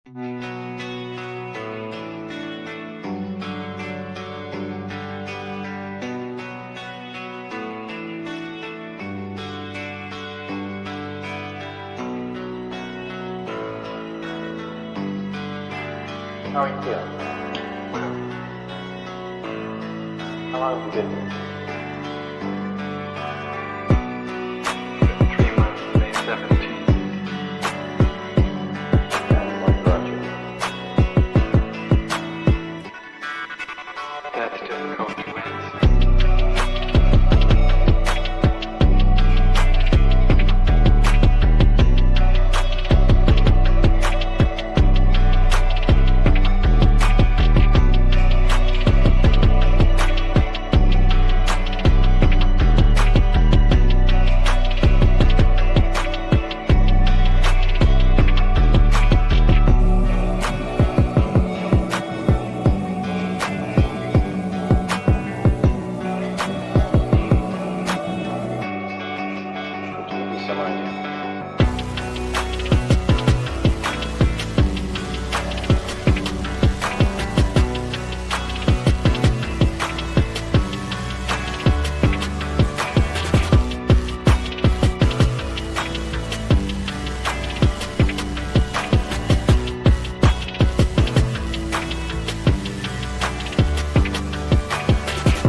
How are you feeling? Well, How long have you been here? 3 months, May 17th. And what brought you? That's difficult to answer. To give you some idea.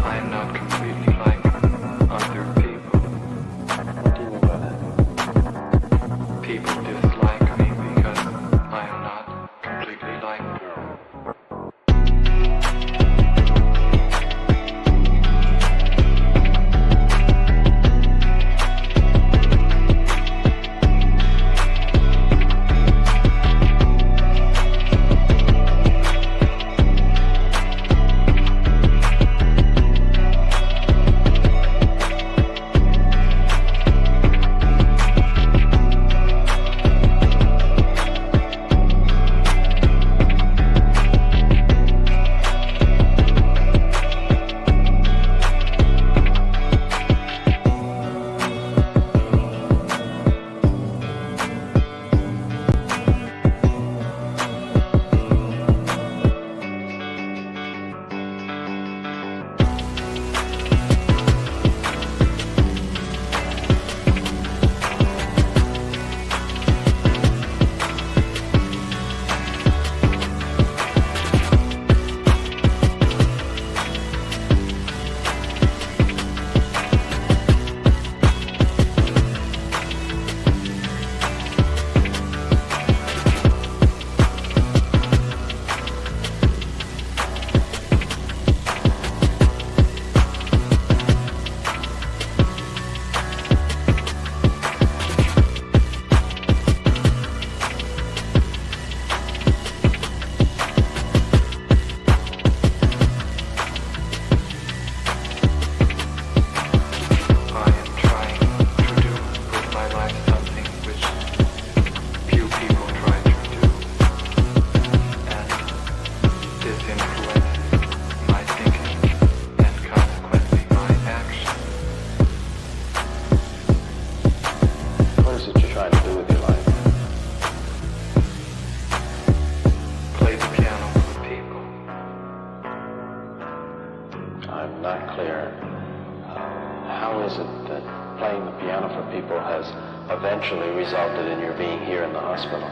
I am not completely like other people. What do you mean by that? People dislike me because I am not completely like them. I am trying to do with my life something which few people try to do, and this influences my thinking and consequently my action. What is it you're trying to do with your life? Play the piano for people. I'm not clear. How is it that playing the piano for people has eventually resulted in your being here in the hospital?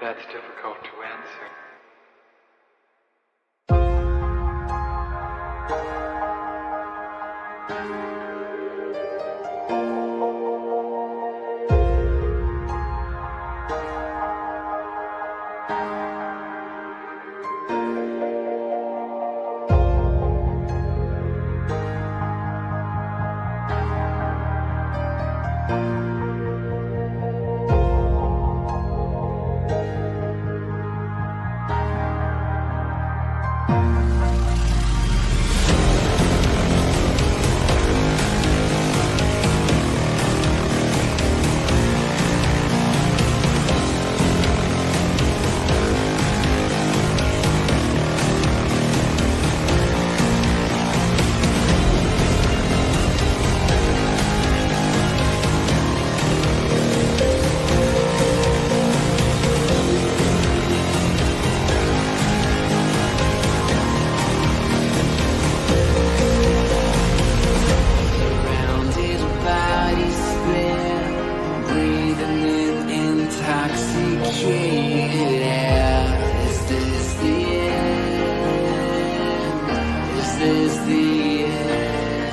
That's difficult to answer. this the end?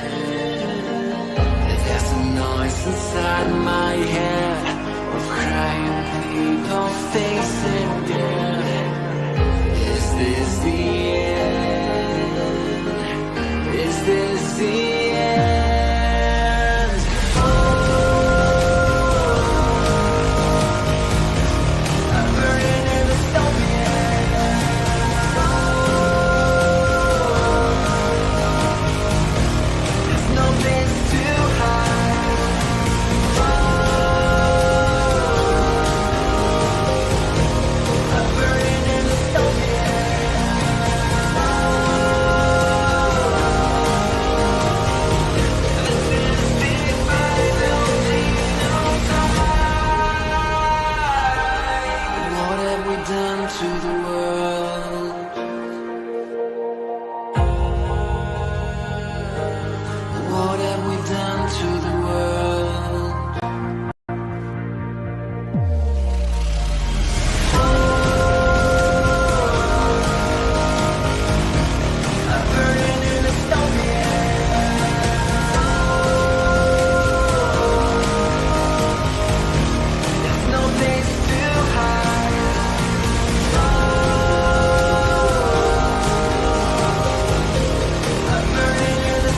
There's a noise inside my head of crying people facing death. Is this the end? Is this the end? Oh, I'm burning in the dystopian. There's no place to hide. I'm burning in the What have we done to the world? What have we done to the world? I'm burning in the There's no place to hide. I'm burning in the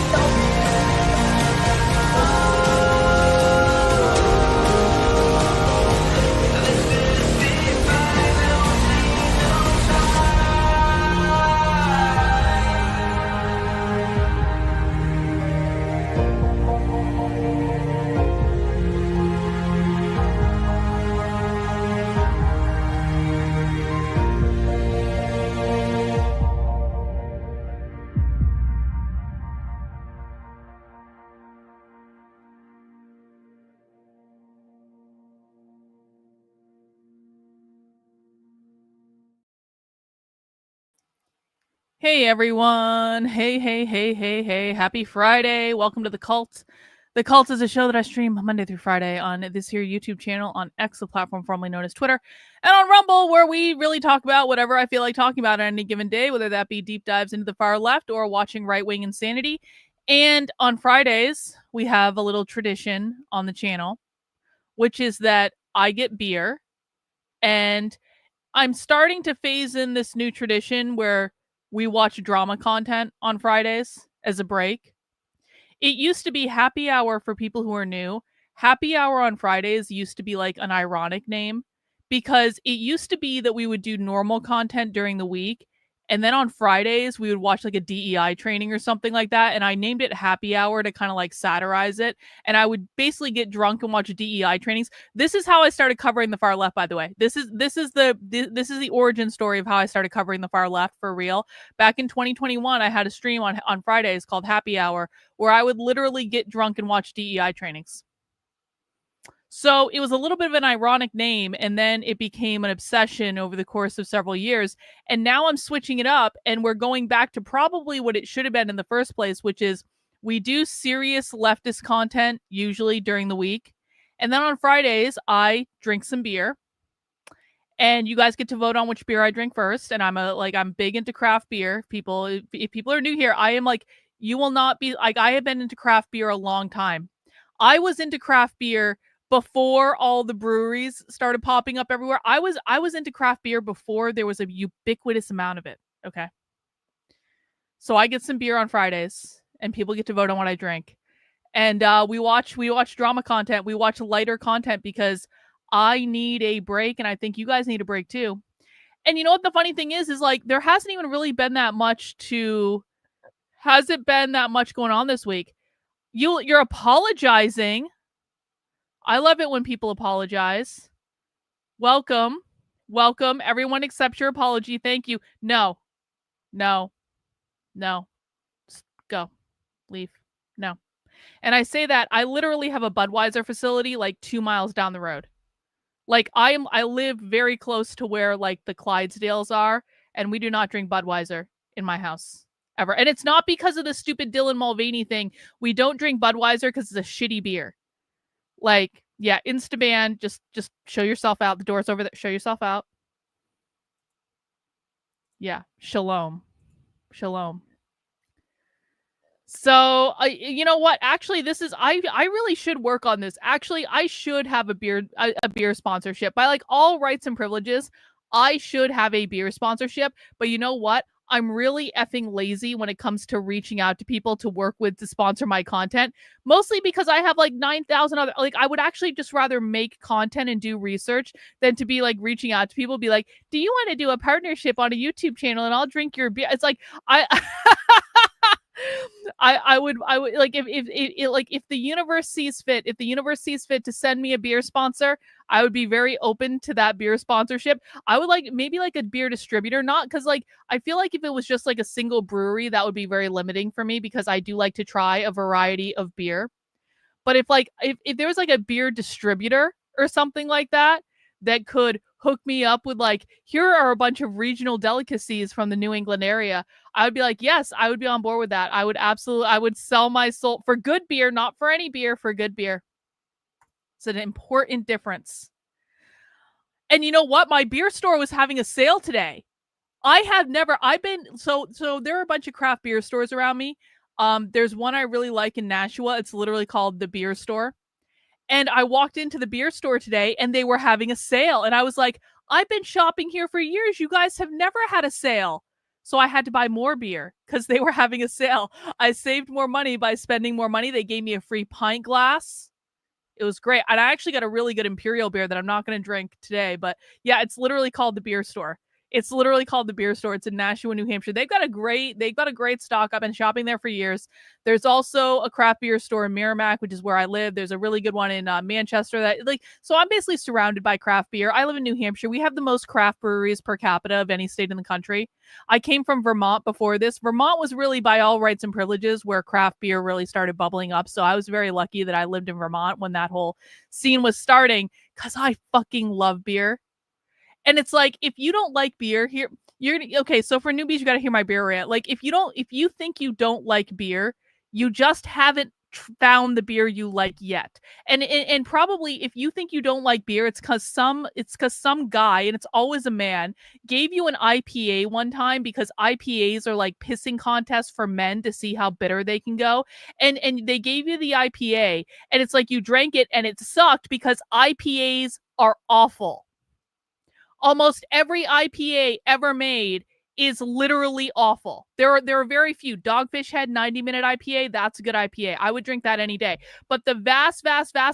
This is the final Hey everyone! Hey! Happy Friday! Welcome to The Cult. The Cult is a show that I stream Monday through Friday on this here YouTube channel, on X, the platform formerly known as Twitter, and on Rumble, where we really talk about whatever I feel like talking about on any given day, whether that be deep dives into the far left or watching right-wing insanity. And on Fridays, we have a little tradition on the channel, which is that I get beer, and I'm starting to phase in this new tradition where we watch drama content on Fridays as a break. It used to be happy hour for people who are new. Happy hour on Fridays used to be like an ironic name because it used to be that we would do normal content during the week. And then on Fridays, we would watch like a DEI training or something like that. And I named it Happy Hour to kind of like satirize it. And I would basically get drunk and watch DEI trainings. This is how I started covering the far left, by the way. This is the origin story of how I started covering the far left for real. Back in 2021, I had a stream on Fridays called Happy Hour, where I would literally get drunk and watch DEI trainings. So it was a little bit of an ironic name, and then it became an obsession over the course of several years. And now I'm switching it up, and we're going back to probably what it should have been in the first place, which is we do serious leftist content usually during the week. And then on Fridays, I drink some beer. And you guys get to vote on which beer I drink first. And I'm big into craft beer. If people are new here, I am like, you will not be like, I have been into craft beer a long time. I was into craft beer before all the breweries started popping up everywhere. I was into craft beer before there was a ubiquitous amount of it. Okay. So I get some beer on Fridays and people get to vote on what I drink. And we watch drama content. We watch lighter content because I need a break, and I think you guys need a break too. And you know what the funny thing is like there hasn't even really been that much going on this week. You're apologizing. I love it when people apologize. Welcome. Everyone accepts your apology. Thank you. No. Just go. Leave. No. And I say that I literally have a Budweiser facility like 2 miles down the road. Like I live very close to where like the Clydesdales are, and we do not drink Budweiser in my house ever. And it's not because of the stupid Dylan Mulvaney thing. We don't drink Budweiser because it's a shitty beer. Like, yeah, Instaban, just show yourself out. The door's over there. Show yourself out. Yeah, shalom. So, you know what? Actually, this is I really should work on this. Actually, I should have a beer sponsorship. By like all rights and privileges, I should have a beer sponsorship. But you know what? I'm really effing lazy when it comes to reaching out to people to work with to sponsor my content. Mostly because I have like 9,000 other, like I would actually just rather make content and do research than to be like reaching out to people, be like, "Do you want to do a partnership on a YouTube channel and I'll drink your beer?" It's like I I would like if the universe sees fit, if the universe sees fit to send me a beer sponsor, I would be very open to that beer sponsorship. I would like maybe like a beer distributor, not because like I feel like if it was just like a single brewery, that would be very limiting for me because I do like to try a variety of beer. But if there was like a beer distributor or something like that that could hook me up with like, here are a bunch of regional delicacies from the New England area, I would be like, yes, I would be on board with that. I would sell my soul for good beer, not for any beer, for good beer. It's an important difference. And you know what? My beer store was having a sale today. So there are a bunch of craft beer stores around me. There's one I really like in Nashua. It's literally called the Beer Store. And I walked into the beer store today and they were having a sale. And I was like, I've been shopping here for years. You guys have never had a sale. So I had to buy more beer because they were having a sale. I saved more money by spending more money. They gave me a free pint glass. It was great. And I actually got a really good imperial beer that I'm not going to drink today. But yeah, it's literally called the Beer Store. It's literally called the Beer Store. It's in Nashua, New Hampshire. They've got a great stock. I've been shopping there for years. There's also a craft beer store in Merrimack, which is where I live. There's a really good one in Manchester. So I'm basically surrounded by craft beer. I live in New Hampshire. We have the most craft breweries per capita of any state in the country. I came from Vermont before this. Vermont was really by all rights and privileges where craft beer really started bubbling up. So I was very lucky that I lived in Vermont when that whole scene was starting because I fucking love beer. And it's like, if you don't like beer, here you're okay. So for newbies, you got to hear my beer rant. Like, if you think you don't like beer, you just haven't found the beer you like yet. And probably if you think you don't like beer, it's because some guy, and it's always a man, gave you an IPA one time because IPAs are like pissing contests for men to see how bitter they can go. And they gave you the IPA, and it's like you drank it and it sucked because IPAs are awful. Almost every IPA ever made is literally awful. There are very few. Dogfish Head 90-minute IPA, that's a good IPA. I would drink that any day. But the vast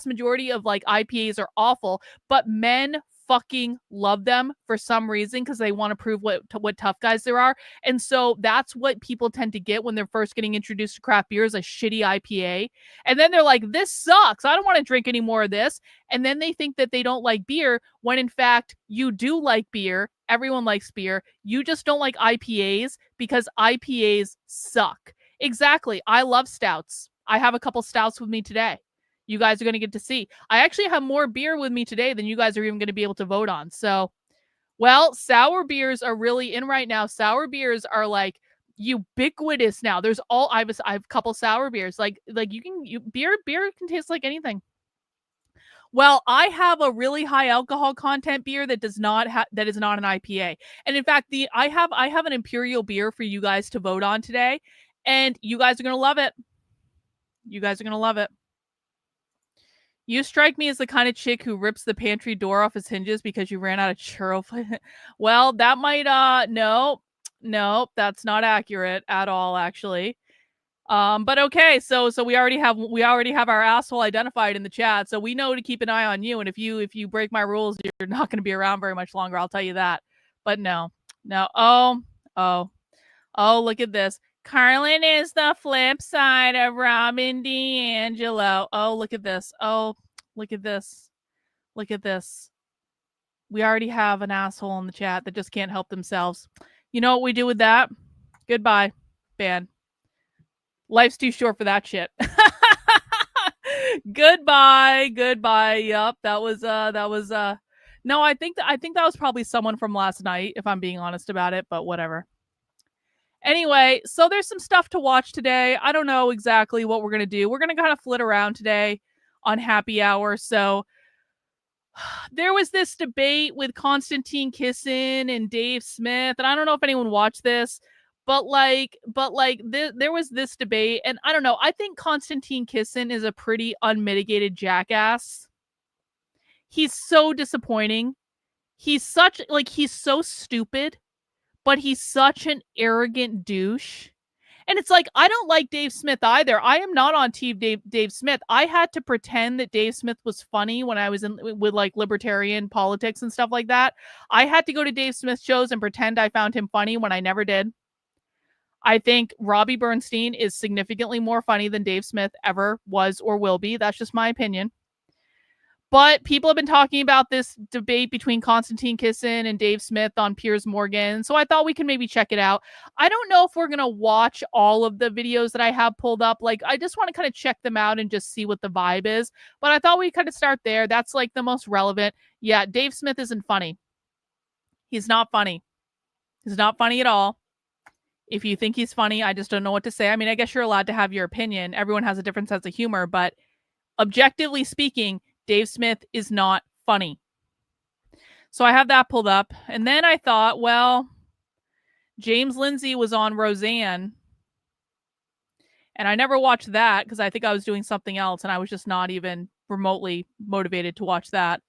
majority of like IPAs are awful, but men fucking love them for some reason because they want to prove what tough guys there are. And so that's what people tend to get when they're first getting introduced to craft beer, is a shitty IPA. And then they're like, this sucks. I don't want to drink any more of this. And then they think that they don't like beer when in fact you do like beer. Everyone likes beer. You just don't like IPAs because IPAs suck. Exactly. I love stouts. I have a couple stouts with me today. You guys are going to get to see. I actually have more beer with me today than you guys are even going to be able to vote on. So, well, sour beers are really in right now. Sour beers are like ubiquitous now. I have a couple sour beers. Beer can taste like anything. Well, I have a really high alcohol content beer that is not an IPA. And in fact, I have an imperial beer for you guys to vote on today, and you guys are going to love it. You guys are going to love it. You strike me as the kind of chick who rips the pantry door off its hinges because you ran out of churro. Well, that might no, that's not accurate at all, actually. But okay, so we already have our asshole identified in the chat, so we know to keep an eye on you. And if you break my rules, you're not going to be around very much longer. I'll tell you that. But no. Oh, look at this. Karlyn is the flip side of Robin DiAngelo. Oh, look at this. Oh, look at this. Look at this. We already have an asshole in the chat that just can't help themselves. You know what we do with that? Goodbye, ban. Life's too short for that shit. Goodbye. Yup, that was no, I think that was probably someone from last night, if I'm being honest about it, but whatever. Anyway, so there's some stuff to watch today. I don't know exactly what we're going to do. We're going to kind of flit around today on happy hour. So there was this debate with Konstantin Kisin and Dave Smith, and I don't know if anyone watched this, But there was this debate, and I don't know. I think Konstantin Kisin is a pretty unmitigated jackass. He's so disappointing. He's so stupid, but he's such an arrogant douche. And it's like, I don't like Dave Smith either. I am not on team Dave Smith. I had to pretend that Dave Smith was funny when I was with like libertarian politics and stuff like that. I had to go to Dave Smith shows and pretend I found him funny when I never did. I think Robbie Bernstein is significantly more funny than Dave Smith ever was or will be. That's just my opinion. But people have been talking about this debate between Konstantin Kisin and Dave Smith on Piers Morgan. So I thought we could maybe check it out. I don't know if we're going to watch all of the videos that I have pulled up. Like, I just want to kind of check them out and just see what the vibe is. But I thought we'd kind of start there. That's like the most relevant. Yeah, Dave Smith isn't funny. He's not funny. He's not funny at all. If you think he's funny, I just don't know what to say. I mean, I guess you're allowed to have your opinion. Everyone has a different sense of humor. But objectively speaking, Dave Smith is not funny. So I have that pulled up. And then I thought, well, James Lindsay was on Roseanne. And I never watched that because I think I was doing something else and I was just not even remotely motivated to watch that.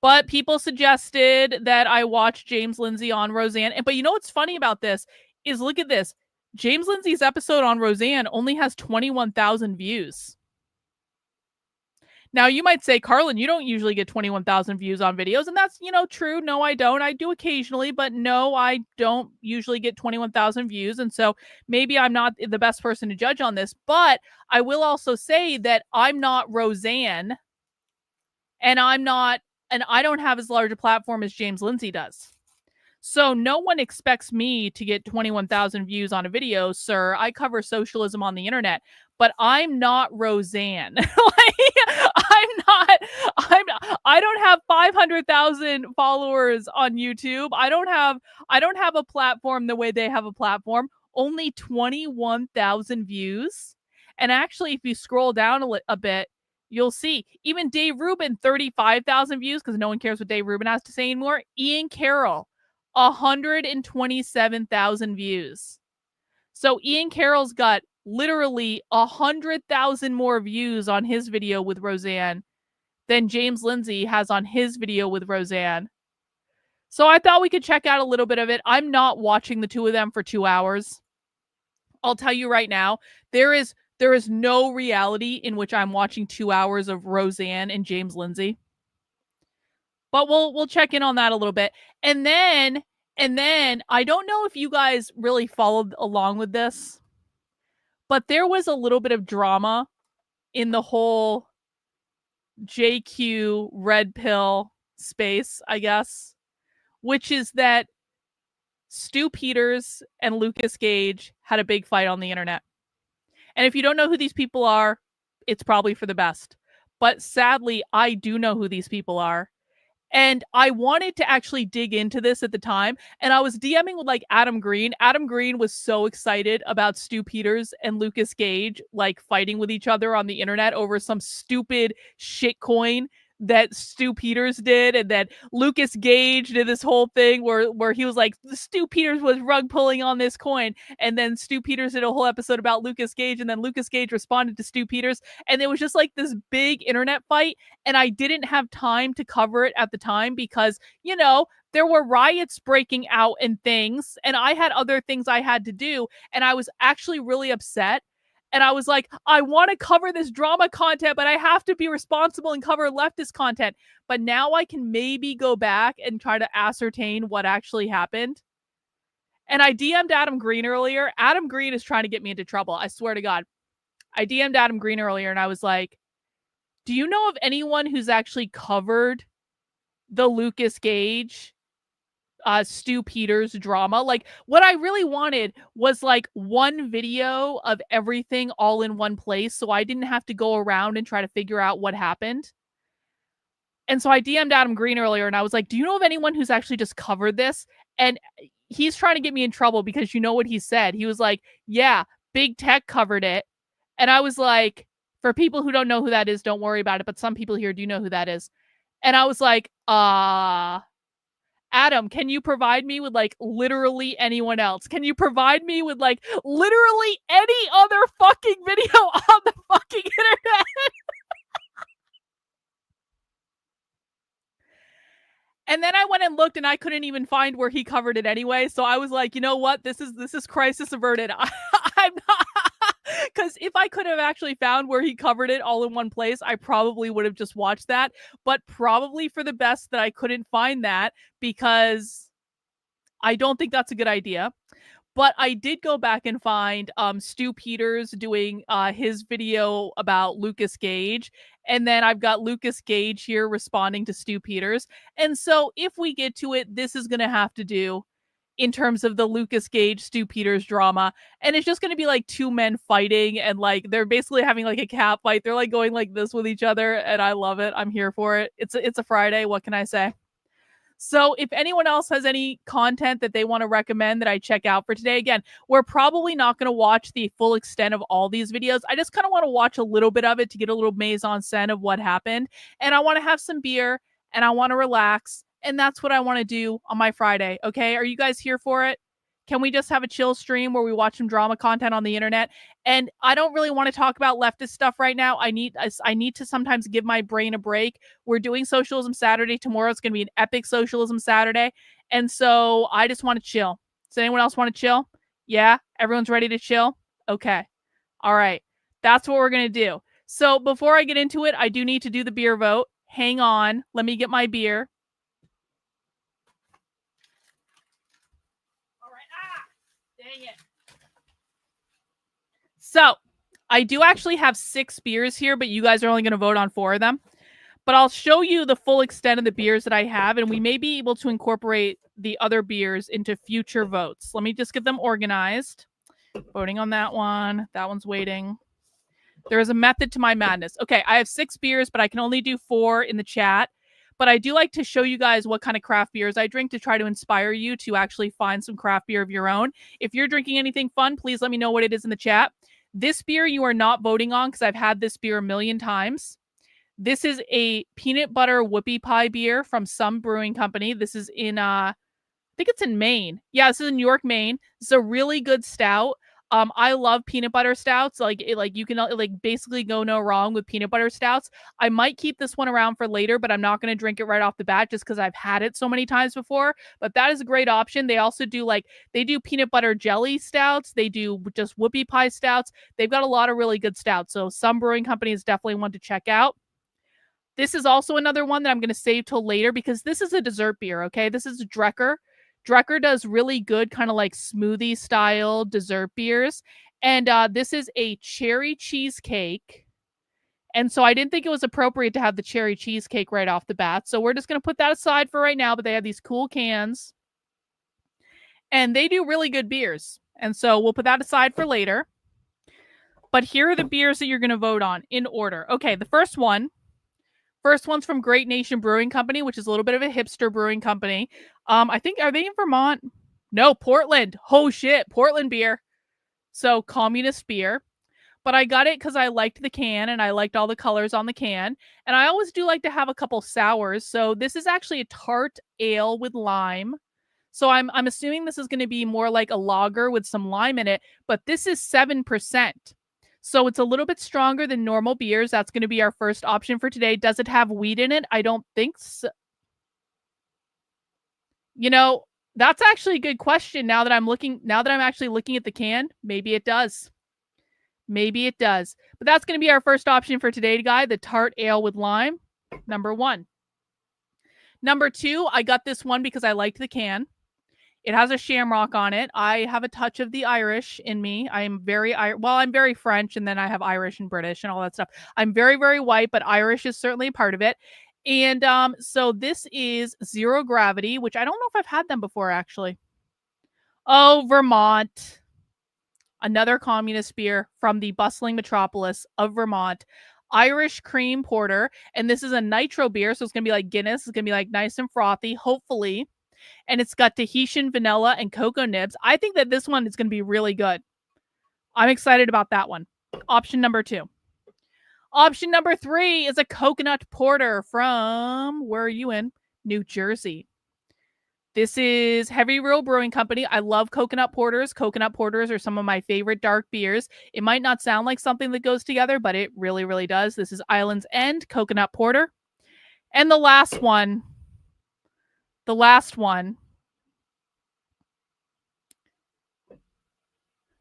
But people suggested that I watch James Lindsay on Roseanne. But you know what's funny about this is, look at this. James Lindsay's episode on Roseanne only has 21,000 views. Now, you might say, Karlyn, you don't usually get 21,000 views on videos. And that's, true. No, I don't. I do occasionally, but no, I don't usually get 21,000 views. And so maybe I'm not the best person to judge on this. But I will also say that I'm not Roseanne. And I don't have as large a platform as James Lindsay does. So no one expects me to get 21,000 views on a video, sir. I cover socialism on the internet, but I'm not Roseanne. I don't have 500,000 followers on YouTube. I don't have a platform the way they have a platform. Only 21,000 views. And actually, if you scroll down a bit, you'll see even Dave Rubin, 35,000 views, because no one cares what Dave Rubin has to say anymore. Ian Carroll, 127,000 views. So Ian Carroll's got literally 100,000 more views on his video with Roseanne than James Lindsay has on his video with Roseanne. So I thought we could check out a little bit of it. I'm not watching the two of them for 2 hours. I'll tell you right now, there is no reality in which I'm watching 2 hours of Roseanne and James Lindsay. But we'll check in on that a little bit. And then I don't know if you guys really followed along with this, but there was a little bit of drama in the whole JQ red pill space, I guess, which is that Stu Peters and Lucas Gage had a big fight on the internet. And if you don't know who these people are, it's probably for the best. But sadly, I do know who these people are. And I wanted to actually dig into this at the time. And I was DMing with like Adam Green. Adam Green was so excited about Stu Peters and Lucas Gage like fighting with each other on the internet over some stupid shitcoin that Stu Peters did, and that Lucas Gage did this whole thing where he was like, Stu Peters was rug pulling on this coin, and then Stu Peters did a whole episode about Lucas Gage, and then Lucas Gage responded to Stu Peters, and it was just like this big internet fight, and I didn't have time to cover it at the time because, there were riots breaking out and things, and I had other things I had to do, and I was actually really upset. And I was like, I want to cover this drama content, but I have to be responsible and cover leftist content. But now I can maybe go back and try to ascertain what actually happened. And I DM'd Adam Green earlier. Adam Green is trying to get me into trouble. I swear to God. I DM'd Adam Green earlier and I was like, do you know of anyone who's actually covered the Lucas Gage Stu Peters drama? Like, what I really wanted was like one video of everything all in one place, so I didn't have to go around and try to figure out what happened. And so I DM'd Adam Green earlier and I was like, do you know of anyone who's actually just covered this? And he's trying to get me in trouble because you know what he said. He was like, yeah, big tech covered it. And I was like, for people who don't know who that is, don't worry about it, but some people here do know who that is. And I was like, Adam, can you provide me with like literally anyone else? Can you provide me with like literally any other fucking video on the fucking internet? And then I went and looked and I couldn't even find where he covered it anyway. So I was like, you know what? This is crisis averted. I'm not, because if I could have actually found where he covered it all in one place, I probably would have just watched that. But probably for the best that I couldn't find that, because I don't think that's a good idea. But I did go back and find Stu Peters doing his video about Lucas Gage. And then I've got Lucas Gage here responding to Stu Peters. And so if we get to it, this is going to have to do in terms of the Lucas Gage, Stu Peters drama. And it's just going to be like two men fighting, and like they're basically having like a cat fight. They're like going like this with each other. And I love it. I'm here for it. It's a Friday. What can I say? So if anyone else has any content that they want to recommend that I check out for today, again, we're probably not going to watch the full extent of all these videos. I just kind of want to watch a little bit of it to get a little mise en scène of what happened. And I want to have some beer and I want to relax. And that's what I want to do on my Friday. Okay. Are you guys here for it? Can we just have a chill stream where we watch some drama content on the internet? And I don't really want to talk about leftist stuff right now. I need to sometimes give my brain a break. We're doing Socialism Saturday. Tomorrow it's going to be an epic Socialism Saturday. And so I just want to chill. Does anyone else want to chill? Yeah? Everyone's ready to chill? Okay. All right. That's what we're going to do. So before I get into it, I do need to do the beer vote. Hang on. Let me get my beer. Dang it. So, I do actually have 6 beers here, but you guys are only going to vote on 4 of them. But I'll show you the full extent of the beers that I have, and we may be able to incorporate the other beers into future votes. Let me just get them organized. Voting on that one. That one's waiting. There is a method to my madness. Okay, I have 6 beers, but I can only do 4 in the chat. But I do like to show you guys what kind of craft beers I drink to try to inspire you to actually find some craft beer of your own. If you're drinking anything fun, please let me know what it is in the chat. This beer you are not voting on because I've had this beer a million times. This is a peanut butter whoopie pie beer from some brewing company. This is in, I think it's in Maine. Yeah, this is in New York, Maine. It's a really good stout. I love peanut butter stouts. Like you can like basically go no wrong with peanut butter stouts. I might keep this one around for later, but I'm not going to drink it right off the bat just because I've had it so many times before. But that is a great option. They also do they do peanut butter jelly stouts. They do just whoopie pie stouts. They've got a lot of really good stouts. So some brewing companies definitely want to check out. This is also another one that I'm going to save till later because this is a dessert beer. Okay, this is Drecker. Drecker does really good kind of like smoothie style dessert beers. And this is a cherry cheesecake. And so I didn't think it was appropriate to have the cherry cheesecake right off the bat. So we're just going to put that aside for right now. But they have these cool cans. And they do really good beers. And so we'll put that aside for later. But here are the beers that you're going to vote on in order. Okay, the first one's from Great Nation Brewing Company, which is a little bit of a hipster brewing company. I think, are they in Vermont? No, Portland. Oh shit, Portland beer. So communist beer. But I got it because I liked the can and I liked all the colors on the can. And I always do like to have a couple sours. So this is actually a tart ale with lime. So I'm assuming this is going to be more like a lager with some lime in it. But this is 7%. So it's a little bit stronger than normal beers. That's going to be our first option for today. Does it have wheat in it? I don't think so. You know, that's actually a good question now that I'm actually looking at the can. Maybe it does. Maybe it does. But that's going to be our first option for today, guy. The tart ale with lime. Number 1. Number 2, I got this one because I liked the can. It has a shamrock on it. I have a touch of the Irish in me. I'm very French, and then I have Irish and British and all that stuff. I'm very, very white, but Irish is certainly a part of it. And so this is Zero Gravity, which I don't know if I've had them before, actually. Oh, Vermont. Another communist beer from the bustling metropolis of Vermont. Irish cream porter. And this is a nitro beer, so it's going to be like Guinness. It's going to be like nice and frothy, hopefully. And it's got Tahitian vanilla and cocoa nibs. I think that this one is going to be really good. I'm excited about that one. Option number 2. Option number 3 is a coconut porter from, where are you in? New Jersey. This is Heavy Reel Brewing Company. I love coconut porters. Coconut porters are some of my favorite dark beers. It might not sound like something that goes together, but it really, really does. This is Island's End Coconut Porter. And the last one,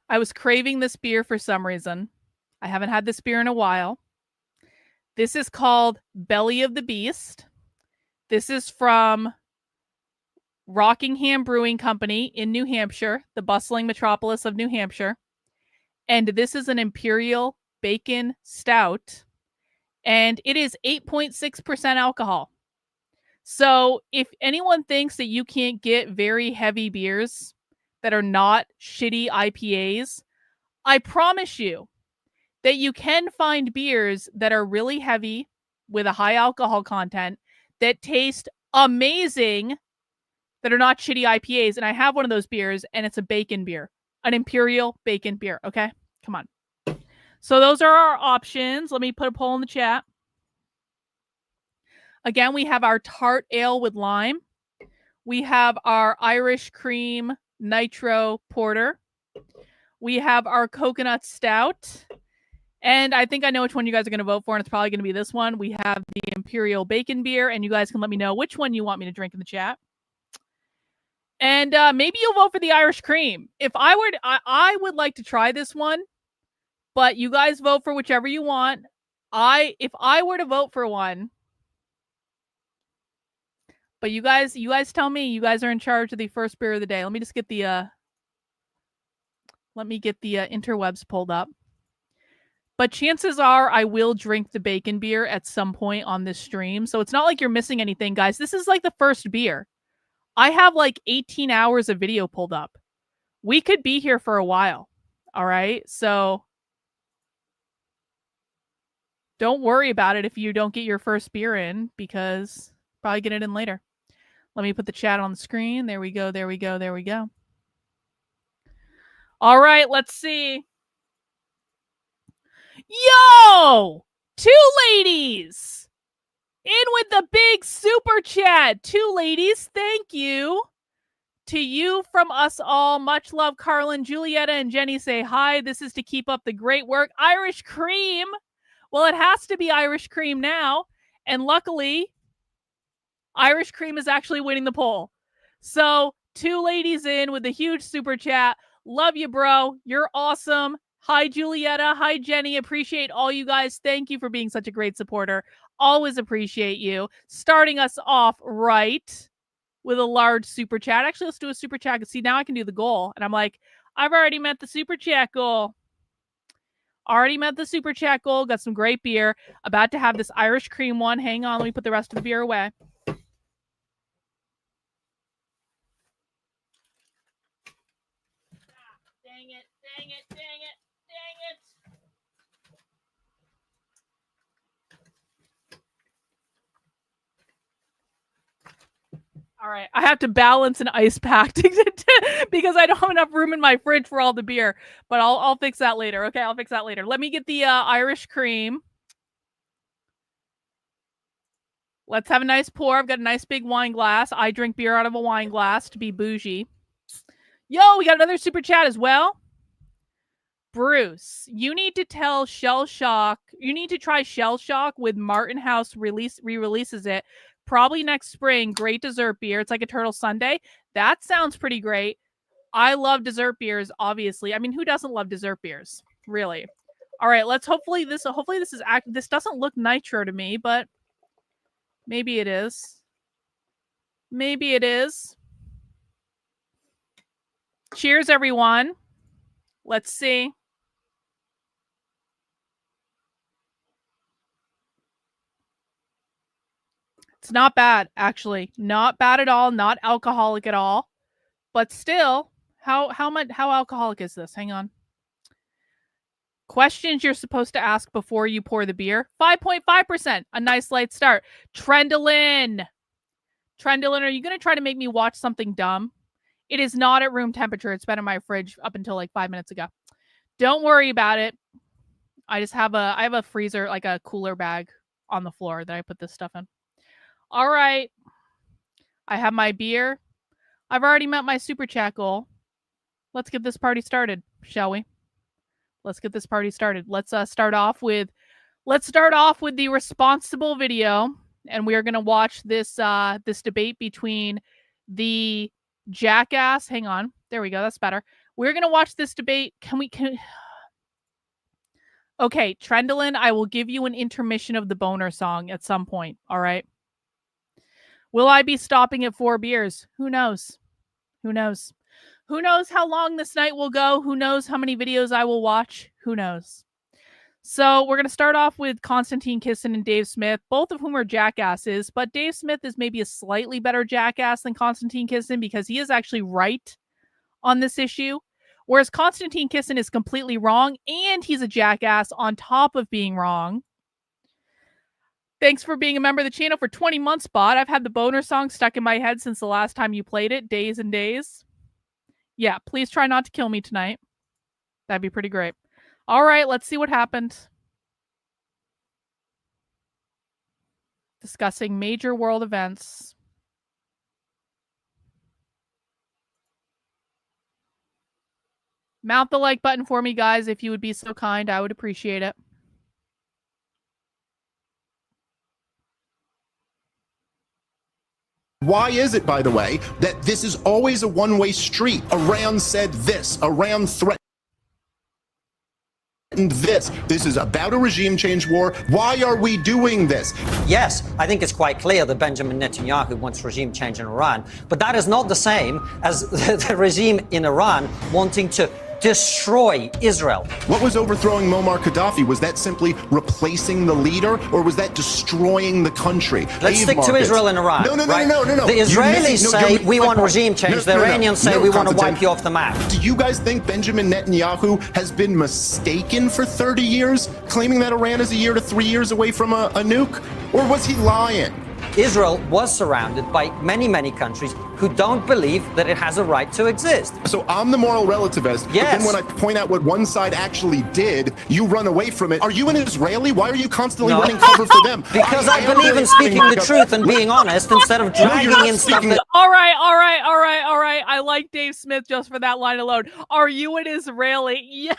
I was craving this beer for some reason. I haven't had this beer in a while. This is called Belly of the Beast. This is from Rockingham Brewing Company in New Hampshire, the bustling metropolis of New Hampshire. And this is an Imperial Bacon Stout. And it is 8.6% alcohol. So if anyone thinks that you can't get very heavy beers that are not shitty IPAs, I promise you that you can find beers that are really heavy with a high alcohol content that taste amazing that are not shitty IPAs. And I have one of those beers, and it's a bacon beer, an Imperial bacon beer. Okay, come on. So those are our options. Let me put a poll in the chat. Again, we have our tart ale with lime. We have our Irish cream nitro porter. We have our coconut stout. And I think I know which one you guys are going to vote for, and it's probably going to be this one. We have the Imperial bacon beer, and you guys can let me know which one you want me to drink in the chat. And maybe you'll vote for the Irish cream. If I were to, I would like to try this one, but you guys vote for whichever you want. If I were to vote for one, but you guys tell me. You guys are in charge of the first beer of the day. Let me just get the interwebs pulled up. But chances are I will drink the bacon beer at some point on this stream. So it's not like you're missing anything, guys. This is like the first beer. I have like 18 hours of video pulled up. We could be here for a while. All right. So don't worry about it if you don't get your first beer in, because probably get it in later. Let me put the chat on the screen. There we go. There we go. There we go. All right. Let's see. Yo! 2 ladies in with the big super chat. 2 ladies. Thank you. To you from us all. Much love, Karlyn. Julietta and Jenny say hi. This is to keep up the great work. Irish cream. Well, it has to be Irish cream now. And luckily, Irish cream is actually winning the poll. So 2 ladies in with a huge super chat. Love you, bro. You're awesome. Hi, Julietta. Hi, Jenny. Appreciate all you guys. Thank you for being such a great supporter. Always appreciate you. Starting us off right with a large super chat. Actually, let's do a super chat. See, now I can do the goal. And I'm like, I've already met the super chat goal. Already met the super chat goal. Got some great beer. About to have this Irish cream one. Hang on. Let me put the rest of the beer away. Dang it. Dang it. Dang it. Dang it. All right, I have to balance an ice pack because I don't have enough room in my fridge for all the beer. But I'll fix that later. Okay, I'll fix that later. Let me get the Irish cream. Let's have a nice pour. I've got a nice big wine glass. I drink beer out of a wine glass to be bougie. Yo, we got another super chat as well. Bruce, you need to tell Shell Shock. You need to try Shell Shock with Martin House re-releases it. Probably next spring. Great dessert beer. It's like a turtle sundae. That sounds pretty great. I love dessert beers, obviously. I mean, who doesn't love dessert beers? Really. All right, let's hopefully this doesn't look nitro to me, but maybe it is. Maybe it is. Cheers, everyone. Let's see. It's not bad, actually. Not bad at all. Not alcoholic at all. But still, how alcoholic is this? Hang on. Questions you're supposed to ask before you pour the beer. 5.5%. A nice light start. Trendolin, are you going to try to make me watch something dumb? It is not at room temperature. It's been in my fridge up until like 5 minutes ago. Don't worry about it. I have a freezer, like a cooler bag on the floor that I put this stuff in. All right. I have my beer. I've already met my super chat goal. Let's get this party started, shall we? Let's get this party started. Let's start off with the responsible video, and we are going to watch this this debate between the jackass. Hang on, there we go. That's better. We're going to watch this debate. Okay, Trendolin, I will give you an intermission of the boner song at some point. All right. Will I be stopping at 4 beers? Who knows? Who knows? Who knows how long this night will go? Who knows how many videos I will watch? Who knows? So we're going to start off with Konstantin, Kisin, and Dave Smith, both of whom are jackasses, but Dave Smith is maybe a slightly better jackass than Konstantin Kisin because he is actually right on this issue, whereas Konstantin Kisin is completely wrong, and he's a jackass on top of being wrong. Thanks for being a member of the channel for 20 months, Bot. I've had the boner song stuck in my head since the last time you played it, days and days. Yeah, please try not to kill me tonight. That'd be pretty great. All right, let's see what happened. Discussing major world events. Mount the like button for me, guys, if you would be so kind. I would appreciate it. Why is it, by the way, that this is always a one-way street? Iran said this, Iran threatened this. This is about a regime change war. Why are we doing this? Yes, I think it's quite clear that Benjamin Netanyahu wants regime change in Iran, but that is not the same as the regime in Iran wanting to destroy Israel. What was overthrowing Muammar Gaddafi? Was that simply replacing the leader, or was that destroying the country? Let's stick to Israel and Iran. No. The Israelis say we want regime change. The Iranians say we want to wipe you off the map. Do you guys think Benjamin Netanyahu has been mistaken for 30 years, claiming that Iran is a year to 3 years away from a nuke? Or was he lying? Israel was surrounded by many, many countries who don't believe that it has a right to exist. So I'm the moral relativist, yes. But then when I point out what one side actually did, you run away from it. Are you an Israeli? Why are you constantly running cover for them? Because I believe in speaking the truth and being honest instead of dragging in stuff that... All right. I like Dave Smith just for that line alone. Are you an Israeli? Yeah.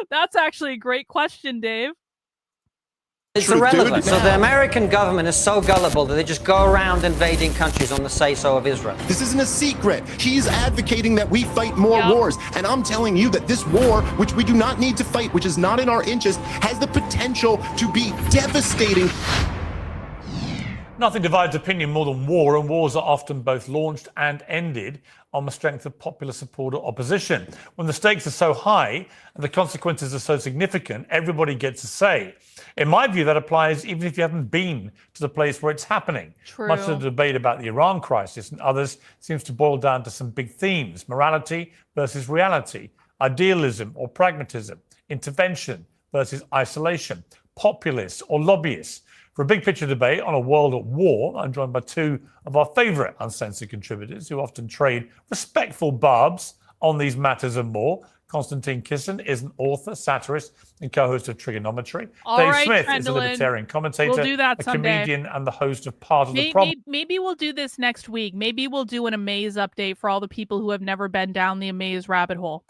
That's actually a great question, Dave. It's irrelevant. So the American government is so gullible that they just go around invading countries on the say-so of Israel. This isn't a secret. He's advocating that we fight more wars. And I'm telling you that this war, which we do not need to fight, which is not in our interest, has the potential to be devastating. Nothing divides opinion more than war, and wars are often both launched and ended on the strength of popular support or opposition. When the stakes are so high and the consequences are so significant, everybody gets a say. In my view, that applies even if you haven't been to the place where it's happening. True. Much of the debate about the Iran crisis and others seems to boil down to some big themes: morality versus reality, idealism or pragmatism, intervention versus isolation, populists or lobbyists. For a big picture debate on a world at war, I'm joined by two of our favourite uncensored contributors who often trade respectful barbs on these matters and more. Konstantin Kisin is an author, satirist, and co-host of Trigonometry. Dave Smith is a libertarian commentator, we'll do that a someday. comedian, and the host of Part of the Problem. Maybe we'll do this next week. Maybe we'll do an Amaze update for all the people who have never been down the Amaze rabbit hole.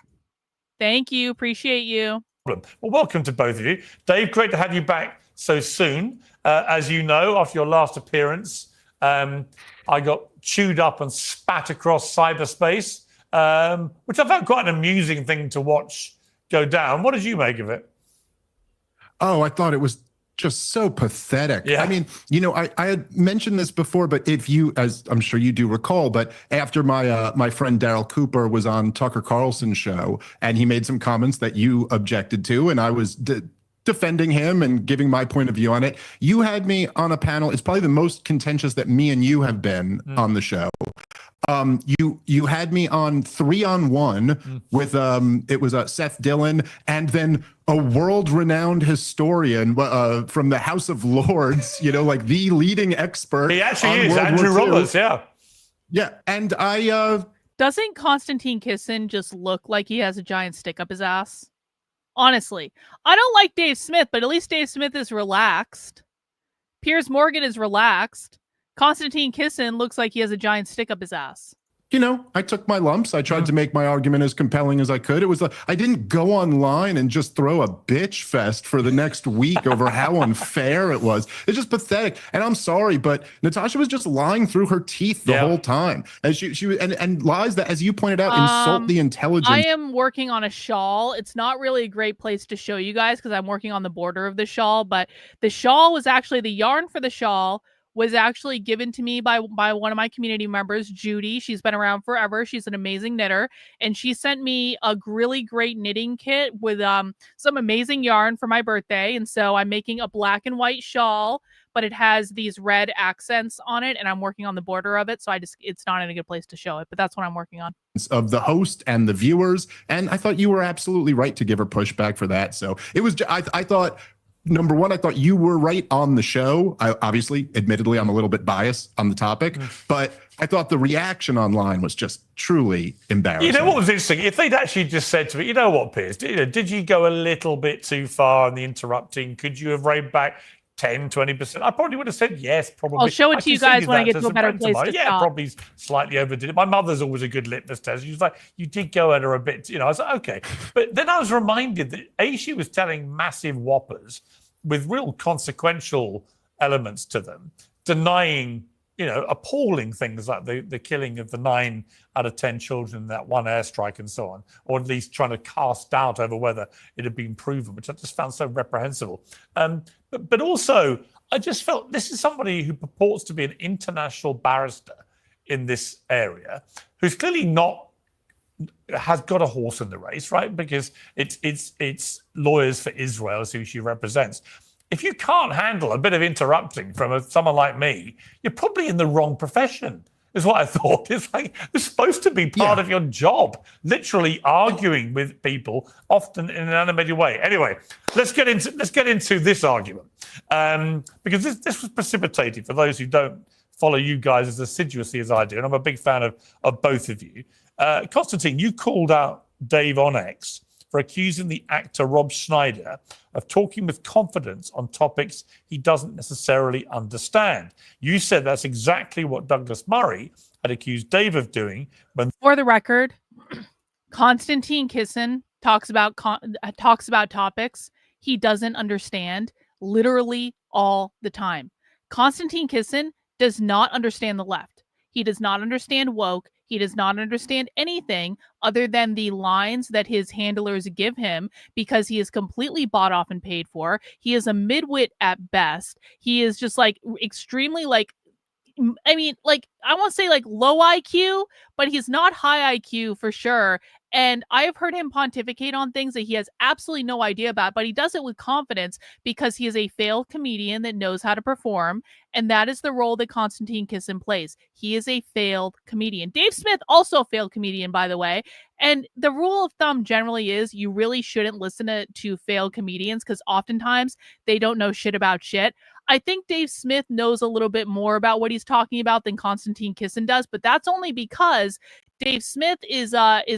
Thank you. Appreciate you. Well, welcome to both of you. Dave, great to have you back so soon. As you know, after your last appearance, I got chewed up and spat across cyberspace, which I found quite an amusing thing to watch go down. What did you make of it? Oh, I thought it was just so pathetic. Yeah. I mean, you know, I had mentioned this before, but if you, as I'm sure you do recall, but after my friend Daryl Cooper was on Tucker Carlson's show, and he made some comments that you objected to, and I was defending him and giving my point of view on it. You had me on a panel. It's probably the most contentious that me and you have been on the show. You had me on 3-on-1 with it was Seth Dillon, and then a world-renowned historian from the House of Lords, you know, like the leading expert. He actually is Andrew Roberts, yeah. And I doesn't Konstantin Kisin just look like he has a giant stick up his ass? Honestly, I don't like Dave Smith, but at least Dave Smith is relaxed. Piers Morgan is relaxed. Konstantin Kisin looks like he has a giant stick up his ass. You know, I took my lumps. I tried to make my argument as compelling as I could. It was like, I didn't go online and just throw a bitch fest for the next week over how unfair it was. It's just pathetic. And I'm sorry, but Natasha was just lying through her teeth the whole time. And she was, and lies that, as you pointed out, insult the intelligence. I am working on a shawl. It's not really a great place to show you guys because I'm working on the border of the shawl, but the shawl was actually, the yarn for the shawl was actually given to me by one of my community members, Judy. She's been around forever. She's an amazing knitter. And she sent me a really great knitting kit with some amazing yarn for my birthday. And so I'm making a black and white shawl, but it has these red accents on it. And I'm working on the border of it. So it's not in a good place to show it, but that's what I'm working on. Of the host and the viewers. And I thought you were absolutely right to give her pushback for that. So it was, I thought, number one, I thought you were right on the show. Obviously, admittedly, I'm a little bit biased on the topic, but I thought the reaction online was just truly embarrassing. You know what was interesting? If they'd actually just said to me, you know what, Piers, did you go a little bit too far in the interrupting? Could you have reined back 10, 20%? I probably would have said yes, probably. I'll show it to you guys when I get to a better place to stop. Probably slightly overdid it. My mother's always a good litmus test. She was like, you did go at her a bit, I was like, okay. But then I was reminded that she was telling massive whoppers with real consequential elements to them, denying, appalling things like the killing of the 9 out of 10 children in that one airstrike and so on, or at least trying to cast doubt over whether it had been proven, which I just found so reprehensible. But also, I just felt this is somebody who purports to be an international barrister in this area, who's clearly has got a horse in the race, right? Because it's Lawyers for Israel is who she represents. If you can't handle a bit of interrupting from someone like me, you're probably in the wrong profession, is what I thought. It's like, it's supposed to be part of your job, literally arguing with people, often in an animated way. Anyway, let's get into this argument, because this was precipitated, for those who don't follow you guys as assiduously as I do, and I'm a big fan of both of you. Constantine, you called out Dave on X for accusing the actor Rob Schneider of talking with confidence on topics he doesn't necessarily understand. You said that's exactly what Douglas Murray had accused Dave of doing when... For the record, Konstantin Kisin talks about topics he doesn't understand literally all the time. Konstantin Kisin does not understand the left. He does not understand woke. He does not understand anything other than the lines that his handlers give him because he is completely bought off and paid for. He is a midwit at best. He is just extremely I won't say low IQ, but he's not high IQ for sure. And I have heard him pontificate on things that he has absolutely no idea about, but he does it with confidence because he is a failed comedian that knows how to perform. And that is the role that Konstantin Kisin plays. He is a failed comedian. Dave Smith, also a failed comedian, by the way. And the rule of thumb generally is you really shouldn't listen to failed comedians because oftentimes they don't know shit about shit. I think Dave Smith knows a little bit more about what he's talking about than Konstantin Kisin does, but that's only because Dave Smith is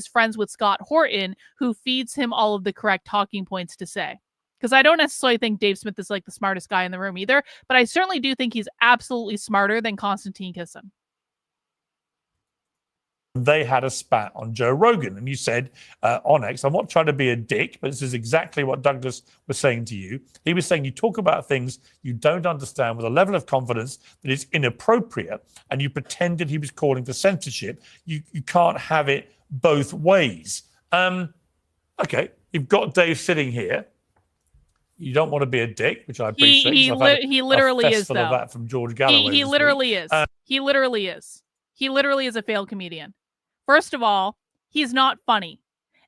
friends with Scott Horton, who feeds him all of the correct talking points to say. Because I don't necessarily think Dave Smith is the smartest guy in the room either, but I certainly do think he's absolutely smarter than Konstantin Kisin. They had a spat on Joe Rogan, and you said on X, I'm not trying to be a dick, but this is exactly what Douglas was saying to you. He was saying you talk about things you don't understand with a level of confidence that is inappropriate, and you pretended he was calling for censorship. You can't have it both ways. Okay, you've got Dave sitting here. You don't want to be a dick, which I appreciate. He literally is, though. Of that from George Galloway. He literally is. He literally is. He literally is a failed comedian. First of all, he's not funny.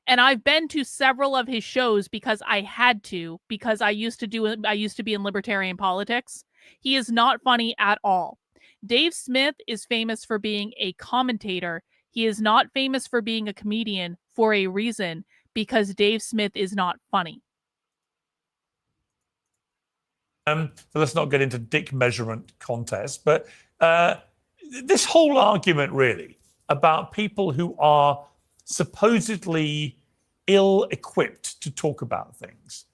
And I've been to several of his shows because I had to, because I used to be in libertarian politics. He is not funny at all. Dave Smith is famous for being a commentator. He is not famous for being a comedian for a reason, because Dave Smith is not funny. So let's not get into dick measurement contests, but this whole argument really about people who are supposedly ill-equipped to talk about things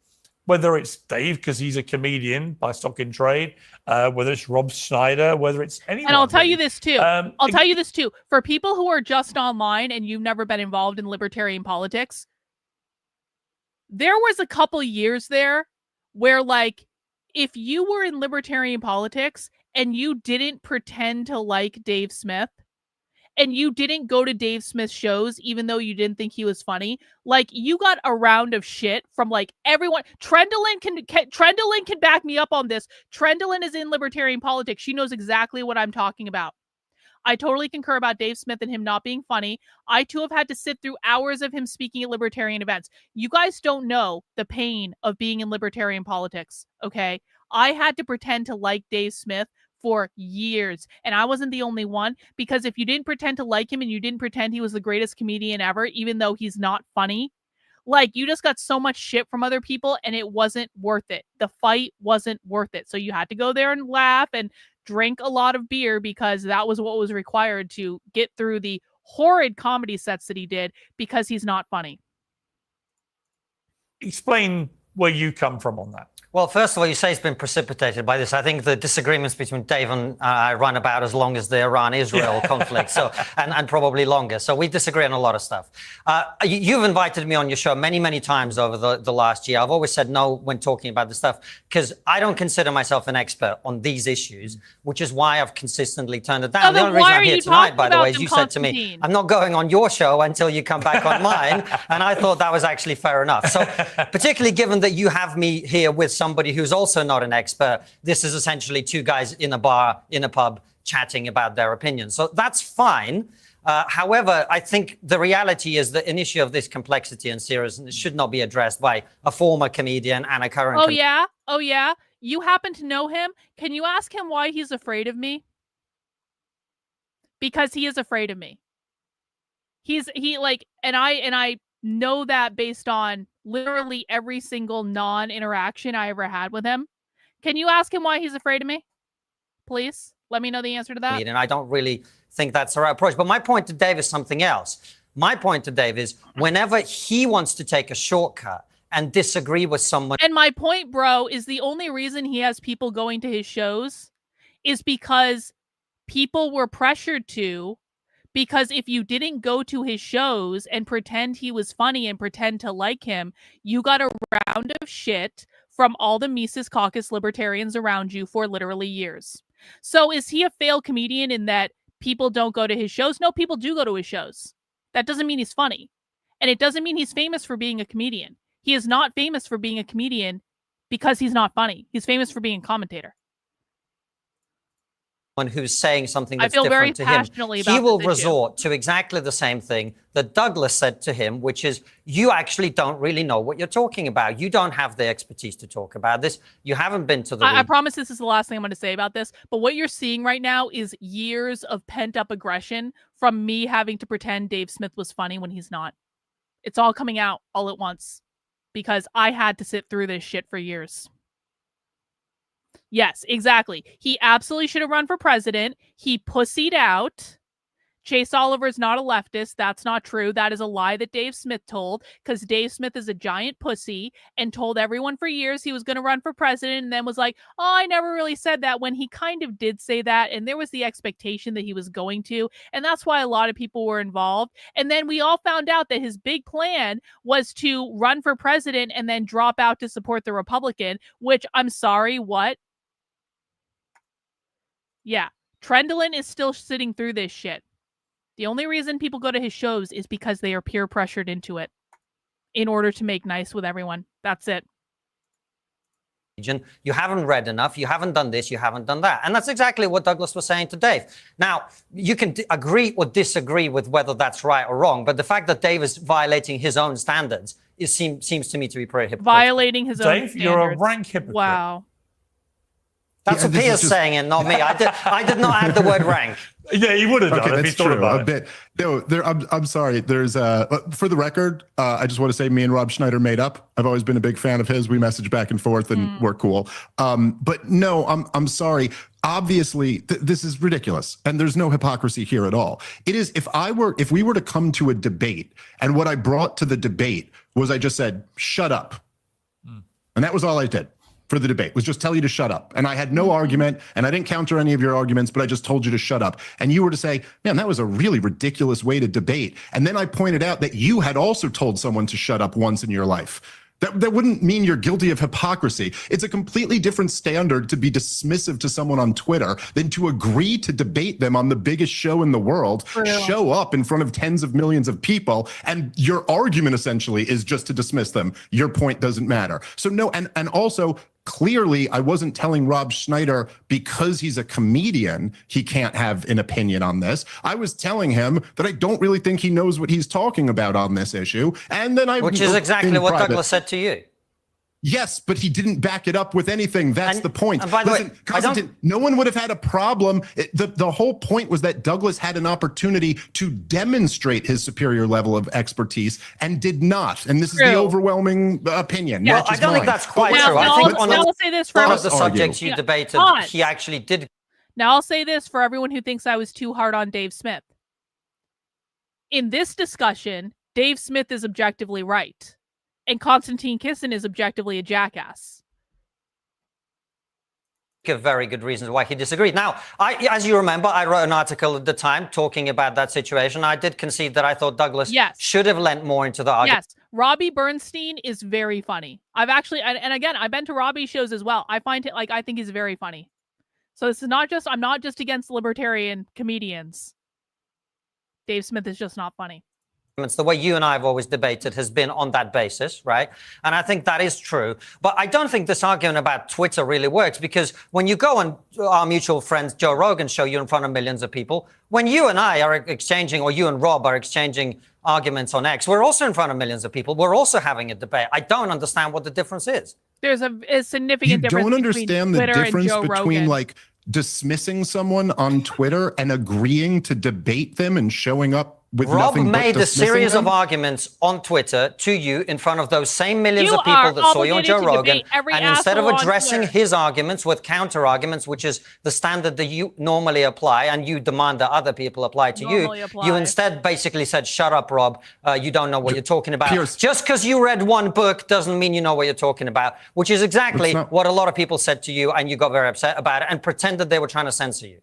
whether it's Dave because he's a comedian by stock in trade, whether it's Rob Schneider, whether it's anyone. And I'll tell you this too. I'll tell you this too. For people who are just online and you've never been involved in libertarian politics, there was a couple years there where, like, if you were in libertarian politics and you didn't pretend to like Dave Smith, and you didn't go to Dave Smith's shows, even though you didn't think he was funny, like, you got a round of shit from, like, everyone. Trendelin can back me up on this. Trendelin is in libertarian politics. She knows exactly what I'm talking about. I totally concur about Dave Smith and him not being funny. I, too, have had to sit through hours of him speaking at libertarian events. You guys don't know the pain of being in libertarian politics, okay? I had to pretend to like Dave Smith for years, and I wasn't the only one, because if you didn't pretend to like him and you didn't pretend he was the greatest comedian ever, even though he's not funny, like, you just got so much shit from other people and it wasn't worth it. The fight wasn't worth it. So you had to go there and laugh and drink a lot of beer, because that was what was required to get through the horrid comedy sets that he did, because he's not funny. Explain where you come from on that. Well, first of all, you say it's been precipitated by this. I think the disagreements between Dave and I run about as long as the Iran-Israel conflict, so and probably longer. So we disagree on a lot of stuff. You've invited me on your show many, many times over the last year. I've always said no when talking about this stuff, because I don't consider myself an expert on these issues, which is why I've consistently turned it down. The only reason I'm here tonight, by the way, is you said to me, I'm not going on your show until you come back on mine. And I thought that was actually fair enough. So particularly given that you have me here with somebody who's also not an expert, this is essentially two guys in a bar, in a pub, chatting about their opinions. So that's fine. However, I think the reality is that an issue of this complexity and seriousness should not be addressed by a former comedian and a current... Oh, yeah? You happen to know him? Can you ask him why he's afraid of me? Because he is afraid of me. And I know that based on literally every single non-interaction I ever had with him. Can you ask him why he's afraid of me? Please, let me know the answer to that. And I don't really think that's the right approach. But my point to Dave is something else. My point to Dave is whenever he wants to take a shortcut and disagree with someone... And my point, bro, is the only reason he has people going to his shows is because people were pressured to. Because if you didn't go to his shows and pretend he was funny and pretend to like him, you got a round of shit from all the Mises Caucus libertarians around you for literally years. So is he a failed comedian in that people don't go to his shows? No, people do go to his shows. That doesn't mean he's funny. And it doesn't mean he's famous for being a comedian. He is not famous for being a comedian because he's not funny. He's famous for being a commentator. Who's saying something that's I feel very different to him, passionately about he will this resort to exactly the same thing that Douglas said to him, which is, you actually don't really know what you're talking about. You don't have the expertise to talk about this. You haven't been to the... I promise this is the last thing I'm going to say about this, but what you're seeing right now is years of pent-up aggression from me having to pretend Dave Smith was funny when he's not. It's all coming out all at once because I had to sit through this shit for years. Yes, exactly. He absolutely should have run for president. He pussied out. Chase Oliver's not a leftist. That's not true. That is a lie that Dave Smith told, because Dave Smith is a giant pussy and told everyone for years he was going to run for president and then was like, oh, I never really said that, when he kind of did say that. And there was the expectation that he was going to. And that's why a lot of people were involved. And then we all found out that his big plan was to run for president and then drop out to support the Republican, which, I'm sorry, what? Yeah, Trendelin is still sitting through this shit. The only reason people go to his shows is because they are peer pressured into it in order to make nice with everyone. That's it. You haven't read enough, you haven't done this, you haven't done that. And that's exactly what Douglas was saying to Dave. Now, you can agree or disagree with whether that's right or wrong, but the fact that Dave is violating his own standards seems to me to be pretty hypocritical. Violating his own standards. Dave, you're a rank hypocrite. Wow. That's what Piers saying it, not me. I did not add the word rank. Yeah, he would have done okay, if he thought about it. No, I'm sorry. There's for the record, I just want to say me and Rob Schneider made up. I've always been a big fan of his. We message back and forth, and we're cool. But no, I'm sorry. Obviously, this is ridiculous, and there's no hypocrisy here at all. It is if we were to come to a debate, and what I brought to the debate was I just said, "Shut up." And that was all I did for the debate, was just tell you to shut up. And I had no argument, and I didn't counter any of your arguments, but I just told you to shut up. And you were to say, man, that was a really ridiculous way to debate. And then I pointed out that you had also told someone to shut up once in your life. That wouldn't mean you're guilty of hypocrisy. It's a completely different standard to be dismissive to someone on Twitter than to agree to debate them on the biggest show in the world, show up in front of tens of millions of people, and your argument essentially is just to dismiss them. Your point doesn't matter. So no, and also, clearly, I wasn't telling Rob Schneider because he's a comedian, he can't have an opinion on this. I was telling him that I don't really think he knows what he's talking about on this issue. And then Which is exactly what Douglas said to you. Yes, but he didn't back it up with anything. That's the point. And by the way, Constantine, no one would have had a problem. The whole point was that Douglas had an opportunity to demonstrate his superior level of expertise and did not. And this is the overwhelming opinion. Yeah, I don't think that's quite true. I think I'll say this for one of the subjects you debated, he actually did. Now, I'll say this for everyone who thinks I was too hard on Dave Smith. In this discussion, Dave Smith is objectively right. And Konstantin Kisin is objectively a jackass. Very good reasons why he disagreed. Now, as you remember, I wrote an article at the time talking about that situation. I did concede that I thought Douglas should have lent more into the argument. Yes, Robbie Bernstein is very funny. I've actually, and again, I've been to Robbie's shows as well. I find it, I think he's very funny. So this is not just, I'm not just against libertarian comedians. Dave Smith is just not funny. The way you and I have always debated has been on that basis, right? And I think that is true. But I don't think this argument about Twitter really works, because when you go on our mutual friend Joe Rogan's show, you're in front of millions of people. When you and I are exchanging, or you and Rob are exchanging arguments on X, we're also in front of millions of people. We're also having a debate. I don't understand what the difference is. There's a significant difference. You don't understand the difference between Rogan. like dismissing someone on Twitter and agreeing to debate them and showing up with Rob nothing but made a series them? of arguments on Twitter to you in front of those same millions of people that saw you on Joe Rogan. And instead of addressing his arguments with counter arguments, which is the standard that you normally apply and you demand that other people apply to you instead basically said, shut up, Rob. You don't know what you're talking about. Pierce. Just because you read one book doesn't mean you know what you're talking about, which is exactly what a lot of people said to you, and you got very upset about it and pretended they were trying to censor you.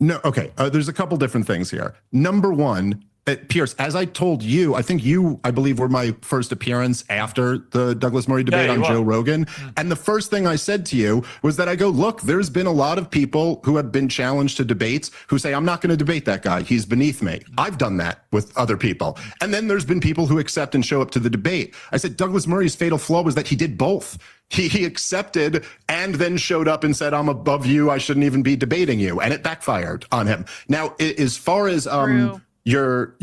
No, okay. There's a couple different things here. Number one, Pierce, as I told you, I think you, I believe, were my first appearance after the Douglas Murray debate on Joe Rogan. And the first thing I said to you was that I go, look, there's been a lot of people who have been challenged to debates who say, I'm not going to debate that guy. He's beneath me. I've done that with other people. And then there's been people who accept and show up to the debate. I said, Douglas Murray's fatal flaw was that he did both. He accepted and then showed up and said, I'm above you. I shouldn't even be debating you. And it backfired on him. Now, as far as your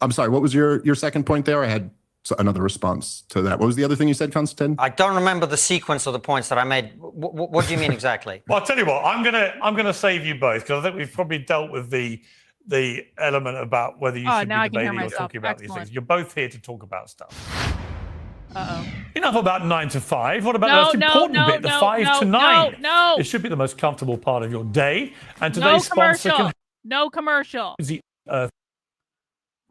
I'm sorry, what was your second point there? I had another response to that. What was the other thing you said, Constantine? I don't remember the sequence of the points that I made. What do you mean exactly? Well, I'll tell you what, I'm gonna save you both, because I think we've probably dealt with the element about whether you should be debating or talking about these things. You're both here to talk about stuff. Enough about 9 to 5. What about the most important bit, the 5 to 9? No. It should be the most comfortable part of your day. And No today's sponsor commercial. is the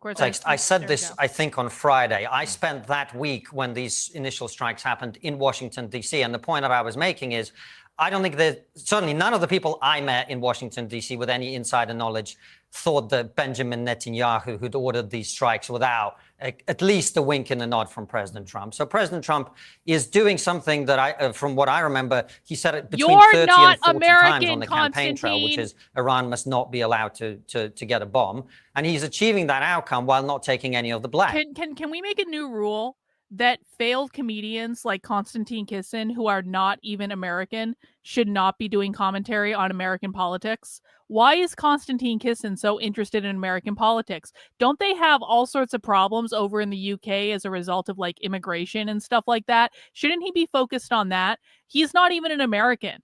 I said this, I think, on Friday. I spent that week when these initial strikes happened in Washington, D.C. And the point that I was making is, I don't think that, certainly none of the people I met in Washington, D.C. with any insider knowledge thought that Benjamin Netanyahu had ordered these strikes without at least a wink and a nod from President Trump. So President Trump is doing something that from what I remember, he said it between 30 and 40 times on the campaign trail, which is Iran must not be allowed to get a bomb. And he's achieving that outcome while not taking any of the blame. Can we make a new rule that failed comedians like Konstantin Kisin, who are not even American, should not be doing commentary on American politics? Why is Konstantin Kisin so interested in American politics? Don't they have all sorts of problems over in the UK as a result of like immigration and stuff like that? Shouldn't he be focused on that? He's not even an American.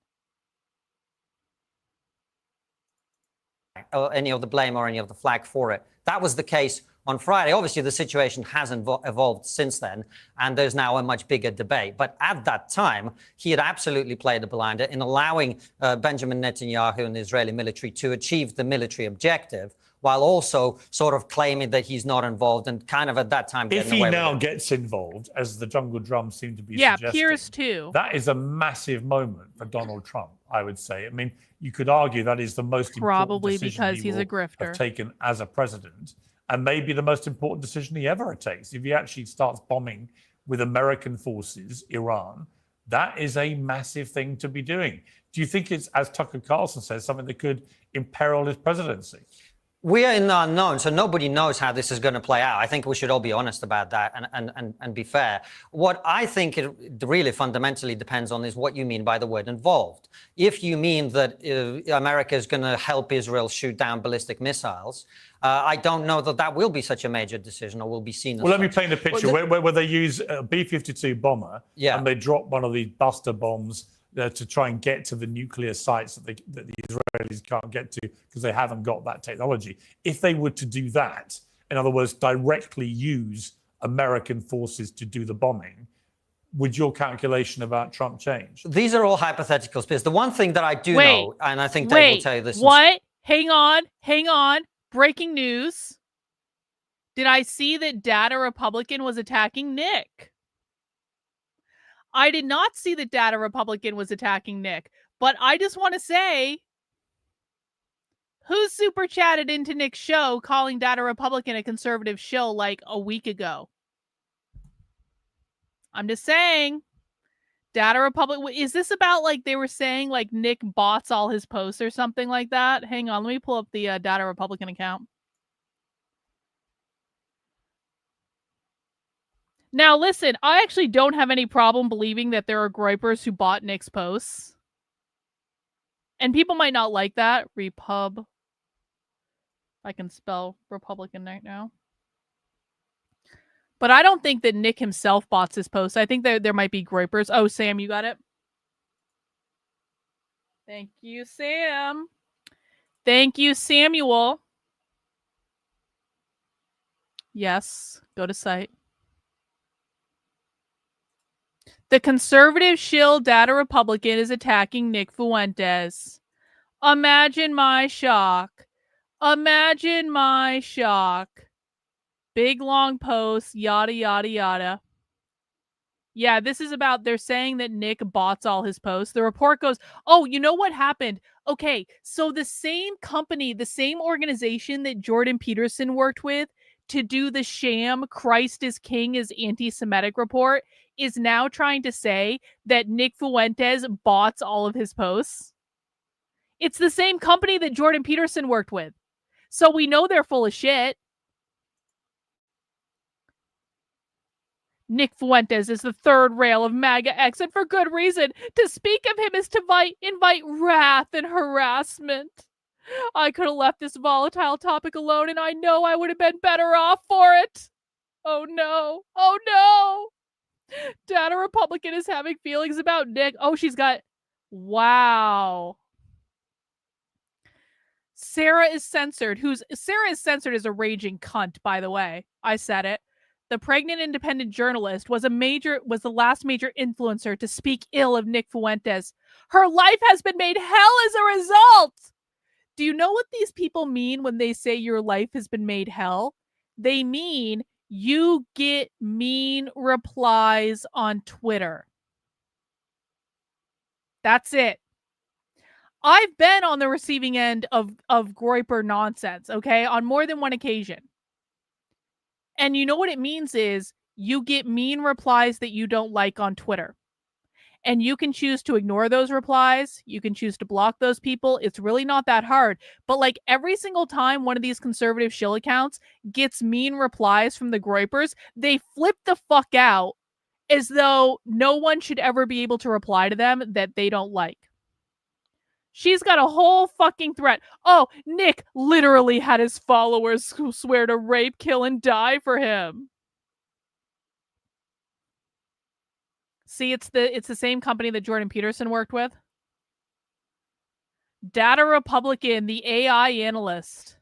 Any of the blame or any of the flag for it. That was the case on Friday. Obviously, the situation has evolved since then, and there's now a much bigger debate. But at that time, he had absolutely played a blinder in allowing Benjamin Netanyahu and the Israeli military to achieve the military objective while also sort of claiming that he's not involved and kind of at that time If getting he away now with it. gets involved, as the jungle drums seem to be Yeah, suggesting, Piers too. that is a massive moment for Donald Trump, I would say. I mean, you could argue that is the most Probably important decision because he's a will grifter. have taken as a president, and maybe the most important decision he ever takes. If he actually starts bombing with American forces Iran, that is a massive thing to be doing. Do you think it's, as Tucker Carlson says, something that could imperil his presidency? We are in the unknown, so nobody knows how this is going to play out. I think we should all be honest about that and be fair. What I think it really fundamentally depends on is what you mean by the word involved. If you mean that America is going to help Israel shoot down ballistic missiles, I don't know that that will be such a major decision or will be seen as Well, let me such. paint a picture where they use a B-52 bomber and they drop one of these buster bombs to try and get to the nuclear sites that the Israelis can't get to because they haven't got that technology. If they were to do that, in other words, directly use American forces to do the bombing, would your calculation about Trump change? These are all hypotheticals, because the one thing that I do know, and I think Dave will tell you this. What? Hang on. Breaking news. Did I see that Data Republican was attacking Nick? I did not see that Data Republican was attacking Nick, but I just want to say, who super chatted into Nick's show calling Data Republican a conservative shill like a week ago? I'm just saying, Data Republic. Is this about like they were saying like Nick bots all his posts or something like that? Hang on, let me pull up the Data Republican account. Now, listen, I actually don't have any problem believing that there are gripers who bought Nick's posts. And people might not like that. Repub. I can spell Republican right now. But I don't think that Nick himself bought his posts. I think there might be gripers. Oh, Sam, you got it? Thank you, Sam. Thank you, Samuel. Yes, go to site. The conservative shill Data Republican is attacking Nick Fuentes. Imagine my shock. Imagine my shock. Big long post, yada, yada, yada. Yeah, this is about, they're saying that Nick bots all his posts. The report goes, oh, you know what happened? Okay, so the same company, the same organization that Jordan Peterson worked with to do the sham Christ is King is anti-Semitic report is now trying to say that Nick Fuentes bots all of his posts. It's the same company that Jordan Peterson worked with. So we know they're full of shit. Nick Fuentes is the third rail of MAGA X, and for good reason. To speak of him is to invite wrath and harassment. I could have left this volatile topic alone, and I know I would have been better off for it. Oh no. Oh no. Data Republican is having feelings about Nick. Oh, she's got... Wow. Sarah is censored. Sarah is censored is a raging cunt, by the way. I said it. The pregnant independent journalist was the last major influencer to speak ill of Nick Fuentes. Her life has been made hell as a result. Do you know what these people mean when they say your life has been made hell? They mean you get mean replies on Twitter. That's it. I've been on the receiving end of groiper nonsense, okay, on more than one occasion. And you know what it means is you get mean replies that you don't like on Twitter. And you can choose to ignore those replies. You can choose to block those people. It's really not that hard. But like every single time one of these conservative shill accounts gets mean replies from the groipers, they flip the fuck out as though no one should ever be able to reply to them that they don't like. She's got a whole fucking threat. Oh, Nick literally had his followers who swear to rape, kill, and die for him. See, it's the same company that Jordan Peterson worked with. Data Republican, the AI analyst.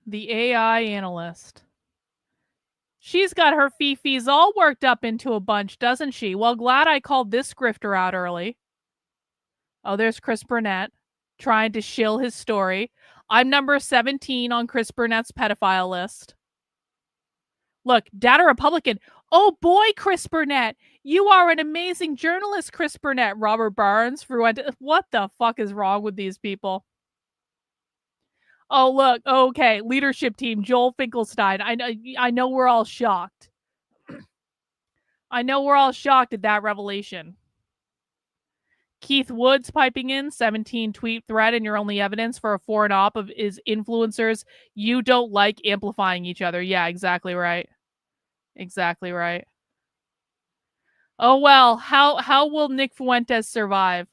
The AI analyst. She's got her fifis all worked up into a bunch, doesn't she? Well, glad I called this grifter out early. Oh, there's Chris Burnett trying to shill his story. I'm number 17 on Chris Burnett's pedophile list. Look, Data Republican. Oh boy, Chris Burnett. You are an amazing journalist, Chris Burnett. Robert Barnes. What the fuck is wrong with these people? Oh, look. Okay. Leadership team. Joel Finkelstein. I know we're all shocked. I know we're all shocked at that revelation. Keith Woods piping in, 17 tweet thread, and your only evidence for a foreign op of is influencers you don't like amplifying each other. Yeah, exactly right. Exactly right. Oh well, how will Nick Fuentes survive?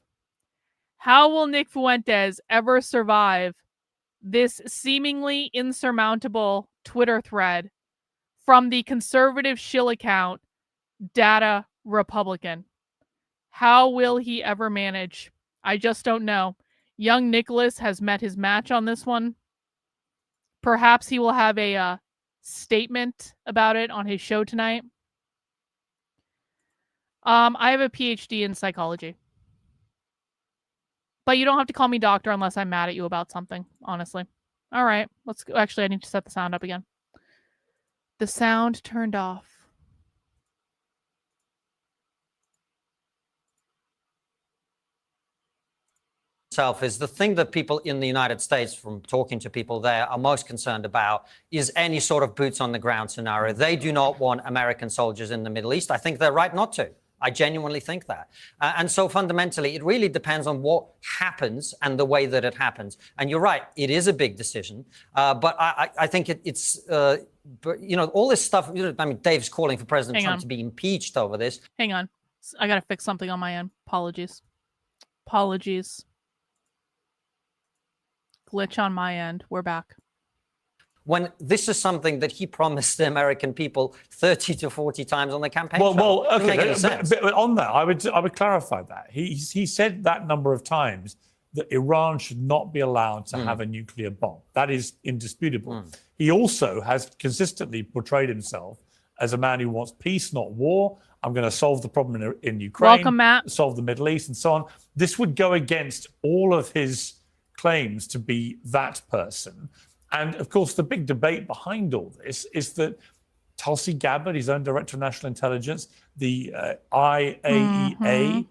How will Nick Fuentes ever survive this seemingly insurmountable Twitter thread from the conservative shill account Data Republican? How will he ever manage? I just don't know. Young Nicholas has met his match on this one. Perhaps he will have a statement about it on his show tonight. I have a PhD in psychology. But you don't have to call me doctor unless I'm mad at you about something, honestly. All right, let's go. Actually, I need to set the sound up again. The sound turned off. Is the thing that people in the United States, from talking to people there, are most concerned about is any sort of boots on the ground scenario. They do not want American soldiers in the Middle East. I think they're right not to. I genuinely think that. And so fundamentally, it really depends on what happens and the way that it happens. And you're right, it is a big decision. But I think it's, but, you know, all this stuff, I mean, Dave's calling for President Trump to be impeached over this. Hang on. I got to fix something on my end. Apologies. Apologies. Glitch on my end. We're back. When this is something that he promised the American people 30 to 40 times on the campaign trail. Well, okay. But on that, I would clarify that. He said that number of times that Iran should not be allowed to have a nuclear bomb. That is indisputable. He also has consistently portrayed himself as a man who wants peace, not war. I'm going to solve the problem in Ukraine, welcome, Matt. Solve the Middle East, and so on. This would go against all of his claims to be that person. And of course, the big debate behind all this is that Tulsi Gabbard, his own director of national intelligence, the IAEA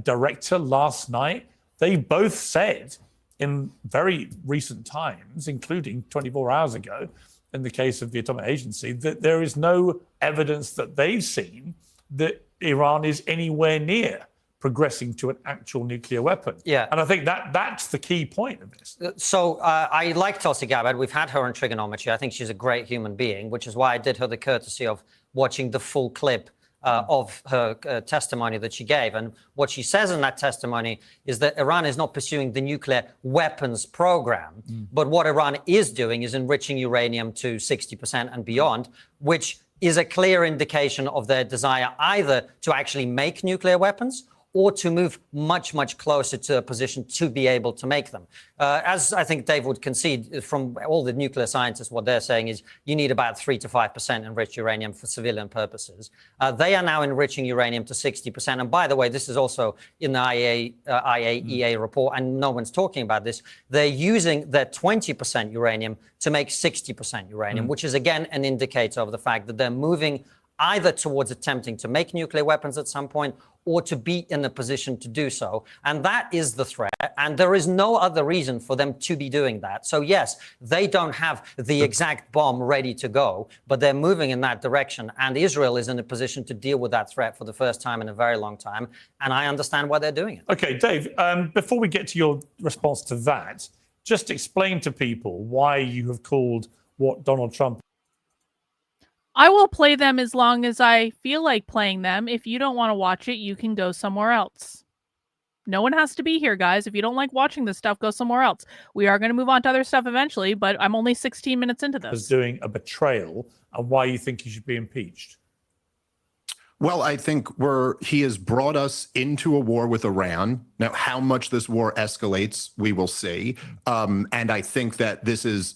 director last night, they both said in very recent times, including 24 hours ago, in the case of the Atomic Agency, that there is no evidence that they've seen that Iran is anywhere near progressing to an actual nuclear weapon. Yeah. And I think that's the key point of this. So I like Tulsi Gabbard. We've had her on Trigonometry. I think she's a great human being, which is why I did her the courtesy of watching the full clip of her testimony that she gave. And what she says in that testimony is that Iran is not pursuing the nuclear weapons program, but what Iran is doing is enriching uranium to 60% and beyond, which is a clear indication of their desire either to actually make nuclear weapons or to move much, much closer to a position to be able to make them. As I think Dave would concede from all the nuclear scientists, what they're saying is you need about 3 to 5% enriched uranium for civilian purposes. They are now enriching uranium to 60%. And by the way, this is also in the IAEA report, and no one's talking about this. They're using their 20% uranium to make 60% uranium, which is, again, an indicator of the fact that they're moving either towards attempting to make nuclear weapons at some point or to be in a position to do so. And that is the threat. And there is no other reason for them to be doing that. So yes, they don't have the exact bomb ready to go, but they're moving in that direction. And Israel is in a position to deal with that threat for the first time in a very long time. And I understand why they're doing it. Okay, Dave, before we get to your response to that, just explain to people why you have called what Donald Trump. I will play them as long as I feel like playing them. If you don't want to watch it, you can go somewhere else. No one has to be here, guys. If you don't like watching this stuff, go somewhere else. We are going to move on to other stuff eventually, but I'm only 16 minutes into this. As doing a betrayal and why you think he should be impeached. Well, I think he has brought us into a war with Iran. Now, how much this war escalates, we will see. And I think that this is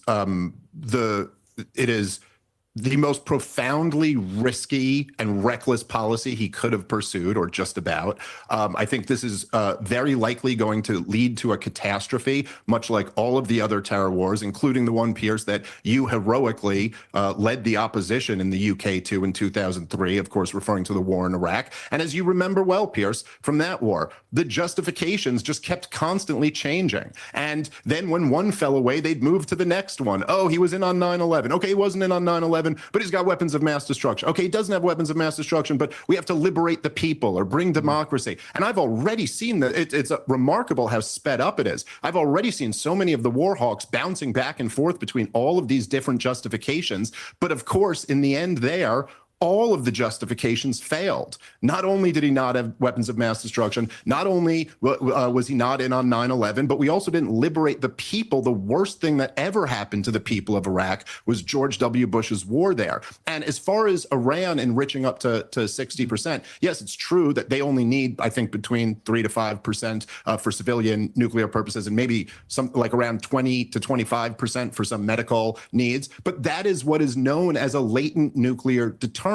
the most profoundly risky and reckless policy he could have pursued, or just about. I think this is very likely going to lead to a catastrophe, much like all of the other terror wars, including the one, Pierce, that you heroically led the opposition in the UK to in 2003, of course, referring to the war in Iraq. And as you remember well, Pierce, from that war, the justifications just kept constantly changing. And then when one fell away, they'd move to the next one. Oh, he was in on 9/11. Okay, he wasn't in on 9/11. But he's got weapons of mass destruction. Okay, he doesn't have weapons of mass destruction, but we have to liberate the people or bring democracy. And I've already seen that it's remarkable how sped up it is. I've already seen so many of the war hawks bouncing back and forth between all of these different justifications. But of course, in the end there, all of the justifications failed. Not only did he not have weapons of mass destruction, not only was he not in on 9/11, but we also didn't liberate the people. The worst thing that ever happened to the people of Iraq was George W. Bush's war there. And as far as Iran enriching up to 60%, yes, it's true that they only need, I think, between 3 to 5% for civilian nuclear purposes, and maybe some like around 20 to 25% for some medical needs. But that is what is known as a latent nuclear deterrent.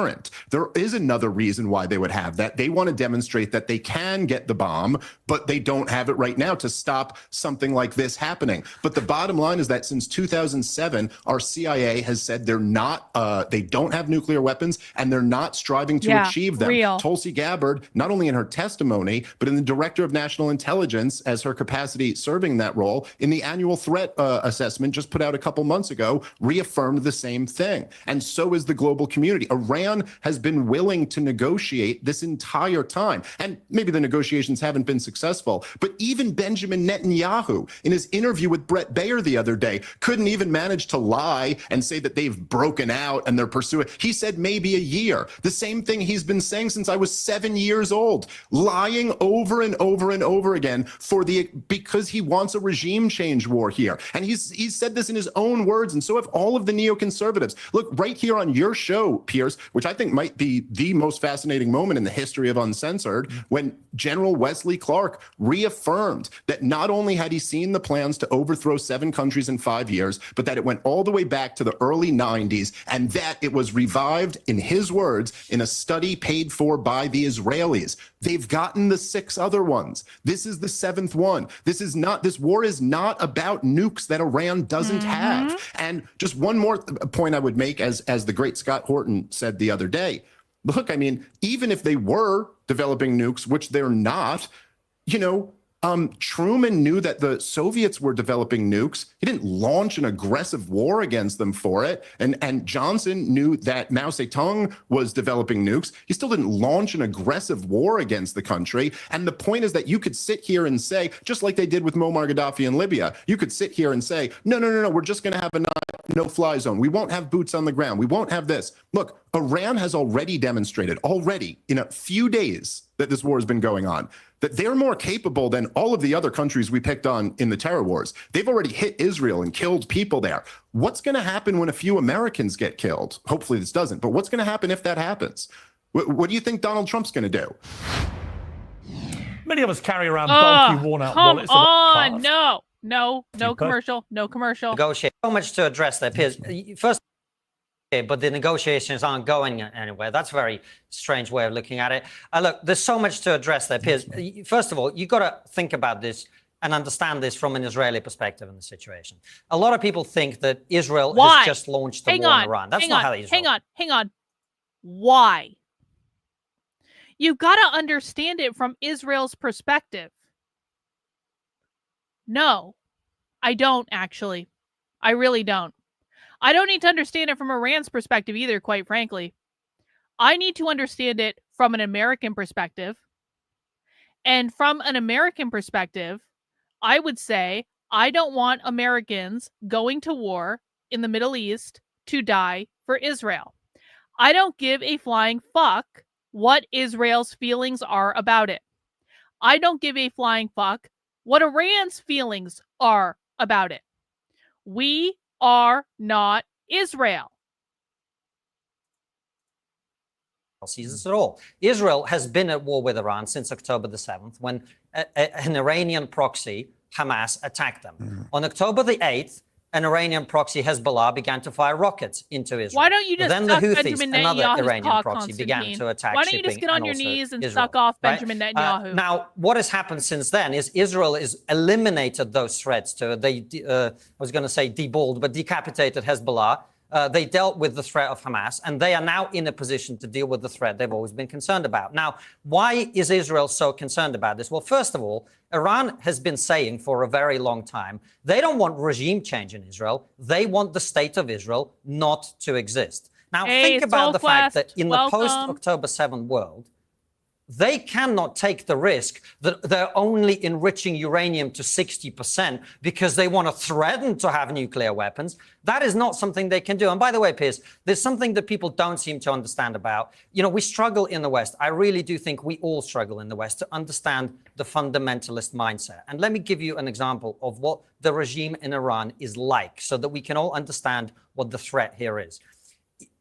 There is another reason why they would have that. They want to demonstrate that they can get the bomb, but they don't have it right now to stop something like this happening. But the bottom line is that since 2007, our CIA has said they don't have nuclear weapons, and they're not striving to achieve them. Tulsi Gabbard, not only in her testimony, but in the Director of National Intelligence as her capacity serving that role, in the annual threat assessment just put out a couple months ago, reaffirmed the same thing. And so is the global community. Iran has been willing to negotiate this entire time. And maybe the negotiations haven't been successful, but even Benjamin Netanyahu, in his interview with Brett Baer the other day, couldn't even manage to lie and say that they've broken out and they're pursuing. He said maybe a year. The same thing he's been saying since I was 7 years old, lying over and over and over again because he wants a regime change war here. And he's said this in his own words, and so have all of the neoconservatives. Look, right here on your show, Pierce, which I think might be the most fascinating moment in the history of Uncensored, when General Wesley Clark reaffirmed that not only had he seen the plans to overthrow 7 countries in 5 years, but that it went all the way back to the early 90s, and that it was revived, in his words, in a study paid for by the Israelis. They've gotten the 6 other ones. This is the 7th one. This war is not about nukes that Iran doesn't have. And just one more point I would make, as the great Scott Horton said the other day. Look, I mean, even if they were developing nukes, which they're not, Truman knew that the Soviets were developing nukes. He didn't launch an aggressive war against them for it. And Johnson knew that Mao Zedong was developing nukes. He still didn't launch an aggressive war against the country. And the point is that you could sit here and say, just like they did with Muammar Gaddafi in Libya, you could sit here and say, no, we're just going to have a no-fly zone. We won't have boots on the ground. We won't have this. Look, Iran has already demonstrated, in a few days that this war has been going on, that they're more capable than all of the other countries we picked on in the terror wars. They've already hit Israel and killed people there. What's going to happen when a few Americans get killed? Hopefully this doesn't, but what's going to happen if that happens? What do you think Donald Trump's going to do? Many of us carry around bulky, worn-out wallets. Come on, no commercial. Negotiate. So much to address there, Piers. First, but the negotiations aren't going anywhere. That's a very strange way of looking at it. Look, there's so much to address there, Piers. First of all, you've got to think about this and understand this from an Israeli perspective in the situation. A lot of people think that Israel has just launched the war in Iran. That's not how Israel... Hang on. Why? You've got to understand it from Israel's perspective. No, I don't actually. I really don't. I don't need to understand it from Iran's perspective either, quite frankly. I need to understand it from an American perspective. And from an American perspective, I would say I don't want Americans going to war in the Middle East to die for Israel. I don't give a flying fuck what Israel's feelings are about it. I don't give a flying fuck what Iran's feelings are about it. We are not Israel. Sees this at all. Israel has been at war with Iran since October the 7th, when an Iranian proxy, Hamas, attacked them. On October the 8th, an Iranian proxy, Hezbollah, began to fire rockets into Israel. Why don't you just then the suck Houthis, Benjamin another Netanyahu's Iranian cock, proxy, began Constantine? to attack Why don't you just shipping get on and your also knees and Israel, suck off right? Benjamin Netanyahu? Now, what has happened since then is Israel has eliminated those threats to, I was going to say deballed, but decapitated Hezbollah. They dealt with the threat of Hamas, and they are now in a position to deal with the threat they've always been concerned about. Now, why is Israel so concerned about this? Well, first of all, Iran has been saying for a very long time, they don't want regime change in Israel. They want the state of Israel not to exist. Now, think about the fact that in the post-October 7 world, they cannot take the risk that they're only enriching uranium to 60% because they want to threaten to have nuclear weapons. That is not something they can do. And by the way, Piers, there's something that people don't seem to understand about. You know, we struggle in the West. I really do think we all struggle in the West to understand the fundamentalist mindset. And let me give you an example of what the regime in Iran is like so that we can all understand what the threat here is.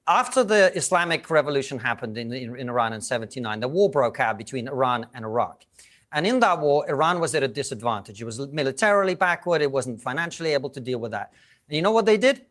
After the Islamic Revolution happened in Iran in 79, the war broke out between Iran and Iraq. And in that war, Iran was at a disadvantage. It was militarily backward. It wasn't financially able to deal with that. And you know what they did?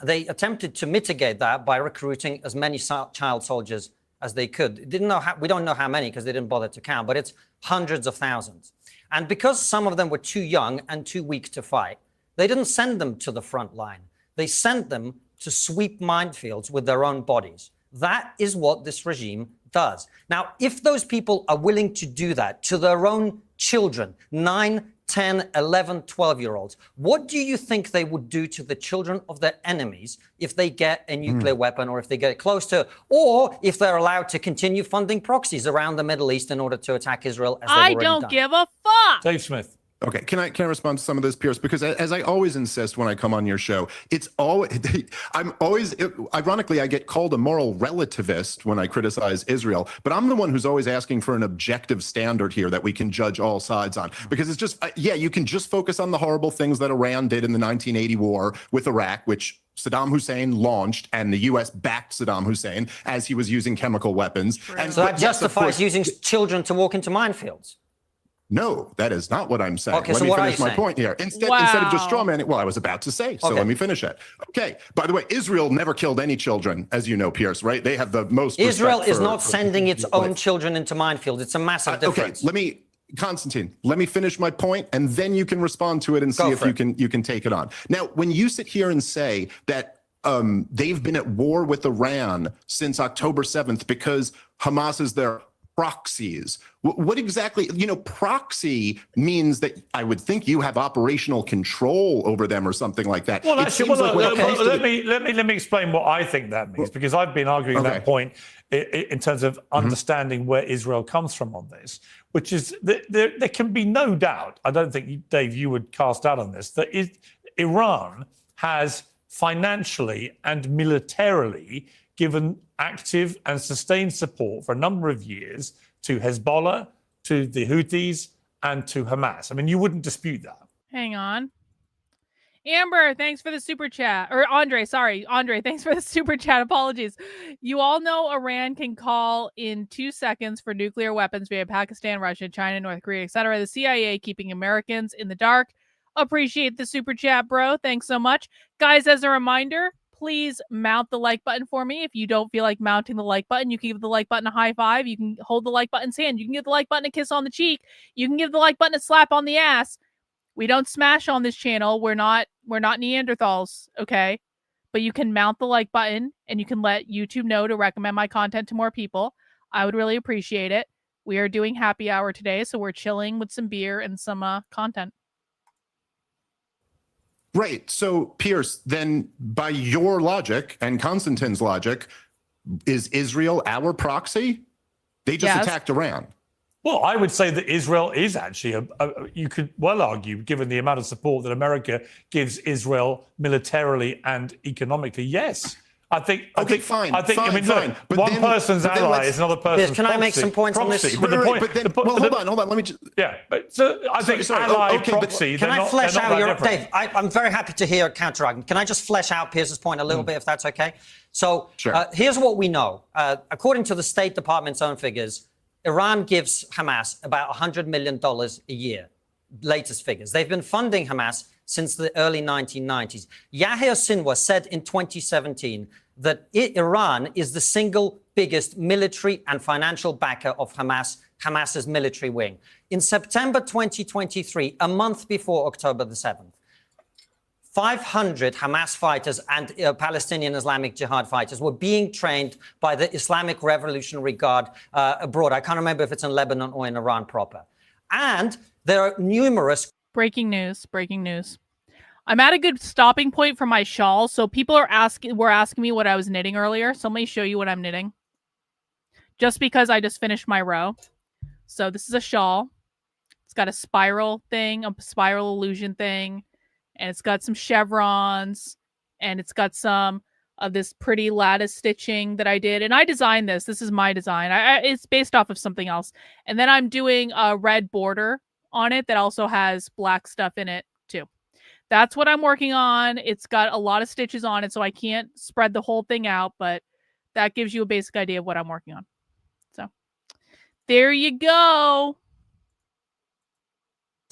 They attempted to mitigate that by recruiting as many child soldiers as they could. We don't know how many because they didn't bother to count, but it's hundreds of thousands. And because some of them were too young and too weak to fight, they didn't send them to the front line. They sent them to sweep minefields with their own bodies. That is what this regime does. Now, if those people are willing to do that to their own children, 9, 10, 11, 12-year-olds, what do you think they would do to the children of their enemies if they get a nuclear weapon or if they get close to, or if they're allowed to continue funding proxies around the Middle East in order to attack Israel as they've already done? I don't give a fuck. Dave Smith. Okay, can I respond to some of this, Piers? Because as I always insist when I come on your show, it's always ironically, I get called a moral relativist when I criticize Israel, but I'm the one who's always asking for an objective standard here that we can judge all sides on. Because it's just, you can just focus on the horrible things that Iran did in the 1980 war with Iraq, which Saddam Hussein launched, and the U.S. backed Saddam Hussein as he was using chemical weapons. And so that justifies using children to walk into minefields. No, that is not what I'm saying. Okay, let me finish my point here. Instead of just strawmanning, well, I was about to say, so let me finish it. Okay, by the way, Israel never killed any children, as you know, Piers, right? They have the most Israel is not sending its own children into minefields. It's a massive difference. Okay, Constantine, let me finish my point, and then you can respond to it and see if you can take it on. Now, when you sit here and say that they've been at war with Iran since October 7th because Hamas is their proxies. What exactly, proxy means that I would think you have operational control over them or something like that. Well, actually, let me explain what I think that means, because I've been arguing that point in terms of understanding where Israel comes from on this, which is that there can be no doubt, I don't think, Dave, you would cast doubt on this, that Iran has financially and militarily given active and sustained support for a number of years to Hezbollah, to the Houthis, and to Hamas. I mean, you wouldn't dispute that. Hang on. Amber, thanks for the super chat. Or Andre, thanks for the super chat. Apologies. You all know Iran can call in 2 seconds for nuclear weapons via Pakistan, Russia, China, North Korea, etc. The CIA keeping Americans in the dark. Appreciate the super chat, bro. Thanks so much. Guys, as a reminder, please mount the like button for me. If you don't feel like mounting the like button, you can give the like button a high five. You can hold the like button's hand. You can give the like button a kiss on the cheek. You can give the like button a slap on the ass. We don't smash on this channel. We're not Neanderthals, okay? But you can mount the like button and you can let YouTube know to recommend my content to more people. I would really appreciate it. We are doing happy hour today, so we're chilling with some beer and some content. Right. So, Piers, then by your logic and Constantine's logic, is Israel our proxy? They just attacked Iran. Well, I would say that Israel is actually, you could well argue, given the amount of support that America gives Israel militarily and economically, yes. Fine. Look, one person's ally is another person's Can I make some points on this? Hold on. Let me just. Yeah, but so I think ally, proxy. Can I flesh out your Dave? I'm very happy to hear a counter argument. Can I just flesh out Piers's point a little bit, if that's okay? So here's what we know. According to the State Department's own figures, Iran gives Hamas about $100 million a year. Latest figures. They've been funding Hamas since the early 1990s. Yahya Sinwar said in 2017 that Iran is the single biggest military and financial backer of Hamas's military wing. In September 2023, a month before October the 7th, 500 Hamas fighters and Palestinian Islamic Jihad fighters were being trained by the Islamic Revolutionary Guard abroad. I can't remember if it's in Lebanon or in Iran proper. And there are numerous... Breaking news, breaking news. I'm at a good stopping point for my shawl, so people were asking me what I was knitting earlier, so let me show you what I'm knitting. Just because I just finished my row. So this is a shawl. It's got a spiral thing, a spiral illusion thing, and it's got some chevrons, and it's got some of this pretty lattice stitching that I did. And I designed this. This is my design. It's based off of something else. And then I'm doing a red border on it that also has black stuff in it too. That's what I'm working on. It's got a lot of stitches on it, so I can't spread the whole thing out, but that gives you a basic idea of what I'm working on. So there you go.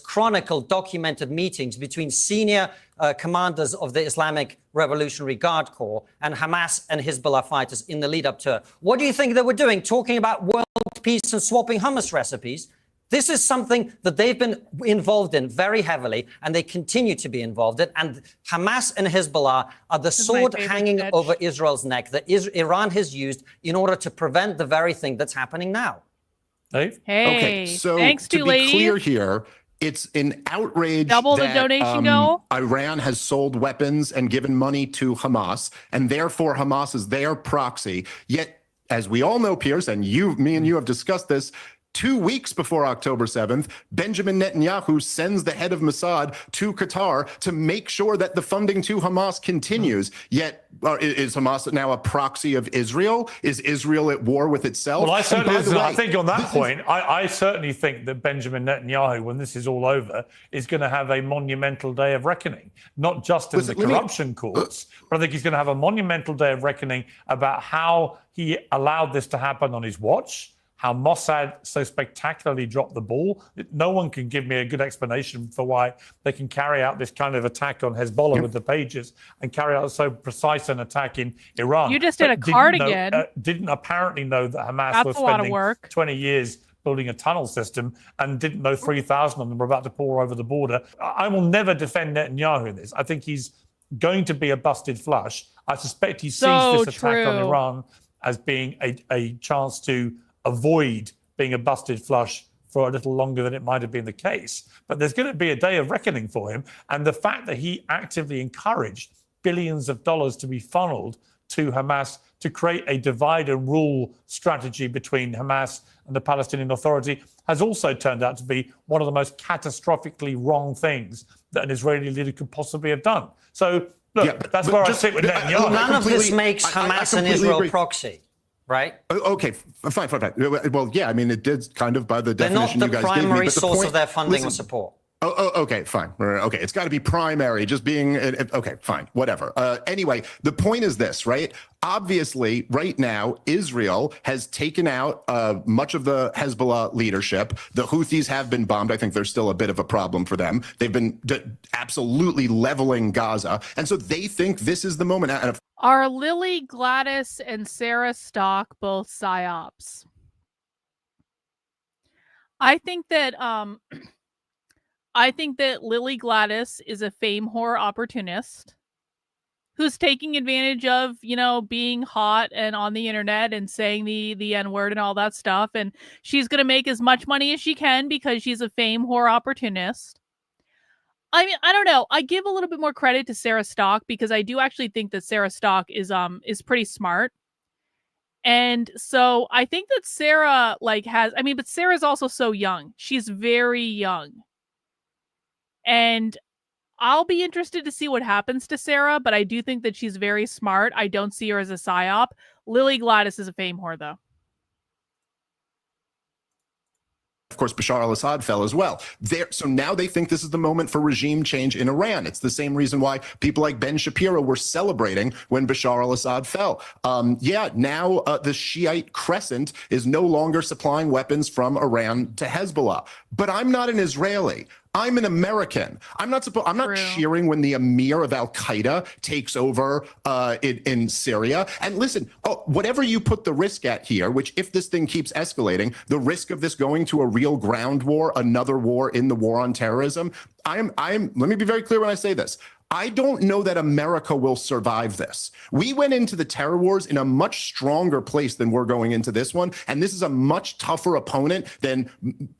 Chronicled, documented meetings between senior commanders of the Islamic Revolutionary Guard Corps and Hamas and Hezbollah fighters in the lead up to it. What do you think they were doing? Talking about world peace and swapping hummus recipes? This is something that they've been involved in very heavily, and they continue to be involved in. And Hamas and Hezbollah are the sword hanging over Israel's neck that Iran has used in order to prevent the very thing that's happening now. Dave? Hey, okay, so thanks to be ladies. clear here, it's an outrage Double the that donation goal. Iran has sold weapons and given money to Hamas, and therefore Hamas is their proxy. Yet, as we all know, Piers, and me and you have discussed this, 2 weeks before October 7th, Benjamin Netanyahu sends the head of Mossad to Qatar to make sure that the funding to Hamas continues. Yet, is Hamas now a proxy of Israel? Is Israel at war with itself? Well, I think on that point, I certainly think that Benjamin Netanyahu, when this is all over, is going to have a monumental day of reckoning, not just in the corruption courts, but I think he's going to have a monumental day of reckoning about how he allowed this to happen on his watch, how Mossad so spectacularly dropped the ball. No one can give me a good explanation for why they can carry out this kind of attack on Hezbollah with the pages and carry out so precise an attack in Iran. You just did a cardigan. Didn't apparently know that Hamas was spending 20 years building a tunnel system and didn't know 3,000 of them were about to pour over the border. I will never defend Netanyahu in this. I think he's going to be a busted flush. I suspect he sees this attack on Iran as being a chance to avoid being a busted flush for a little longer than it might have been the case. But there's going to be a day of reckoning for him. And the fact that he actively encouraged billions of dollars to be funneled to Hamas to create a divide and rule strategy between Hamas and the Palestinian Authority has also turned out to be one of the most catastrophically wrong things that an Israeli leader could possibly have done. So, look, that's where I sit with Netanyahu. None of this makes Hamas an Israel proxy. Right? Okay, fine. Well, yeah, I mean, it did kind of by the definition you guys gave me. They're not the primary source of their funding or support. Okay, fine. Okay, it's got to be primary, just being, okay, fine, whatever. Anyway, the point is this, right? Obviously, right now, Israel has taken out much of the Hezbollah leadership. The Houthis have been bombed. I think there's still a bit of a problem for them. They've been absolutely leveling Gaza. And so they think this is the moment. Are Lily Gladys and Sarah Stock both psyops? I think that Lily Gladys is a fame whore opportunist who's taking advantage of, being hot and on the internet and saying the N-word and all that stuff. And she's going to make as much money as she can because she's a fame whore opportunist. I mean, I don't know. I give a little bit more credit to Sarah Stock because I do actually think that Sarah Stock is pretty smart. And so I think that Sarah but Sarah's also so young. She's very young. And I'll be interested to see what happens to Sarah, but I do think that she's very smart. I don't see her as a psyop. Lily Gladys is a fame whore, though. Of course, Bashar al-Assad fell as well. So now they think this is the moment for regime change in Iran. It's the same reason why people like Ben Shapiro were celebrating when Bashar al-Assad fell. Now the Shiite crescent is no longer supplying weapons from Iran to Hezbollah. But I'm not an Israeli. I'm an American. I'm not True. cheering when the emir of Al Qaeda takes over in Syria. And listen, whatever you put the risk at here, which if this thing keeps escalating, the risk of this going to a real ground war, another war in the war on terrorism. Let me be very clear when I say this. I don't know that America will survive this. We went into the terror wars in a much stronger place than we're going into this one. And this is a much tougher opponent than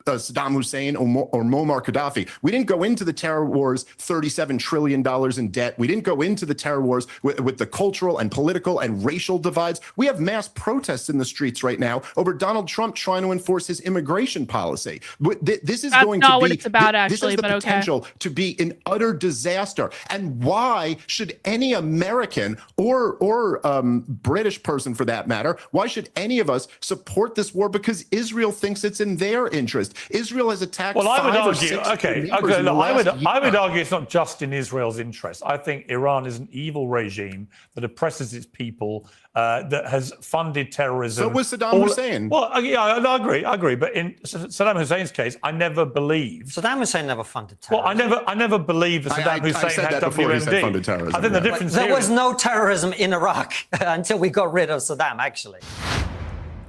Saddam Hussein or Muammar Gaddafi. We didn't go into the terror wars $37 trillion in debt. We didn't go into the terror wars with the cultural and political and racial divides. We have mass protests in the streets right now over Donald Trump trying to enforce his immigration policy. This is That's going not to be what it's about, this actually, is the but okay. potential to be an utter disaster. And why should any American or British person, for that matter, why should any of us support this war? Because Israel thinks it's in their interest. Israel has attacked. Well, I would 5 or argue. 6 Okay. neighbors Look, in the I would last argue it's not just in Israel's interest. I think Iran is an evil regime that oppresses its people, that has funded terrorism. So was Saddam Hussein. Well, yeah, I agree. But in Saddam Hussein's case, I never believed. Saddam Hussein never funded terrorism. Well, I never believed that Saddam Hussein had WMD. Funded terrorism, I think the difference There here was no terrorism in Iraq until we got rid of Saddam, actually.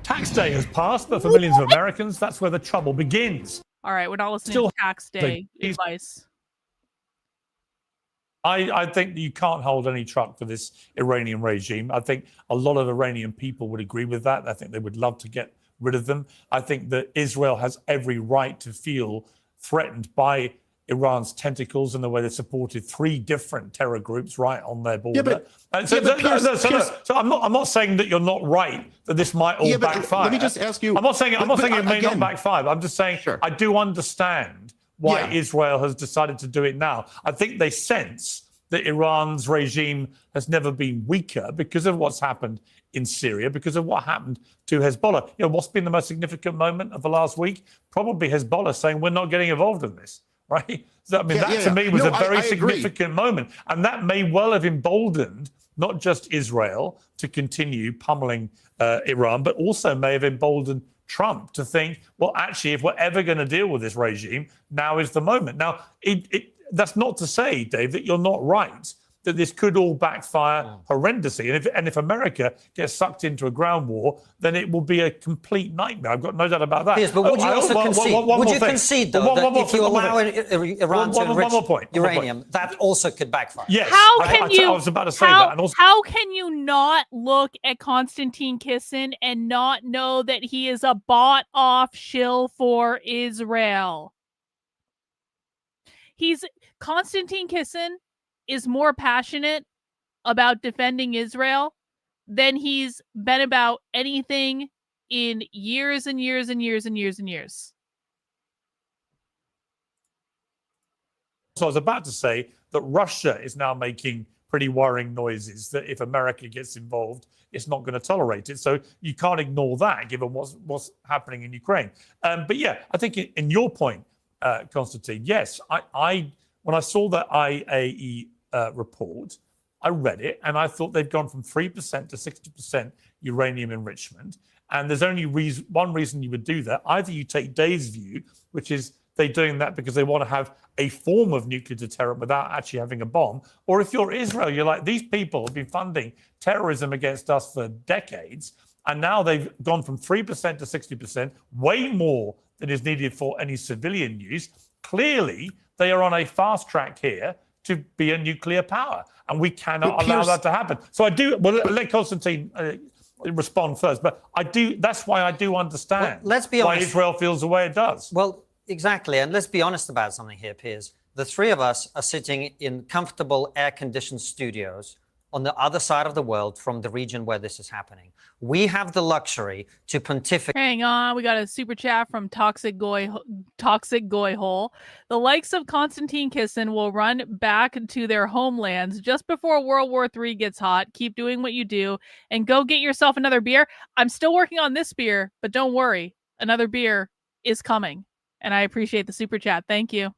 Tax day has passed, but for millions of Americans, that's where the trouble begins. All right, we're not listening Still, to tax day advice. I think that you can't hold any truck for this Iranian regime. I think a lot of Iranian people would agree with that. I think they would love to get rid of them. I think that Israel has every right to feel threatened by Iran's tentacles and the way they supported 3 different terror groups right on their border. So I'm not saying that you're not right, that this might all backfire. Let me just ask you. I'm not saying it may not backfire. I'm just saying I do understand why Israel has decided to do it now. I think they sense that Iran's regime has never been weaker because of what's happened in Syria, because of what happened to Hezbollah. You know, what's been the most significant moment of the last week? Probably Hezbollah saying we're not getting involved in this, right? So, I mean, that to me was a very significant moment. And that may well have emboldened not just Israel to continue pummeling Iran, but also may have emboldened Trump to think, well, actually, if we're ever going to deal with this regime, now is the moment. Now, that's not to say, Dave, that you're not right, that this could all backfire horrendously. And if America gets sucked into a ground war, then it will be a complete nightmare. I've got no doubt about that. Yes, but would you also concede? Would you concede, though, that if you allow Iran to enrich uranium, that also could backfire? Yes. I was about to say that. And also, how can you not look at Konstantin Kisin and not know that he is a bought-off shill for Israel? Konstantin Kisin is more passionate about defending Israel than he's been about anything in years and years and years and years and years. So I was about to say that Russia is now making pretty worrying noises that if America gets involved, it's not going to tolerate it. So you can't ignore that, given what's happening in Ukraine. But yeah, I think in your point, Constantine, yes, when I saw that IAE report, I read it and I thought they've gone from 3% to 60% uranium enrichment. And there's only one reason you would do that. Either you take Dave's view, which is they're doing that because they want to have a form of nuclear deterrent without actually having a bomb. Or if you're Israel, you're like, these people have been funding terrorism against us for decades. And now they've gone from 3% to 60%, way more than is needed for any civilian use. Clearly, they are on a fast track here to be a nuclear power. And we cannot allow that to happen. So I do, well, let Constantine respond first. But that's why I do understand why Israel feels the way it does. Well, exactly. And let's be honest about something here, Piers. The 3 of us are sitting in comfortable air-conditioned studios on the other side of the world from the region where this is happening. We have the luxury to pontificate. Hang on, we got a super chat from Toxic Goy Hole. The likes of Konstantin Kisin will run back to their homelands just before World War III gets hot. Keep doing what you do and go get yourself another beer. I'm still working on this beer, but don't worry, another beer is coming. And I appreciate the super chat. Thank you.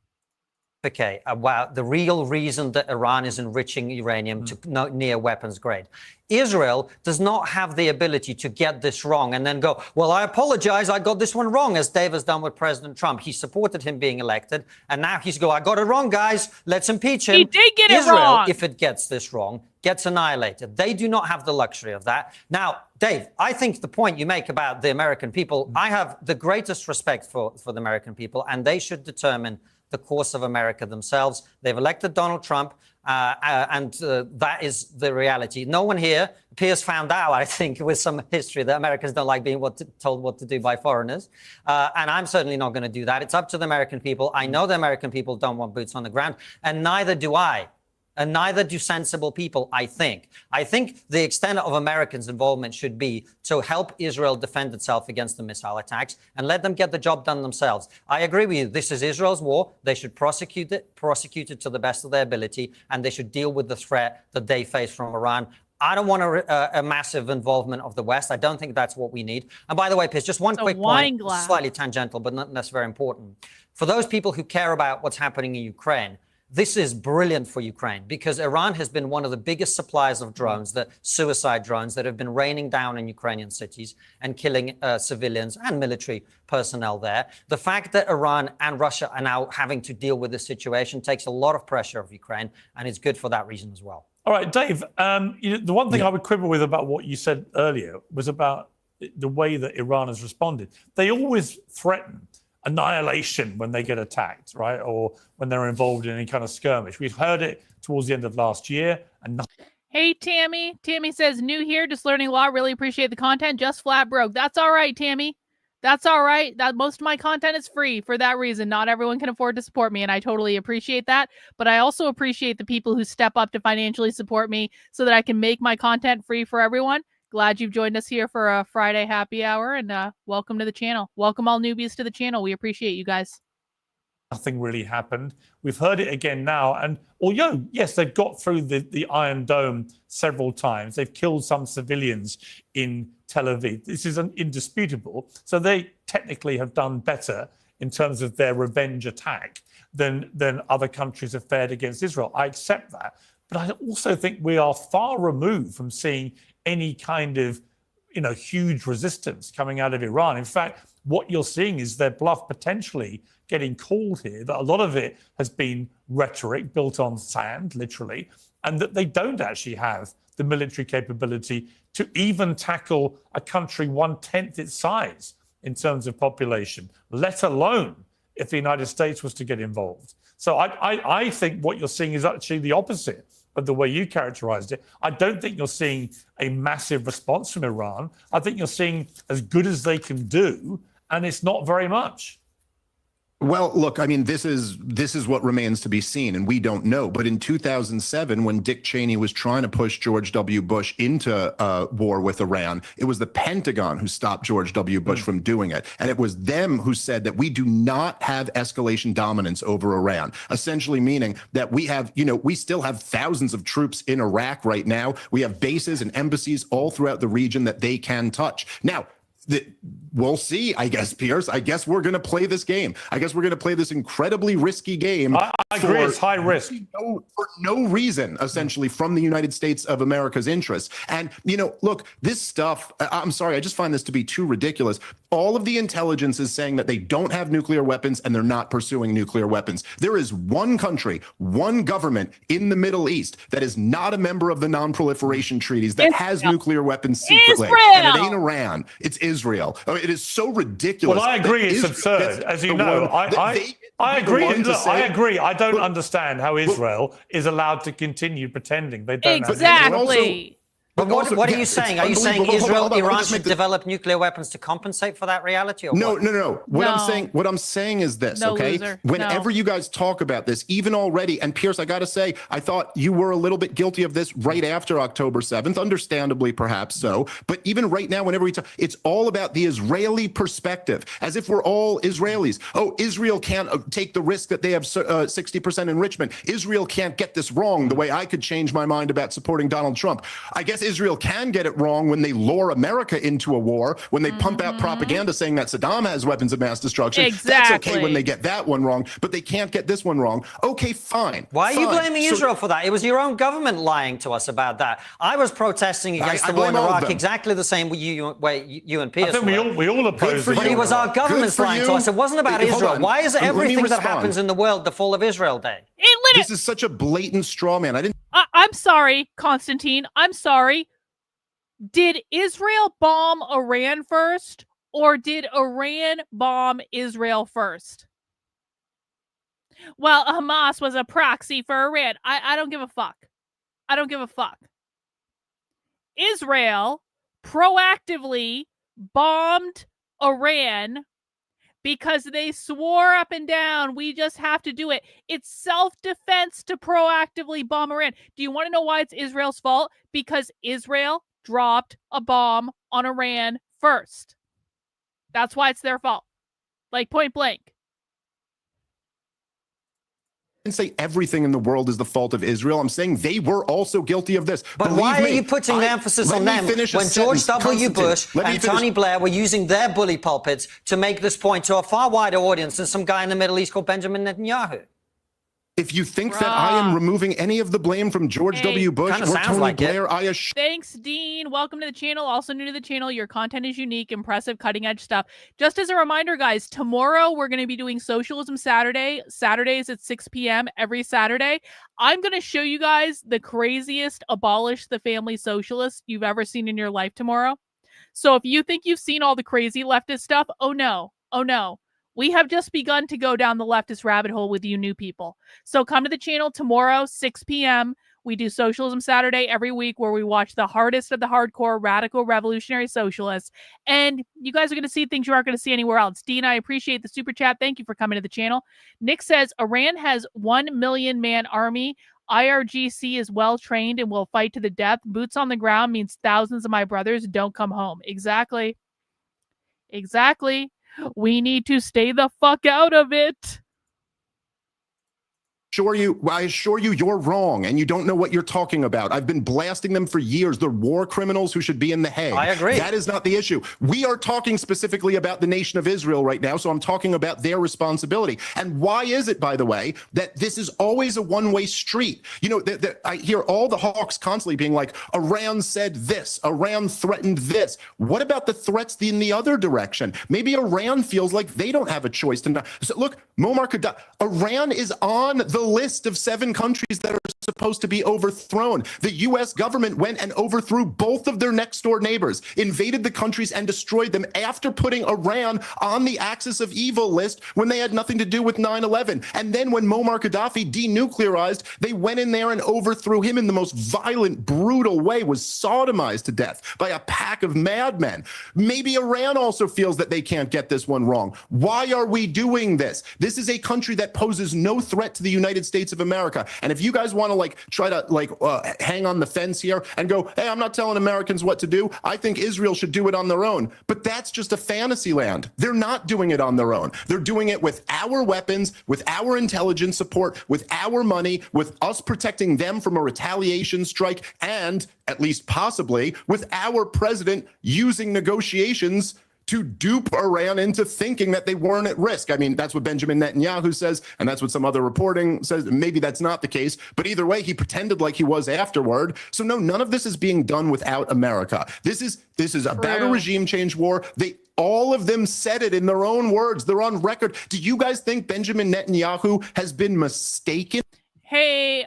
about the real reason that Iran is enriching uranium to near weapons grade. Israel does not have the ability to get this wrong and then go, well, I apologize, I got this one wrong, as Dave has done with President Trump. He supported him being elected, and now he's I got it wrong, guys, let's impeach him. He did get Israel, it wrong. if it gets this wrong, gets annihilated. They do not have the luxury of that. Now, Dave, I think the point you make about the American people, I have the greatest respect for the American people, and they should determine the course of America themselves. They've elected Donald Trump, and that is the reality. No one here, Piers found out, I think, with some history that Americans don't like being told what to do by foreigners. And I'm certainly not going to do that. It's up to the American people. I know the American people don't want boots on the ground, and neither do I. And neither do sensible people, I think. I think the extent of Americans' involvement should be to help Israel defend itself against the missile attacks and let them get the job done themselves. I agree with you. This is Israel's war. They should prosecute it to the best of their ability, and they should deal with the threat that they face from Iran. I don't want a massive involvement of the West. I don't think that's what we need. And by the way, Piers, just one quick point, slightly tangential, but not necessarily important. For those people who care about what's happening in Ukraine, this is brilliant for Ukraine because Iran has been one of the biggest suppliers of drones, the suicide drones that have been raining down in Ukrainian cities and killing civilians and military personnel there. The fact that Iran and Russia are now having to deal with this situation takes a lot of pressure off Ukraine, and it's good for that reason as well. All right, Dave, the one thing I would quibble with about what you said earlier was about the way that Iran has responded. They always threaten annihilation when they get attacked, right? Or when they're involved in any kind of skirmish. We've heard it towards the end of last year and nothing. Hey, Tammy. Tammy says, new here, just learning a lot. Really appreciate the content. Just flat broke. That's all right, Tammy. That's all right. That most of my content is free for that reason. Not everyone can afford to support me, and I totally appreciate that. But I also appreciate the people who step up to financially support me so that I can make my content free for everyone. Glad you've joined us here for a Friday happy hour, and welcome to the channel. Welcome all newbies to the channel. We appreciate you guys. Nothing really happened. We've heard it again now. And although, yes, they've got through the Iron Dome several times. They've killed some civilians in Tel Aviv. This is indisputable. So they technically have done better in terms of their revenge attack than other countries have fared against Israel. I accept that. But I also think we are far removed from seeing any kind of, huge resistance coming out of Iran. In fact, what you're seeing is their bluff potentially getting called here, that a lot of it has been rhetoric built on sand, literally, and that they don't actually have the military capability to even tackle a country 1/10 its size in terms of population, let alone if the United States was to get involved. So I think what you're seeing is actually the opposite of the way you characterized it. I don't think you're seeing a massive response from Iran. I think you're seeing as good as they can do, and it's not very much. Well, look, I mean, this is what remains to be seen, and we don't know. But in 2007, when Dick Cheney was trying to push George W. Bush into war with Iran, it was the Pentagon who stopped George W. Bush from doing it. And it was them who said that we do not have escalation dominance over Iran, essentially meaning that we have, we still have thousands of troops in Iraq right now. We have bases and embassies all throughout the region that they can touch. Now, we'll see, I guess, Piers. I guess we're going to play this game. I guess we're going to play this incredibly risky game. I agree, it's high risk. For no reason, essentially, from the United States of America's interests. And, look, this stuff, I'm sorry, I just find this to be too ridiculous. All of the intelligence is saying that they don't have nuclear weapons and they're not pursuing nuclear weapons. There is one country, one government in the Middle East that is not a member of the non-proliferation treaties that has nuclear weapons secretly. And it ain't Iran. It's Israel. It is so ridiculous. Well, I agree. It's absurd. As you know, I agree. Look, I agree. I don't understand how Israel is allowed to continue pretending they don't exactly. But what are you saying? Are you saying Iran should develop nuclear weapons to compensate for that reality? Or No. What I'm saying is this, okay? Whenever you guys talk about this, even already, and Piers, I got to say, I thought you were a little bit guilty of this right after October 7th, understandably, perhaps so. But even right now, whenever we talk, it's all about the Israeli perspective, as if we're all Israelis. Oh, Israel can't take the risk that they have 60% enrichment. Israel can't get this wrong the way I could change my mind about supporting Donald Trump. I guess Israel can get it wrong when they lure America into a war, when they pump out propaganda saying that Saddam has weapons of mass destruction. That's okay when they get that one wrong, but they can't get this one wrrong. Okay, fine. Why are you blaming Israel for that? It was your own government lying to us about that. I was protesting against the war in Iraq exactly the same way you and Pierce. I think we all oppose it. But it was our government's lying to us. It wasn't about Israel. Why is everything that happens in the world the fall of Israel Day? This is such a blatant straw man. I'm sorry, Constantine. I'm sorry. Did Israel bomb Iran first, or did Iran bomb Israel first? Well, Hamas was a proxy for Iran. I don't give a fuck. I don't give a fuck. Israel proactively bombed Iran because they swore up and down, we just have to do it. It's self-defense to proactively bomb Iran. Do you want to know why it's Israel's fault? Because Israel dropped a bomb on Iran first. That's why it's their fault. Like, point blank. And say everything in the world is the fault of Israel. I'm saying they were also guilty of this. But why are you putting the emphasis on them when George W. Bush and Tony Blair were using their bully pulpits to make this point to a far wider audience than some guy in the Middle East called Benjamin Netanyahu? If you think that I am removing any of the blame from George W. Bush or Tony Blair, Thanks, Dean. Welcome to the channel. Also new to the channel, your content is unique, impressive, cutting-edge stuff. Just as a reminder, guys, tomorrow we're going to be doing Socialism Saturday. Saturdays at 6 p.m. every Saturday. I'm going to show you guys the craziest abolish the family socialist you've ever seen in your life tomorrow. So if you think you've seen all the crazy leftist stuff, oh no. Oh no. We have just begun to go down the leftist rabbit hole with you new people. So come to the channel tomorrow, 6 p.m. We do Socialism Saturday every week where we watch the hardest of the hardcore radical revolutionary socialists. And you guys are going to see things you aren't going to see anywhere else. Dean, I appreciate the super chat. Thank you for coming to the channel. Nick says, Iran has 1 million man army. IRGC is well trained and will fight to the death. Boots on the ground means thousands of my brothers don't come home. Exactly. Exactly. We need to stay the fuck out of it. I assure you, you're wrong, and you don't know what you're talking about. I've been blasting them for years. They're war criminals who should be in the Hague. I agree. That is not the issue. We are talking specifically about the nation of Israel right now, so I'm talking about their responsibility. And why is it, by the way, that this is always a one-way street? You know, I hear all the hawks constantly being like, Iran said this, Iran threatened this. What about the threats in the other direction? Maybe Iran feels like they don't have a choice to not. So look, Muammar Gaddafi, Iran is on the list of 7 countries that are supposed to be overthrown. The U.S. government went and overthrew both of their next door neighbors, invaded the countries and destroyed them after putting Iran on the axis of evil list when they had nothing to do with 9/11. And then when Muammar Gaddafi denuclearized, they went in there and overthrew him in the most violent, brutal way, was sodomized to death by a pack of madmen. Maybe Iran also feels that they can't get this one wrong. Why are we doing this? This is a country that poses no threat to the United States of America. And if you guys want to try to hang on the fence here and go, hey, I'm not telling Americans what to do. I think Israel should do it on their own. But that's just a fantasy land. They're not doing it on their own. They're doing it with our weapons, with our intelligence support, with our money, with us protecting them from a retaliation strike, and at least possibly with our president using negotiations to dupe Iran into thinking that they weren't at risk. I mean, that's what Benjamin Netanyahu says, and that's what some other reporting says. Maybe that's not the case, but either way, he pretended like he was afterward. So no, none of this is being done without America. This is about a regime change war. All of them said it in their own words. They're on record. Do you guys think Benjamin Netanyahu has been mistaken? Hey,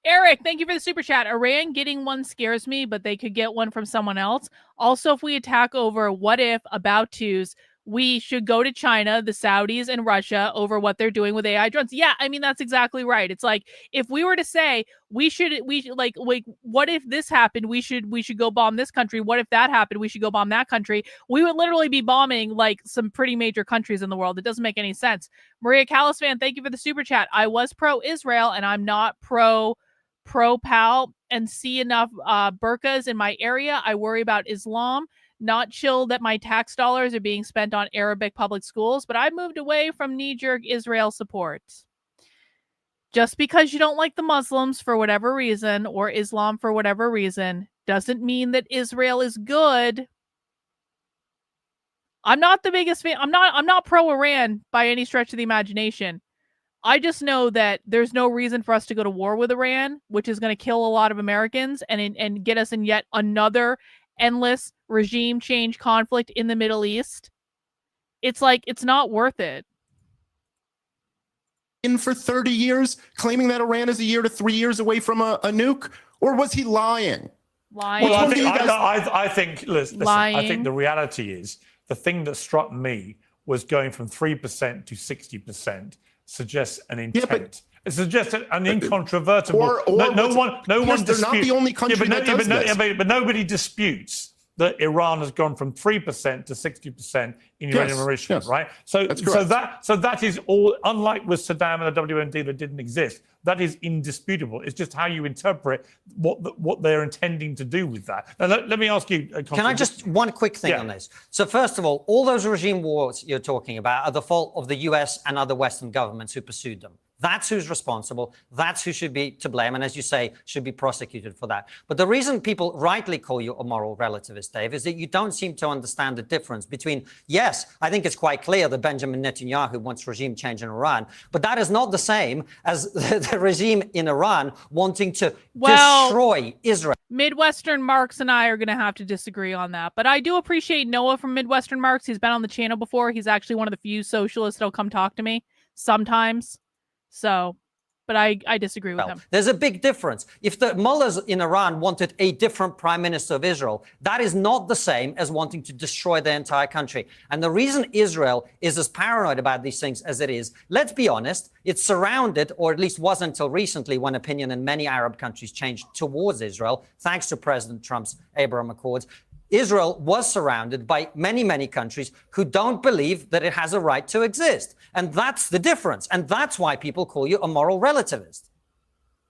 Eric, thank you for the super chat. Iran getting one scares me, but they could get one from someone else. Also, if we attack over what if about twos, we should go to China, the Saudis, and Russia over what they're doing with AI drones. Yeah, I mean, that's exactly right. It's like, if we were to say we should like what if this happened, we should go bomb this country. What if that happened, we should go bomb that country. We would literally be bombing like some pretty major countries in the world. It doesn't make any sense. Maria Callisfan, thank you for the super chat. I was pro-Israel and I'm not pro-PAL and see enough burqas in my area. I worry about Islam. Not chill that my tax dollars are being spent on Arabic public schools, but I moved away from knee-jerk Israel support. Just because you don't like the Muslims for whatever reason, or Islam for whatever reason, doesn't mean that Israel is good. I'm not the biggest fan. I'm not pro Iran by any stretch of the imagination. I just know that there's no reason for us to go to war with Iran, which is going to kill a lot of Americans and get us in yet another endless regime change conflict in the Middle East. It's like, it's not worth it. In for 30 years, claiming that Iran is a year to 3 years away from a nuke? Or was he lying? Lying. Well, I think, listen, Lying. I think the reality is, the thing that struck me was going from 3% to 60% suggests an intent. It suggests an incontrovertible. No one disputes. They're not the only country that does this. But nobody disputes that Iran has gone from 3% to 60% in uranium enrichment, right? So that is all. Unlike with Saddam and the WMD that didn't exist, that is indisputable. It's just how you interpret what they're intending to do with that. Now, let me ask you. Can I just one quick thing on this? So first of all those regime wars you're talking about are the fault of the US and other Western governments who pursued them. That's who's responsible. That's who should be to blame. And as you say, should be prosecuted for that. But the reason people rightly call you a moral relativist, Dave, is that you don't seem to understand the difference between, yes, I think it's quite clear that Benjamin Netanyahu wants regime change in Iran, but that is not the same as the regime in Iran wanting to destroy Israel. Midwestern Marx and I are going to have to disagree on that. But I do appreciate Noah from Midwestern Marx. He's been on the channel before. He's actually one of the few socialists that'll come talk to me sometimes. So, but I disagree with him. There's a big difference. If the mullahs in Iran wanted a different prime minister of Israel, that is not the same as wanting to destroy the entire country. And the reason Israel is as paranoid about these things as it is, let's be honest, it's surrounded, or at least was until recently when opinion in many Arab countries changed towards Israel, thanks to President Trump's Abraham Accords. Israel was surrounded by many, many countries who don't believe that it has a right to exist. And that's the difference. And that's why people call you a moral relativist.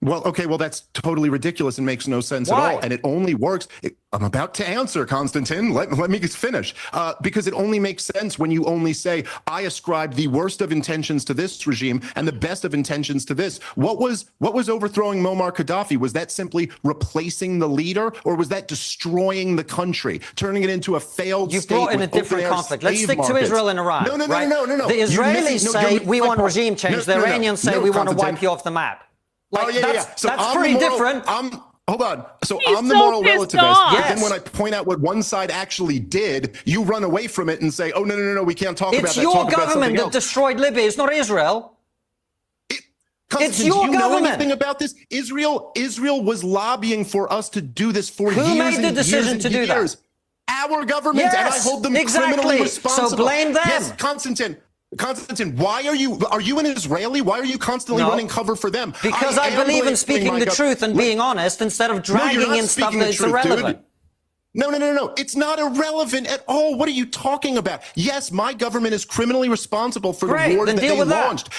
Well, okay, well, that's totally ridiculous and makes no sense at all. And it only works. I'm about to answer, Constantine. Let me finish. Because it only makes sense when you only say, I ascribe the worst of intentions to this regime and the best of intentions to this. What was overthrowing Muammar Gaddafi? Was that simply replacing the leader, or was that destroying the country, turning it into a failed state? You brought in a different conflict. Let's stick to Israel and Iran. No. The Israelis say we want regime change. The Iranians say we want to wipe you off the map. So that's pretty different. Hold on. So He's I'm the so moral pissed relativist. off. But then when I point out what one side actually did, you run away from it and say, oh, no, we can't talk about that. It's your government that destroyed Libya. It's not Israel. It's your government. Do you know anything about this? Israel was lobbying for us to do this for years. Who made the decision to do that? Our government, and I hold them criminally responsible. So blame them. Yes, Constantine, why are you an Israeli? Why are you constantly running cover for them? Because I believe in speaking the truth and being honest instead of dragging in stuff that's irrelevant. No. It's not irrelevant at all. What are you talking about? Yes, my government is criminally responsible for the war that they launched.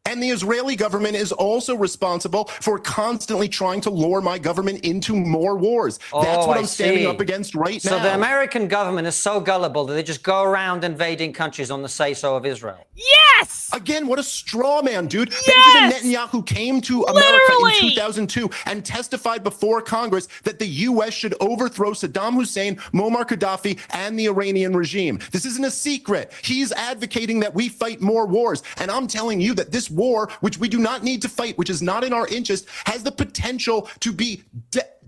And the Israeli government is also responsible for constantly trying to lure my government into more wars. That's what I'm standing up against right now. So the American government is so gullible that they just go around invading countries on the say-so of Israel. Yes! Again, what a straw man, dude. Yes! Benjamin Netanyahu came to America in 2002 and testified before Congress that the U.S. should overthrow Saddam Hussein, Muammar Gaddafi, and the Iranian regime. This isn't a secret. He's advocating that we fight more wars. And I'm telling you that this war, which we do not need to fight, which is not in our interest, has the potential to be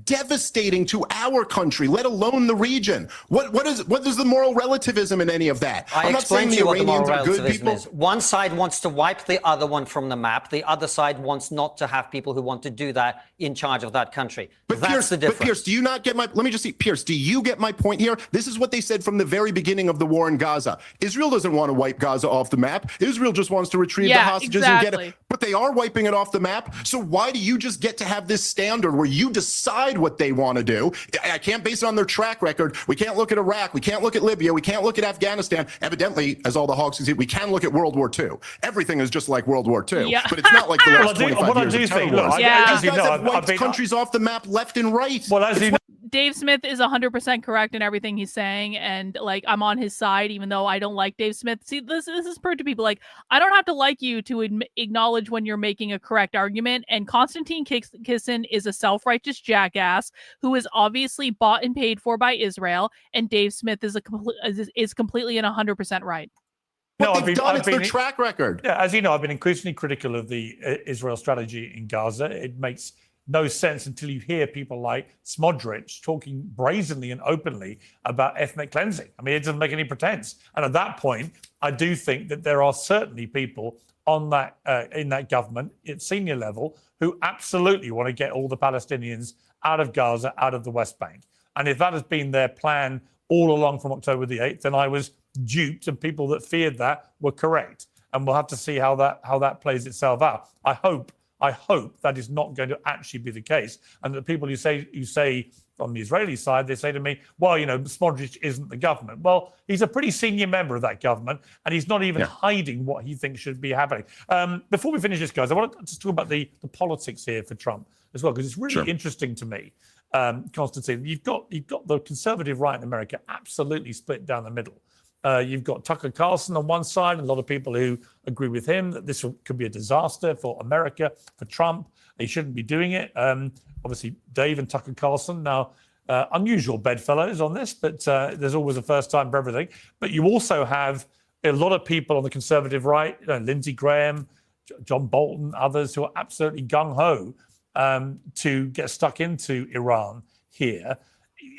devastating to our country, let alone the region. What is the moral relativism in any of that? I explained to you what the moral relativism is. One side wants to wipe the other one from the map. The other side wants not to have people who want to do that in charge of that country. But that's the difference. But Pierce, do you not get my? Let me just see, Pierce. Do you get my point here? This is what they said from the very beginning of the war in Gaza. Israel doesn't want to wipe Gaza off the map. Israel just wants to retrieve the hostages and get it. But they are wiping it off the map. So why do you just get to have this standard where you decide what they want to do? I can't base it on their track record. We can't look at Iraq. We can't look at Libya. We can't look at Afghanistan. Evidently, as all the hogs can see, we can look at World War II. Everything is just like World War II. Yeah. But it's not like the last 25 years of terror wars. Yeah. These guys have wiped countries off the map left and right. Well, as you know, Dave Smith is 100% correct in everything he's saying, and like I'm on his side, even though I don't like Dave Smith. See, this is proved to people like I don't have to like you to acknowledge when you're making a correct argument. And Konstantin Kisin is a self-righteous jackass who is obviously bought and paid for by Israel, and Dave Smith is completely and 100% right. What they've done, it's their track record. Yeah, as you know, I've been increasingly critical of the Israel strategy in Gaza. It makes no sense until you hear people like Smodrich talking brazenly and openly about ethnic cleansing. I mean, it doesn't make any pretense. And at that point, I do think that there are certainly people on that in that government at senior level who absolutely want to get all the Palestinians out of Gaza, out of the West Bank. And if that has been their plan all along from October the 8th, then I was duped, and people that feared that were correct. And we'll have to see how that plays itself out. I hope that is not going to actually be the case, and that people who say on the Israeli side, they say to me, well, you know, Smodrich isn't the government. Well, he's a pretty senior member of that government, and he's not even hiding what he thinks should be happening. Before we finish this, guys, I want to talk about the politics here for Trump as well, because it's really interesting to me. Constantine, you've got the conservative right in America absolutely split down the middle. You've got Tucker Carlson on one side, and a lot of people who agree with him that this could be a disaster for America, for Trump. He shouldn't be doing it. Obviously, Dave and Tucker Carlson, now unusual bedfellows on this, but there's always a first time for everything. But you also have a lot of people on the conservative right, Lindsey Graham, John Bolton, others who are absolutely gung-ho to get stuck into Iran here.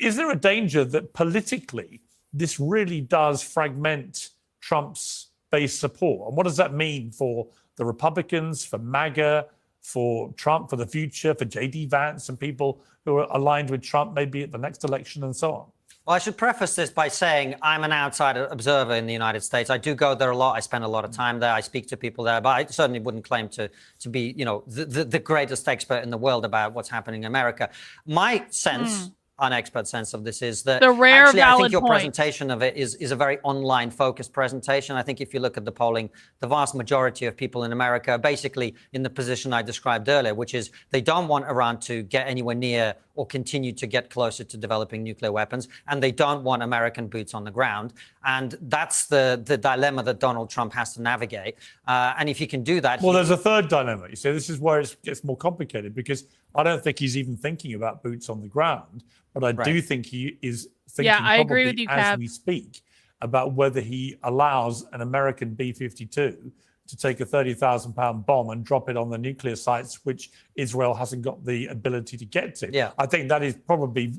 Is there a danger that politically this really does fragment Trump's base support? And what does that mean for the Republicans, for MAGA, for Trump, for the future, for J.D. Vance and people who are aligned with Trump maybe at the next election and so on? Well, I should preface this by saying I'm an outside observer in the United States. I do go there a lot. I spend a lot of time there. I speak to people there, but I certainly wouldn't claim to be, you know, the greatest expert in the world about what's happening in America. My sense, unexpert sense of this is that the rare actually I think your point. presentation of it is a very online focused presentation. I think if you look at the polling, the vast majority of people in America are basically in the position I described earlier, which is they don't want Iran to get anywhere near or continue to get closer to developing nuclear weapons, and they don't want American boots on the ground. And that's the dilemma that Donald Trump has to navigate. And if he can do that... Well, there's a third dilemma. You see, this is where it gets more complicated, because I don't think he's even thinking about boots on the ground, but I do think he is thinking I agree with you, as we speak about whether he allows an American B-52 to take a 30,000-pound bomb and drop it on the nuclear sites, which Israel hasn't got the ability to get to. Yeah. I think that is probably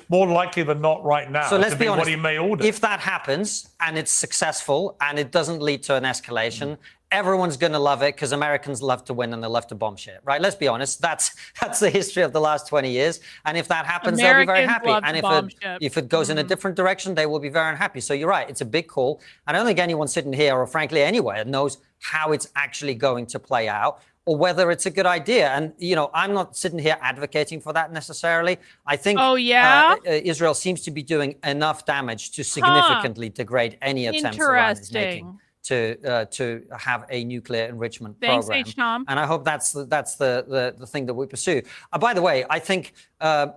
more likely than not right now. So let's be honest. What he may order. If that happens and it's successful and it doesn't lead to an escalation, everyone's going to love it because Americans love to win and they love to bomb shit, right? Let's be honest. That's the history of the last 20 years. And if that happens, they'll be very happy. And if it goes in a different direction, they will be very unhappy. So you're right. It's a big call. I don't think anyone sitting here or frankly anywhere knows how it's actually going to play out, or whether it's a good idea. And, you know, I'm not sitting here advocating for that necessarily. I think Israel seems to be doing enough damage to significantly degrade any attempts Iran is making to have a nuclear enrichment program. Tom. And I hope that's the thing that we pursue. By the way, I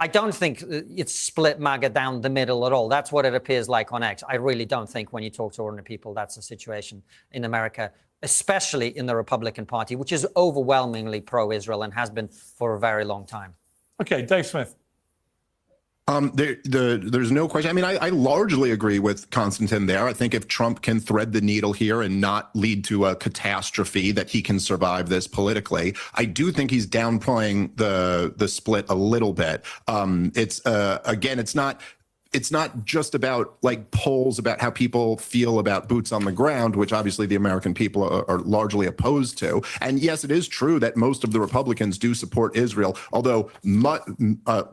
don't think it's split MAGA down the middle at all. That's what it appears like on X. I really don't think when you talk to ordinary people, that's the situation in America, especially in the Republican Party, which is overwhelmingly pro-Israel and has been for a very long time. Okay, Dave Smith. There's no question. I mean, I largely agree with Constantine there. I think if Trump can thread the needle here and not lead to a catastrophe, that he can survive this politically. I do think he's downplaying the split a little bit. It's not just about like polls about how people feel about boots on the ground, which obviously the American people are largely opposed to. And yes, it is true that most of the Republicans do support Israel, although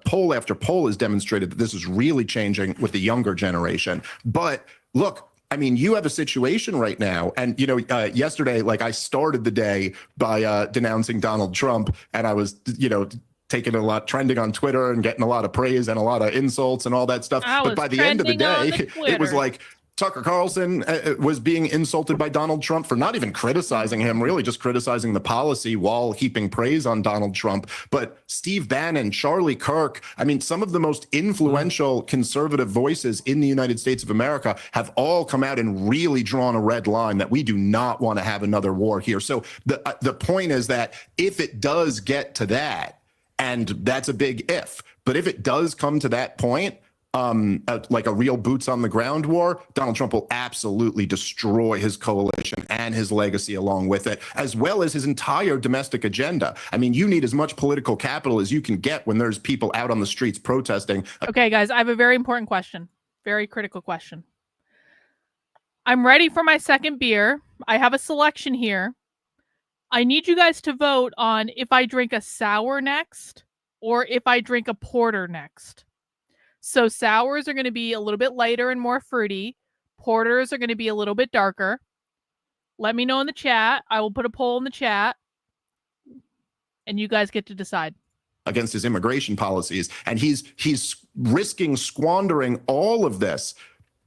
poll after poll has demonstrated that this is really changing with the younger generation. But look, I mean, you have a situation right now, and you know, yesterday, like I started the day by denouncing Donald Trump, and I was, you know, taking a lot, trending on Twitter and getting a lot of praise and a lot of insults and all that stuff. But by the end of the day, it was like Tucker Carlson was being insulted by Donald Trump for not even criticizing him, really just criticizing the policy while heaping praise on Donald Trump. But Steve Bannon, Charlie Kirk, I mean, some of the most influential conservative voices in the United States of America have all come out and really drawn a red line that we do not want to have another war here. So the point is that if it does get to that, and that's a big if, but if it does come to that point, like a real boots on the ground war, Donald Trump will absolutely destroy his coalition and his legacy along with it, as well as his entire domestic agenda. I mean, you need as much political capital as you can get when there's people out on the streets protesting. Okay, guys, I have a very important question, very critical question. I'm ready for my second beer. I have a selection here. I need you guys to vote on if I drink a sour next or if I drink a porter next. So sours are going to be a little bit lighter and more fruity. Porters are going to be a little bit darker. Let me know in the chat. I will put a poll in the chat. And you guys get to decide. Against his immigration policies. And he's risking squandering all of this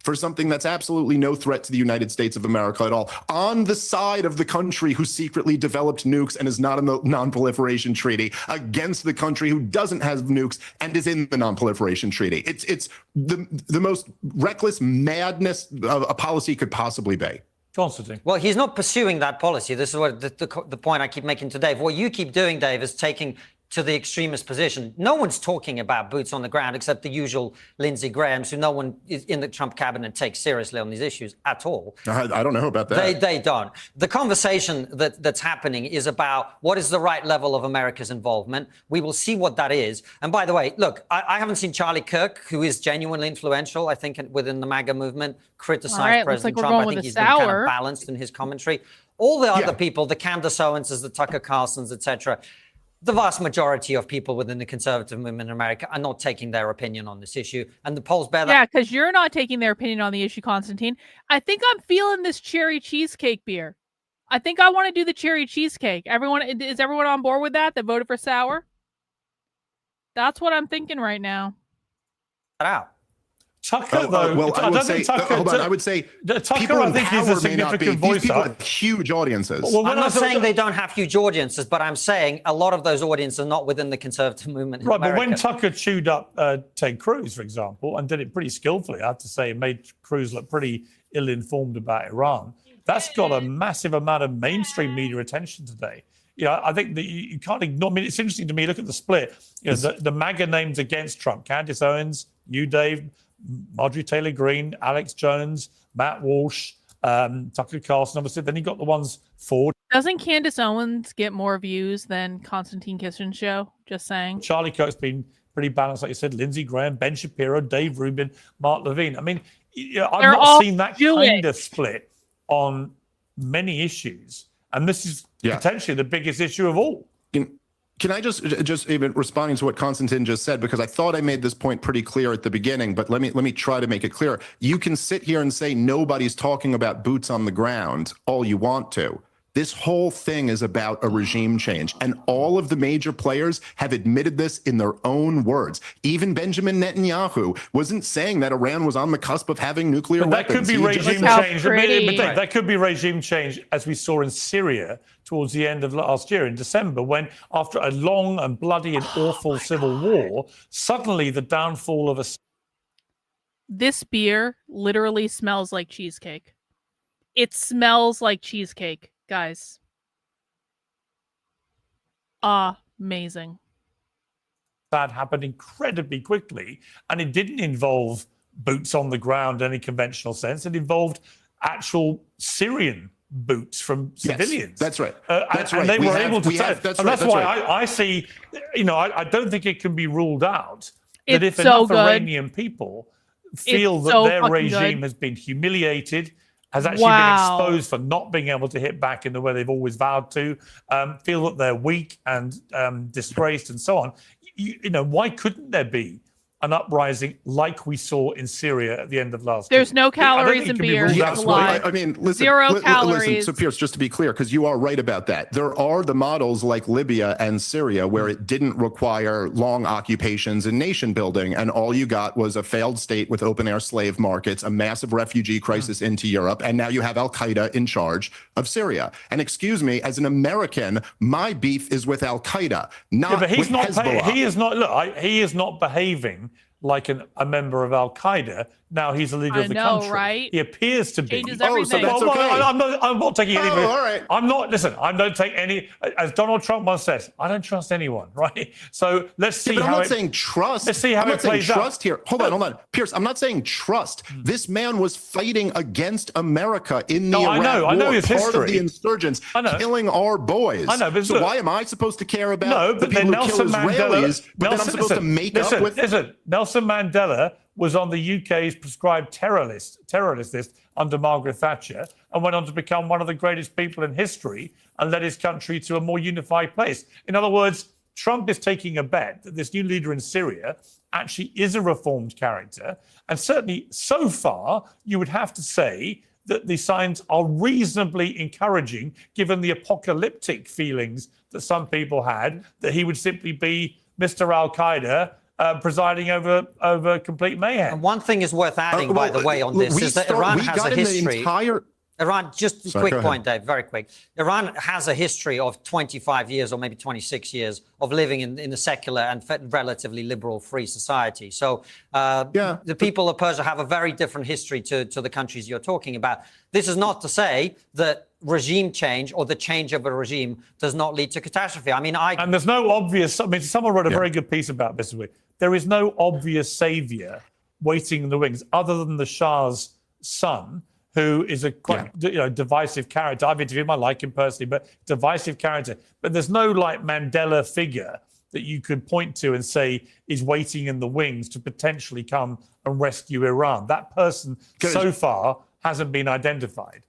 for something that's absolutely no threat to the United States of America at all, on the side of the country who secretly developed nukes and is not in the non-proliferation treaty, against the country who doesn't have nukes and is in the non-proliferation treaty. It's the most reckless madness of a policy could possibly be. Constantine. Well, he's not pursuing that policy. This is what the point I keep making to Dave. What you keep doing, Dave, is taking to the extremist position. No one's talking about boots on the ground except the usual Lindsay Grahams, who no one in the Trump cabinet takes seriously on these issues at all. I don't know about that. They don't. The conversation that's happening is about what is the right level of America's involvement. We will see what that is. And by the way, look, I haven't seen Charlie Kirk, who is genuinely influential, I think, within the MAGA movement, criticize President Trump. I think he's been kind of balanced in his commentary. All the other people, the Candace Owenses, the Tucker Carlsons, etc., the vast majority of people within the conservative movement in America are not taking their opinion on this issue. And the polls bear that. Yeah, because you're not taking their opinion on the issue, Constantine. I think I'm feeling this cherry cheesecake beer. I think I want to do the cherry cheesecake. Is everyone on board with that voted for sour? That's what I'm thinking right now. Out. Tucker, though, well, I would say, hold on. I would say Tucker, I think, is a significant voice. These people have huge audiences. Well, I'm not saying they don't have huge audiences, but I'm saying a lot of those audiences are not within the conservative movement in America. But when Tucker chewed up Ted Cruz, for example, and did it pretty skillfully, I have to say, it made Cruz look pretty ill-informed about Iran. That's got a massive amount of mainstream media attention today. I think that you can't ignore. I mean, it's interesting to me. Look at the split. The MAGA names against Trump: Candace Owens, you, Dave, Marjorie Taylor Greene, Alex Jones, Matt Walsh, Tucker Carlson, obviously. Then you got the ones for. Doesn't Candace Owens get more views than Konstantin Kisin show? Just saying. Charlie Kirk's been pretty balanced, like you said. Lindsey Graham, Ben Shapiro, Dave Rubin, Mark Levine. I mean, I've not seen that kind of split on many issues, and this is potentially the biggest issue of all. Can I just even responding to what Constantine just said, because I thought I made this point pretty clear at the beginning, but let me try to make it clear. You can sit here and say nobody's talking about boots on the ground all you want to. This whole thing is about a regime change, and all of the major players have admitted this in their own words. Even Benjamin Netanyahu wasn't saying that Iran was on the cusp of having nuclear weapons. That could be regime change. But that could be regime change, as we saw in Syria towards the end of last year in December, when after a long and bloody and awful civil war, suddenly the downfall of a... This beer literally smells like cheesecake. It smells like cheesecake. Guys, amazing. That happened incredibly quickly, and it didn't involve boots on the ground in any conventional sense. It involved actual Syrian boots from civilians. Yes, that's right. That's right. And they were able to tell. That's why I see, I don't think it can be ruled out that if enough Iranian people feel that their regime has been humiliated, has actually been exposed for not being able to hit back in the way they've always vowed to, feel that they're weak and disgraced and so on. Why couldn't there be an uprising like we saw in Syria at the end of last There's year. no I don't calories think in it can be beer. ruled It's out a sway. lie. I mean, listen, Zero listen. calories. So, Pierce, just to be clear, because you are right about that, there are the models like Libya and Syria where it didn't require long occupations and nation building, and all you got was a failed state with open-air slave markets, a massive refugee crisis into Europe, and now you have Al-Qaeda in charge of Syria. And excuse me, as an American, my beef is with Al-Qaeda, not but he's with not. Hezbollah. He is not. Look, he is not behaving like a member of Al Qaeda. Now he's the leader I of the know, country. right? He appears to be. Changes Oh, so everything. that's Well, okay. I'm not taking any. Oh, all right. I'm not. Listen, I don't take any. As Donald Trump once says, I don't trust anyone. Right. So let's see But I'm how not it. saying trust. Let's see how I'm it not saying plays out. trust here. Hold on. Pierce, I'm not saying trust. This man was fighting against America in the No, Iraq I know war, his part of history. the insurgents, I know. killing our boys. I know, but so look- why am I supposed to care about No, the but people then who kill Nelson Israelis, Mandela. but then I'm supposed to make up with... Listen, Nelson Mandela was on the UK's prescribed terrorist list under Margaret Thatcher and went on to become one of the greatest people in history and led his country to a more unified place. In other words, Trump is taking a bet that this new leader in Syria actually is a reformed character. And certainly so far, you would have to say that the signs are reasonably encouraging, given the apocalyptic feelings that some people had, that he would simply be Mr. Al-Qaeda presiding over complete mayhem. And one thing is worth adding, by the way, on this is that Iran has a history. Iran, just a quick point, Dave, very quick. Iran has a history of 25 years or maybe 26 years of living in a secular and relatively liberal free society. So the people of Persia have a very different history to the countries you're talking about. This is not to say that regime change or the change of a regime does not lead to catastrophe. I mean, and there's no obvious, I mean, someone wrote a very good piece about this week. There is no obvious savior waiting in the wings other than the Shah's son, who is a quite divisive character. I've interviewed him, I like him personally, but divisive character. But there's no like Mandela figure that you could point to and say is waiting in the wings to potentially come and rescue Iran. That person so far hasn't been identified.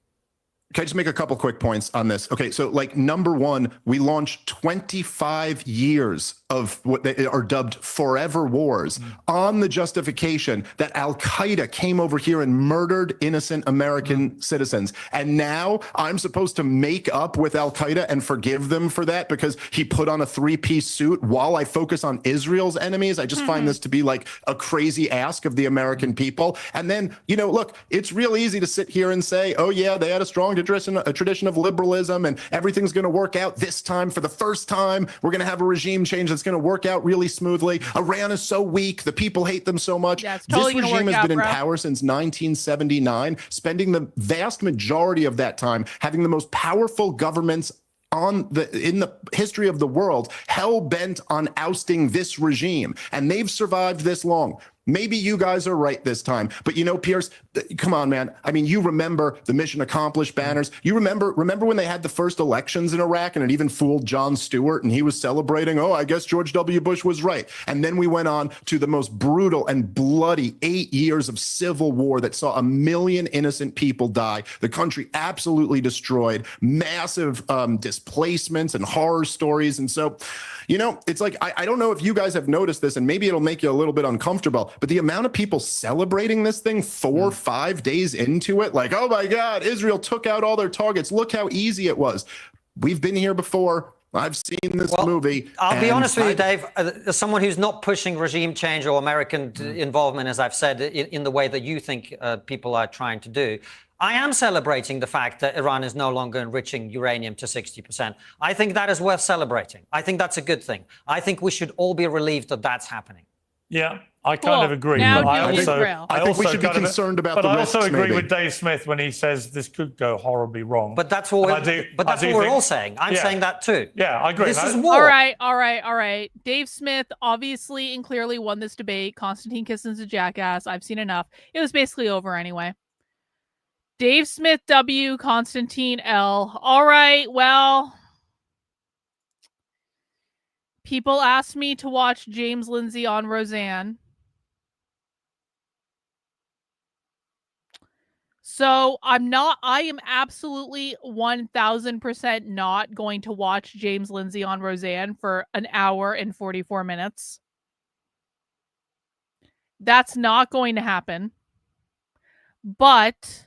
Can I just make a couple quick points on this? Okay, so like number one, we launched 25 years of what they are dubbed forever wars on the justification that Al-Qaeda came over here and murdered innocent American citizens. And now I'm supposed to make up with Al-Qaeda and forgive them for that because he put on a three-piece suit while I focus on Israel's enemies. I just find this to be like a crazy ask of the American people. And then, look, it's real easy to sit here and say, oh yeah, they had a strong tradition of liberalism and everything's going to work out this time. For the first time, we're going to have a regime change that's going to work out really smoothly. Iran is so weak. The people hate them so much. Yeah, totally this regime has been in power since 1979, spending the vast majority of that time having the most powerful governments in the history of the world, hell-bent on ousting this regime. And they've survived this long. Maybe you guys are right this time. But Pierce, come on, man. I mean, you remember the mission accomplished banners. You remember when they had the first elections in Iraq and it even fooled Jon Stewart and he was celebrating, oh, I guess George W. Bush was right. And then we went on to the most brutal and bloody 8 years of civil war that saw 1 million innocent people die. The country absolutely destroyed, massive displacements and horror stories. And so, it's like, I don't know if you guys have noticed this, and maybe it'll make you a little bit uncomfortable, but the amount of people celebrating this thing 4 or 5 days into it, like, oh my God, Israel took out all their targets. Look how easy it was. We've been here before. I've seen this movie. I'll be honest with you, Dave, as someone who's not pushing regime change or American involvement, as I've said, in the way that you think people are trying to do, I am celebrating the fact that Iran is no longer enriching uranium to 60%. I think that is worth celebrating. I think that's a good thing. I think we should all be relieved that that's happening. Yeah, I kind of agree. Now But I think we should be concerned about the risks. But I also agree maybe. with Dave Smith when he says this could go horribly wrong. But that's what we're all saying. I'm saying that too. Yeah, I agree. This is war. All right. Dave Smith obviously and clearly won this debate. Konstantin Kisin's a jackass. I've seen enough. It was basically over anyway. Dave Smith W, Constantine L. All right, well, people asked me to watch James Lindsay on Roseanne. So I am absolutely 1000% not going to watch James Lindsay on Roseanne for an hour and 44 minutes. That's not going to happen. But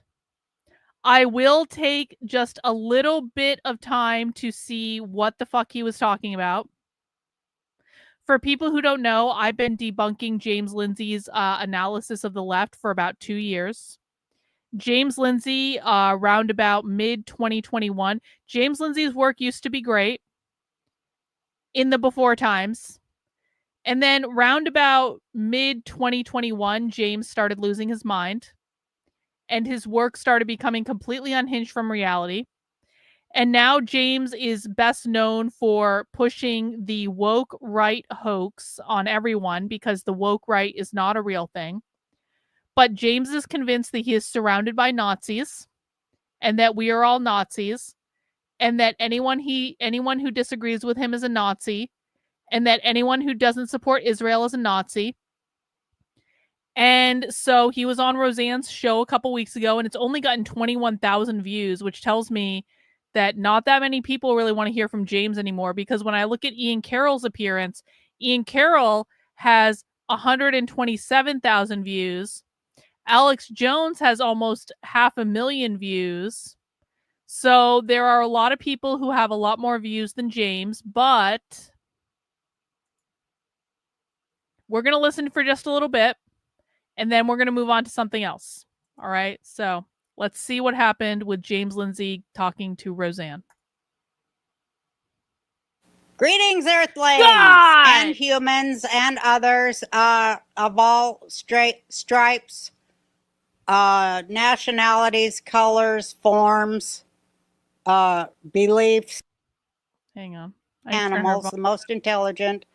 I will take just a little bit of time to see what the fuck he was talking about. For people who don't know, I've been debunking James Lindsay's analysis of the left for about 2 years. James Lindsay, round about mid-2021. James Lindsay's work used to be great in the before times. And then round about mid-2021, James started losing his mind. And his work started becoming completely unhinged from reality. And now James is best known for pushing the woke right hoax on everyone because the woke right is not a real thing. But James is convinced that he is surrounded by Nazis and that we are all Nazis and that anyone who disagrees with him is a Nazi and that anyone who doesn't support Israel is a Nazi. And so he was on Roseanne's show a couple weeks ago and it's only gotten 21,000 views, which tells me that not that many people really want to hear from James anymore, because when I look at Ian Carroll's appearance, Ian Carroll has 127,000 views. Alex Jones has almost 500,000 views. So there are a lot of people who have a lot more views than James, but we're going to listen for just a little bit and then we're going to move on to something else. All right. So let's see what happened with James Lindsay talking to Roseanne. Greetings, Earthlings God! and humans and others of all stripes, nationalities, colors, forms, beliefs. Hang on. Animals, the most intelligent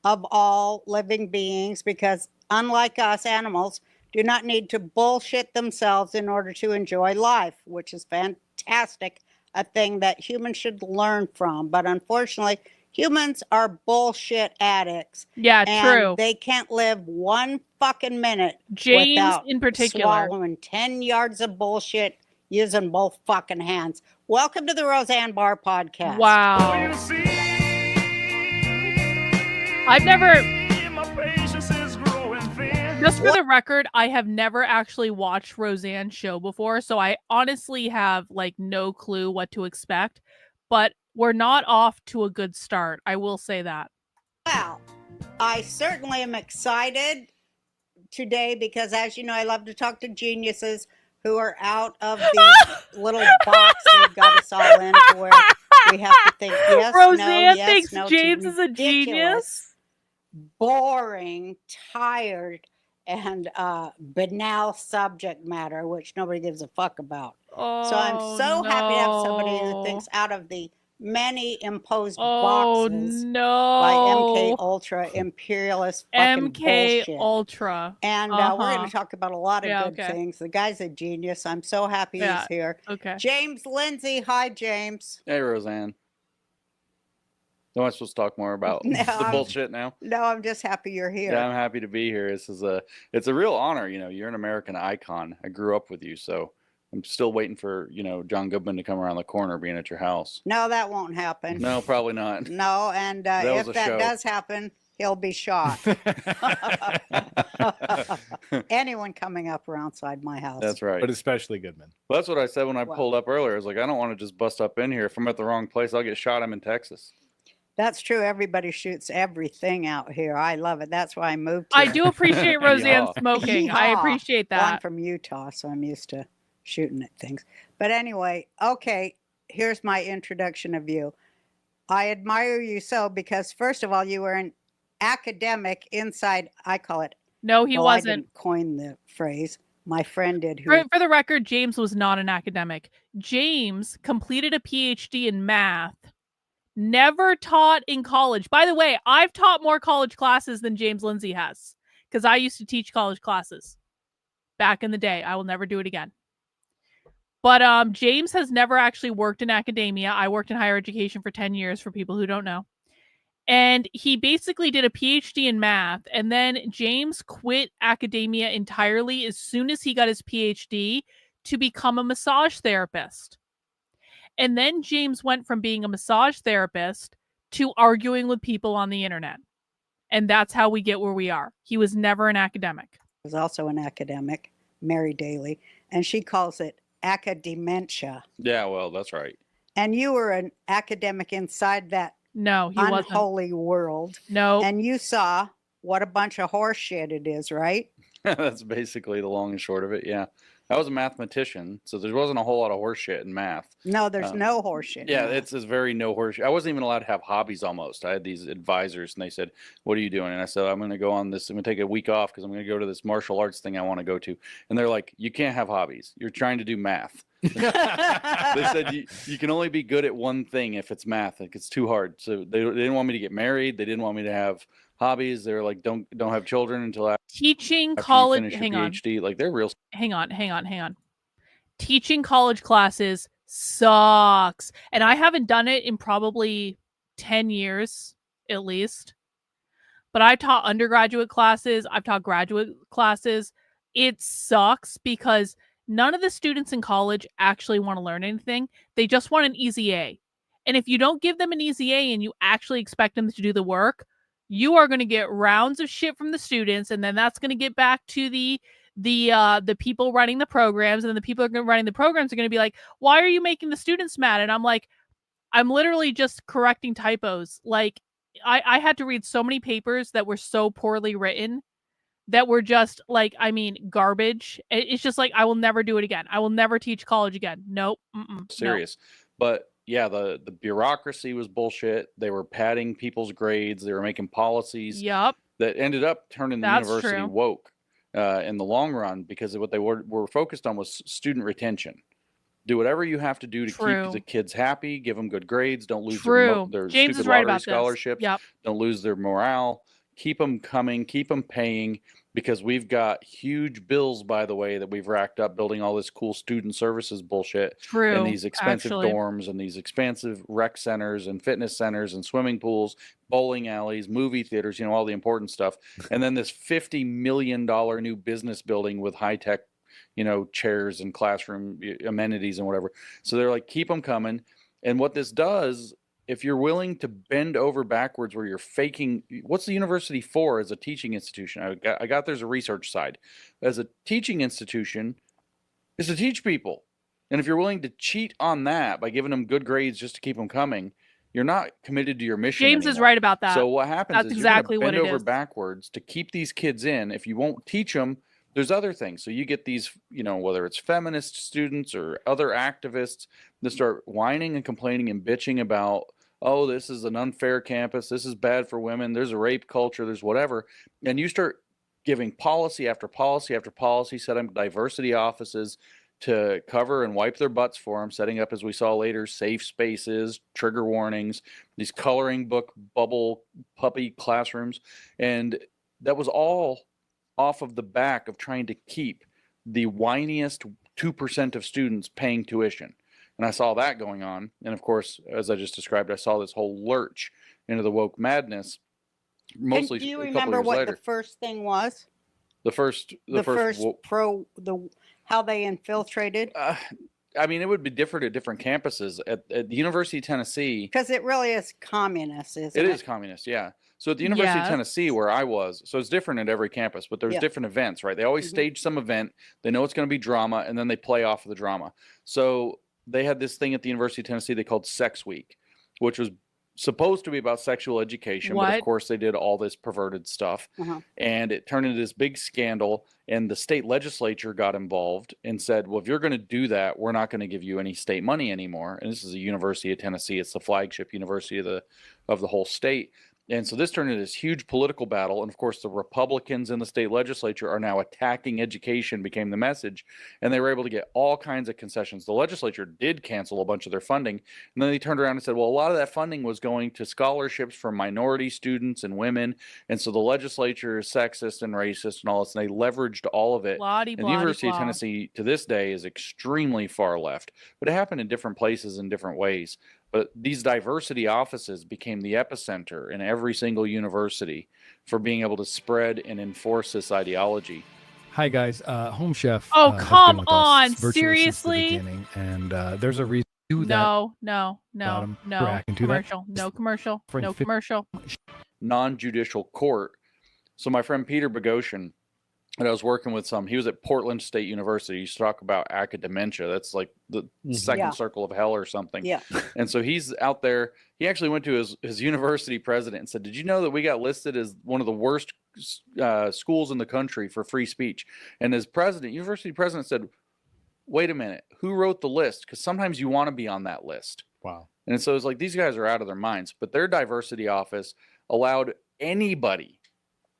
of all living beings, because unlike us, animals do not need to bullshit themselves in order to enjoy life, which is fantastic, a thing that humans should learn from. But unfortunately, humans are bullshit addicts. Yeah, and true. They can't live one fucking minute James without in particular swallowing 10 yards of bullshit using both fucking hands. Welcome to the Roseanne Barr podcast. Wow. I've never, just for the record, I have never actually watched Roseanne's show before, so I honestly have like no clue what to expect, but we're not off to a good start. I will say that. Well, I certainly am excited today because, as you know, I love to talk to geniuses who are out of the little box they've got us all in, where we have to think yes, Roseanne no, yes, thinks no. James is a genius. Boring, tired, and banal subject matter, which nobody gives a fuck about. Oh, so I'm so happy to have somebody who thinks out of the many imposed boxes by MK Ultra imperialist fucking MK bullshit. Ultra. And we're going to talk about a lot of good things. The guy's a genius. I'm so happy he's here. Okay. James Lindsay. Hi, James. Hey, Roseanne. Am I supposed to talk more about the bullshit now? No, I'm just happy you're here. Yeah, I'm happy to be here. It's a real honor. You know, you're an American icon. I grew up with you, so I'm still waiting for, John Goodman to come around the corner being at your house. No, that won't happen. No, probably not. No, and if that does happen, he'll be shot. Anyone coming up or outside my house. That's right. But especially Goodman. Well, that's what I said when I pulled up earlier. I was like, I don't want to just bust up in here. If I'm at the wrong place, I'll get shot. I'm in Texas. That's true. Everybody shoots everything out here. I love it. That's why I moved here. I do appreciate Roseanne smoking. I appreciate that. Well, I'm from Utah, so I'm used to shooting at things. But anyway, okay, here's my introduction of you. I admire you so because, first of all, you were an academic inside, I call it. No, he wasn't. I didn't coin the phrase. My friend did. For the record, James was not an academic. James completed a PhD in math. Never taught in college. By the way, I've taught more college classes than James Lindsay has because I used to teach college classes back in the day. I will never do it again. But James has never actually worked in academia. I worked in higher education for 10 years for people who don't know. And he basically did a PhD in math. And then James quit academia entirely as soon as he got his PhD to become a massage therapist. And then James went from being a massage therapist to arguing with people on the internet. And that's how we get where we are. He was never an academic. is also an academic, Mary Daly, and she calls it academia. Yeah, well, that's right. And you were an academic inside that No, he wasn't. unholy world. No. And you saw what a bunch of horse shit it is, right? That's basically the long and short of it. Yeah. I was a mathematician, so there wasn't a whole lot of horse shit in math. No, there's no horse shit. Yeah, it's very no horse shit. I wasn't even allowed to have hobbies almost. I had these advisors and they said, "What are you doing?" And I said, "I'm going to go on this. I'm going to take a week off because I'm going to go to this martial arts thing I want to go to." And they're like, "You can't have hobbies. You're trying to do math." They said you can only be good at one thing if it's math. Like, it's too hard. So they didn't want me to get married. They didn't want me to have hobbies. They're like, don't have children until after Teaching you college. finish your Hang on. PhD. Like, they're real. Hang on. Teaching college classes sucks. And I haven't done it in probably 10 years at least. But I taught undergraduate classes. I've taught graduate classes. It sucks because none of the students in college actually want to learn anything. They just want an easy A. And if you don't give them an easy A and you actually expect them to do the work, you are going to get rounds of shit from the students. And then that's going to get back to the people running the programs, and then the people who are running the programs are going to be like, why are you making the students mad? And I'm like, I'm literally just correcting typos. Like, I had to read so many papers that were so poorly written that were just like, I mean, garbage. It's just like, I will never do it again. I will never teach college again. Nope. Serious. But yeah, the bureaucracy was bullshit. They were padding people's grades. They were making policies Yep. that ended up turning the That's university true. woke in the long run, because what they were focused on was student retention. Do whatever you have to do to True. keep the kids happy, give them good grades, don't lose True. their James stupid is right lottery about this. scholarships, Yep. don't lose their morale, keep them coming, keep them paying, because we've got huge bills, by the way, that we've racked up building all this cool student services bullshit True. in these expensive actually. dorms and these expensive rec centers and fitness centers and swimming pools, bowling alleys, movie theaters, you know, all the important stuff. And then this $50 million new business building with high-tech, you know, chairs and classroom amenities and whatever. So they're like, keep them coming. And what this does, if you're willing to bend over backwards where you're faking, what's the university for as a teaching institution? I got there's a research side. As a teaching institution, is to teach people. And if you're willing to cheat on that by giving them good grades just to keep them coming, you're not committed to your mission James is anymore. right about that. So what happens That's is exactly you're what going to it bend over is. backwards to keep these kids in. If you won't teach them, there's other things. So you get these, you know, whether it's feminist students or other activists that start whining and complaining and bitching about, oh, this is an unfair campus, this is bad for women, there's a rape culture, there's whatever. And you start giving policy after policy after policy, setting up diversity offices to cover and wipe their butts for them, setting up, as we saw later, safe spaces, trigger warnings, these coloring book bubble puppy classrooms. And that was all off of the back of trying to keep the whiniest 2% of students paying tuition. And I saw that going on. And of course, as I just described, I saw this whole lurch into the woke madness. Mostly And do you a couple remember years what later. the first thing was? The first How they infiltrated? I mean, it would be different at different campuses. At the University of Tennessee, Because it really is communist, isn't it? it is communist, yeah. So at the University of Yes. Tennessee, where I was, so it's different at every campus, but there's Yeah. different events, right? They always Mhm. stage some event. They know it's going to be drama, and then they play off of the drama. So they had this thing at the University of Tennessee they called Sex Week, which was supposed to be about sexual education, but What? of course they did all this perverted stuff. Uh-huh. And it turned into this big scandal, and the state legislature got involved and said, well, if you're going to do that, we're not going to give you any state money anymore. And this is the University of Tennessee. It's the flagship university of the whole state. And so this turned into this huge political battle. And of course, the Republicans in the state legislature are now attacking education, became the message. And they were able to get all kinds of concessions. The legislature did cancel a bunch of their funding. And then they turned around and said, well, a lot of that funding was going to scholarships for minority students and women. And so the legislature is sexist and racist and all this. And they leveraged all of it. Blah-de, And the University blah-de, of blah. Tennessee to this day is extremely far left. But it happened in different places in different ways. But these diversity offices became the epicenter in every single university for being able to spread and enforce this ideology. Hi guys, Home Chef. Oh, has been come with us on, virtually since the seriously? beginning, and there's a reason to do that. No, Got him. no We're acting to that. commercial, no commercial, Friend no fif- commercial. Non-judicial court. So my friend Peter Boghossian and I was working with he was at Portland State University. He used to talk about academia. That's like the second Yeah. circle of hell or something. Yeah. And so he's out there. He actually went to his university president and said, "Did you know that we got listed as one of the worst schools in the country for free speech?" And his university president said, "Wait a minute, who wrote the list? Because sometimes you want to be on that list." Wow. And so it's like, these guys are out of their minds, but their diversity office allowed anybody.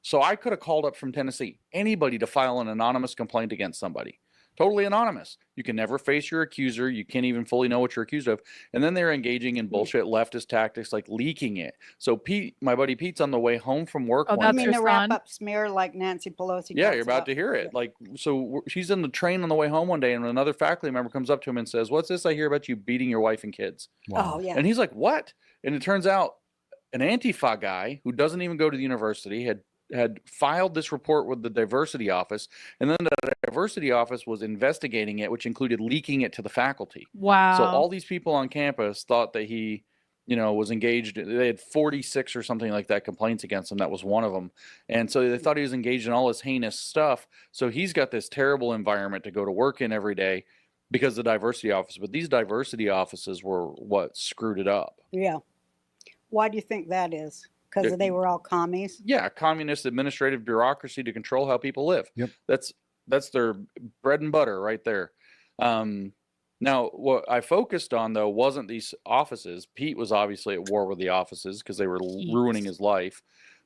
So I could have called up from Tennessee, anybody to file an anonymous complaint against somebody. Totally anonymous. You can never face your accuser. You can't even fully know what you're accused of. And then they're engaging in bullshit leftist tactics like leaking it. So Pete, my buddy Pete's on the way home from work. Oh, one I that's day. mean your the son? wrap-up smear like Nancy Pelosi. Yeah, talks you're about to hear it. Yeah. Like, so she's in the train on the way home one day, and another faculty member comes up to him and says, "What's this I hear about you beating your wife and kids?" Oh, yeah. And he's like, "What?" And it turns out an Antifa guy who doesn't even go to the university had filed this report with the diversity office, and then the diversity office was investigating it, which included leaking it to the faculty. Wow. So all these people on campus thought that he, was engaged. They had 46 or something like that complaints against him. That was one of them. And so they thought he was engaged in all this heinous stuff. So he's got this terrible environment to go to work in every day because of the diversity office. But these diversity offices were what screwed it up. Yeah. Why do you think that is? Because they were all commies? Yeah, communist administrative bureaucracy to control how people live. Yep. That's their bread and butter right there. Now, what I focused on, though, wasn't these offices. Pete was obviously at war with the offices because they were ruining his life.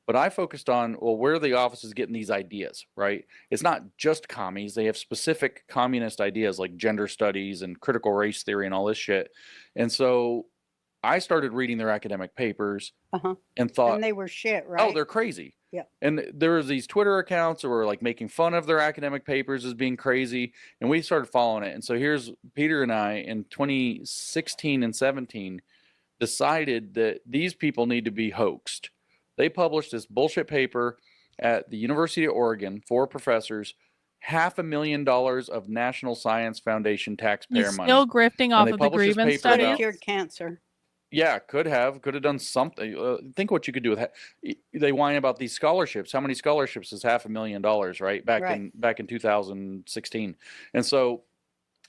But I focused on, well, where are the offices getting these ideas, right? It's not just commies. They have specific communist ideas like gender studies and critical race theory and all this shit. And so I started reading their academic papers and thought, And they were shit, right? oh, they're crazy. Yeah. And there was these Twitter accounts that were like making fun of their academic papers as being crazy. And we started following it. And so here's Peter and I in 2016 and 17 decided that these people need to be hoaxed. They published this bullshit paper at the University of Oregon, 4 professors, $500,000 of National Science Foundation taxpayer He's money. still grifting off they of the published this grievance paper Could studies. have cured cancer. Yeah, could have done something. Think what you could do with that. They whine about these scholarships. How many scholarships is $500,000, right? Back in 2016. And so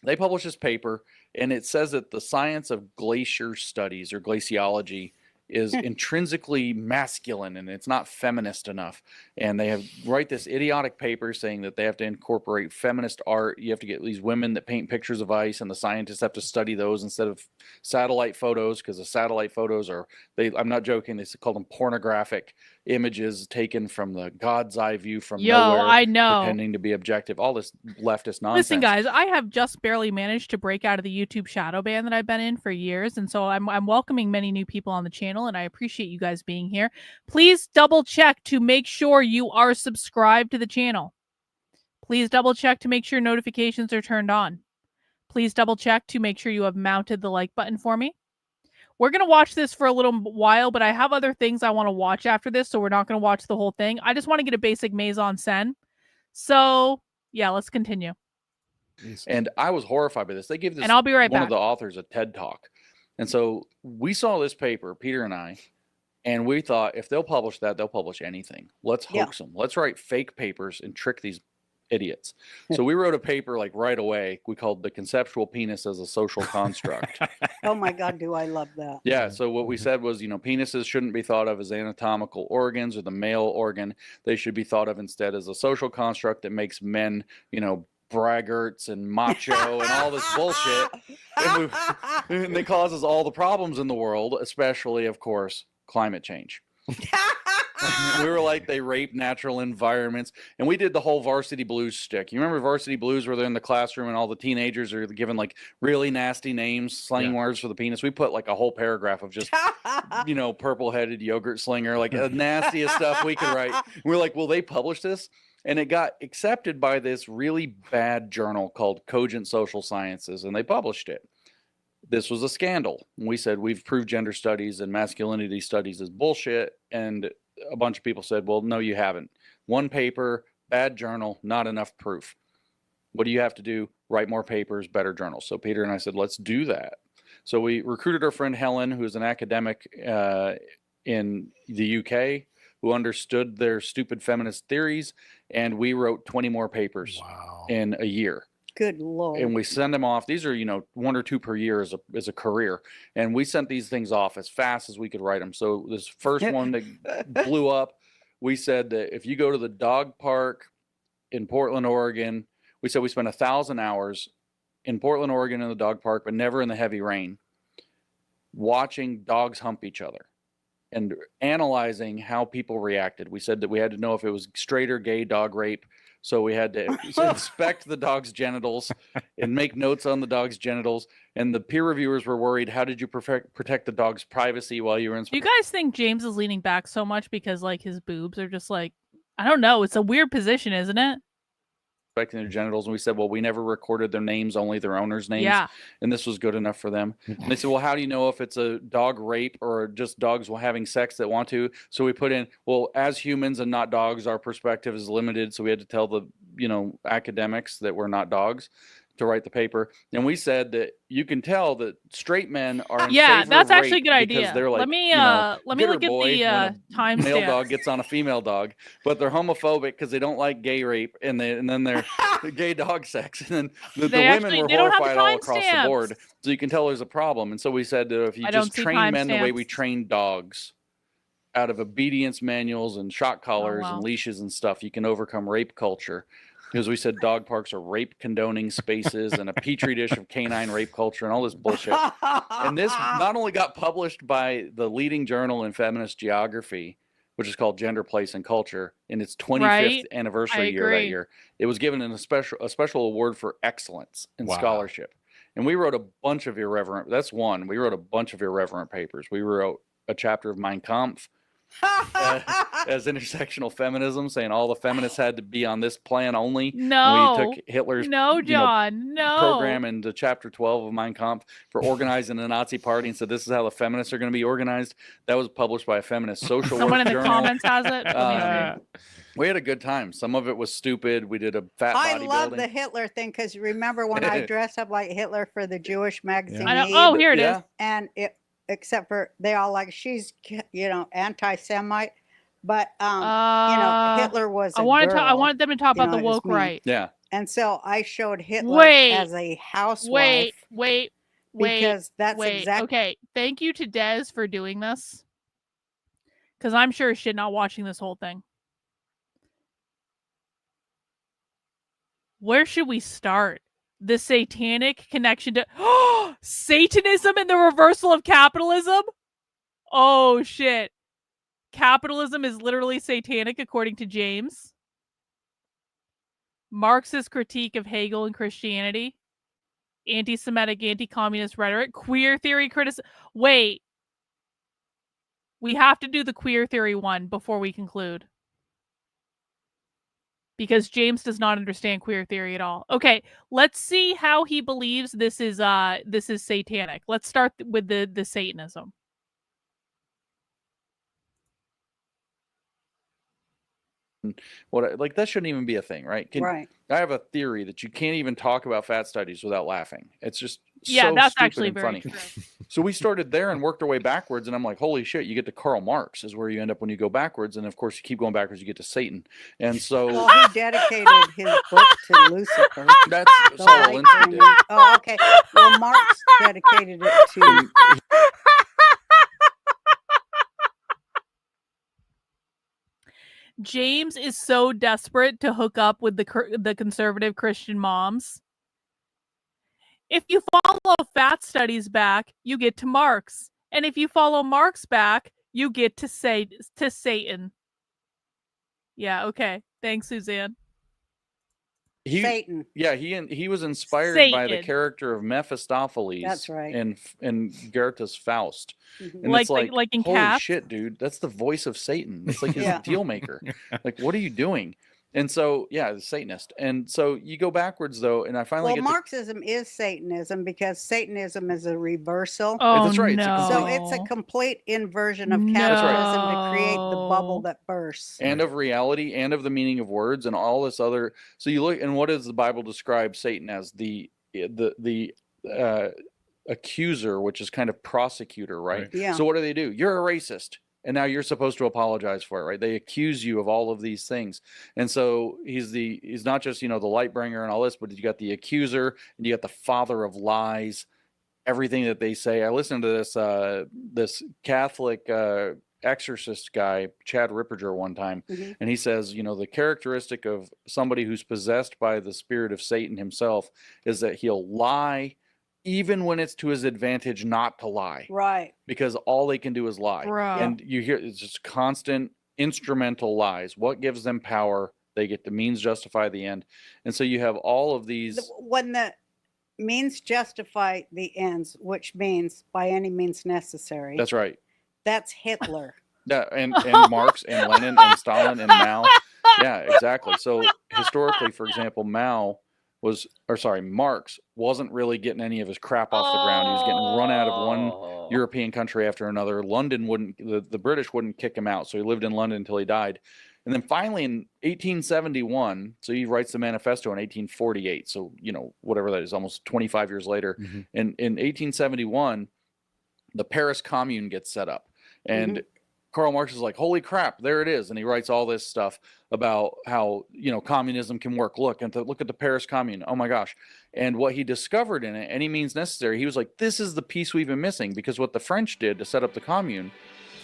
they published this paper, and it says that the science of glacier studies or glaciology is intrinsically masculine and it's not feminist enough. And they write this idiotic paper saying that they have to incorporate feminist art. You have to get these women that paint pictures of ice, and the scientists have to study those instead of satellite photos, because the satellite photos I'm not joking, they call them pornographic images taken from the God's eye view from nowhere, I know. pretending to be objective. All this leftist nonsense. Listen, guys, I have just barely managed to break out of the YouTube shadow ban that I've been in for years, and so I'm welcoming many new people on the channel, and I appreciate you guys being here. Please double check to make sure you are subscribed to the channel. Please double check to make sure notifications are turned on. Please double check to make sure you have mounted the like button for me. We're going to watch this for a little while, but I have other things I want to watch after this, so we're not going to watch the whole thing. I just want to get a basic mise en scène. So, yeah, let's continue. And I was horrified by this. They gave this And I'll be right one back. of the authors a TED Talk. And so we saw this paper, Peter and I, and we thought, if they'll publish that, they'll publish anything. Let's hoax them. Let's write fake papers and trick these idiots. So we wrote a paper like right away. We called The Conceptual Penis as a Social Construct. Oh my God, do I love that. Yeah. So what we said was, penises shouldn't be thought of as anatomical organs or the male organ. They should be thought of instead as a social construct that makes men, braggarts and macho and all this bullshit. And it causes all the problems in the world, especially, of course, climate change. We were like, they rape natural environments. And we did the whole Varsity Blues stick. You remember Varsity Blues where they're in the classroom and all the teenagers are given like really nasty names, slang words for the penis? We put like a whole paragraph of just, purple-headed yogurt slinger, like the nastiest stuff we could write. We're like, will they publish this? And it got accepted by this really bad journal called Cogent Social Sciences, and they published it. This was a scandal. We said, we've proved gender studies and masculinity studies is bullshit. And a bunch of people said, well, no, you haven't. One paper, bad journal, not enough proof. What do you have to do? Write more papers, better journals. So Peter and I said, let's do that. So we recruited our friend Helen, who's an academic in the UK, who understood their stupid feminist theories. and we wrote 20 more papers in a year. Good Lord. And we send them off. These are, 1 or 2 per year as a career. And we sent these things off as fast as we could write them. So this first one that blew up, we said that if you go to the dog park in Portland, Oregon, we said we spent 1,000 hours in Portland, Oregon in the dog park, but never in the heavy rain, watching dogs hump each other and analyzing how people reacted. We said that we had to know if it was straight or gay dog rape. So we had to inspect the dog's genitals and make notes on the dog's genitals. And the peer reviewers were worried, how did you protect the dog's privacy while you were Do you guys think James is leaning back so much because like his boobs are just like, I don't know. It's a weird position, isn't it? inspecting their genitals? And we said, well, we never recorded their names, only their owners' names. Yeah. And this was good enough for them. And they said, well, how do you know if it's a dog rape or just dogs having sex that want to? So we put in, well, as humans and not dogs, our perspective is limited. So we had to tell the, academics that we're not dogs to write the paper. And we said that you can tell that straight men are in favor that's of actually a good rape idea. because they're like, let me bitter look at boy the when a time male stamp. dog gets on a female dog, but they're homophobic because they don't like gay rape, and then they're gay dog sex, and then the women were horrified all across the board. So you can tell there's a problem. And so we said that if you just train men the way we train dogs, out of obedience manuals and shock collars and leashes and stuff, you can overcome rape culture. Because we said dog parks are rape condoning spaces and a petri dish of canine rape culture and all this bullshit. And this not only got published by the leading journal in feminist geography, which is called Gender, Place, and Culture, in its 25th anniversary year that year, it was given a special award for excellence in scholarship. And we wrote a bunch of irreverent. That's one. We wrote a bunch of irreverent papers. We wrote a chapter of Mein Kampf. As intersectional feminism, saying all the feminists had to be on this plan only. No, we took Hitler's program into chapter 12 of Mein Kampf for organizing the Nazi party and said this is how the feminists are going to be organized. That was published by a feminist social Someone work in the journal. Comments has it. We had a good time. Some of it was stupid. We did a fat bodybuilding. I love the Hitler thing because you remember when I dressed up like Hitler for the Jewish magazine. Oh, here it is. And except for they all like she's anti-Semite, but Hitler was. I wanted them to talk about the woke right. Yeah. And so I showed Hitler as a housewife. Wait. Because that's exactly okay. Thank you to Des for doing this, because I'm sure as shit not watching this whole thing. Where should we start? The satanic connection to Satanism and the reversal of capitalism? Oh shit. Capitalism is literally satanic according to James. Marxist critique of Hegel and Christianity. Anti-Semitic, anti-communist rhetoric. Queer theory criticism. Wait. We have to do the queer theory one before we conclude. Because James does not understand queer theory at all. Okay, let's see how he believes this is satanic. Let's start with the Satanism. That shouldn't even be a thing, right? Right. I have a theory that you can't even talk about fat studies without laughing. It's just that's stupid actually and very funny. true. So we started there and worked our way backwards, and I'm like, holy shit, you get to Karl Marx is where you end up when you go backwards, and of course you keep going backwards, you get to Satan. And so he dedicated his book to Lucifer. That's all Lindsay did. Oh, okay. Well, Marx dedicated it to James is so desperate to hook up with the conservative Christian moms. If you follow fat studies back, you get to Marx. And if you follow Marx back, you get to Satan. Yeah, okay. Thanks, Suzanne. Satan. Yeah, he was inspired by the character of Mephistopheles. That's right. In Goethe's Faust. Mm-hmm. And it's like in holy Cats? shit, dude, that's the voice of Satan. It's like his deal maker. Like, what are you doing? And so, the Satanist. And so you go backwards though, and I finally Marxism is Satanism because Satanism is a reversal. Oh, that's right. No. So it's a complete inversion of capitalism to create the bubble that bursts. And of reality and of the meaning of words and all this other. So you look, and what does the Bible describe Satan as? The accuser, which is kind of prosecutor, right? Yeah. So what do? You're a racist. and now you're supposed to apologize for it, right? They accuse you of all of these things. And so he's not just, the light bringer and all this, but you got the accuser and you got the father of lies, everything that they say. I listened to this Catholic exorcist guy, Chad Ripperger, one time, and he says, the characteristic of somebody who's possessed by the spirit of Satan himself is that he'll lie even when it's to his advantage not to lie. Right. Because all they can do is lie. Right. And you hear it's just constant instrumental lies. What gives them power? They get the means justify the end. And so you have all of these. When the means justify the ends, which means by any means necessary. That's right. That's Hitler. Yeah, and Marx and Lenin and Stalin and Mao. Yeah, exactly. So historically, for example, Marx wasn't really getting any of his crap off the ground. He was getting run out of one European country after another. London the British wouldn't kick him out. So he lived in London until he died. And then finally in 1871, so he writes the manifesto in 1848. So, whatever that is, almost 25 years later. And in 1871, the Paris Commune gets set up. And Karl Marx is like, holy crap, there it is. And he writes all this stuff about how, communism can work. Look at the Paris Commune. Oh my gosh. And what he discovered in it, any means necessary, he was like, this is the piece we've been missing, because what the French did to set up the commune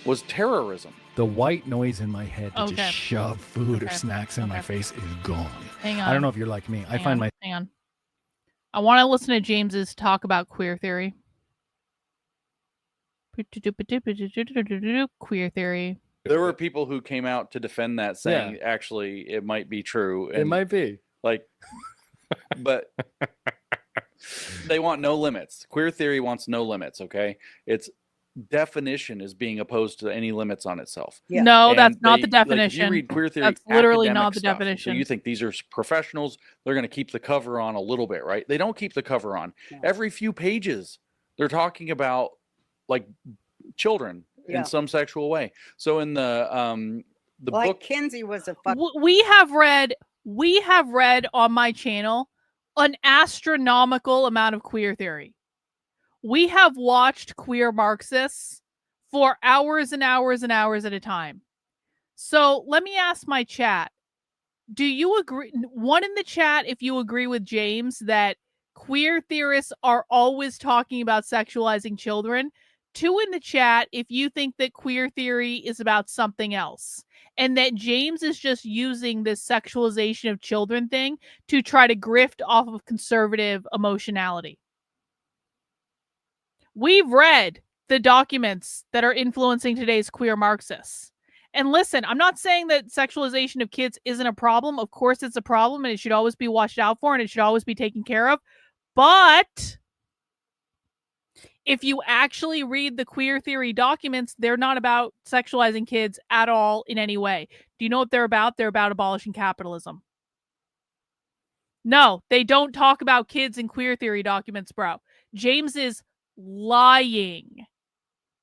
was terrorism. The white noise in my head to Okay. just shove food or snacks in my face is gone. Hang on. I don't know if you're like me. I find Hang on. I want to listen to James's talk about queer theory. Queer theory. There were people who came out to defend that, saying actually it might be true. And it might be. But they want no limits. Queer theory wants no limits, okay? Its definition is being opposed to any limits on itself. Yeah. No, And that's not the if definition. you read queer theory, That's literally academic not the stuff, definition. So you think these are professionals, they're going to keep the cover on a little bit, right? They don't keep the cover on. No. Every few pages, they're talking about children in some sexual way. So in the book, Kinsey was a We have read on my channel an astronomical amount of queer theory. We have watched Queer Marxists for hours and hours and hours at a time. So let me ask my chat. Do you agree? One in the chat, if you agree with James that queer theorists are always talking about sexualizing children. 2 in the chat, if you think that queer theory is about something else. And that James is just using this sexualization of children thing to try to grift off of conservative emotionality. We've read the documents that are influencing today's queer Marxists. And listen, I'm not saying that sexualization of kids isn't a problem. Of course it's a problem and it should always be watched out for and it should always be taken care of. But if you actually read the queer theory documents, they're not about sexualizing kids at all in any way. Do you know what they're about? They're about abolishing capitalism. No, they don't talk about kids in queer theory documents, bro. James is lying.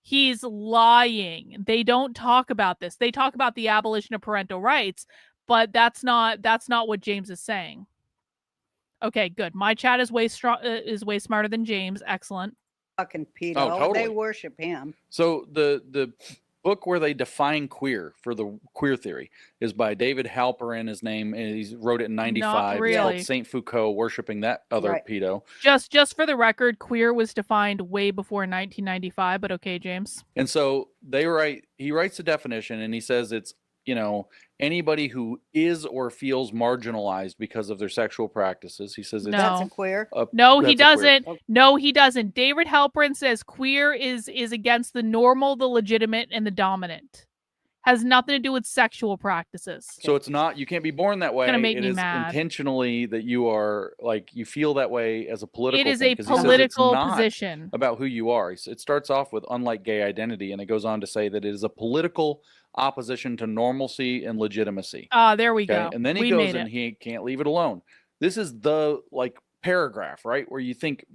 He's lying. They don't talk about this. They talk about the abolition of parental rights, but that's not what James is saying. Okay, good. My chat is way smarter than James. Excellent. fucking pedo. Oh, totally. They worship him. So the book where they define queer for the queer theory is by David Halperin, his name, and he wrote it in 95. Not really. It's called Saint Foucault, worshiping that other Right. pedo. Just for the record, queer was defined way before 1995, but okay, James. And so he writes the definition and he says it's, anybody who is or feels marginalized because of their sexual practices. He says it's No. That's a queer. No, he that's a queer. doesn't. No, he doesn't. David Halperin says queer is against the normal, the legitimate, and the dominant. Has nothing to do with sexual practices. So it's not, you can't be born that way. gonna make It me is mad. intentionally that you are you feel that way as a political It is thing, a 'cause he says it's political not position. about who you are. It starts off with unlike gay identity, and it goes on to say that it is a political opposition to normalcy and legitimacy. There we go. And then he We goes made and it. he can't leave it alone. This is the paragraph, right? Where you think,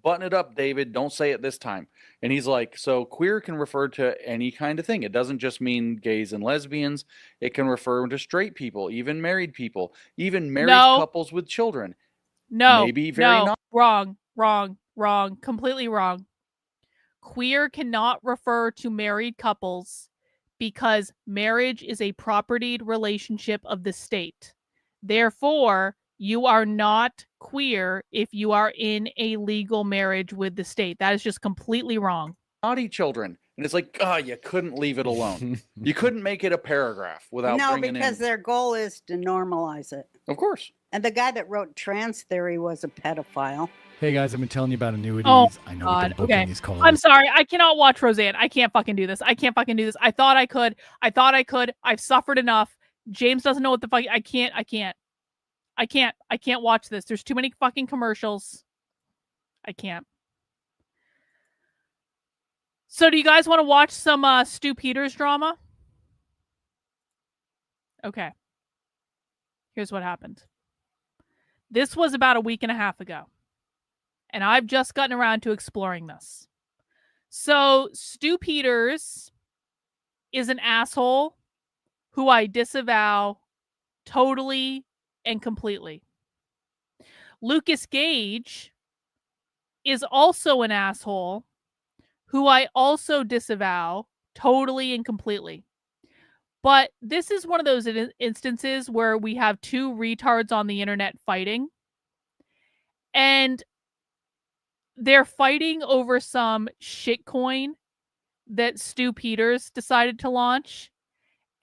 button it up, David, don't say it this time. And he's like, so queer can refer to any kind of thing. It doesn't just mean gays and lesbians. It can refer to straight people, even married people, even married No. couples with children. No, Maybe very no, not. wrong, completely wrong. queer cannot refer to married couples because marriage is a propertied relationship of the state. Therefore, you are not queer if you are in a legal marriage with the state. That is just completely wrong. Naughty children. And it's like, oh, you couldn't leave it alone. You couldn't make it a paragraph without bringing because in... their goal is to normalize it. Of course. And the guy that wrote trans theory was a pedophile. Hey guys, I've been telling you about annuities. Oh, I know God. we've been booking Okay. these calls. I'm sorry. I cannot watch Roseanne. I can't fucking do this. I can't fucking do this. I thought I could. I've suffered enough. James doesn't know what the fuck. I can't watch this. There's too many fucking commercials. I can't. So do you guys want to watch some Stu Peters drama? Okay. Here's what happened. This was about a week and a half ago. And I've just gotten around to exploring this. So Stu Peters is an asshole who I disavow totally and completely. Lucas Gage is also an asshole who I also disavow totally and completely. But this is one of those instances where we have two retards on the internet fighting. And they're fighting over some shitcoin that Stu Peters decided to launch.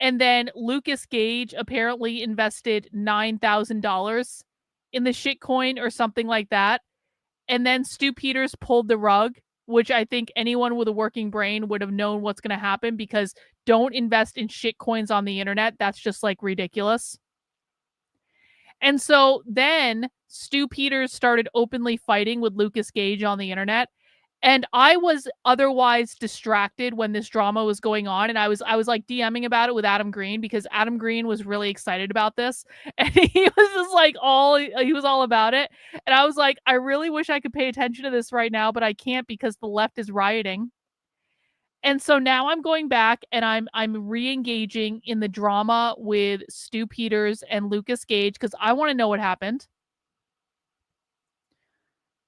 And then Lucas Gage apparently invested $9,000 in the shitcoin or something like that. And then Stu Peters pulled the rug, which I think anyone with a working brain would have known what's going to happen, because don't invest in shitcoins on the internet. That's just like ridiculous. And so then Stu Peters started openly fighting with Lucas Gage on the internet. And I was otherwise distracted when this drama was going on. And I was like DMing about it with Adam Green, because Adam Green was really excited about this. And he was just like he was all about it. And I was like, I really wish I could pay attention to this right now, but I can't because the left is rioting. And so now I'm going back and I'm re-engaging in the drama with Stu Peters and Lucas Gage because I want to know what happened.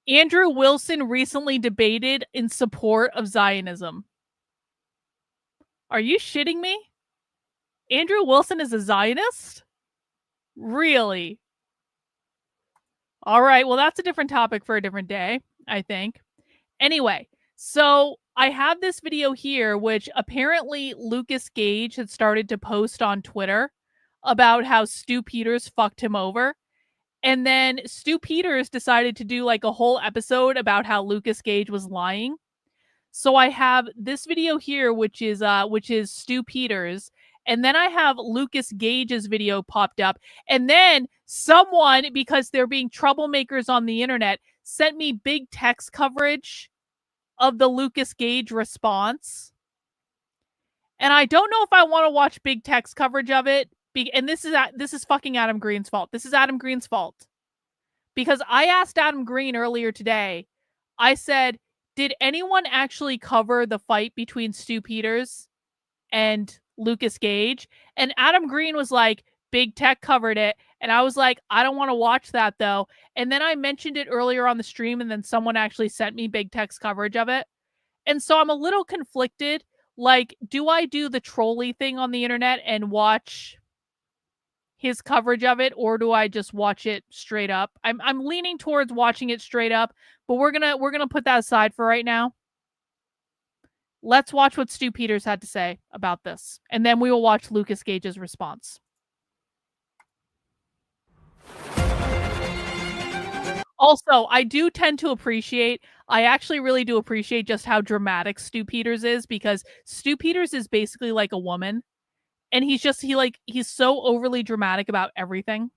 Andrew Wilson recently debated in support of Zionism. Are you shitting me? Andrew Wilson is a Zionist? Really? All right, well, that's a different topic for a different day, I think. Anyway, so I have this video here, which apparently Lucas Gage had started to post on Twitter about how Stu Peters fucked him over. And then Stu Peters decided to do like a whole episode about how Lucas Gage was lying. So I have this video here, which is Stu Peters. And then I have Lucas Gage's video popped up. And then someone, because they're being troublemakers on the internet, sent me big text coverage of the Lucas Gage response. And I don't know if I want to watch big text coverage of it. And this is fucking Adam Green's fault. This is Adam Green's fault. Because I asked Adam Green earlier today, I said, did anyone actually cover the fight between Stu Peters and Lucas Gage? And Adam Green was like, Big Tech covered it. And I was like, I don't want to watch that though. And then I mentioned it earlier on the stream, and then someone actually sent me Big Tech's coverage of it. And so I'm a little conflicted. Like, do I do the trolley thing on the internet and watch his coverage of it, or do I just watch it straight up? I'm leaning towards watching it straight up, but we're gonna put that aside for right now. Let's watch what Stu Peters had to say about this, and then we will watch Lucas Gage's response. Also, I actually really do appreciate just how dramatic Stu Peters is, because Stu Peters is basically like a woman. And he's so overly dramatic about everything.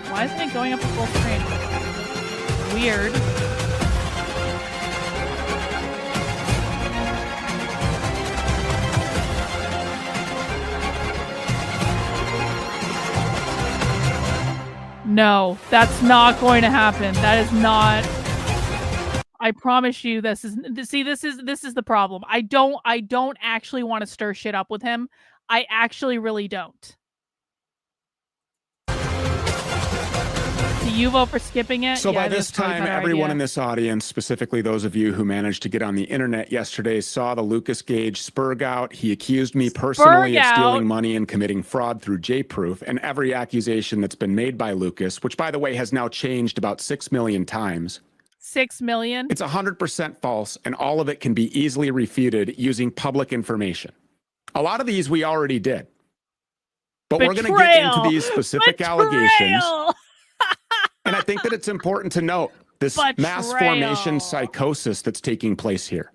Why isn't it going up to full screen? Weird. No, that's not going to happen. That is not... I promise you, this is the problem. I don't actually want to stir shit up with him. I actually really don't. So you vote for skipping it? So Yeah, by this that's probably a time, better everyone idea. in this audience, specifically those of you who managed to get on the internet yesterday, saw the Lucas Gage spurg out. He accused me personally of stealing money and committing fraud through J-Proof, and every accusation that's been made by Lucas, which by the way has now changed about 6 million times. 6 million? It's 100% false, and all of it can be easily refuted using public information. A lot of these we already did. But we're going to get into these specific allegations. And I think that it's important to note this mass formation psychosis that's taking place here.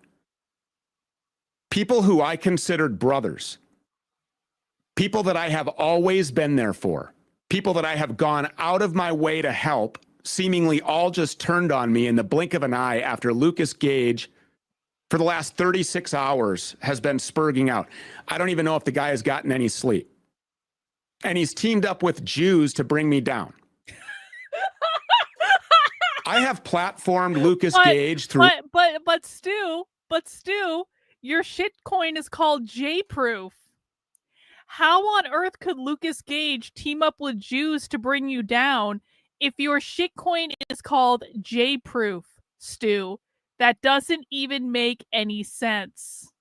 People who I considered brothers, people that I have always been there for, people that I have gone out of my way to help, seemingly all just turned on me in the blink of an eye after Lucas Gage, for the last 36 hours, has been spurging out. I don't even know if the guy has gotten any sleep. And he's teamed up with Jews to bring me down. I have platformed Lucas Gage through. But Stu, your shitcoin is called J-Proof. How on earth could Lucas Gage team up with Jews to bring you down if your shitcoin is called J-Proof, Stu? That doesn't even make any sense.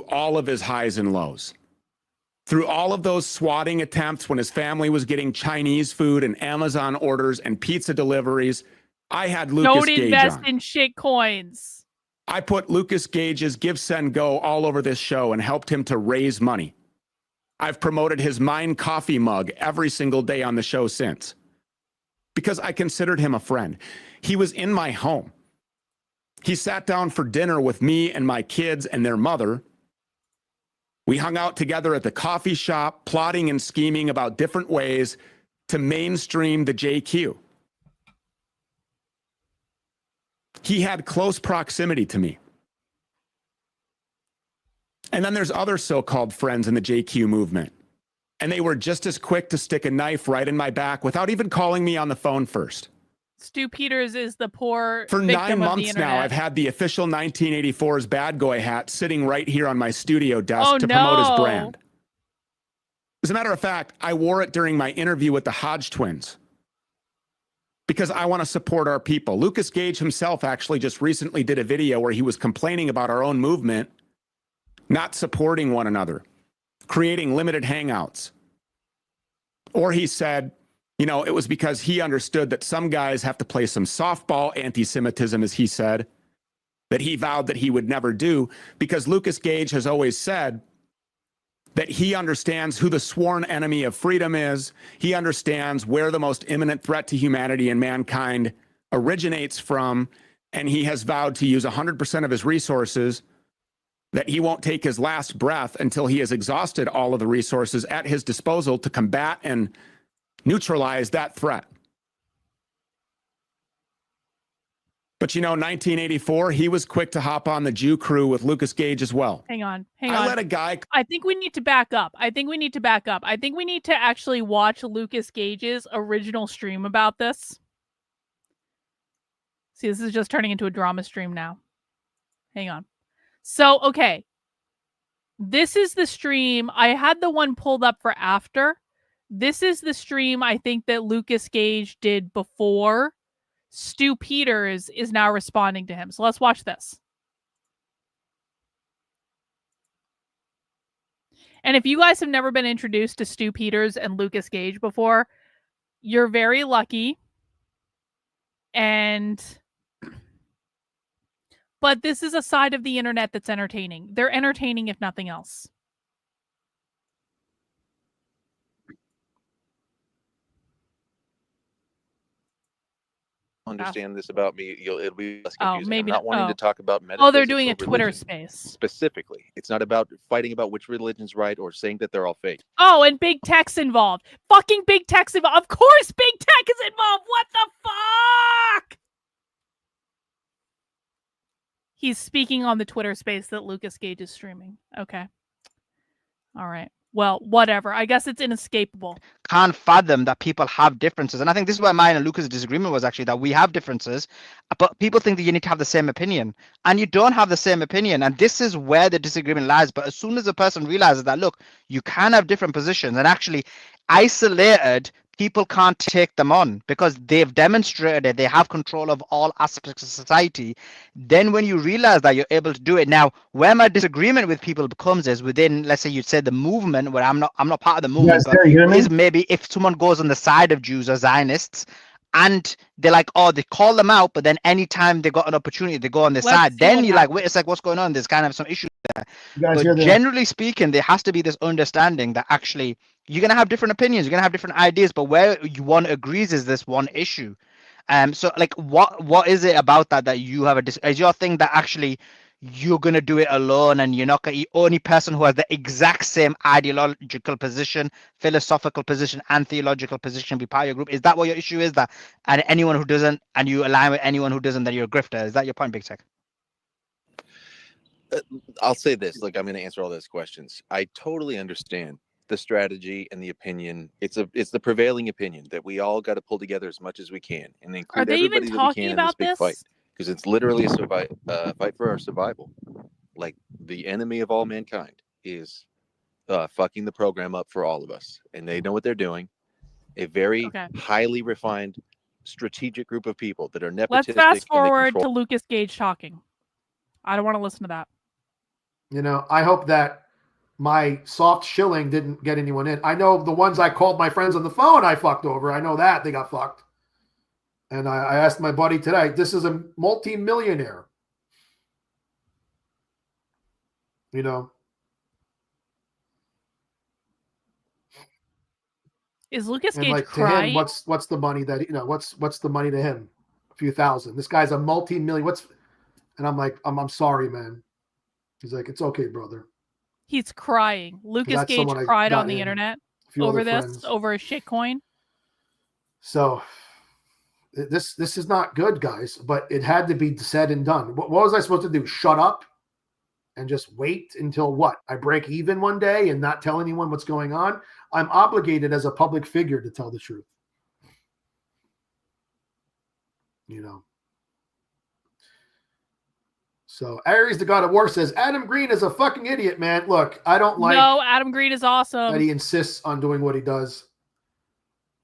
All of his highs and lows. Through all of those swatting attempts when his family was getting Chinese food and Amazon orders and pizza deliveries, I had Lucas Gage on. Don't invest in shit coins. I put Lucas Gage's Give, Send, Go all over this show and helped him to raise money. I've promoted his Mine coffee mug every single day on the show since. Because I considered him a friend. He was in my home. He sat down for dinner with me and my kids and their mother. We hung out together at the coffee shop, plotting and scheming about different ways to mainstream the JQ. He had close proximity to me. And then there's other so-called friends in the JQ movement. And they were just as quick to stick a knife right in my back without even calling me on the phone first. Stu Peters is the poor For victim 9 of the months now, internet. I've had the official 1984's bad guy hat sitting right here on my studio desk to promote his brand. As a matter of fact, I wore it during my interview with the Hodge twins because I want to support our people. Lucas Gage himself actually just recently did a video where he was complaining about our own movement not supporting one another, creating limited hangouts. Or he said, you know, it was because he understood that some guys have to play some softball anti-Semitism, as he said, that he vowed that he would never do, because Lucas Gage has always said that he understands who the sworn enemy of freedom is. He understands where the most imminent threat to humanity and mankind originates from, and he has vowed to use 100% of his resources, that he won't take his last breath until he has exhausted all of the resources at his disposal to combat and neutralize that threat. But you know, 1984, he was quick to hop on the Jew crew with Lucas Gage as well. Hang on. I let a guy. I think we need to back up. I think we need to actually watch Lucas Gage's original stream about this. See, this is just turning into a drama stream now. Hang on. So, okay. This is the stream. I had the one pulled up for after. This is the stream I think that Lucas Gage did before. Stu Peters is now responding to him. So let's watch this. And if you guys have never been introduced to Stu Peters and Lucas Gage before, you're very lucky. But this is a side of the internet that's entertaining. They're entertaining if nothing else. Understand this about me, it'll be less confusing. Maybe I'm not wanting to talk about metaphysics. Oh, they're doing a Twitter space. Specifically. It's not about fighting about which religion's right or saying that they're all fake. Oh, and big tech's involved. Fucking big tech's involved. Of course big tech is involved. What the fuck? He's speaking on the Twitter space that Lucas Gage is streaming. Okay. All right. Well, whatever. I guess it's inescapable. Can't fathom that people have differences. And I think this is where mine and Lucas' disagreement was actually, that we have differences, but people think that you need to have the same opinion. And you don't have the same opinion. And this is where the disagreement lies. But as soon as a person realizes that, look, you can have different positions, and actually isolated people can't take them on because they've demonstrated it. They have control of all aspects of society. Then when you realize that you're able to do it, now where my disagreement with people becomes is within, let's say you'd say the movement, where I'm not part of the movement, but is maybe if someone goes on the side of Jews or Zionists and they're like, oh, they call them out, but then anytime they got an opportunity, they go on the side. Then you're like, wait, it's like, what's going on? There's kind of some issues there. But generally speaking, there has to be this understanding that actually you're going to have different opinions, you're going to have different ideas, but where one agrees is this one issue. So like, what is it about that you have is your thing that actually you're going to do it alone and you're not going to be the only person who has the exact same ideological position, philosophical position, and theological position be part of your group? Is that what your issue is? That and anyone who doesn't, and you align with anyone who doesn't, then you're a grifter? Is that your point, Big Tech? I'll say this. Look, I'm going to answer all those questions. I totally understand the strategy and the opinion. It's the prevailing opinion that we all got to pull together as much as we can and include Are they everybody even that we talking can in about this big this? fight, because it's literally a fight for our survival. Like, the enemy of all mankind is fucking the program up for all of us, and they know what they're doing. A very highly refined, strategic group of people that are nepotistic. Let's fast forward to Lucas Gage talking. I don't want to listen to that. You know, I hope that my soft shilling didn't get anyone in. I know the ones I called my friends on the phone I fucked over. I know that they got fucked. And I asked my buddy today, this is a multi-millionaire. You know. Is Lucas and Gage like crying? to him, what's the money that, you know, what's the money to him? A few thousand. This guy's a multi-million. And I'm like, I'm sorry, man. He's like, it's okay, brother. He's crying. Lucas Gage cried on the internet over this, over a shitcoin. So this is not good, guys, but it had to be said and done. What was I supposed to do? Shut up and just wait until what? I break even one day and not tell anyone what's going on? I'm obligated as a public figure to tell the truth. You know. So Aries, the God of War, says Adam Green is a fucking idiot, man. Look, I don't like. No, Adam Green is awesome. That he insists on doing what he does.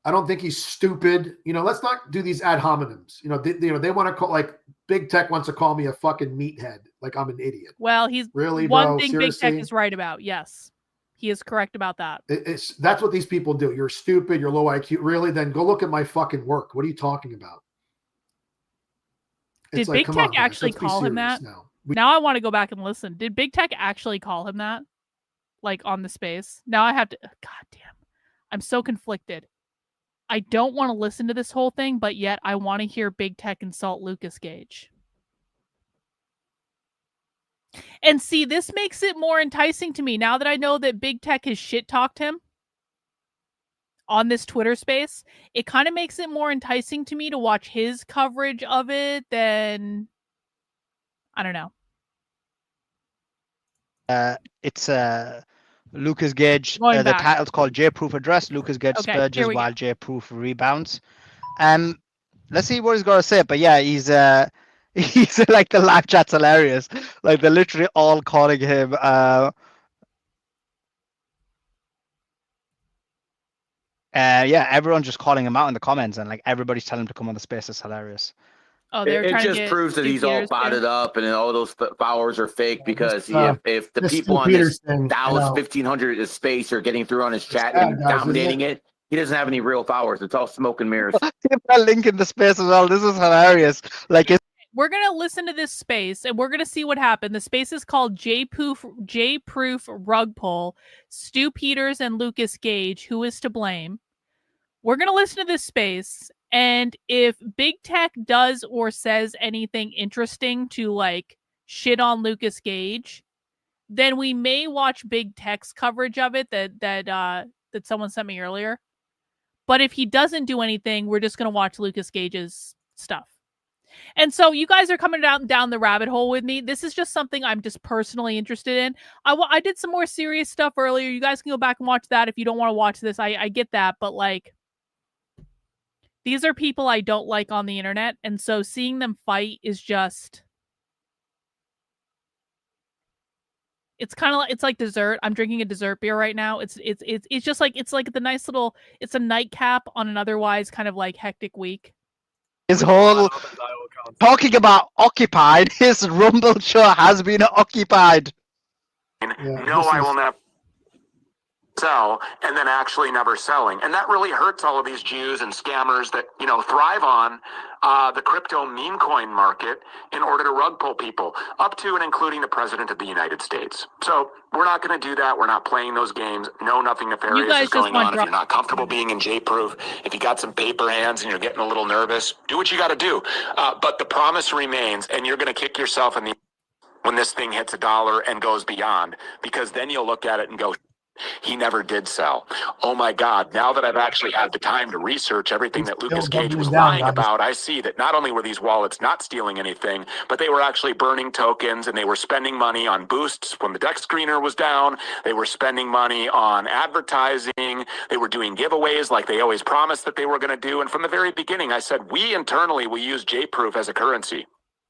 I don't think he's stupid. You know, let's not do these ad hominems. You know, they want to call, like, Big Tech wants to call me a fucking meathead, like I'm an idiot. Well, he's really one bro, thing seriously? Big Tech is right about. Yes, he is correct about that. That's what these people do. You're stupid. You're low IQ. Really? Then go look at my fucking work. What are you talking about? Did Big Tech actually call him that? Now I want to go back and listen. Did Big Tech actually call him that? Like on the space? Now I have to. God damn. I'm so conflicted. I don't want to listen to this whole thing, but yet I want to hear Big Tech insult Lucas Gage. And see, this makes it more enticing to me now that I know that Big Tech has shit-talked him on this Twitter space. It kind of makes it more enticing to me to watch his coverage of it than, I don't know. It's Lucas Gage. The title's called J-Proof Address. Lucas Gage spurges while J-Proof rebounds. Let's see what he's got to say. But yeah, he's like, the live chat's hilarious. Like, they're literally all calling him. Yeah, everyone's just calling him out in the comments, and like everybody's telling him to come on the space. It's hilarious. Oh, it just proves that he's all botted up and all those followers are fake, because if the people on this Dallas 1500 space are getting through on his chat and dominating it, he doesn't have any real followers. It's all smoke and mirrors. Give that link in the space as well. This is hilarious. Like, we're gonna listen to this space and we're gonna see what happened. The space is called J-Proof Rug Pull. Stu Peters and Lucas Gage. Who is to blame? We're gonna listen to this space. And if Big Tech does or says anything interesting to, like, shit on Lucas Gage, then we may watch Big Tech's coverage of it that someone sent me earlier. But if he doesn't do anything, we're just going to watch Lucas Gage's stuff. And so you guys are coming down the rabbit hole with me. This is just something I'm just personally interested in. I did some more serious stuff earlier. You guys can go back and watch that if you don't want to watch this. I get that, but, like, these are people I don't like on the internet, and so seeing them fight is just... It's kind of like, it's like dessert. I'm drinking a dessert beer right now. It's just like, it's like the nice little, it's a nightcap on an otherwise kind of like hectic week. His whole talking about occupied, his Rumble show has been occupied. No, I will never sell, and then actually never selling. And that really hurts all of these Jews and scammers that, you know, thrive on the crypto meme coin market in order to rug pull people, up to and including the president of the United States. So we're not going to do that. We're not playing those games. No, nothing nefarious is going on. If you're not comfortable being in J-proof, if you got some paper hands and you're getting a little nervous, do what you got to do. But the promise remains, and you're going to kick yourself in the when this thing hits $1 and goes beyond, because then you'll look at it and go, he never did sell. Oh my God, now that I've actually had the time to research everything that Lucas Gage was lying about, I see that not only were these wallets not stealing anything, but they were actually burning tokens, and they were spending money on boosts when the deck screener was down. They were spending money on advertising. They were doing giveaways like they always promised that they were going to do. And from the very beginning, I said, we internally, we use J-proof as a currency.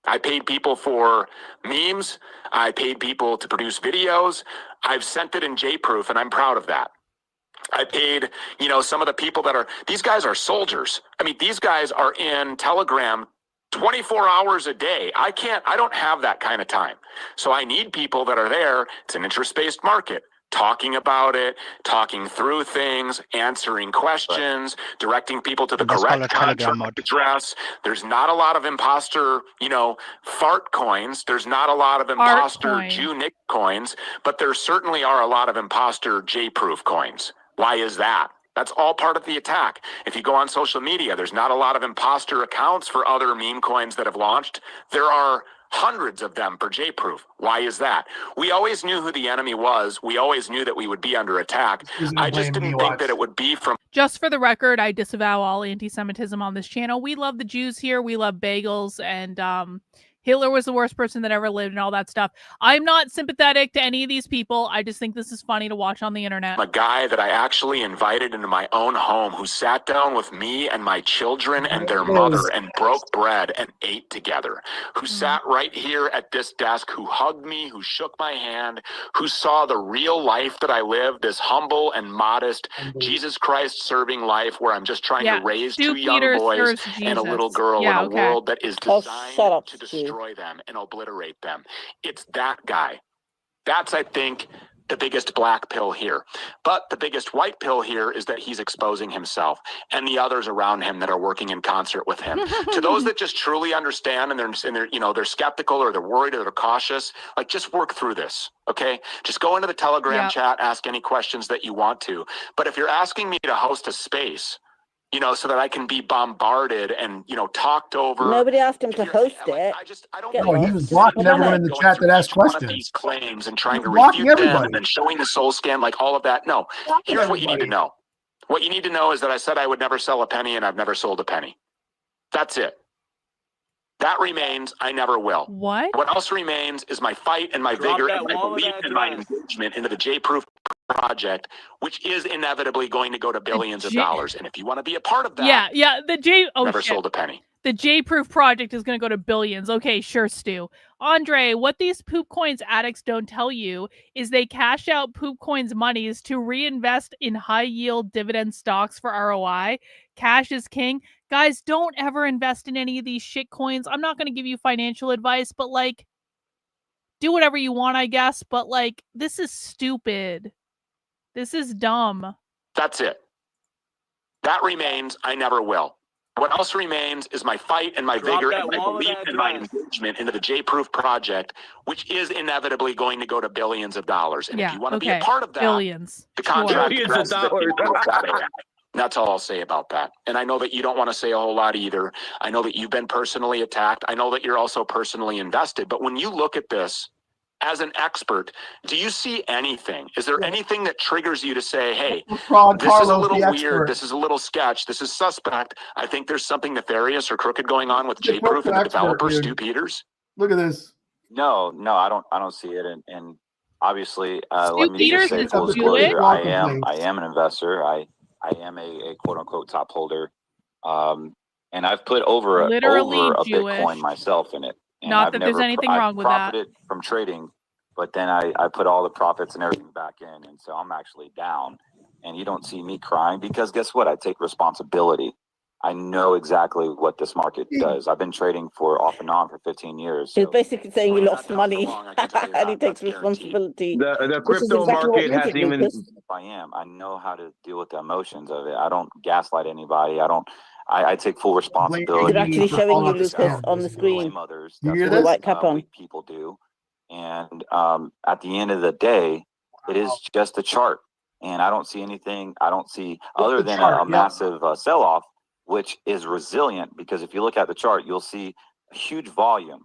I paid people for memes. I paid people to produce videos. I've sent it in J-proof, and I'm proud of that. I paid, you know, some of the people that are, these guys are soldiers. I mean, these guys are in Telegram 24 hours a day. I don't have that kind of time. So I need people that are there. It's an interest-based market. Talking about it, talking through things, answering questions, directing people to the correct contract address. There's not a lot of imposter, you know, fart coins. There's not a lot of imposter Jew Nick coins, but there certainly are a lot of imposter J-proof coins. Why is that? That's all part of the attack. If you go on social media, there's not a lot of imposter accounts for other meme coins that have launched. There are hundreds of them for J-proof. Why is that? We always knew who the enemy was. We always knew that we would be under attack. I just didn't think that it would be from... Just for the record, I disavow all anti-Semitism on this channel. We love the Jews here. We love bagels, and Hitler was the worst person that ever lived and all that stuff. I'm not sympathetic to any of these people. I just think this is funny to watch on the internet. A guy that I actually invited into my own home, who sat down with me and my children and their mother and broke bread and ate together, who sat right here at this desk, who hugged me, who shook my hand, who saw the real life that I lived, this humble and modest Jesus Christ serving life where I'm just trying to raise two young boys and a little girl in a world that is designed to destroy them and obliterate them. It's that guy. That's, I think, the biggest black pill here. But the biggest white pill here is that he's exposing himself and the others around him that are working in concert with him. To those that just truly understand and they're you know, they're skeptical or they're worried or they're cautious, like, just work through this. Okay, just go into the Telegram chat, ask any questions that you want to. But if you're asking me to host a space, you know, so that I can be bombarded and, you know, talked over. Nobody asked him to host it. I don't he was blocking everyone in the chat that asked questions. These claims and trying to refute them and then showing the soul scan, like all of that. No, here's what you need to know. What you need to know is that I said I would never sell a penny, and I've never sold a penny. That's it. That remains. I never will. What? What else remains is my fight and my vigor and my belief and my engagement into the J-proof project, which is inevitably going to go to billions of dollars. And if you want to be a part of that, never sold a penny. The J-proof project is going to go to billions. Okay, sure, Stu. Andre, what these poop coins addicts don't tell you is they cash out poop coins monies to reinvest in high yield dividend stocks for ROI. Cash is king. Guys, don't ever invest in any of these shit coins. I'm not going to give you financial advice, but like, do whatever you want, I guess. But like, this is stupid. This is dumb. That's it. That remains. I never will. What else remains is my fight and my vigor and my belief and my engagement into the J-proof project, which is inevitably going to go to billions of dollars. And if you want to be a part of that, the contract billions of dollars. That's all I'll say about that. And I know that you don't want to say a whole lot either. I know that you've been personally attacked. I know that you're also personally invested. But when you look at this as an expert, do you see anything? Is there anything that triggers you to say, hey, this is a little weird, this is a little sketch, this is suspect, I think there's something nefarious or crooked going on with J-proof and the developer, Stu Peters? Look at this. No, I don't see it. And obviously, let me just say full disclosure, I am an investor. I am a quote unquote top holder. And I've put over a Bitcoin myself in it. And Not that there's anything wrong with that. I've profited from trading but then I put all the profits and everything back in. And so I'm actually down, and you don't see me crying because guess what? I take responsibility. I know exactly what this market does. I've been trading for off and on for 15 years. He's basically saying you lost money and he takes responsibility. The Which is crypto exactly what market you hasn't did, even. Lucas. If I am, I know how to deal with the emotions of it. I don't gaslight anybody. I take full responsibility. They're actually showing you, Lucas, Myself. on the screen. Blame others. You That's hear what this? White cap on. weak people do. And at the end of the day, it is just a chart. And I don't see anything. I don't see other than a massive sell-off, which is resilient, because if you look at the chart, you'll see a huge volume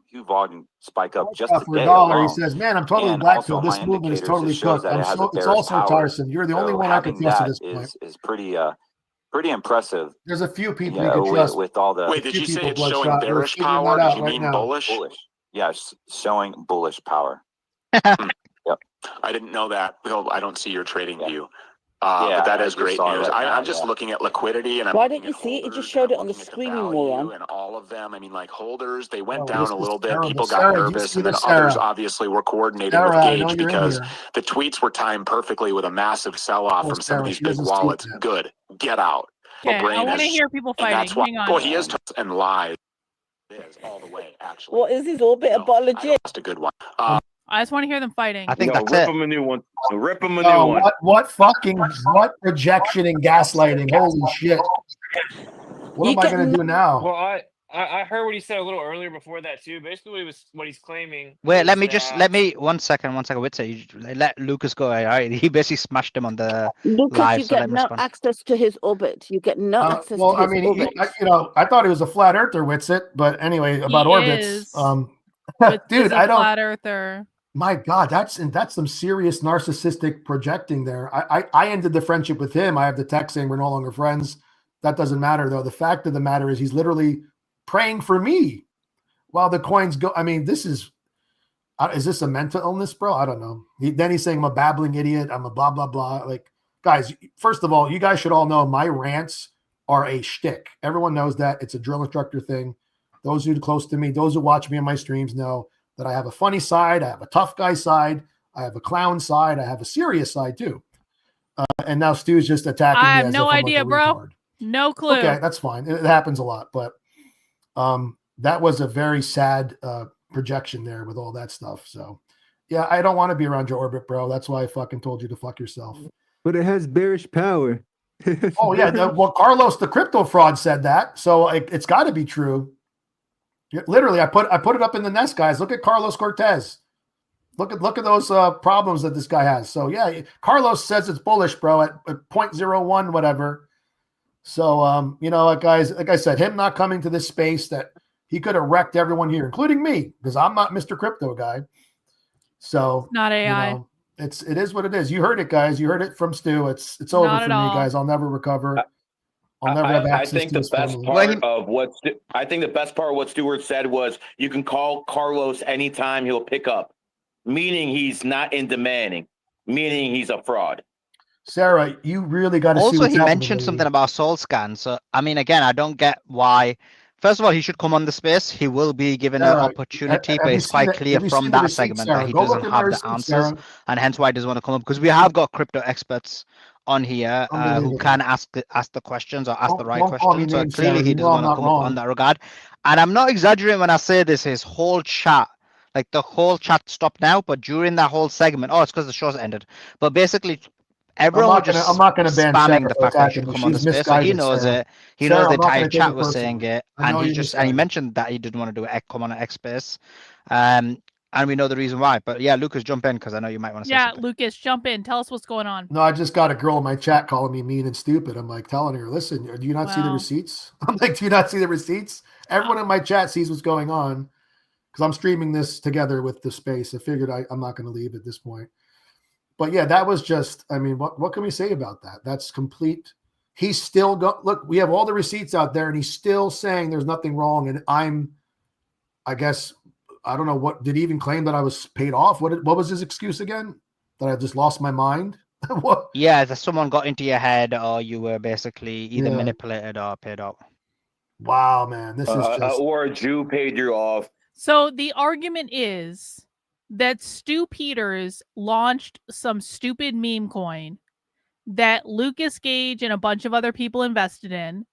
spike up just For a today dollar, he alone. says, "Man, I'm totally And black also pill. This my movement is indicators, totally it shows cooked. that it has a It's bearish also power. tiresome. You're the only one I can having trust at that this point." is pretty impressive. There's a few people you can with, trust. with all the Wait, did you say it's Bloodshot, showing we're bearish figuring power? that Did out you right mean now. bullish? Yes, showing bullish power. Yep. I didn't know that. Bill, I don't see your trading view. Yeah, But that I is just great saw it news. right now, I'm just looking at liquidity, and I'm Why looking don't you at see it? It holders, just showed and it on the I'm looking at screen, you value, moron. and all of them. I mean, like holders, they went Oh, down this a is little bit. terrible. People got Sarah, do you nervous, see and then this, others Sarah? obviously were coordinating Sarah, with I know Gage you're in because here. the tweets were timed perfectly with a massive sell-off Oh, from some of Sarah, these she big doesn't see it wallets. yet. Good, get out. Okay, I Brain want to is, hear people and fighting. that's why. Hang on. Well, he is and lies. It is all the way, actually. What is his orbit apology? That's a good one. I just want to hear them fighting. No, rip him a new one. Rip him a new Oh, one. what projection and gaslighting? Holy shit! What am I going to do now? Well, I heard what he said a little earlier before that too. Basically, what he's claiming. Wait, is let me that- one second. Wait, let Lucas go. All right, he basically smashed him on the Lucas, live. you So get let me no respond. access to his orbit. You get no access Well, to I his mean, orbit. I thought he was a flat earther, Witsit, but anyway, about He orbits. is. Dude, a I don't. flat earther. My God, that's some serious narcissistic projecting there. I ended the friendship with him. I have the text saying we're no longer friends. That doesn't matter though. The fact of the matter is he's literally praying for me while the coins go. I mean, is this a mental illness, bro? I don't know. Then he's saying I'm a babbling idiot. I'm a blah, blah, blah. Like, guys, first of all, you guys should all know my rants are a shtick. Everyone knows that. It's a drill instructor thing. Those who are close to me, those who watch me on my streams know that I have a funny side. I have a tough guy side. I have a clown side. I have a serious side too. And now Stu's just attacking me. I have as no if I'm idea, like a bro. retard. No clue. Okay, that's fine. It happens a lot, but that was a very sad projection there with all that stuff. So, yeah, I don't want to be around your orbit, bro. That's why I fucking told you to fuck yourself. But it has bearish power. Oh yeah, well, Carlos, the crypto fraud, said that, so it's got to be true. Literally, I put it up in the nest, guys. Look at Carlos Cortez. Look at those problems that this guy has. So yeah, Carlos says it's bullish, bro, at 0.01 whatever. So like guys, like I said, him not coming to this space, that he could have wrecked everyone here, including me, because I'm not Mr. Crypto guy. So not AI. It is what it is. You heard it, guys. You heard it from Stu. It's over Not for at me, all. guys. I'll never recover. I'll never have access I think to the his best family. part of what Stewart said was you can call Carlos anytime he'll pick up, meaning he's not in demanding, meaning he's a fraud. Sarah, you really got to see Also, what's he happening mentioned lately. something about soul scan. So, I mean, again, I don't get why. First of all, he should come on the space. He will be given an opportunity, but it's quite clear from that segment that he doesn't have the answers, and hence why he doesn't want to come up. Because we have got crypto experts on here who can ask the questions or ask the right questions. So clearly, he doesn't want to come up on that regard. And I'm not exaggerating when I say this. His whole chat, like the whole chat, stopped now. But during that whole segment, it's because the show's ended. But basically, everyone was just I'm not going to ban spamming Sarah the for fact that he attacking should me. come on the She's space, so he misguided, knows Sarah. it. He Sarah, knows the I'm not entire gonna take chat it was saying personally. it, I know and you're he mentioned that he didn't want to do it. Come on an X space, and we know the reason why. But yeah, Lucas, jump in because I know you might want to say Yeah, something. Lucas, jump in. Tell us what's going on. No, I just got a girl in my chat calling me mean and stupid. I'm like telling her, listen, do you not see the receipts? I'm like, do you not see the receipts? Everyone in my chat sees what's going on because I'm streaming this together with the space. I figured I'm not going to leave at this point. But yeah, that was just, I mean, what can we say about that? That's complete. He's still look, we have all the receipts out there and he's still saying there's nothing wrong. And I guess, I don't know what, did he even claim that I was paid off? What was his excuse again? That I just lost my mind? What? Yeah, that someone got into your head or you were basically either manipulated or paid off. Wow, man. This is just... Or a Jew paid you off. So the argument is that Stu Peters launched some stupid meme coin that Lucas Gage and a bunch of other people invested in.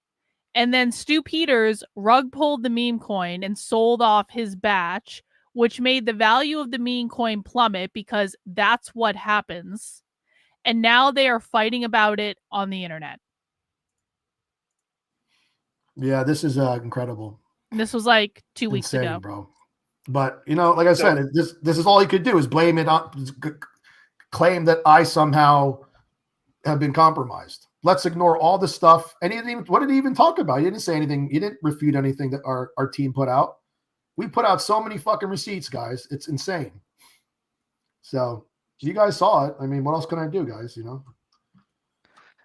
And then Stu Peters rug pulled the meme coin and sold off his batch, which made the value of the meme coin plummet because that's what happens. And now they are fighting about it on the internet. Yeah, this is incredible. And this was like 2 weeks ago, bro. But like I said, this is all he could do is blame it on, claim that I somehow have been compromised. Let's ignore all the stuff. And what did he even talk about? He didn't say anything. He didn't refute anything that our team put out. We put out so many fucking receipts, guys. It's insane. So you guys saw it. I mean, what else can I do, guys?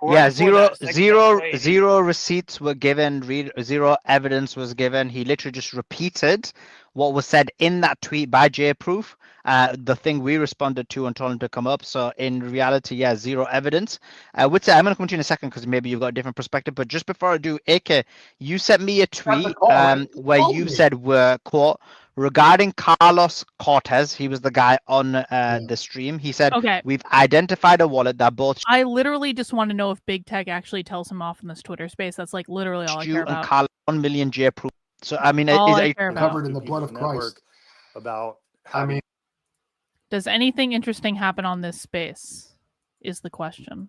Yeah, zero receipts were given, zero evidence was given. He literally just repeated what was said in that tweet by JProof, the thing we responded to and told him to come up. So in reality, yeah, zero evidence. I would say I'm going to come to you in a second because maybe you've got a different perspective. But just before I do, AK, you sent me a tweet where you said, quote, regarding Carlos Cortez, he was the guy on the stream. He said, okay, we've identified a wallet that both I literally just want to know if Big Tech actually tells him off in this Twitter space. That's like literally all I care about. Carl 1 million JProof. So I mean, covered in the blood of Christ. About does anything interesting happen on this space? Is the question.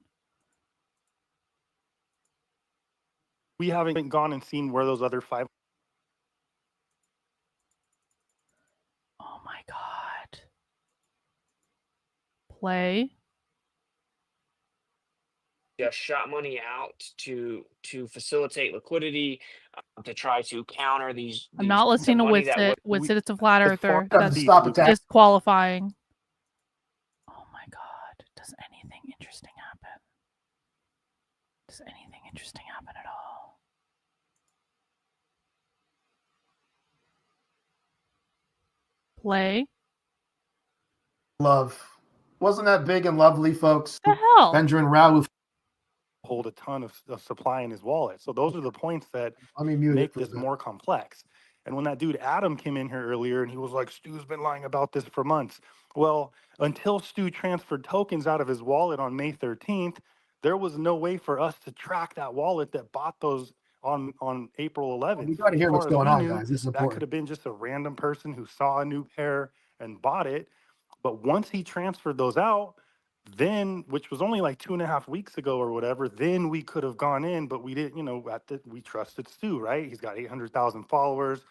We haven't gone and seen where those other 5. Oh my God. Play. Just shot money out to facilitate liquidity, to try to counter these. I'm not listening to Witsit. Witsit, it's a flat earther. That's stop disqualifying. Oh my God. Does anything interesting happen? Does anything interesting happen at all? Play. Love. Wasn't that big and lovely, folks? The hell? Benjamin Rao hold a ton of supply in his wallet. So those are the points that make this more complex. And when that dude Adam came in here earlier and he was like, Stu's been lying about this for months. Well, until Stu transferred tokens out of his wallet on May 13th, there was no way for us to track that wallet that bought those on April 11th. Well, you got to hear what's going on, guys. This is important. That could have been just a random person who saw a new pair and bought it. But once he transferred those out, then, which was only like 2.5 weeks ago or whatever, then we could have gone in, but we didn't, we trusted Stu, right? He's got 800,000 followers.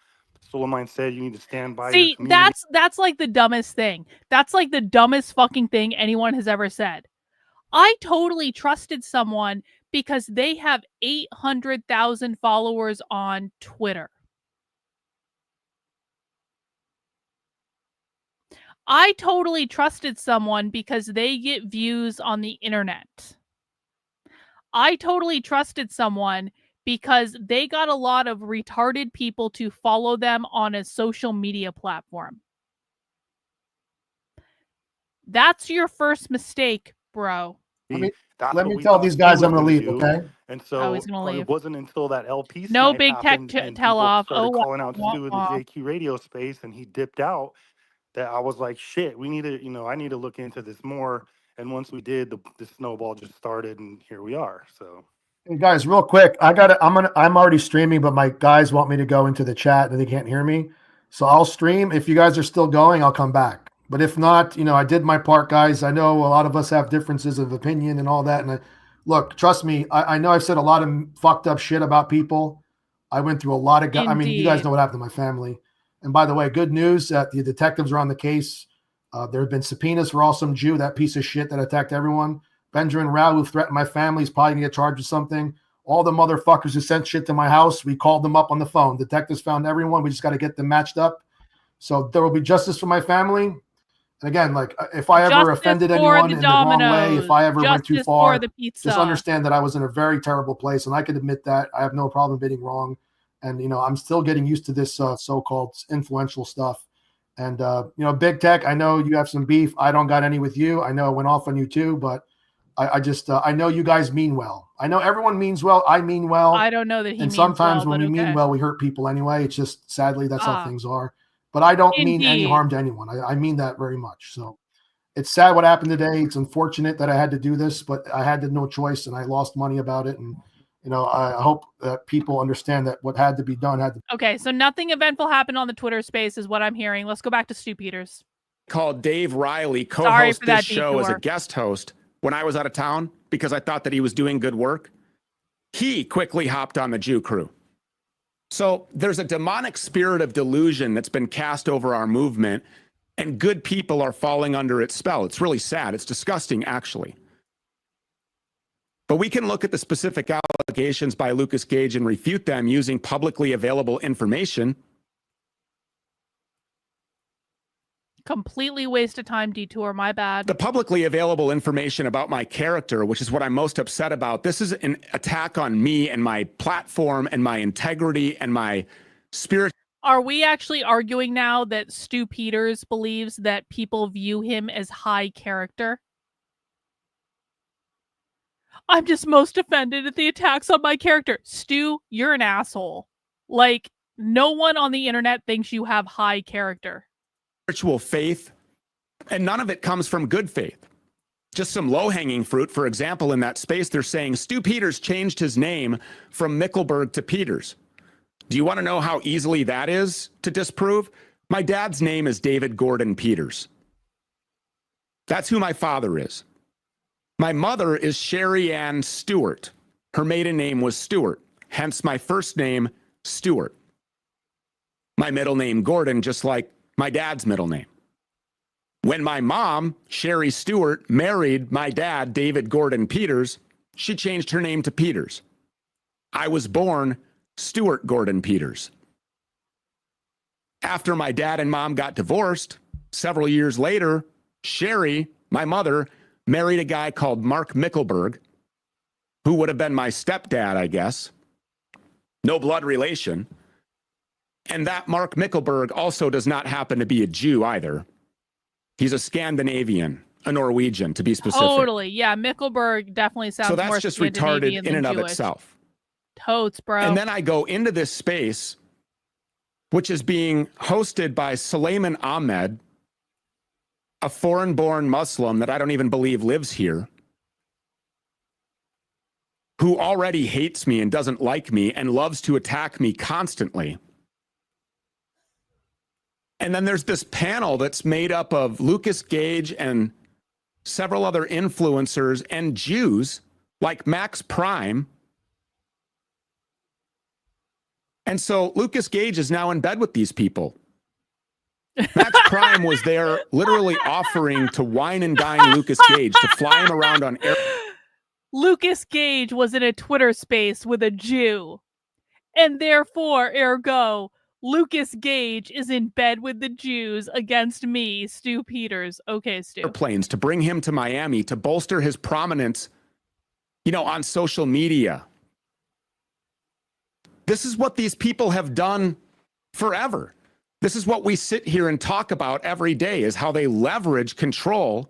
Soleimani said you need to stand by your community. that's like the dumbest thing. That's like the dumbest fucking thing anyone has ever said. I totally trusted someone because they have 800,000 followers on Twitter. I totally trusted someone because they get views on the internet. I totally trusted someone because they got a lot of retarded people to follow them on a social media platform. That's your first mistake, bro. Let me tell these guys I'm going to leave, okay? And so it wasn't until that LP no Big Tech tell off. Calling out Stu in the JQ radio space and he dipped out. That I was like, shit, we need to, I need to look into this more. And once we did, the snowball just started, and here we are. So, hey guys, real quick, I'm already streaming, but my guys want me to go into the chat and they can't hear me, so I'll stream. If you guys are still going, I'll come back. But if not, I did my part, guys. I know a lot of us have differences of opinion and all that. And look, trust me, I know I've said a lot of fucked up shit about people. I went through a lot of. I mean, you guys know what happened to my family. And by the way, good news that the detectives are on the case. There have been subpoenas for Awesome Jew, that piece of shit that attacked everyone. Benjamin Rao, who threatened my family, is probably going to get charged with something. All the motherfuckers who sent shit to my house, we called them up on the phone. Detectives found everyone. We just got to get them matched up. So there will be justice for my family. And again, like if I ever offended anyone in the wrong way, if I ever went too far, just understand that I was in a very terrible place. And I can admit that. I have no problem admitting wrong. And, I'm still getting used to this so-called influential stuff. And, Big Tech, I know you have some beef. I don't got any with you. I know it went off on you too, but I know you guys mean well. I know everyone means well. I mean well. I don't know that he means well. And sometimes when we okay. mean well, we hurt people anyway. It's just, sadly, that's how things are. but I don't mean any Indeed. harm to anyone. I mean that very much. So it's sad what happened today. It's unfortunate that I had to do this, but I had no choice, and I lost money about it. And I hope that people understand that what had to be done had to. Okay, so nothing eventful happened on the Twitter space is what I'm hearing. Let's go back to Stu Peters. Called Dave Riley co-host this show as a detour. guest host when I was out of town because I thought that he was doing good work. He quickly hopped on the Jew crew. So there's a demonic spirit of delusion that's been cast over our movement, and good people are falling under its spell. It's really sad. It's disgusting, actually. But we can look at the specific allegations by Lucas Gage and refute them using publicly available information. Completely wasted time detour, my bad. The publicly available information about my character, which is what I'm most upset about, this is an attack on me and my platform and my integrity and my spirit. Are we actually arguing now that Stu Peters believes that people view him as high character? I'm just most offended at the attacks on my character. Stu, you're an asshole. Like, no one on the internet thinks you have high character. Spiritual faith, and none of it comes from good faith. Just some low-hanging fruit. For example, in that space, they're saying Stu Peters changed his name from Mickelberg to Peters. Do you want to know how easily that is to disprove? My dad's name is David Gordon Peters. That's who my father is. My mother is Sherry Ann Stewart. Her maiden name was Stewart, hence my first name, Stewart. My middle name, Gordon, just like my dad's middle name. When my mom, Sherry Stewart, married my dad, David Gordon Peters, she changed her name to Peters. I was born Stewart Gordon Peters. After my dad and mom got divorced, several years later, Sherry, my mother, married a guy called Mark Mickelberg, who would have been my stepdad, I guess. No blood relation. And that Mark Mickelberg also does not happen to be a Jew either. He's a Scandinavian, a Norwegian, to be specific. Totally. Yeah, Mickelberg definitely sounds So more that's just retarded Scandinavian in and than of Jewish. itself. Totes, bro. And then I go into this space, which is being hosted by Suleiman Ahmed, a foreign-born Muslim that I don't even believe lives here, who already hates me and doesn't like me and loves to attack me constantly. And then there's this panel that's made up of Lucas Gage and several other influencers and Jews like Max Prime. And so Lucas Gage is now in bed with these people. Max Prime was there literally offering to wine and dine Lucas Gage, to fly him around on air. Lucas Gage was in a Twitter space with a Jew. And therefore, ergo, Lucas Gage is in bed with the Jews against me, Stu Peters. Okay, Stu. Airplanes to bring him to Miami to bolster his prominence, on social media. This is what these people have done forever. This is what we sit here and talk about every day, is how they leverage control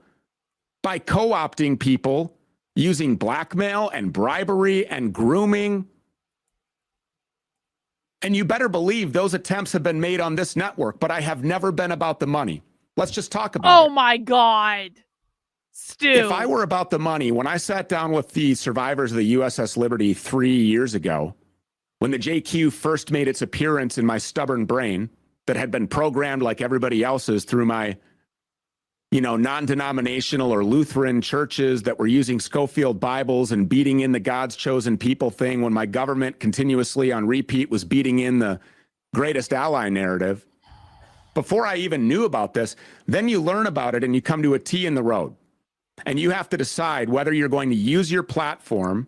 by co-opting people using blackmail and bribery and grooming. And you better believe those attempts have been made on this network, but I have never been about the money. Let's just talk about it. Oh my God. Stu. If I were about the money, when I sat down with the survivors of the USS Liberty 3 years ago, when the JQ first made its appearance in my stubborn brain that had been programmed like everybody else's through my, non-denominational or Lutheran churches that were using Schofield Bibles and beating in the God's chosen people thing, when my government continuously on repeat was beating in the greatest ally narrative. Before I even knew about this, then you learn about it and you come to a T in the road. And you have to decide whether you're going to use your platform,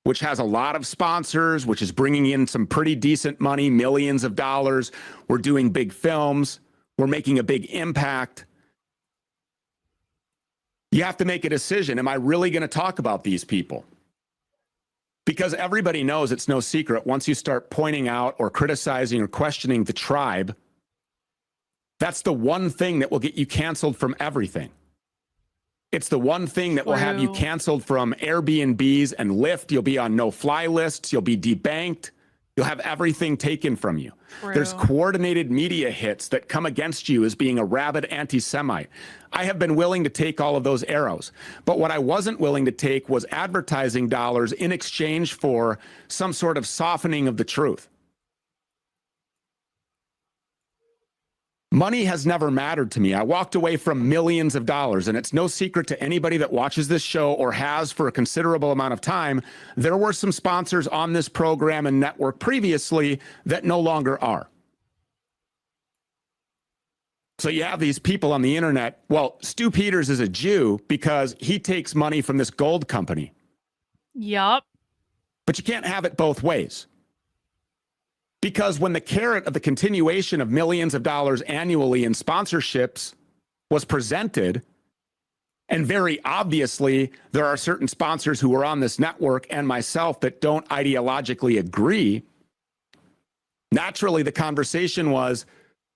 which has a lot of sponsors, which is bringing in some pretty decent money, millions of dollars. We're doing big films. We're making a big impact. You have to make a decision. Am I really going to talk about these people? Because everybody knows, it's no secret, once you start pointing out or criticizing or questioning the tribe, that's the one thing that will get you canceled from everything. It's the one thing that will have you canceled from Airbnbs and Lyft. You'll be on no-fly lists. You'll be debanked. You'll have everything taken from you. True. There's coordinated media hits that come against you as being a rabid anti-Semite. I have been willing to take all of those arrows. But what I wasn't willing to take was advertising dollars in exchange for some sort of softening of the truth. Money has never mattered to me. I walked away from millions of dollars, and it's no secret to anybody that watches this show or has for a considerable amount of time. There were some sponsors on this program and network previously that no longer are. So you have these people on the internet. Well, Stu Peters is a Jew because he takes money from this gold company. Yup. But you can't have it both ways. Because when the carrot of the continuation of millions of dollars annually in sponsorships was presented, and very obviously there are certain sponsors who are on this network and myself that don't ideologically agree, naturally the conversation was,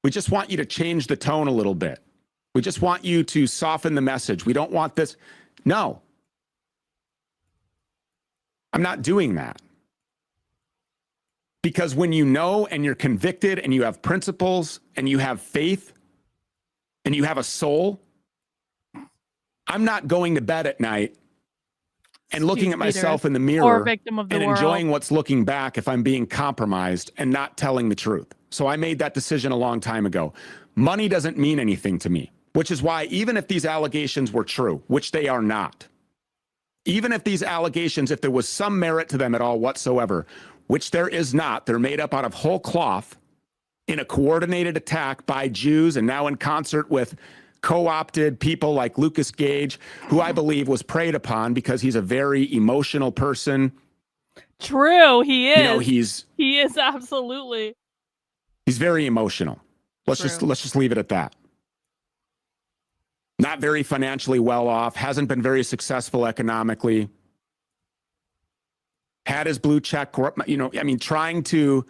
we just want you to change the tone a little bit. We just want you to soften the message. We don't want this. No. I'm not doing that. Because when you know and you're convicted and you have principles and you have faith and you have a soul, I'm not going to bed at night and looking at myself in the mirror and enjoying what's looking back if I'm being compromised and not telling the truth. So I made that decision a long time ago. Money doesn't mean anything to me, which is why even if these allegations were true, which they are not, even if these allegations, if there was some merit to them at all whatsoever, which there is not, they're made up out of whole cloth in a coordinated attack by Jews and now in concert with co-opted people like Lucas Gage, who I believe was preyed upon because he's a very emotional person. True, he is. You know, he is absolutely. He's very emotional. Let's just leave it at that. Not very financially well off, hasn't been very successful economically. Had his blue check, trying to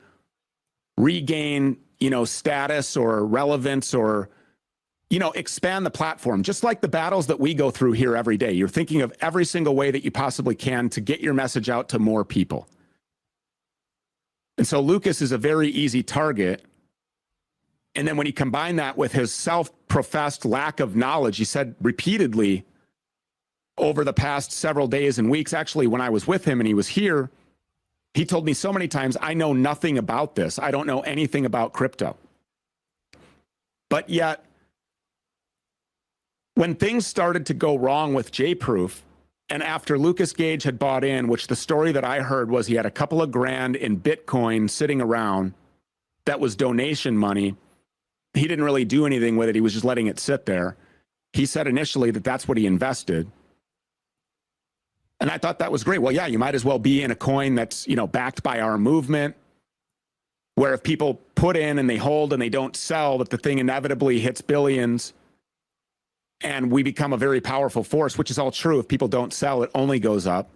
regain, status or relevance or, expand the platform, just like the battles that we go through here every day. You're thinking of every single way that you possibly can to get your message out to more people. And so Lucas is a very easy target. And then when you combine that with his self-professed lack of knowledge, he said repeatedly over the past several days and weeks, actually, when I was with him and he was here, he told me so many times, I know nothing about this. I don't know anything about crypto. But yet, when things started to go wrong with J-Proof, and after Lucas Gage had bought in, which the story that I heard was he had a couple of grand in Bitcoin sitting around that was donation money. He didn't really do anything with it. He was just letting it sit there. He said initially that that's what he invested. And I thought that was great. Well, yeah, you might as well be in a coin that's, backed by our movement, where if people put in and they hold and they don't sell, that the thing inevitably hits billions and we become a very powerful force, which is all true. If people don't sell, it only goes up.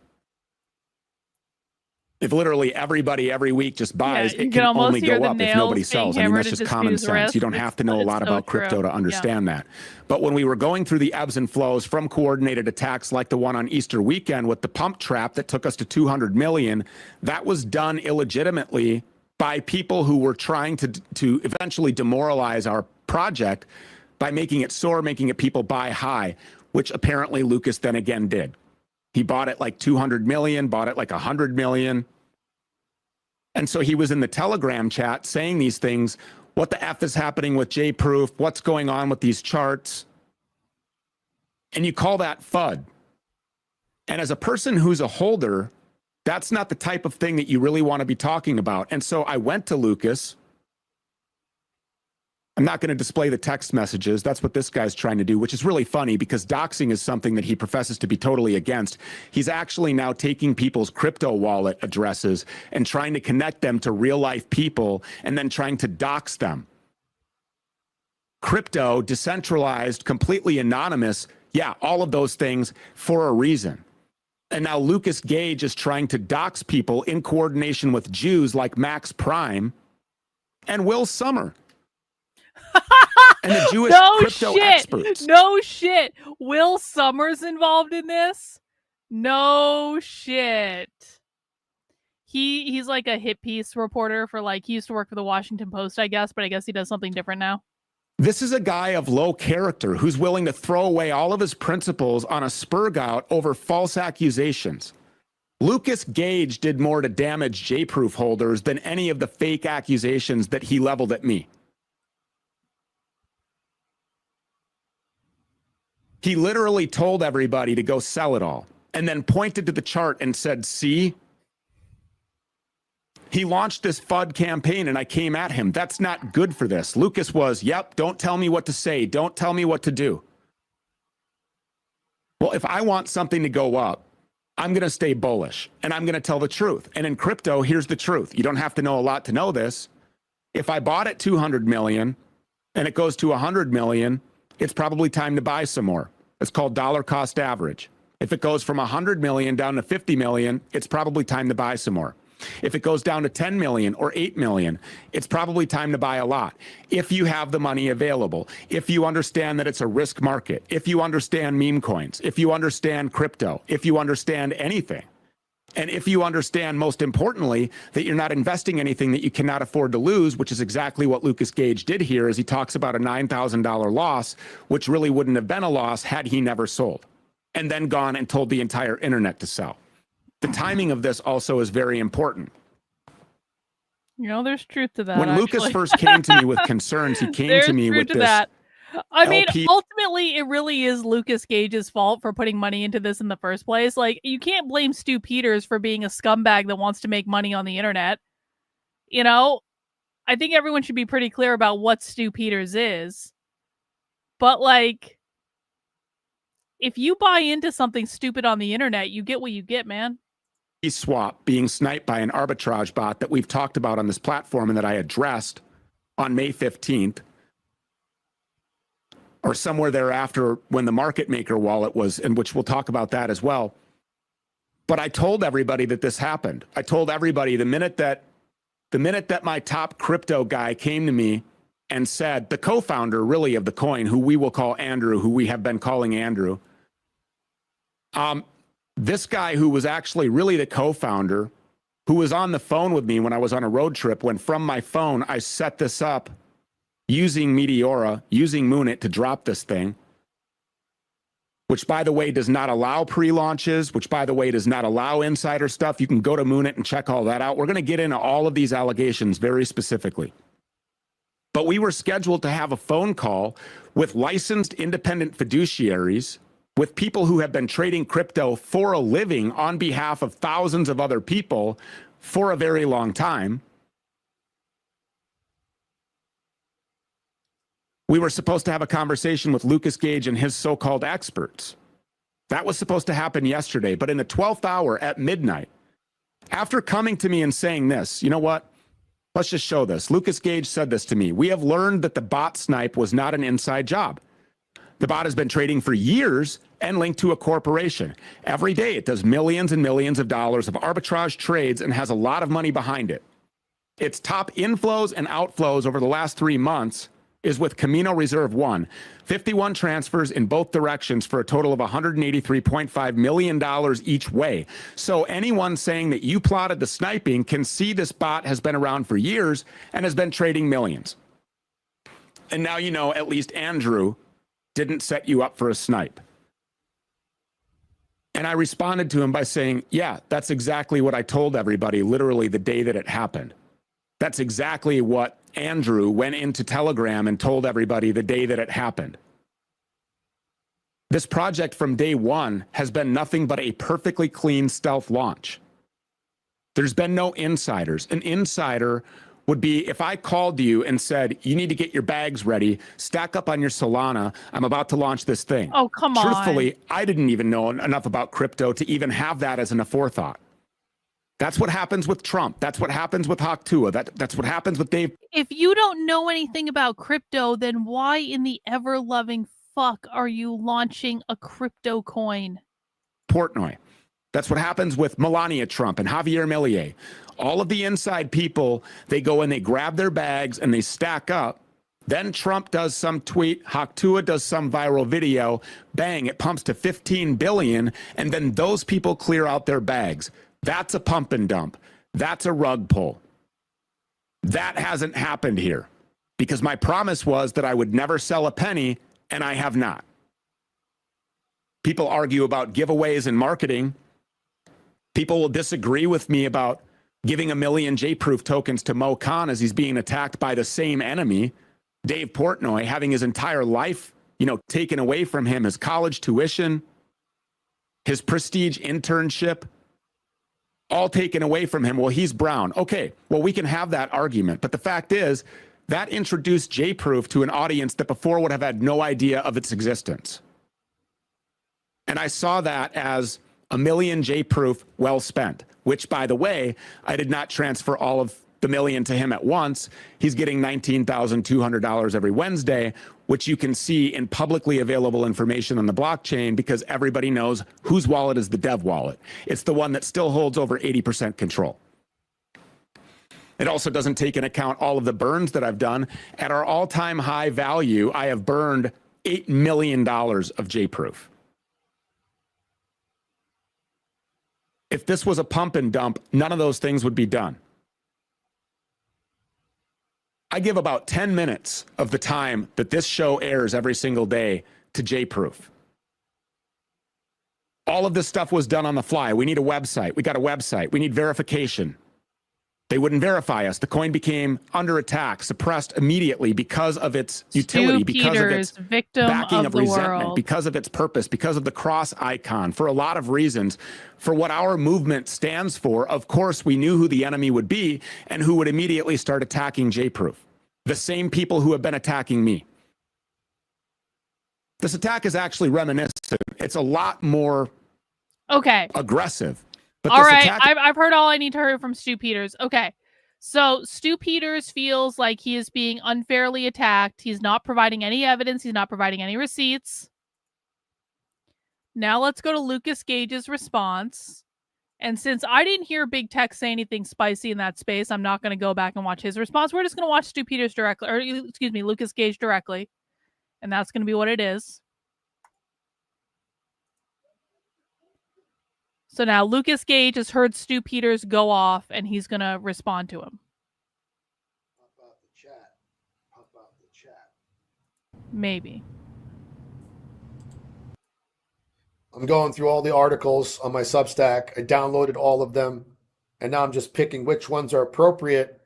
If literally everybody every week just buys, it can only go up if nobody sells. I mean, that's just common sense. You don't have to know a lot about crypto to understand that. But when we were going through the ebbs and flows from coordinated attacks like the one on Easter weekend with the pump trap that took us to 200 million, that was done illegitimately by people who were trying to eventually demoralize our project by making it soar, making it people buy high, which apparently Lucas then again did. He bought it like 200 million, bought it like 100 million. And so he was in the Telegram chat saying these things. What the F is happening with J-Proof? What's going on with these charts? And you call that FUD. And as a person who's a holder, that's not the type of thing that you really want to be talking about. And so I went to Lucas. I'm not going to display the text messages. That's what this guy's trying to do, which is really funny because doxing is something that he professes to be totally against. He's actually now taking people's crypto wallet addresses and trying to connect them to real life people and then trying to dox them. Crypto, decentralized, completely anonymous. Yeah, all of those things for a reason. And now Lucas Gage is trying to dox people in coordination with Jews like Max Prime and Will Sommer. And the Jewish crypto experts. No shit. Will Sommer's involved in this? No shit. He's like a hit piece reporter for he used to work for the Washington Post, I guess, but I guess he does something different now. This is a guy of low character who's willing to throw away all of his principles on a spur gout over false accusations. Lucas Gage did more to damage J-proof holders than any of the fake accusations that he leveled at me. He literally told everybody to go sell it all and then pointed to the chart and said, see? He launched this FUD campaign and I came at him. That's not good for this. Lucas was, yep, don't tell me what to say. Don't tell me what to do. Well, if I want something to go up, I'm going to stay bullish and I'm going to tell the truth. And in crypto, here's the truth. You don't have to know a lot to know this. If I bought at 200 million and it goes to 100 million, it's probably time to buy some more. It's called dollar cost average. If it goes from 100 million down to 50 million, it's probably time to buy some more. If it goes down to 10 million or 8 million, it's probably time to buy a lot. If you have the money available, if you understand that it's a risk market, if you understand meme coins, if you understand crypto, if you understand anything, and if you understand, most importantly, that you're not investing anything that you cannot afford to lose, which is exactly what Lucas Gage did here, as he talks about a $9,000 loss, which really wouldn't have been a loss had he never sold, and then gone and told the entire internet to sell. The timing of this also is very important. There's truth to that. When Lucas first came to me with concerns, he came to me with this. That. I mean, LP. ultimately, it really is Lucas Gage's fault for putting money into this in the first place. You can't blame Stu Peters for being a scumbag that wants to make money on the internet. I think everyone should be pretty clear about what Stu Peters is. But, if you buy into something stupid on the internet, you get what you get, man. Swap being sniped by an arbitrage bot that we've talked about on this platform and that I addressed on May 15th or somewhere thereafter when the market maker wallet was, and which we'll talk about that as well. But I told everybody that this happened. I told everybody the minute that my top crypto guy came to me and said, the co-founder really of the coin, who we will call Andrew, who we have been calling Andrew, this guy who was actually really the co-founder, who was on the phone with me when I was on a road trip, when from my phone I set this up using Meteora, using Moonit to drop this thing, which by the way does not allow pre-launches, which by the way does not allow insider stuff. You can go to Moonit and check all that out. We're going to get into all of these allegations very specifically. But we were scheduled to have a phone call with licensed independent fiduciaries, with people who have been trading crypto for a living on behalf of thousands of other people for a very long time. We were supposed to have a conversation with Lucas Gage and his so-called experts. That was supposed to happen yesterday, but in the 12th hour at midnight, after coming to me and saying this, you know what? Let's just show this. Lucas Gage said this to me. We have learned that the bot snipe was not an inside job. The bot has been trading for years and linked to a corporation. Every day it does millions and millions of dollars of arbitrage trades and has a lot of money behind it. Its top inflows and outflows over the last 3 months is with Camino Reserve 1, 51 transfers in both directions for a total of $183.5 million each way. So anyone saying that you plotted the sniping can see this bot has been around for years and has been trading millions. And now you know at least Andrew didn't set you up for a snipe. And I responded to him by saying, yeah, that's exactly what I told everybody literally the day that it happened. That's exactly what Andrew went into Telegram and told everybody the day that it happened. This project from day one has been nothing but a perfectly clean stealth launch. There's been no insiders. An insider would be if I called you and said, you need to get your bags ready, stack up on your Solana, I'm about to launch this thing. Oh, come on. Truthfully, I didn't even know enough about crypto to even have that as an aforethought. That's what happens with Trump. That's what happens with Haktua. That's what happens with Dave. If you don't know anything about crypto, then why in the ever-loving fuck are you launching a crypto coin? Portnoy. That's what happens with Melania Trump and Javier Milei. All of the inside people, they go and they grab their bags and they stack up. Then Trump does some tweet, Haktua does some viral video, bang, it pumps to 15 billion, and then those people clear out their bags. That's a pump and dump. That's a rug pull. That hasn't happened here because my promise was that I would never sell a penny, and I have not. People argue about giveaways and marketing. People will disagree with me about giving 1 million J-Proof tokens to Mo Khan as he's being attacked by the same enemy, Dave Portnoy, having his entire life, taken away from him, his college tuition, his prestige internship, all taken away from him. Well, he's brown. Okay, well, we can have that argument. But the fact is, that introduced J-Proof to an audience that before would have had no idea of its existence. And I saw that as 1 million J-Proof well spent, which, by the way, I did not transfer all of the million to him at once. He's getting $19,200 every Wednesday, which you can see in publicly available information on the blockchain because everybody knows whose wallet is the dev wallet. It's the one that still holds over 80% control. It also doesn't take into account all of the burns that I've done. At our all-time high value, I have burned $8 million of J-Proof. If this was a pump and dump, none of those things would be done. I give about 10 minutes of the time that this show airs every single day to J-Proof. All of this stuff was done on the fly. We need a website. We got a website. We need verification. They wouldn't verify us. The coin became under attack, suppressed immediately because of its utility, because of its backing of resentment, because of its purpose, because of the cross icon, for a lot of reasons. For what our movement stands for, of course, we knew who the enemy would be and who would immediately start attacking J-Proof. The same people who have been attacking me. This attack is actually reminiscent. It's a lot more aggressive. But all right, I've heard all I need to hear from Stu Peters. Okay, so Stu Peters feels like he is being unfairly attacked. He's not providing any evidence. He's not providing any receipts. Now let's go to Lucas Gage's response. And since I didn't hear Big Tech say anything spicy in that space, I'm not going to go back and watch his response. We're just going to watch Stu Peters directly, or excuse me, Lucas Gage directly. And that's going to be what it is. So now Lucas Gage has heard Stu Peters go off, and he's going to respond to him. Pop out the chat. Maybe. I'm going through all the articles on my Substack. I downloaded all of them, and now I'm just picking which ones are appropriate,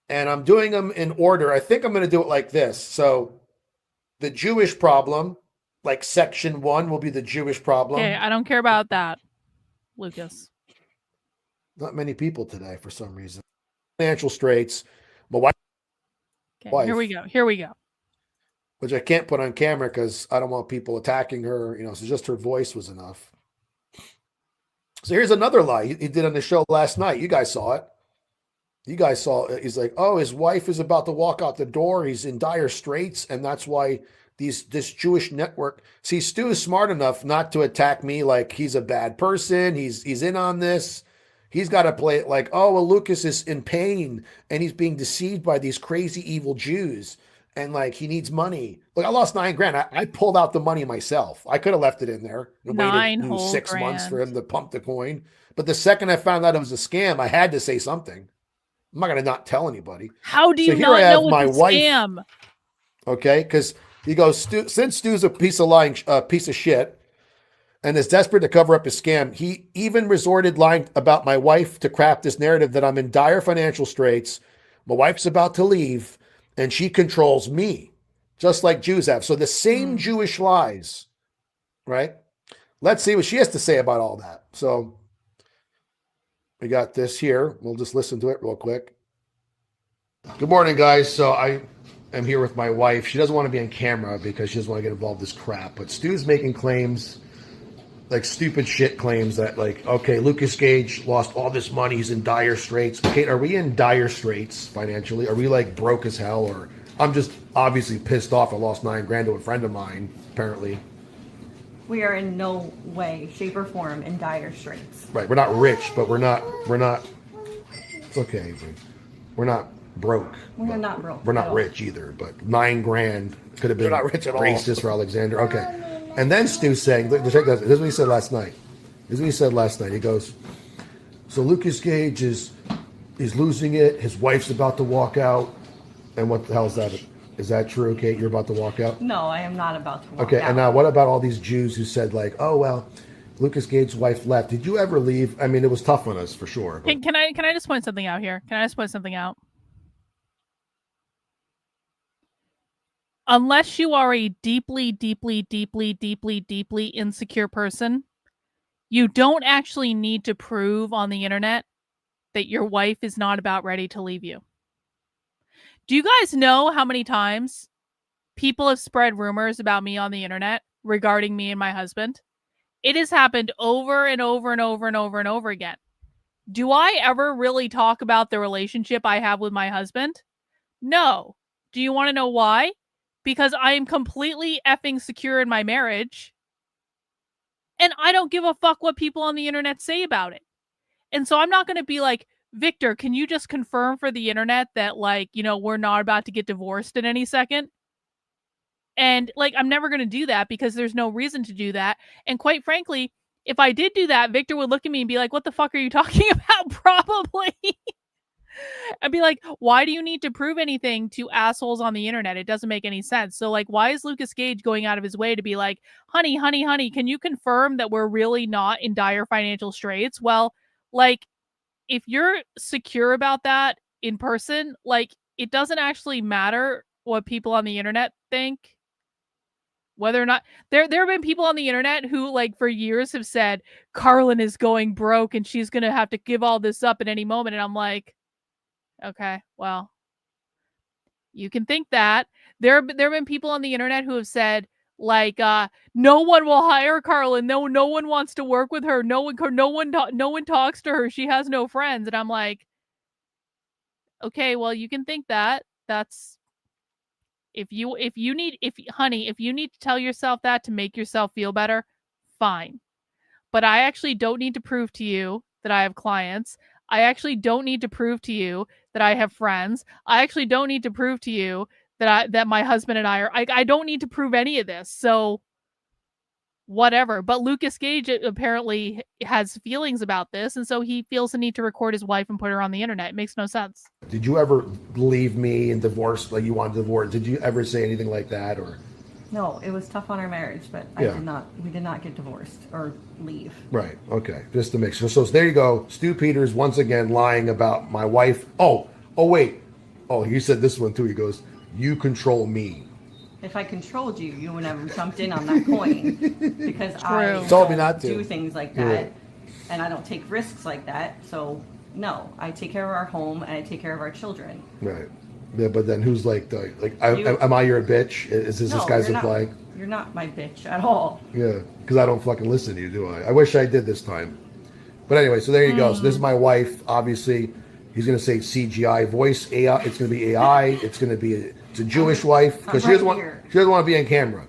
and I'm doing them in order. I think I'm going to do it like this. So the Jewish problem, like section 1 will be the Jewish problem. Okay, I don't care about that, Lucas. Not many people today for some reason. Financial straits. My wife. Okay, here we go. Here we go. Which I can't put on camera because I don't want people attacking her. So just her voice was enough. So here's another lie he did on the show last night. You guys saw it. You guys saw it. He's like, oh, his wife is about to walk out the door. He's in dire straits. And that's why this Jewish network. See, Stu is smart enough not to attack me like he's a bad person. He's in on this. He's got to play it like, oh, well, Lucas is in pain and he's being deceived by these crazy evil Jews. And like he needs money. Look, I lost $9,000. I pulled out the money myself. I could have left it in there and waited 6 months for him to pump the coin. But the second I found out it was a scam, I had to say something. I'm not going to not tell anybody. How do you not know it's a scam? Okay, because he goes, since Stu's a piece of shit, and is desperate to cover up his scam, he even resorted lying about my wife to craft this narrative that I'm in dire financial straits. My wife's about to leave. And she controls me, just like Jews have. So the same Jewish lies, right? Let's see what she has to say about all that. So we got this here. We'll just listen to it real quick. Good morning, guys. So I am here with my wife. She doesn't want to be on camera because she doesn't want to get involved in this crap. But Stu's making claims, like stupid shit claims that like, okay, Lucas Gage lost all this money. He's in dire straits. Okay, are we in dire straits financially? Are we like broke as hell? Or I'm just obviously pissed off. I lost $9,000 to a friend of mine, apparently. We are in no way, shape, or form in dire straits. Right. We're not rich, but we're not, it's okay. We're not broke. We're not broke. We're not rich either, but $9,000 could have been not rich at all. racist for Alexander. Okay. And then Stu's saying, look, this is what he said last night. He goes, So Lucas Gage is losing it. His wife's about to walk out. And what the hell is that? Is that true, Kate? You're about to walk out? No, I am not about to walk Okay, out. and now what about all these Jews who said like, oh, well, Lucas Gage's wife left. Did you ever leave? I mean, it was tough on us for sure. But... Can I just point something out here? Can I just point something out? Unless you are a deeply, deeply, deeply, deeply, deeply insecure person, you don't actually need to prove on the internet that your wife is not about ready to leave you. Do you guys know how many times people have spread rumors about me on the internet regarding me and my husband? It has happened over and over and over and over and over again. Do I ever really talk about the relationship I have with my husband? No. Do you want to know why? Because I am completely effing secure in my marriage. And I don't give a fuck what people on the internet say about it. And so I'm not going to be like, Victor, can you just confirm for the internet that, like, you know, we're not about to get divorced in any second? And, like, I'm never going to do that because there's no reason to do that. And quite frankly, if I did do that, Victor would look at me and be like, what the fuck are you talking about? Probably. I'd be like, why do you need to prove anything to assholes on the internet? It doesn't make any sense. So, like, why is Lucas Gage going out of his way to be like, honey, honey, honey, can you confirm that we're really not in dire financial straits? Well, like, if you're secure about that in person, like, it doesn't actually matter what people on the internet think. Whether or not there have been people on the internet who, like, for years have said Karlyn is going broke and she's going to have to give all this up at any moment. And I'm like, okay, well, you can think that. There have been people on the internet who have said, like, no one will hire Karlyn. No one wants to work with her. No one talks to her. She has no friends. And I'm like, okay, well, you can think that. That's if you need to tell yourself that to make yourself feel better, fine. But I actually don't need to prove to you that I have clients. I actually don't need to prove to you that I have friends. I actually don't need to prove to you that my husband and I don't need to prove any of this. So whatever. But Lucas Gage apparently has feelings about this, and so he feels the need to record his wife and put her on the internet. It makes no sense. Did you ever leave me and divorce, like you wanted to divorce? Did you ever say anything like that, or? No, it was tough on our marriage, but we did not get divorced or leave. Right. Okay. Just to make sure. So there you go. Stu Peters once again lying about my wife. Oh, wait. Oh, he said this one too. He goes, "You control me." If I controlled you, you would never jumped in on that coin because I told me not to do things like that, and I don't take risks like that. So no, I take care of our home and I take care of our children. Right. Yeah, but then who's like am I your bitch? Is this guy's implying? You're not my bitch at all. Yeah, because I don't fucking listen to you, do I? I wish I did this time. But anyway, so there you go. So this is my wife. Obviously, he's going to say CGI voice AI. It's going to be AI. It's going to be it's a Jewish wife because she doesn't want to be on camera,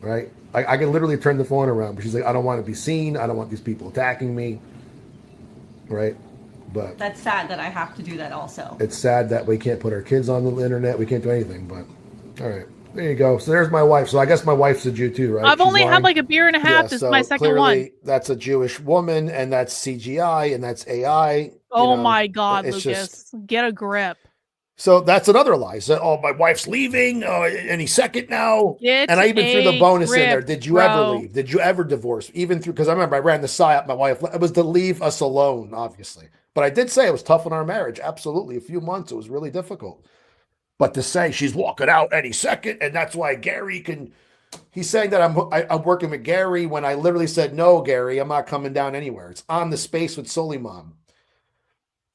right? I can literally turn the phone around, but she's like, I don't want to be seen. I don't want these people attacking me, right? But that's sad that I have to do that also. It's sad that we can't put our kids on the internet. We can't do anything, but all right. There you go. So there's my wife. So I guess my wife's a Jew too, right? I've only had like a beer and a half. This is my second one. That's a Jewish woman, and that's CGI, and that's AI. Oh my God, Lucas. Get a grip. So that's another lie. So, oh, my wife's leaving any second now. And I even threw the bonus in there. Did you ever leave? Did you ever divorce? Even through, because I remember I ran the PSYOP, my wife, it was to leave us alone, obviously. But I did say it was tough on our marriage. Absolutely. A few months, it was really difficult. But to say she's walking out any second, and that's why Gary can, he's saying that I'm working with Gary when I literally said, no, Gary, I'm not coming down anywhere. It's on the space with Soliman.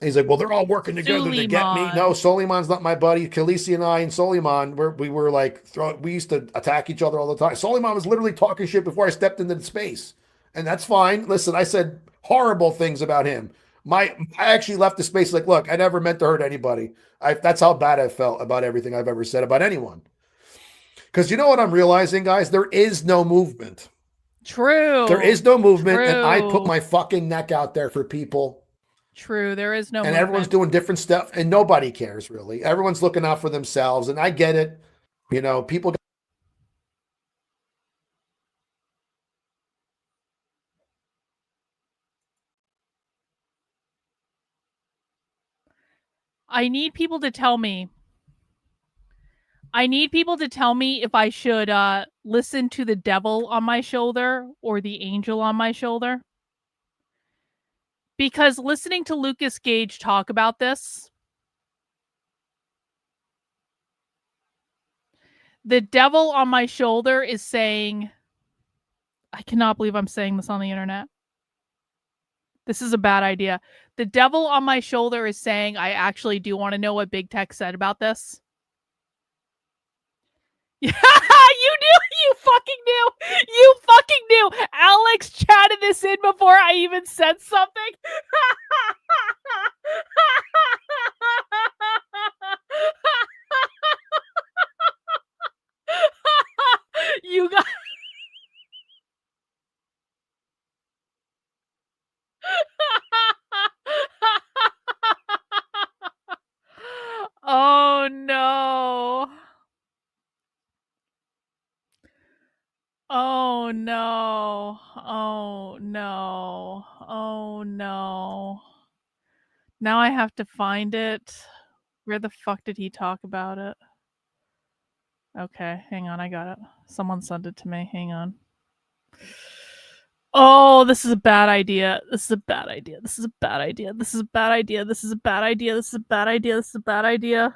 And he's like, well, they're all working together to get me. No, Soliman's not my buddy. Khaleesi and I and Soliman, we were like, we used to attack each other all the time. Soliman was literally talking shit before I stepped into the space. And that's fine. Listen, I said horrible things about him. I actually left the space like, look, I never meant to hurt anybody. That's how bad I felt about everything I've ever said about anyone. Because you know what I'm realizing, guys? There is no movement. True. There is no movement. True. And I put my fucking neck out there for people. True. There is no and movement. Everyone's doing different stuff and nobody cares really. Everyone's looking out for themselves. And I get it. You know, people. I need people to tell me. I need people to tell me if I should listen to the devil on my shoulder or the angel on my shoulder. Because listening to Lucas Gage talk about this, the devil on my shoulder is saying, I cannot believe I'm saying this on the internet. This is a bad idea. The devil on my shoulder is saying, I actually do want to know what Big Tech said about this. Yeah, you knew. You fucking knew. You fucking knew. Alex chatted this in before I even said something. You got. Oh no. Oh no. Oh no. Oh no. Now I have to find it. Where the fuck did he talk about it? Okay, hang on, I got it. Someone sent it to me. Hang on. Oh, this is a bad idea. This is a bad idea. This is a bad idea. This is a bad idea. This is a bad idea. This is a bad idea. This is a bad idea.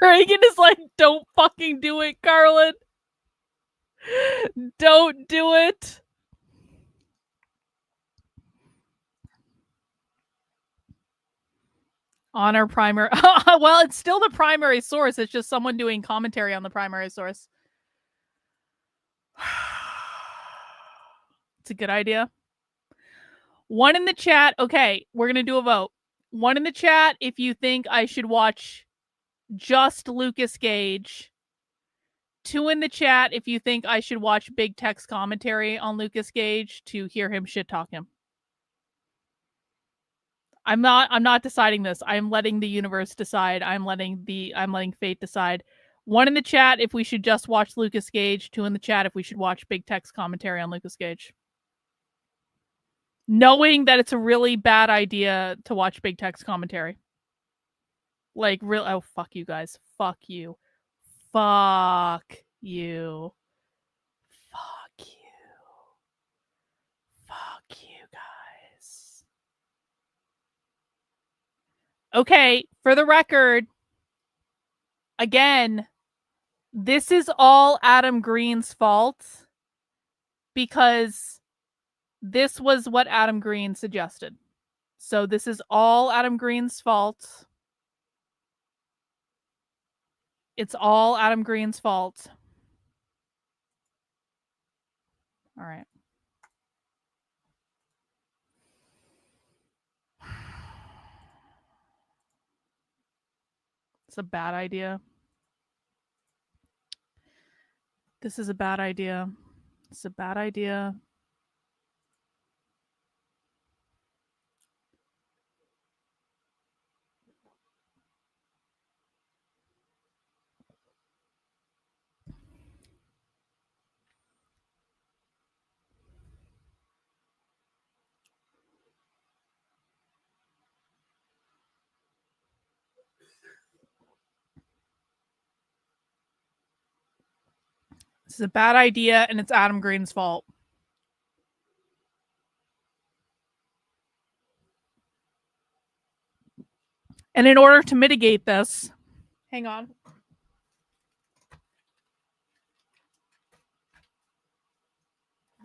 Reagan is like, don't fucking do it, Karlyn. Don't do it. On our primary. Well, it's still the primary source. It's just someone doing commentary on the primary source. It's a good idea. One in the chat. Okay, we're going to do a vote. One in the chat if you think I should watch just Lucas Gage. 2 in the chat if you think I should watch Big Tech's commentary on Lucas Gage to hear him shit talk him. I'm not deciding this. I'm letting the universe decide. I'm letting fate decide. 1 in the chat if we should just watch Lucas Gage. 2 in the chat if we should watch Big Tech's commentary on Lucas Gage. Knowing that it's a really bad idea to watch Big Tech's commentary. Like, real. Oh, fuck you guys. Fuck you. Fuck you. Fuck you. Fuck you guys. Okay, for the record, again, this is all Adam Green's fault because this was what Adam Green suggested. So this is all Adam Green's fault. It's all Adam Green's fault. All right. It's a bad idea. This is a bad idea. It's a bad idea. This is a bad idea, and it's Adam Green's fault. And in order to mitigate this, hang on.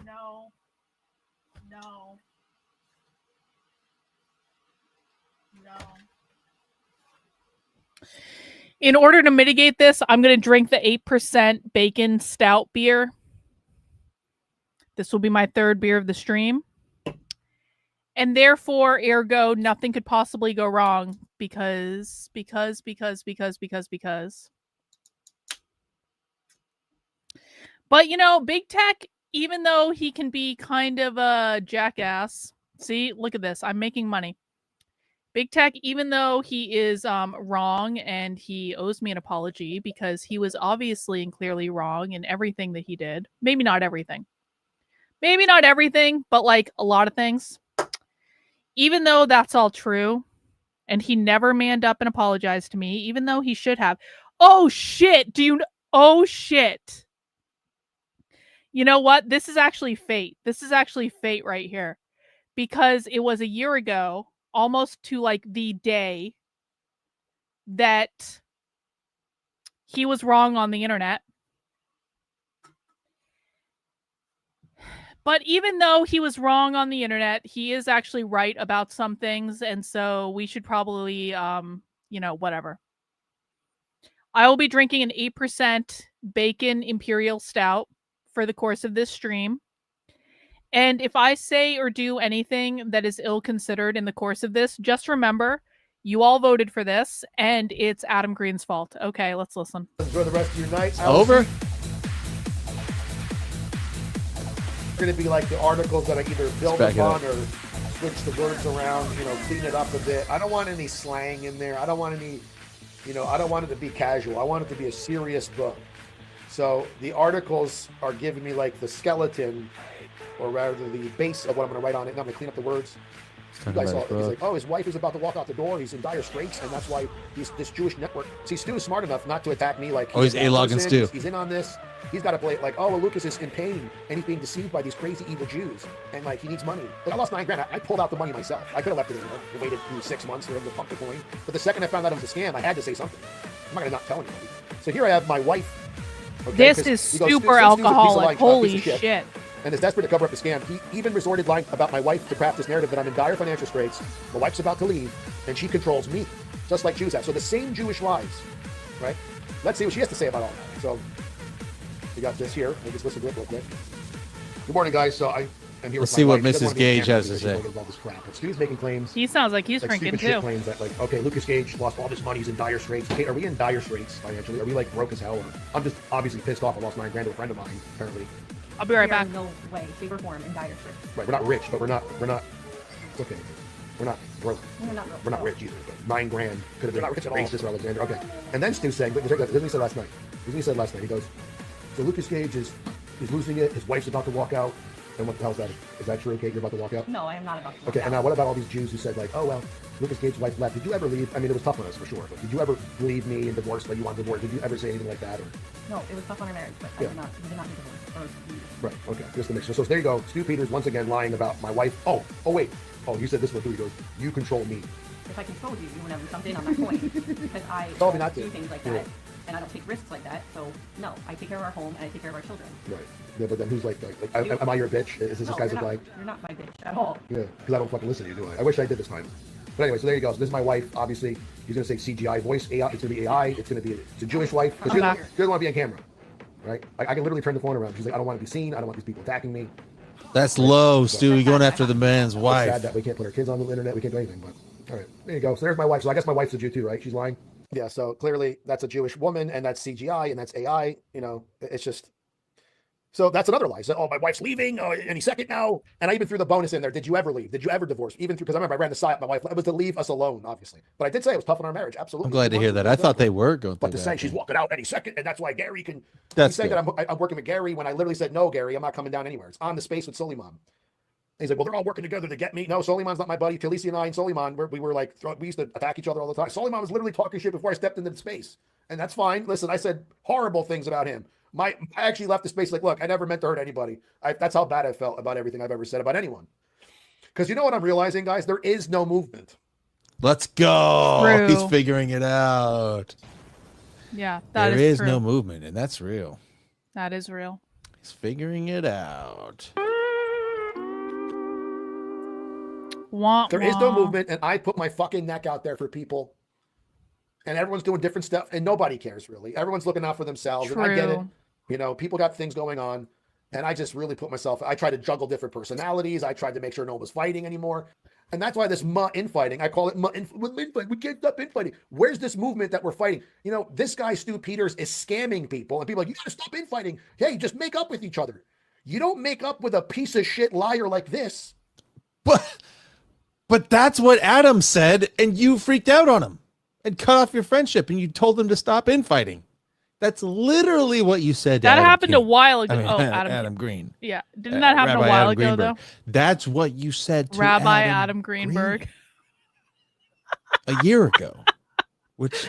No. No. No. In order to mitigate this, I'm going to drink the 8% bacon stout beer. This will be my 3rd beer of the stream. And therefore, ergo, nothing could possibly go wrong because. But, you know, Big Tech, even though he can be kind of a jackass. See, look at this. I'm making money. Big Tech, even though he is wrong and he owes me an apology because he was obviously and clearly wrong in everything that he did. Maybe not everything. Maybe not everything, but like a lot of things. even though that's all true, and he never manned up and apologized to me, even though he should have. Oh shit! Oh shit! You know what? This is actually fate. This is actually fate right here, because it was a year ago, almost to like the day, that he was wrong on the internet. But even though he was wrong on the internet, he is actually right about some things, and so we should probably, whatever. I will be drinking an 8% bacon imperial stout for the course of this stream. And if I say or do anything that is ill-considered in the course of this, just remember, you all voted for this, and it's Adam Green's fault. Okay, let's listen. Enjoy the rest of your night. Over? Going to be like the articles that I either build Back it upon up. or switch the words around, clean it up a bit. I don't want any slang in there. I don't want any, I don't want it to be casual. I want it to be a serious book. So the articles are giving me like the skeleton, or rather the base of what I'm going to write on it. And I'm going to clean up the words. You guys saw it. He's like, oh, his wife is about to walk out the door. He's in dire straits, and that's why this Jewish network. See, Stu is smart enough not to attack me. Like, he's A-logging Stu. He's in on this. He's got to play it like, oh, well, Lucas is in pain, and he's being deceived by these crazy evil Jews, and like he needs money. But I lost $9,000. I pulled out the money myself. I could have left it in there and waited 6 months for him to pump the coin. But the second I found out it was a scam, I had to say something. I'm not going to not tell anybody. So here I have my wife. Okay, this is super alcoholic. Holy shit. And is desperate to cover up the scam. He even resorted lying about my wife to craft this narrative that I'm in dire financial straits. My wife's about to leave, and she controls me, just like Jews have. So the same Jewish lies, right? Let's see what she has to say about all that. So we got this here. We'll just listen to it real quick. Good morning, guys. So I'm here. Let's with see my what wife. Mrs. Gage has to say. All this crap. But Stu's making claims. He sounds like he's drinking too. Claims that like, okay, Lucas Gage lost all this money. He's in dire straits. Okay, are we in dire straits financially? Are we like broke as hell? Or I'm just obviously pissed off. I lost $9,000 to a friend of mine, apparently. I'll be right back. No way, shape, or form in dire straits. Right, we're not rich, but we're not. Okay, we're not broke. We're not rich either. But $9,000 could have been not rich at all. Racist for Alexander. Okay, and then Stu's saying, but this is what he said last night. This is what he said last night. He goes, so Lucas Gage is losing it. His wife's about to walk out. And what the hell is that? Is that true, Kate? You're about to walk out? No, I am not about to walk Okay, out. and now what about all these Jews who said like, oh well, Lucas Gage's wife left. Did you ever leave? I mean, it was tough on us for sure. But did you ever leave me and divorce? Like you want divorce? Did you ever say anything like that? Or? No, it was tough on our marriage, but Yeah. we did not get divorced. Right. Okay. Just to make sure. So there you go. Stu Peters once again lying about my wife. Oh wait. Oh, you said this one too. He goes, you control me. If I controlled you, you would never jumped in on that point. Because I Told me not do to. things like Yeah. that, and I don't take risks like that. So no, I take care of our home and I take care of our children. Right. Yeah, but then who's like am I your bitch? Is this No, guy's you're like? not, you're not my bitch at all. Yeah, because I don't fucking listen to you, do I? I wish I did this time. But anyway, so there you go. So this is my wife. Obviously, he's gonna say CGI voice AI. It's gonna be AI. It's a Jewish wife. Because she doesn't want to be on camera, right? I can literally turn the phone around. She's like, I don't want to be seen. I don't want these people attacking me. That's low, Stu. You're going after the man's It's wife. sad that we can't put our kids on the internet. We can't do anything. But all right, there you go. So there's my wife. So I guess my wife's a Jew too, right? She's lying. Yeah. So clearly that's a Jewish woman, and that's CGI, and that's AI. It's just. So that's another lie. So, oh, my wife's leaving any second now. And I even threw the bonus in there. Did you ever leave? Did you ever divorce? Even through, because I remember I ran the side. My wife, it was to leave us alone, obviously. But I did say it was tough on our marriage. Absolutely. I'm glad to hear that. I thought they were going But through to that. say she's walking out any second, and that's why Gary can. That's he's saying good. that I'm working with Gary when I literally said, no, Gary, I'm not coming down anywhere. It's on the space with Soliman. He's like, well, they're all working together to get me. No, Soliman's not my buddy. Talisi and I and Soliman, we were like, we used to attack each other all the time. Soliman was literally talking shit before I stepped into the space. And that's fine. Listen, I said horrible things about him. I actually left the space like, look, I never meant to hurt anybody. That's how bad I felt about everything I've ever said about anyone. Because you know what I'm realizing, guys? There is no movement. Let's go. True. He's figuring it out. Yeah, that There is is true. no movement, and that's real. That is real. He's figuring it out. There is no movement, and I put my fucking neck out there for people. And everyone's doing different stuff, and nobody cares, really. Everyone's looking out for themselves, and I get it. People got things going on, and I just really put myself, I tried to juggle different personalities. I tried to make sure no one was fighting anymore. And that's why this infighting, I call it infighting. We can't stop infighting. Where's this movement that we're fighting? This guy, Stu Peters, is scamming people, and people are like, you got to stop infighting. Hey, just make up with each other. You don't make up with a piece of shit liar like this. But that's what Adam said, and you freaked out on him and cut off your friendship, and you told him to stop infighting. That's literally what you said. That Adam happened King. a while ago. I mean, Oh, Adam. Adam Green. Yeah, didn't that happen Rabbi a while Adam ago Greenberg. though? That's what you said to Rabbi Adam Greenberg. a year ago. Which,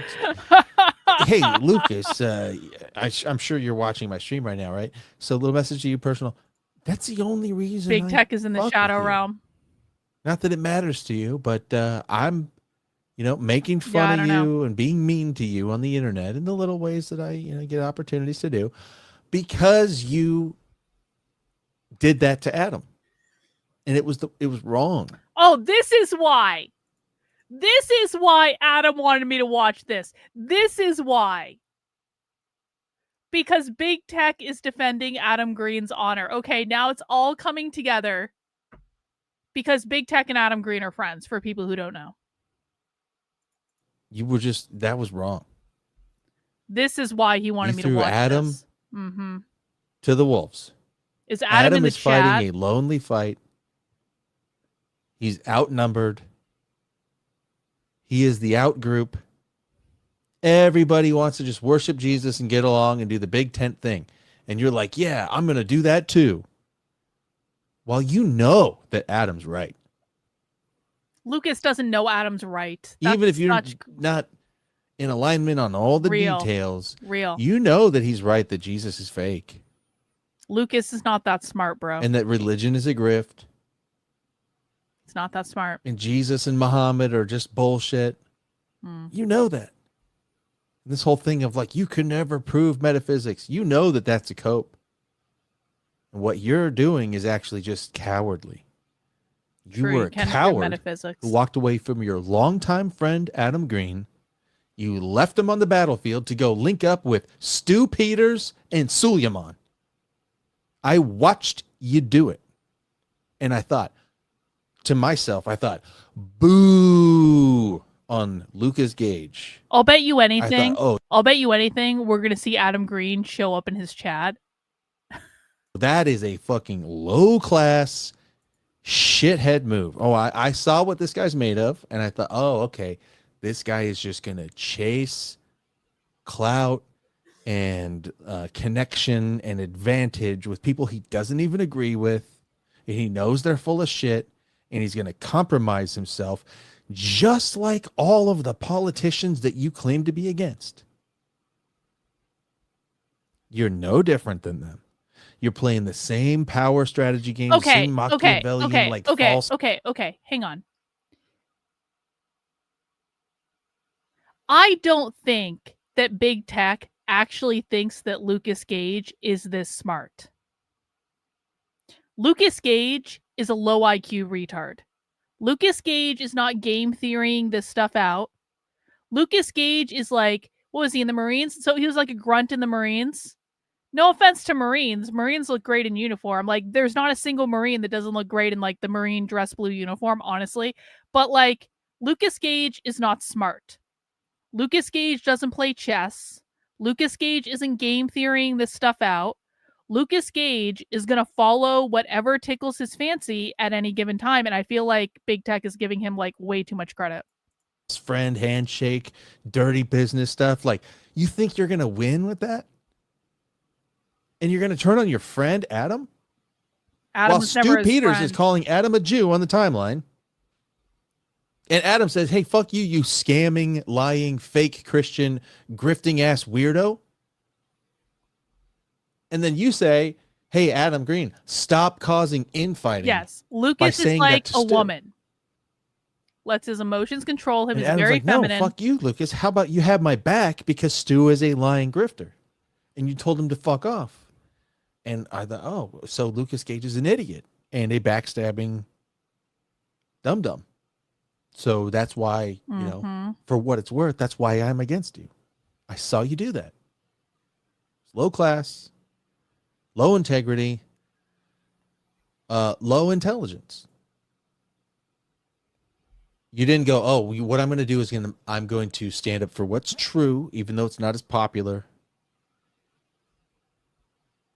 hey, Lucas, I'm sure you're watching my stream right now, right? So, a little message to you, personal. That's the only reason. Big tech is in the shadow realm. Not that it matters to you, but I'm, making fun of you and being mean to you on the internet in the little ways that I, get opportunities to do, because you did that to Adam, and it was wrong. Oh, this is why. This is why Adam wanted me to watch this. This is why. Because big tech is defending Adam Green's honor. Okay, now it's all coming together. Because big tech and Adam Green are friends, for people who don't know. That was wrong. This is why he wanted me to watch Adam this. Mm-hmm. To the wolves. Is Adam in the is chat? fighting a lonely fight. He's outnumbered. He is the out group. Everybody wants to just worship Jesus and get along and do the big tent thing. And you're like, yeah, I'm going to do that too. Well, you know that Adam's right. Lucas doesn't know Adam's right. Even if you're not in alignment on all the details, you know that he's right, that Jesus is fake. Lucas is not that smart, bro. And that religion is a grift. It's not that smart. And Jesus and Muhammad are just bullshit. You know that. This whole thing of like, you could never prove metaphysics. You know that that's a cope. And what you're doing is actually just cowardly. You were a coward who walked away from your longtime friend, Adam Green. You left him on the battlefield to go link up with Stu Peters and Suleiman. I watched you do it. And I thought, to myself, boo on Lucas Gage. I'll bet you anything. Thought, I'll bet you anything. We're going to see Adam Green show up in his chat. That is a fucking low class shithead move. Oh, I saw what this guy's made of, and I thought, oh, okay, this guy is just going to chase clout and connection and advantage with people he doesn't even agree with, and he knows they're full of shit. And he's going to compromise himself, just like all of the politicians that you claim to be against. You're no different than them. You're playing the same power strategy game, same Machiavellian, false. Okay. Hang on. I don't think that big tech actually thinks that Lucas Gage is this smart. Lucas Gage is a low IQ retard. Lucas Gage is not game theorying this stuff out. Lucas Gage is like, what was he in the Marines? So he was like a grunt in the Marines. No offense to Marines. Marines look great in uniform. Like, there's not a single Marine that doesn't look great in like the Marine dress blue uniform, honestly. But like, Lucas Gage is not smart. Lucas Gage doesn't play chess. Lucas Gage isn't game theorying this stuff out. Lucas Gage is going to follow whatever tickles his fancy at any given time. And I feel like big tech is giving him like way too much credit. Friend handshake, dirty business stuff. Like, you think you're going to win with that? And you're going to turn on your friend, Adam? While Stu Peters is calling Adam a Jew on the timeline. And Adam says, hey, fuck you, you scamming, lying, fake Christian, grifting ass weirdo. And then you say, hey, Adam Green, stop causing infighting. Yes, Lucas is like a woman. Lets his emotions control him. He's very feminine. No, fuck you, Lucas. How about you have my back because Stu is a lying grifter. And you told him to fuck off. And I thought, oh, so Lucas Gage is an idiot and a backstabbing dum-dum. So that's why, you know, for what it's worth, that's why I'm against you. I saw you do that. It's low class, low integrity, low intelligence. You didn't go, oh, what I'm going to do is I'm going to stand up for what's true, even though it's not as popular.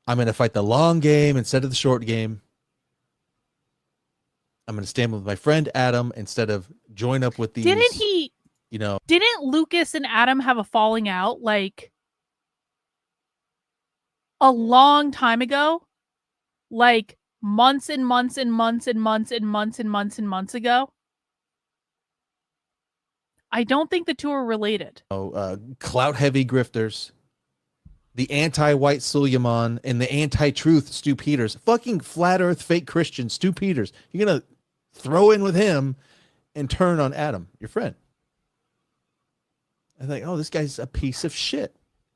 I'm going to fight the long game instead of the short game. I'm going to stand with my friend Adam instead of join up with these. Didn't he? You know, didn't Lucas and Adam have a falling out? Like, a long time ago, like months and months and months and months and months and months and months ago. I don't think the two are related. Clout-heavy grifters, the anti-white Suleiman, and the anti-truth Stu Peters. Fucking flat earth fake Christian Stu Peters. You're going to throw in with him and turn on Adam, your friend. I think, oh, this guy's a piece of shit.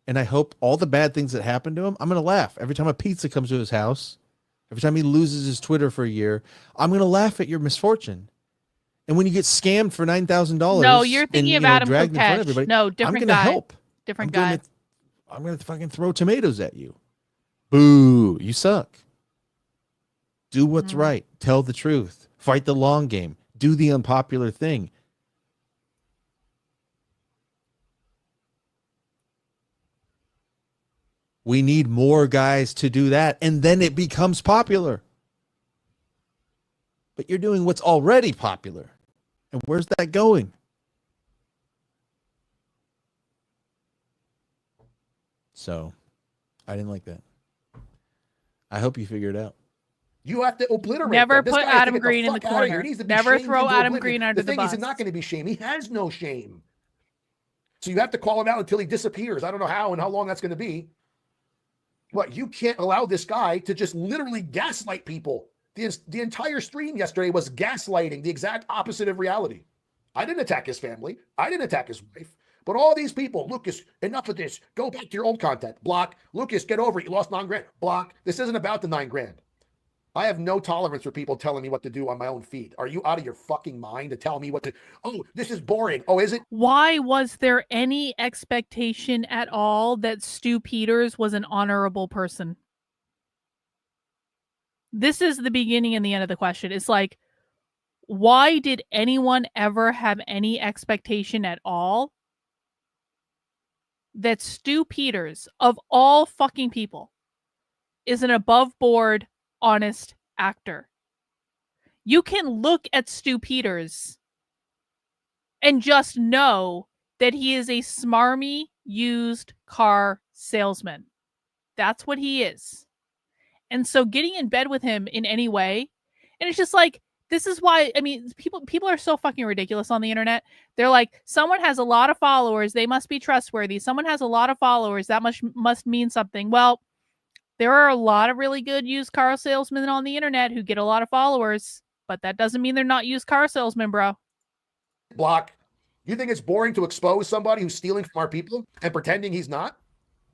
And I hope all the bad things that happen to him, I'm going to laugh. Every time a pizza comes to his house, every time he loses his Twitter for a year, I'm going to laugh at your misfortune. And when you get scammed for $9,000, no, you're thinking of Adam Kokesh. No, different guy. I'm going to help. Different guy. I'm going to fucking throw tomatoes at you. Boo, you suck. Do what's right. Tell the truth. Fight the long game. Do the unpopular thing. We need more guys to do that, and then it becomes popular. But you're doing what's already popular. And where's that going? So, I didn't like that. I hope you figure it out. You have to obliterate. Never them. put Adam Green in the corner. Never throw Adam Green under the bus. He's not going to be shamed. He has no shame. So you have to call him out until he disappears. I don't know how and how long that's going to be. But you can't allow this guy to just literally gaslight people. The entire stream yesterday was gaslighting, the exact opposite of reality. I didn't attack his family. I didn't attack his wife. But all these people, Lucas, enough of this. Go back to your old content. Block. Lucas, get over it. You lost $9,000. Block. This isn't about the $9,000. I have no tolerance for people telling me what to do on my own feed. Are you out of your fucking mind to tell me what to... Oh, this is boring. Oh, is it? Why was there any expectation at all that Stu Peters was an honorable person? This is the beginning and the end of the question. It's like, why did anyone ever have any expectation at all that Stu Peters, of all fucking people, is an above board, honest actor? You can look at Stu Peters and just know that he is a smarmy used car salesman. That's what he is. And so getting in bed with him in any way, and it's just like, this is why, I mean, people are so fucking ridiculous on the internet. They're like, someone has a lot of followers, they must be trustworthy. Someone has a lot of followers, that must mean something. Well, there are a lot of really good used car salesmen on the internet who get a lot of followers, but that doesn't mean they're not used car salesmen, bro. Block. You think it's boring to expose somebody who's stealing from our people and pretending he's not?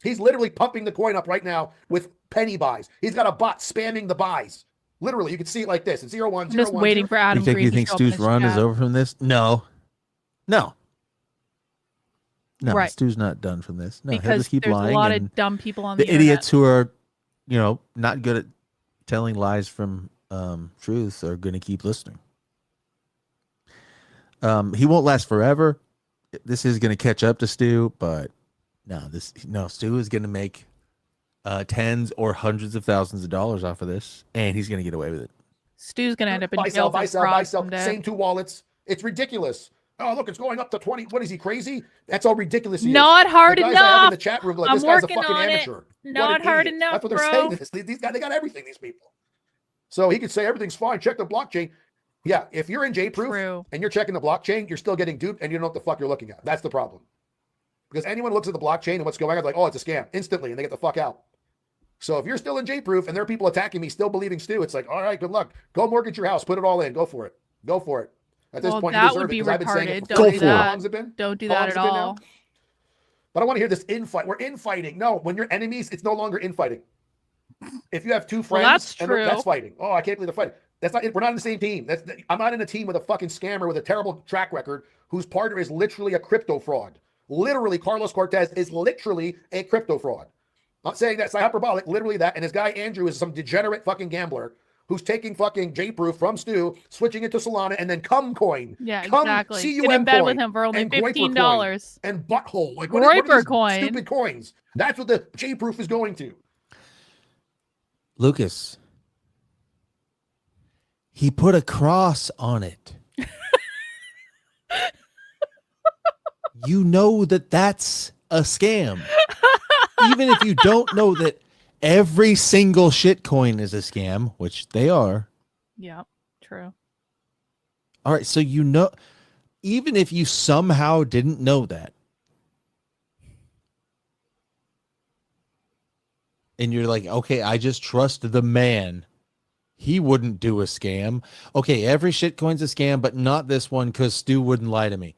He's literally pumping the coin up right now with penny buys. He's got a bot spamming the buys. Literally, you can see it like this. It's 0 1 0 just 1. Waiting for Adam Green. You think Stu's run is over from this? No. Right. Stu's not done from this. No, because he'll just keep there's lying. A lot of dumb people on the internet. Idiots who are, not good at telling lies from truth are going to keep listening. He won't last forever. This is going to catch up to Stu, but Stu is going to make tens or hundreds of thousands of dollars off of this, and he's going to get away with it. Stu's going to end up in buy, jail. Buy, sell. Same two wallets. It's ridiculous. Oh, look, it's going up to 20. What is he, crazy? That's all ridiculous. Not hard enough. In the chat room, like, I'm this guy's a working fucking on amateur. It. Not hard enough, That's what they're saying. These guys, they got everything, these people. So he could say everything's fine. Check the blockchain. Yeah, if you're in J-proof and you're checking the blockchain, you're still getting duped and you don't know what the fuck you're looking at. That's the problem. Because anyone looks at the blockchain and what's going on, like, oh, it's a scam instantly, and they get the fuck out. So if you're still in J-proof and there are people attacking me, still believing Stu, it's like, all right, good luck. Go mortgage your house, put it all in, go for it. Go for it. At this point, that you would be retarded. I've been saying it for Don't do that. How long's it been? Don't do that at all. But I want to hear this infight. We're infighting. No, when you're enemies, it's no longer infighting. If you have two friends, that's true. That's fighting. Oh, I can't believe they're fighting. That's not. We're not in the same team. I'm not in a team with a fucking scammer with a terrible track record whose partner is literally a crypto fraud. Literally, Carlos Cortez is literally a crypto fraud. I'm not saying that's hyperbolic. Literally that. And his guy Andrew is some degenerate fucking gambler who's taking fucking J-proof from Stu, switching it to Solana, and then cum-coin. Yeah, exactly. CUM Get in bed coin, with him for only and $15. And butthole. Like, what are coin. Stupid coins? That's what the J-proof is going to. Lucas. He put a cross on it. You know that that's a scam. Even if you don't know that Every single shitcoin is a scam, which they are. Yeah, true. All right, so you know, even if you somehow didn't know that, and you're like, okay, I just trust the man. He wouldn't do a scam. Okay, every shitcoin's a scam, but not this one because Stu wouldn't lie to me.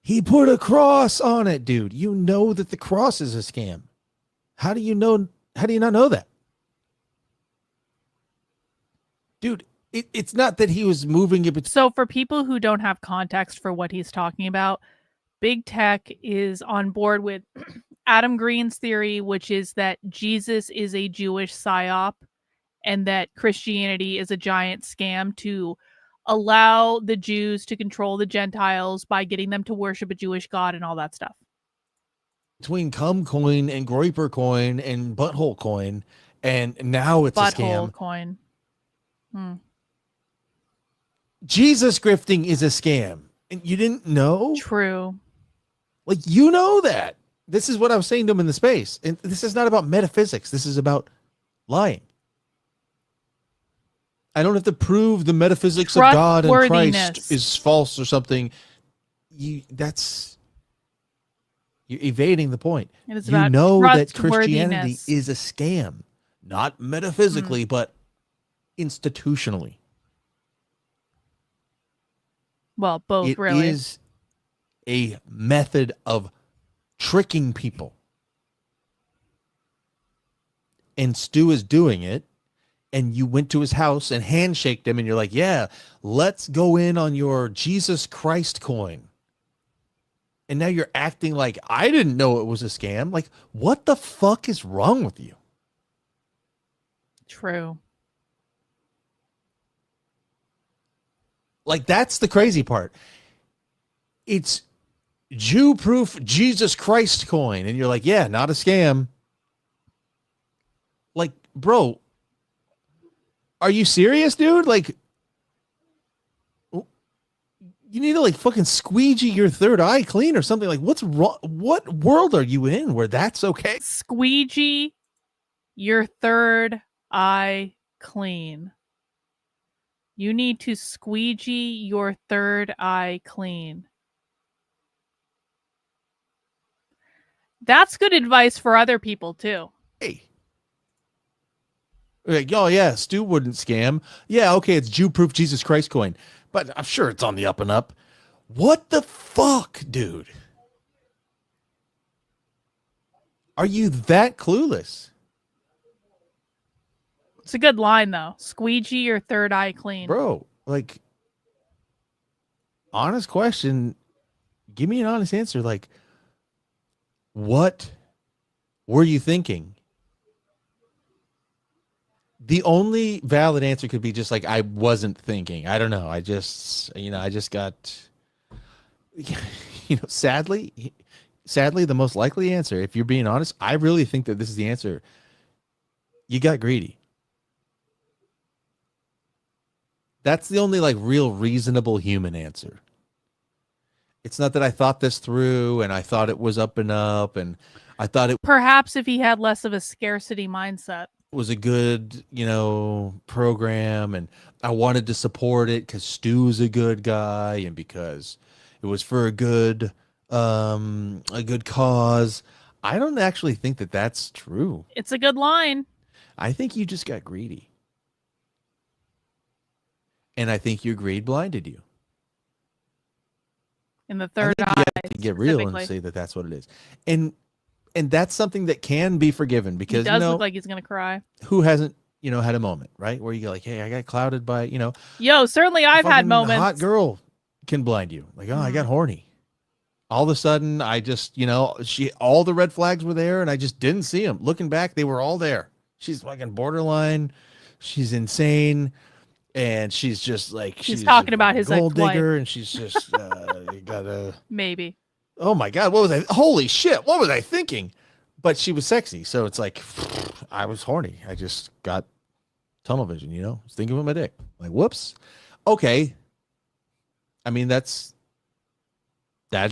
He put a cross on it, dude. You know that the cross is a scam. How do you know? How do you not know that? Dude, it's not that he was moving it. So for people who don't have context for what he's talking about, big tech is on board with Adam Green's theory, which is that Jesus is a Jewish psyop and that Christianity is a giant scam to allow the Jews to control the Gentiles by getting them to worship a Jewish god and all that stuff. Between cum coin and groiper coin and butthole coin, and now it's a scam. Butthole coin. Jesus grifting is a scam. And you didn't know? True. Like, you know that. This is what I was saying to him in the space. And this is not about metaphysics. This is about lying. I don't have to prove the metaphysics of God and Christ is false or something. You're evading the point. It is you about know that Christianity trustworthiness. is a scam, not metaphysically, but institutionally. Well, both It really. is a method of tricking people. And Stu is doing it. And you went to his house and handshaked him and you're like, yeah, let's go in on your Jesus Christ coin. And now you're acting like I didn't know it was a scam. Like, what the fuck is wrong with you? True. Like, that's the crazy part. It's Jew-proof Jesus Christ coin. And you're like, yeah, not a scam. Like, bro, are you serious, dude? Like, you need to like fucking squeegee your third eye clean or something. Like, what's wrong? What world are you in where that's okay? Squeegee your third eye clean. You need to squeegee your third eye clean. That's good advice for other people too. Hey. Like, oh yeah, Stu wouldn't scam. Yeah, okay, it's Jew-proof Jesus Christ coin, but I'm sure it's on the up and up. What the fuck, dude? Are you that clueless? It's a good line though. Squeegee your third eye clean. Bro, like, honest question. Give me an honest answer. Like, what were you thinking? The only valid answer could be just like, I wasn't thinking. I don't know. I just got, sadly, the most likely answer, if you're being honest, I really think that this is the answer. You got greedy. That's the only like real reasonable human answer. It's not that I thought this through and I thought it was up and up and I thought it Perhaps if he had less of a scarcity mindset. Was a good, program and I wanted to support it because Stu's a good guy and because it was for a good cause. I don't actually think that that's true. It's a good line. I think you just got greedy. And I think your greed blinded you. In the third eye. You have to get real and say that that's what it is. And that's something that can be forgiven because he does look like he's gonna cry. Who hasn't, had a moment, right? Where you go like, hey, I got clouded by, Yo, certainly I've had moments. A hot girl can blind you. Like, oh, I got horny. All of a sudden, I just, all the red flags were there and I just didn't see them. Looking back, they were all there. She's fucking borderline. She's insane. And she's just like, she's talking about his gold ex-wife. digger. And she's just, you gotta. Maybe. Oh my God, what was I? Holy shit, what was I thinking? But she was sexy, so it's like, I was horny. I just got tunnel vision, I was thinking with my dick. Like, whoops. Okay. I mean, that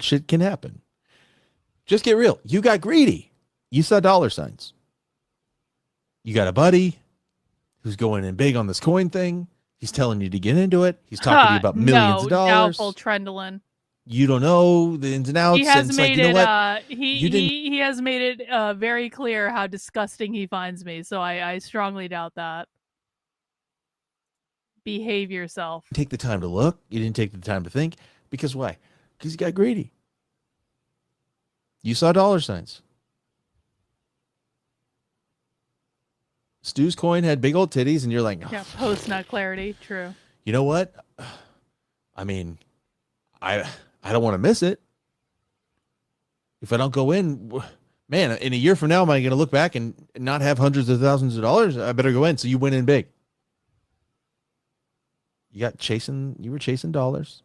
shit can happen. Just get real. You got greedy. You saw dollar signs. You got a buddy who's going in big on this coin thing. He's telling you to get into it. He's talking to you about millions of dollars. Doubtful Trendlin. You don't know the ins and outs. He has and made you know it. what? He has made it very clear how disgusting he finds me. So I strongly doubt that. Behave yourself. Take the time to look. You didn't take the time to think. Because why? Because you got greedy. You saw dollar signs. Stu's coin had big old titties, and you're like, yeah, post nut clarity. True. You know what? I mean, I don't want to miss it. If I don't go in, man, in a year from now, am I going to look back and not have hundreds of thousands of dollars? I better go in. So you went in big. You were chasing dollars.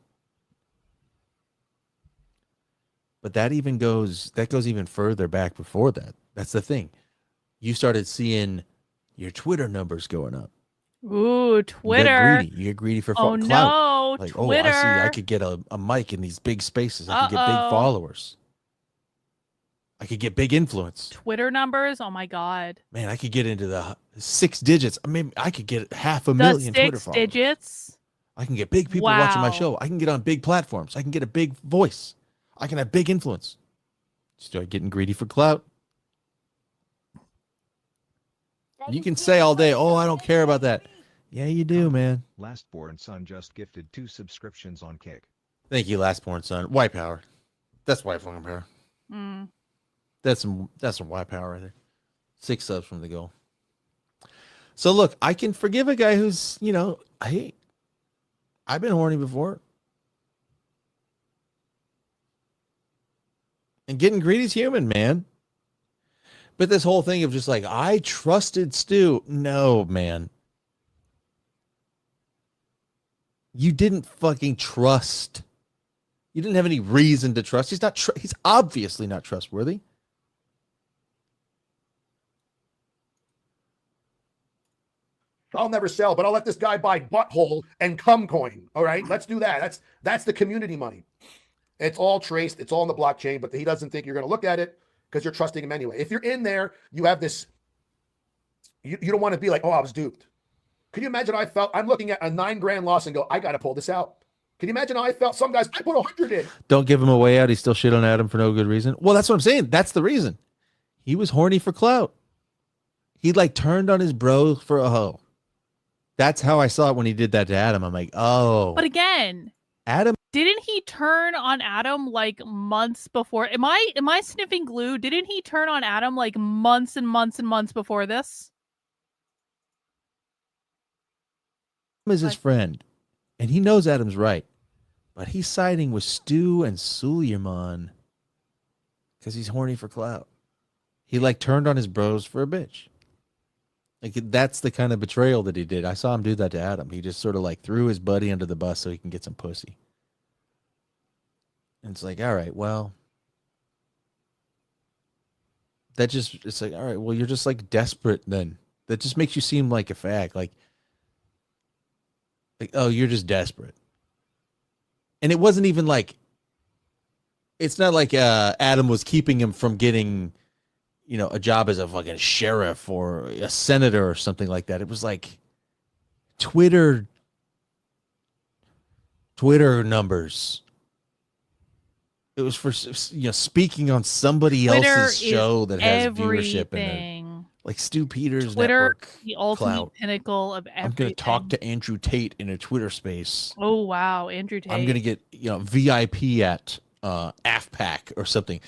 But that goes even further back before that. That's the thing. You started seeing your Twitter numbers going up. Ooh, Twitter. You get greedy for clout. No, like, Twitter. I could get a mic in these big spaces. I could get big followers. I could get big influence. Twitter numbers? Oh my God. Man, I could get into the 6 digits. I mean, I could get 500,000 Twitter followers. 6 digits? I can get big people watching my show. I can get on big platforms. I can get a big voice. I can have big influence. Start getting greedy for clout. You can say all day, oh, I don't care about that. Yeah, you do, man. Lastborn son just gifted 2 subscriptions on Kick. Thank you, Lastborn son. White power. That's white fucking power. Mm. That's some white power right there. 6 subs from the goal. So look, I can forgive a guy who's, hey, I've been horny before. And getting greedy is human, man. But this whole thing of just like, I trusted Stu. No, man. You didn't fucking trust. You didn't have any reason to trust. He's obviously not trustworthy. I'll never sell, but I'll let this guy buy butthole and cum coin. All right, let's do that. That's the community money. It's all traced. It's all in the blockchain, but he doesn't think you're going to look at it because you're trusting him anyway. If you're in there, you have this, you don't want to be like, oh, I was duped. Can you imagine how I felt? I'm looking at a $9,000 loss and go, I got to pull this out. Can you imagine how I felt? Some guys, I put 100 in. Don't give him a way out. He still shit on Adam for no good reason. Well, that's what I'm saying. That's the reason. He was horny for clout. He turned on his bro for a hoe. That's how I saw it when he did that to Adam. I'm like, oh. But again, Adam, didn't he turn on Adam months before? Am I sniffing glue? Didn't he turn on Adam months and months and months before this? Is his friend, and he knows Adam's right, but he's siding with Stu and Suleiman because he's horny for clout. He turned on his bros for a bitch. That's the kind of betrayal that he did. I saw him do that to Adam. He just sort of threw his buddy under the bus so he can get some pussy. And it's like, all right, well, it's like, all right, well, you're just desperate then. That just makes you seem like a fag. Like, oh, you're just desperate. And it wasn't even it's not like Adam was keeping him from getting, a job as a fucking sheriff or a senator or something like that. It was Twitter numbers. It was for, speaking on somebody else's show that has viewership in it. Stu Peters Twitter, network the ultimate clout. pinnacle of everything. I'm going to talk to Andrew Tate in a Twitter space. Oh, wow. Andrew Tate. I'm going to get, VIP at AFPAC or something.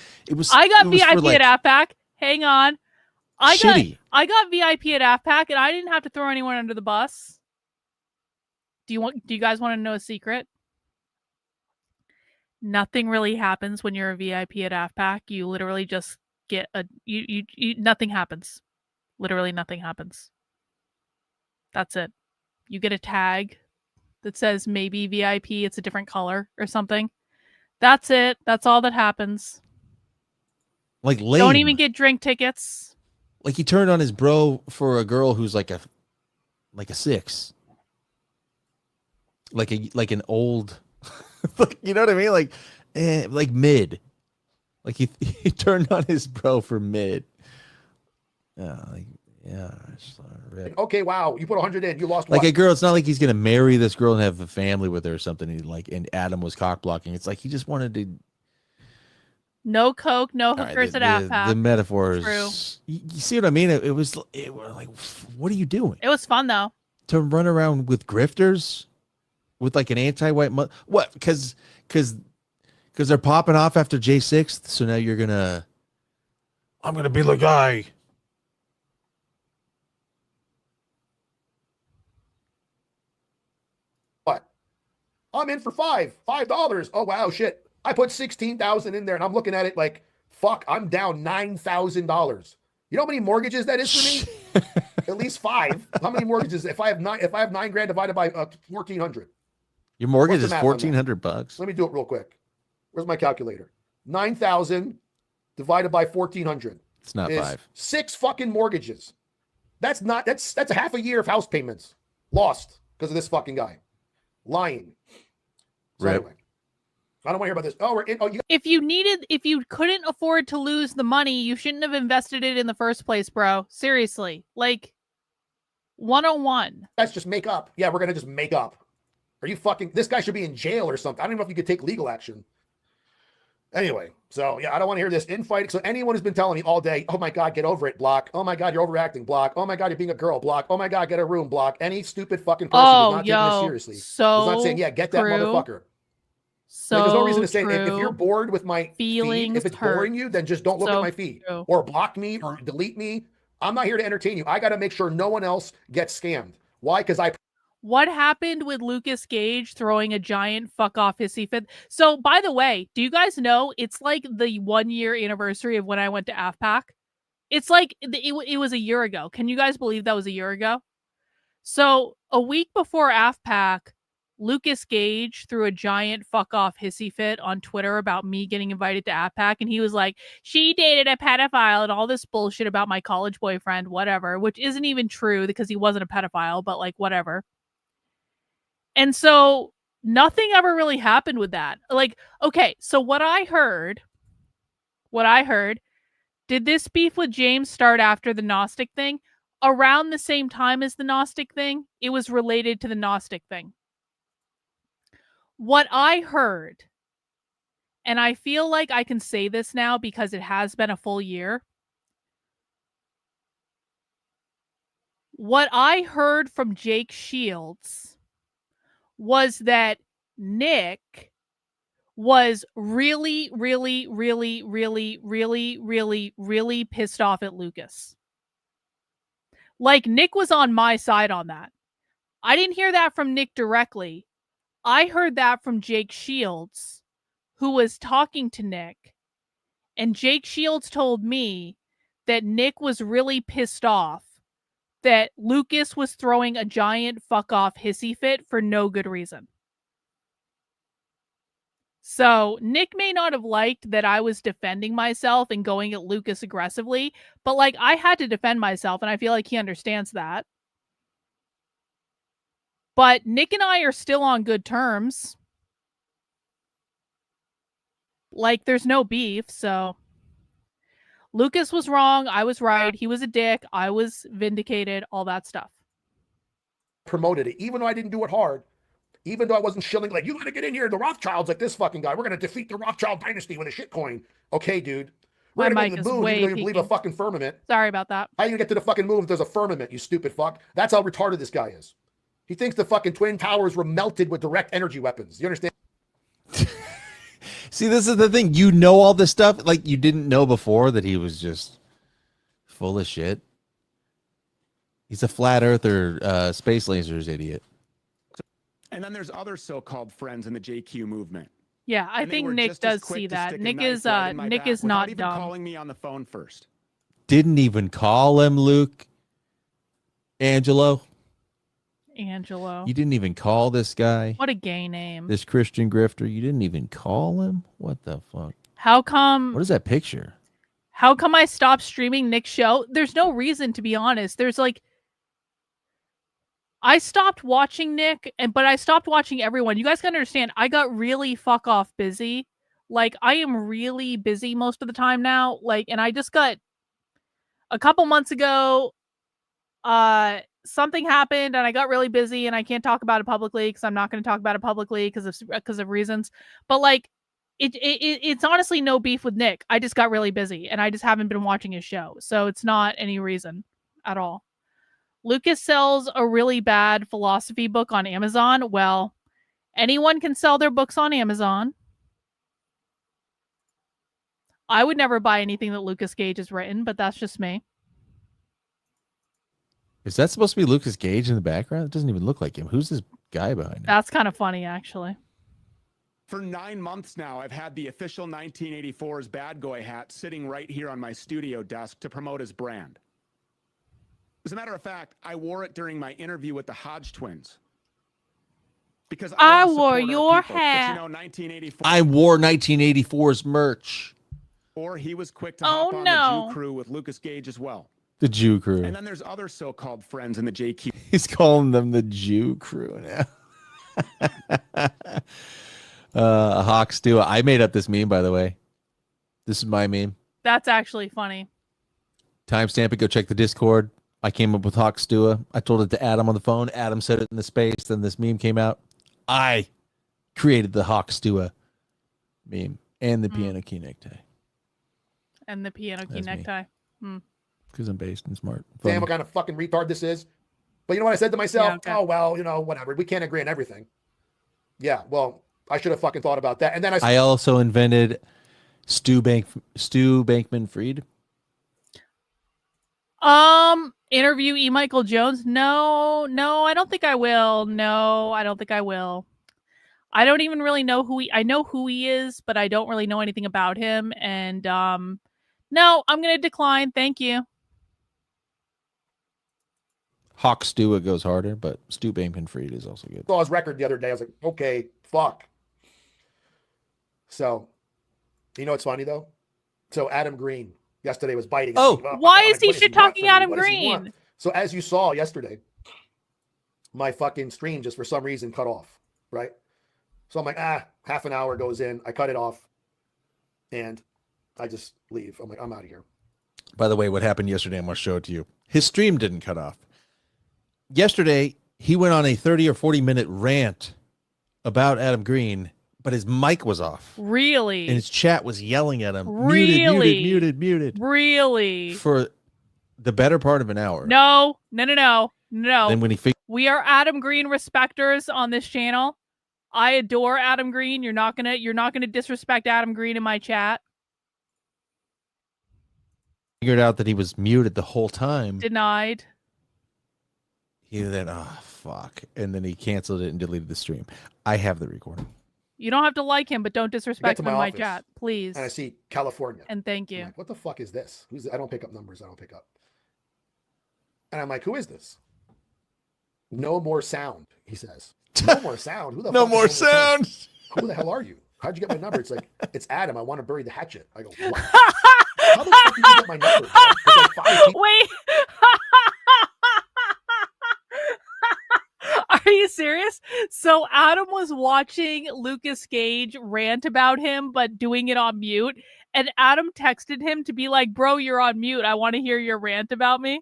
I got VIP at AFPAC. Hang on. I got VIP at AFPAC and I didn't have to throw anyone under the bus. Do you guys want to know a secret? Nothing really happens when you're a VIP at AFPAC. You literally just get nothing happens. Literally nothing happens. That's it. You get a tag that says maybe VIP, it's a different color or something. That's it. That's all that happens. Lame. Don't even get drink tickets. He turned on his bro for a girl who's a 6. An old, you know what I mean? Mid. He turned on his bro for mid. Yeah. Okay, wow, you put 100 in, you lost. Like what? a girl, it's not like he's gonna marry this girl and have a family with her or something. And Adam was cock blocking. It's like he just wanted to. No coke, no All right, hookers at AFPAC. the metaphors. True. You see what I mean? It was like, what are you doing? It was fun though. To run around with grifters, with like an anti-white what? Because they're popping off after J6th. So now you're gonna. I'm gonna be the guy. What? I'm in for $5. Oh wow, shit. I put 16,000 in there, and I'm looking at it like, fuck. I'm down $9,000. You know how many mortgages that is for me? At least 5. How many mortgages? If I have $9 grand divided by 1,400. Your mortgage is $1,400. Let me do it real quick. Where's my calculator? 9,000 divided by 1,400. It's not 5. 6 fucking mortgages. That's a half a year of house payments lost because of this fucking guy lying. So right. Anyway, I don't want to hear about this. If you couldn't afford to lose the money, you shouldn't have invested it in the first place, bro. Seriously, like 101. That's just make up. Yeah, we're gonna just make up. Are you fucking? This guy should be in jail or something. I don't even know if you could take legal action. Anyway, so yeah, I don't want to hear this infighting. So anyone who's been telling me all day, oh my God, get over it, block. Oh my God, you're overacting, block. Oh my God, you're being a girl, block. Oh my God, get a room, block. Any stupid fucking person who's not taking this seriously. So who's not saying, yeah, get that motherfucker. So like, there's no reason to say if you're bored with my feelings, feed, if it's boring you, then just don't look at my feed or block me or delete me. I'm not here to entertain you. I got to make sure no one else gets scammed. Why? Because What happened with Lucas Gage throwing a giant fuck off hissy fit? So, by the way, do you guys know it's like the 1 year anniversary of when I went to AFPAC? It's like it was a year ago. Can you guys believe that was a year ago? So, a week before AFPAC, Lucas Gage threw a giant fuck off hissy fit on Twitter about me getting invited to AFPAC, and he was like, she dated a pedophile and all this bullshit about my college boyfriend, whatever, which isn't even true because he wasn't a pedophile, but like whatever. And so nothing ever really happened with that. Like, okay, so what I heard, did this beef with James start after the Gnostic thing? Around the same time as the Gnostic thing, it was related to the Gnostic thing. What I heard, and I feel like I can say this now because it has been a full year. What I heard from Jake Shields was that Nick was really, really, really, really, really, really, really pissed off at Lucas. Like, Nick was on my side on that. I didn't hear that from Nick directly. I heard that from Jake Shields, who was talking to Nick. And Jake Shields told me that Nick was really pissed off that Lucas was throwing a giant fuck off hissy fit for no good reason. So Nick may not have liked that I was defending myself and going at Lucas aggressively, but like I had to defend myself, and I feel like he understands that. But Nick and I are still on good terms. Like, there's no beef, so Lucas was wrong. I was right. He was a dick. I was vindicated. All that stuff. promoted it, even though I didn't do it hard, even though I wasn't shilling like, you got to get in here. The Rothschilds, like this fucking guy. We're going to defeat the Rothschild dynasty with a shit coin. Okay, dude. We're going to go to the moon even though you believe a fucking firmament. Sorry about that. How are you going to get to the fucking moon if there's a firmament, you stupid fuck? That's how retarded this guy is. He thinks the fucking Twin Towers were melted with direct energy weapons. You understand? See, this is the thing. You know all this stuff like you didn't know before, that he was just full of shit. He's a flat earther, space lasers idiot. And then there's other so-called friends in the JQ movement. Yeah, I think Nick does see that. Nick is not even dumb. Calling me on the phone first. Didn't even call him Luke. Angelo. You didn't even call this guy. What a gay name. This Christian grifter. You didn't even call him? What the fuck? How come? What is that picture? How come I stopped streaming Nick's show? There's no reason, to be honest. There's like, I stopped watching Nick, but I stopped watching everyone. You guys can understand, I got really fuck off busy. Like, I am really busy most of the time now. Like, and I just got, a couple months ago, something happened and I got really busy and I can't talk about it publicly because I'm not going to talk about it publicly because of reasons. But like, it's honestly no beef with Nick. I just got really busy and I just haven't been watching his show, so it's not any reason at all. Lucas sells a really bad philosophy book on Amazon. Well, anyone can sell their books on Amazon. I would never buy anything that Lucas Gage has written, but that's just me. Is that supposed to be Lucas Gage in the background? It doesn't even look like him. Who's this guy behind him? That's kind of funny, actually. For 9 months now, I've had the official 1984's bad guy hat sitting right here on my studio desk to promote his brand. As a matter of fact, I wore it during my interview with the Hodge twins. Because I wore your hat. But, you know, 1984. I wore 1984's merch. Or he was quick to hop on the Jew crew with Lucas Gage as well. The Jew crew. And then there's other so-called friends in the JQ. He's calling them the Jew crew now. Hawk Stew. I made up this meme, by the way. This is my meme. That's actually funny. Timestamp it. Go check the Discord. I came up with Hawk Stew. I told it to Adam on the phone. Adam said it in the space. Then this meme came out. I created the Hawk Stew meme and the piano key necktie. And the piano key necktie. Because I'm based and smart. Damn, what kind of fucking retard this is. But you know what I said to myself? Yeah, okay. Oh, well, you know, whatever. We can't agree on everything. Yeah, well, I should have fucking thought about that. And then I also invented Stu Bankman-Fried. Interview E. Michael Jones? No, I don't think I will. No, I don't think I will. I don't even really know I know who he is, but I don't really know anything about him. And no, I'm gonna decline. Thank you. Hawk Stew goes harder, but Stu Bankman-Fried is also good. saw his record the other day. I was like, okay, fuck. So, you know what's funny though? So Adam Green yesterday was biting. Why is he shit talking Adam Green? So as you saw yesterday, my fucking stream just for some reason cut off, right? So I'm like, half an hour goes in, I cut it off, and I just leave. I'm like, I'm out of here. By the way, what happened yesterday, I'm going to show it to you. His stream didn't cut off. Yesterday, he went on a 30 or 40-minute rant about Adam Green, but his mic was off. Really? And his chat was yelling at him. Really? Muted. Really? For the better part of an hour. No. Then when he we are Adam Green respecters on this channel. I adore Adam Green. You're not gonna disrespect Adam Green in my chat. figured out that he was muted the whole time. Denied. He then, fuck. And then he canceled it and deleted the stream. I have the recording. You don't have to like him, but don't disrespect him in my office, chat, please. And I see California. And thank you. I'm like, what the fuck is this? I don't pick up numbers. I don't pick up. And I'm like, who is this? No more sound, he says. No more sound. Who the no fuck more is sound. Who the hell are you? How'd you get my number? It's like, it's Adam. I want to bury the hatchet. I go, what? How the fuck did you get my number? Like 5 people. Wait. Are you serious? So Adam was watching Lucas Gage rant about him, but doing it on mute. And Adam texted him to be like, bro, you're on mute. I want to hear your rant about me.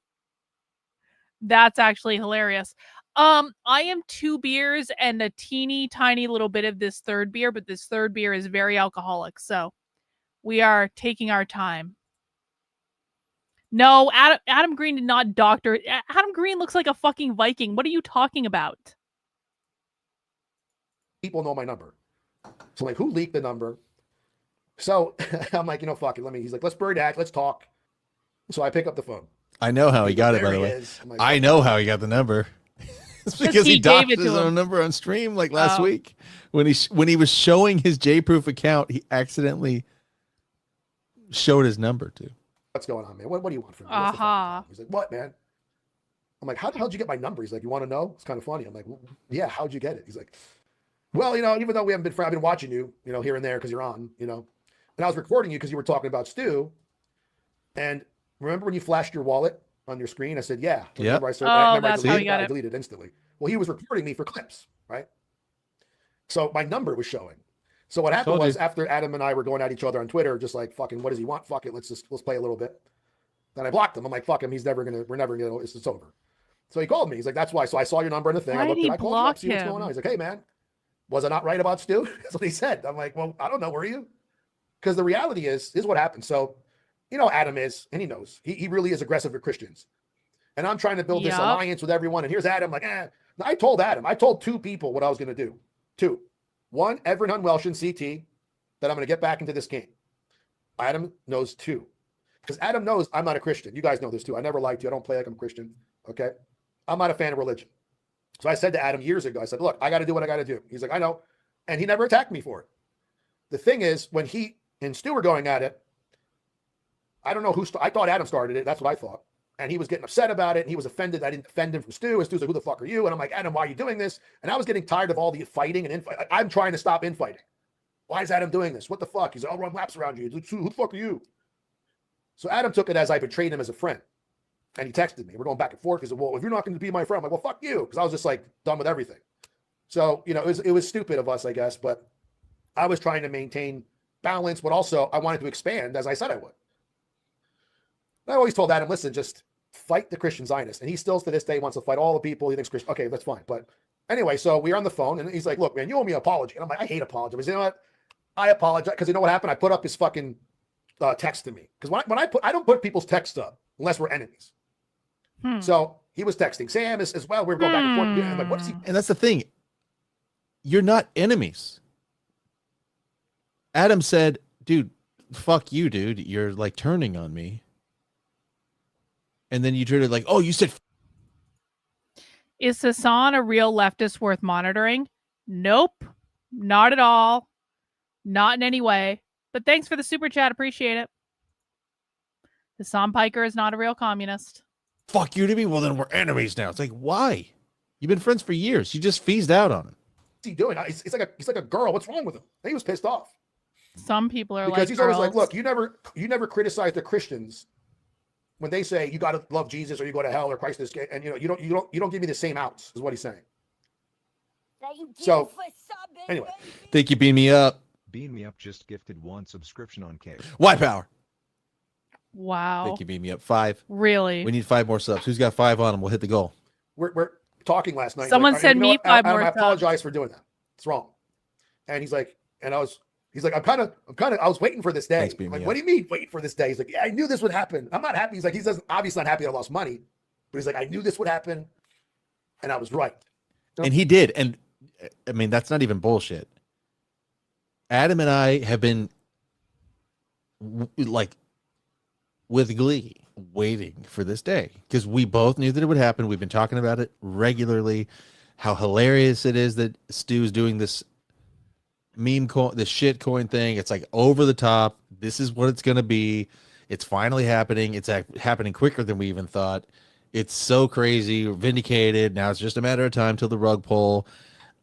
That's actually hilarious. I am 2 beers and a teeny tiny little bit of this third beer, but this third beer is very alcoholic. So we are taking our time. No, Adam Green did not doctor. Adam Green looks like a fucking Viking. What are you talking about? People know my number. So I'm like, who leaked the number? So I'm like, fuck it. He's like, let's bury that. Let's talk. So I pick up the phone. I know how he got it, by the way. Like, I know how he got the number. It's because he doxed his own number on stream like last week. When he was showing his J-Proof account, he accidentally showed his number too. What's going on, man? What do you want from me? He's like, what, man? I'm like, how the hell did you get my number? He's like, you want to know? It's kind of funny. I'm like, well, yeah, how'd you get it? He's like, well, even though we haven't been friends, I've been watching you, here and there because you're on, and I was recording you because you were talking about Stu. And remember when you flashed your wallet on your screen? I said, yeah. Yeah. I deleted it instantly. Well, he was recording me for clips, right? So my number was showing. So what happened was after Adam and I were going at each other on Twitter, just like, fucking, what does he want? Fuck it. Let's play a little bit. Then I blocked him. I'm like, fuck him. We're never gonna, it's over. So he called me. He's like, that's why. So I saw your number in the thing. Why I looked did at he I called you up, block see what's going him? on. He's like, hey, man, was I not right about Stu? That's what he said. I'm like, well, I don't know. Were you? Because the reality is what happened. So, you know, Adam is, and he knows, he really is aggressive with Christians. And I'm trying to build this alliance with everyone. And here's Adam, like, I told Adam, I told two people what I was going to do. Two. One, Everett Hunwelsh in CT, that I'm going to get back into this game. Adam knows too. Because Adam knows I'm not a Christian. You guys know this too. I never lied to you. I don't play like I'm a Christian. Okay? I'm not a fan of religion. So I said to Adam years ago, I said, look, I got to do what I got to do. He's like, I know. And he never attacked me for it. The thing is, when he and Stu were going at it, I don't know who, I thought Adam started it. That's what I thought. And he was getting upset about it. And he was offended. I didn't defend him from Stu. And Stu's like, who the fuck are you? And I'm like, Adam, why are you doing this? And I was getting tired of all the fighting and infighting. I'm trying to stop infighting. Why is Adam doing this? What the fuck? He's like, I'll run laps around you. Who the fuck are you? So Adam took it as I betrayed him as a friend. And he texted me. We're going back and forth. He said, well, if you're not going to be my friend, I'm like, well, fuck you. Because I was just like done with everything. So, you know, it was stupid of us, I guess. But I was trying to maintain balance, but also I wanted to expand as I said I would. And I always told Adam, listen, just fight the Christian Zionists. And he still to this day wants to fight all the people he thinks Christian. Okay, that's fine. But anyway, so we were on the phone and he's like, look, man, you owe me an apology. And I'm like, I hate apologies. You know what? I apologize. Because you know what happened? I put up his fucking text to me. Because I don't put people's texts up unless we're enemies. So he was texting Sam as well. We were going back and forth. I'm like, what is he? And that's the thing. You're not enemies. Adam said, dude, fuck you, dude. You're like turning on me. And then you treated like, oh, you said. Is Hassan a real leftist worth monitoring? Nope. Not at all. Not in any way. But thanks for the super chat. Appreciate it. Hassan Piker is not a real communist. Fuck you to me? Well, then we're enemies now. It's like, why? You've been friends for years. You just phased out on him. What's he doing? He's like a girl. What's wrong with him? He was pissed off. Some people are because like he's girls. always like, look, you never criticize the Christians when they say you got to love Jesus or you go to hell or Christ is gay, and you don't give me the same outs, is what he's saying. So anyway, Thank you, beam me up. Beam me up just gifted 1 subscription on Kick. White power. Wow. Thank you, beam me up. 5. Really? We need 5 more subs. Who's got 5 on them? We'll hit the goal. We're talking last night. Someone said me 5 more. I apologize for doing that. It's wrong. And he's like, I'm kind of, I was waiting for this day. I'm like, what do you mean waiting for this day? He's like, yeah, I knew this would happen. I'm not happy. He's like, he's obviously not happy I lost money, but he's like, I knew this would happen, and I was right. And he did. And I mean, that's not even bullshit. Adam and I have been like with glee waiting for this day because we both knew that it would happen. We've been talking about it regularly, how hilarious it is that Stu's doing this meme coin, the shit coin thing. It's like over the top. This is what it's going to be. It's finally happening. It's happening quicker than we even thought. It's so crazy. We're vindicated. Now it's just a matter of time till the rug pull.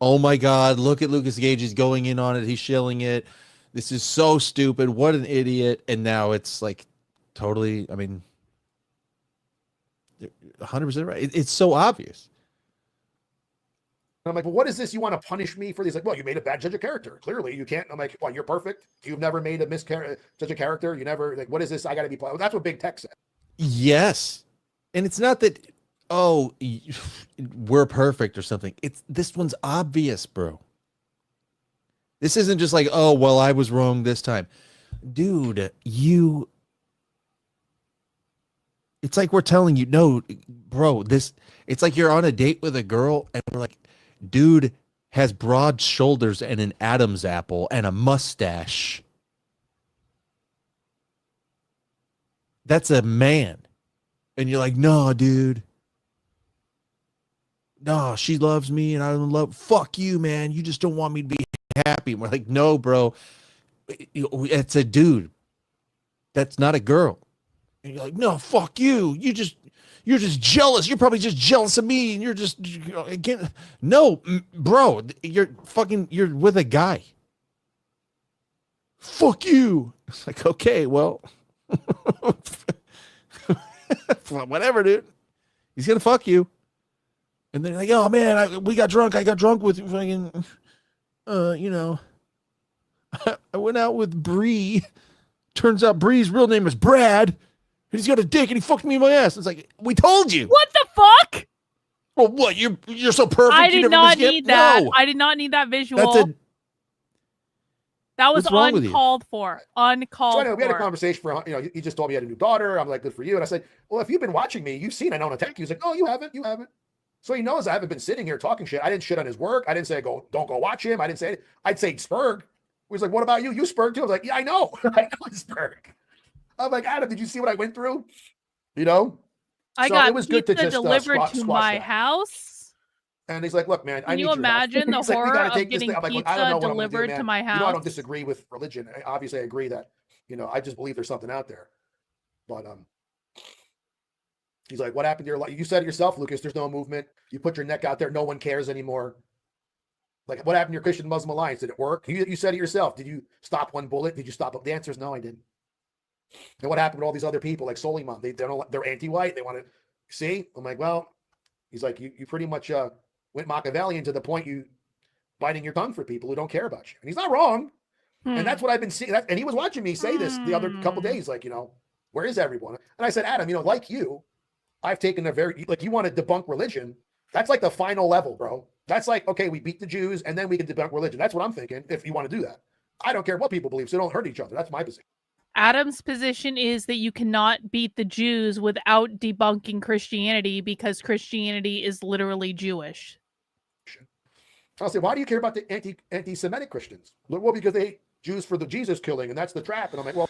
Oh my God, look at Lucas Gage. He's going in on it. He's shilling it. This is so stupid. What an idiot. And now it's like totally, I mean, 100% right. It's so obvious. And I'm like, well, what is this? You want to punish me for these? Like, well, you made a bad judge of character. Clearly, you can't. I'm like, well, you're perfect. You've never made a judge of character. You never, like, what is this? I got to be. Well, that's what Big Tech said. Yes. And it's not that, oh, we're perfect or something. This one's obvious, bro. This isn't just like, oh, well, I was wrong this time. Dude, it's like we're telling you, no, bro, it's like you're on a date with a girl and we're like, dude has broad shoulders and an Adam's apple and a mustache. That's a man. And you're like, no, dude. No, she loves me and I don't love. Fuck you, man. You just don't want me to be happy. And we're like, no, bro. It's a dude. That's not a girl. And you're like, no, fuck you. You're just jealous. You're probably just jealous of me. And you're just, again, no, bro, you're with a guy. Fuck you. It's like, okay, well, whatever, dude. He's going to fuck you. And then like, oh man, we got drunk. I got drunk with fucking, I went out with Bree. Turns out Bree's real name is Brad. And he's got a dick and he fucked me in my ass. It's like, we told you. What the fuck? Well, what? You're so perfect. I you did never not miss need that. No. I did not need that visual. That was What's wrong with you? uncalled for. Uncalled So anyway, we had a for. conversation for, you just told me you had a new daughter. I'm like, good for you. And I said, well, if you've been watching me, you've seen I don't attack you. He's like, no, you haven't. You haven't. So he knows I haven't been sitting here talking shit. I didn't shit on his work. I didn't say, don't go watch him. I didn't say, I'd say Spurg. He was like, what about you? You Spurg too? I was like, yeah, I know. I know it's Spurg. I'm like, Adam, did you see what I went through? You know? I So got it was good to pizza just delivered to squash my that. house. And he's like, look, man, I Can need you your help. imagine the He's like, we horror gotta of take this getting thing. I'm like, look, I pizza don't know what I'm gonna do, delivered man. to my You know, I don't house? disagree with religion. Obviously, I agree that, I just believe there's something out there. But he's like, what happened to your life? You said it yourself, Lucas, there's no movement. You put your neck out there. No one cares anymore. Like, what happened to your Christian Muslim alliance? Did it work? You said it yourself. Did you stop one bullet? Did you stop it? The answer is no, I didn't. And what happened to all these other people like Soliman? They're anti-white. They want to see. I'm like, well, he's like, you pretty much went Machiavellian to the point you biting your tongue for people who don't care about you. And he's not wrong. And that's what I've been seeing. And he was watching me say this the other couple days, like, where is everyone? And I said, Adam, like you, I've taken you want to debunk religion. That's like the final level, bro. That's like, okay, we beat the Jews and then we can debunk religion. That's what I'm thinking if you want to do that. I don't care what people believe, so don't hurt each other. That's my position. Adam's position is that you cannot beat the Jews without debunking Christianity because Christianity is literally Jewish. I'll say, why do you care about the anti-Semitic Christians? Well, because they hate Jews for the Jesus killing, and that's the trap. And I'm like, well,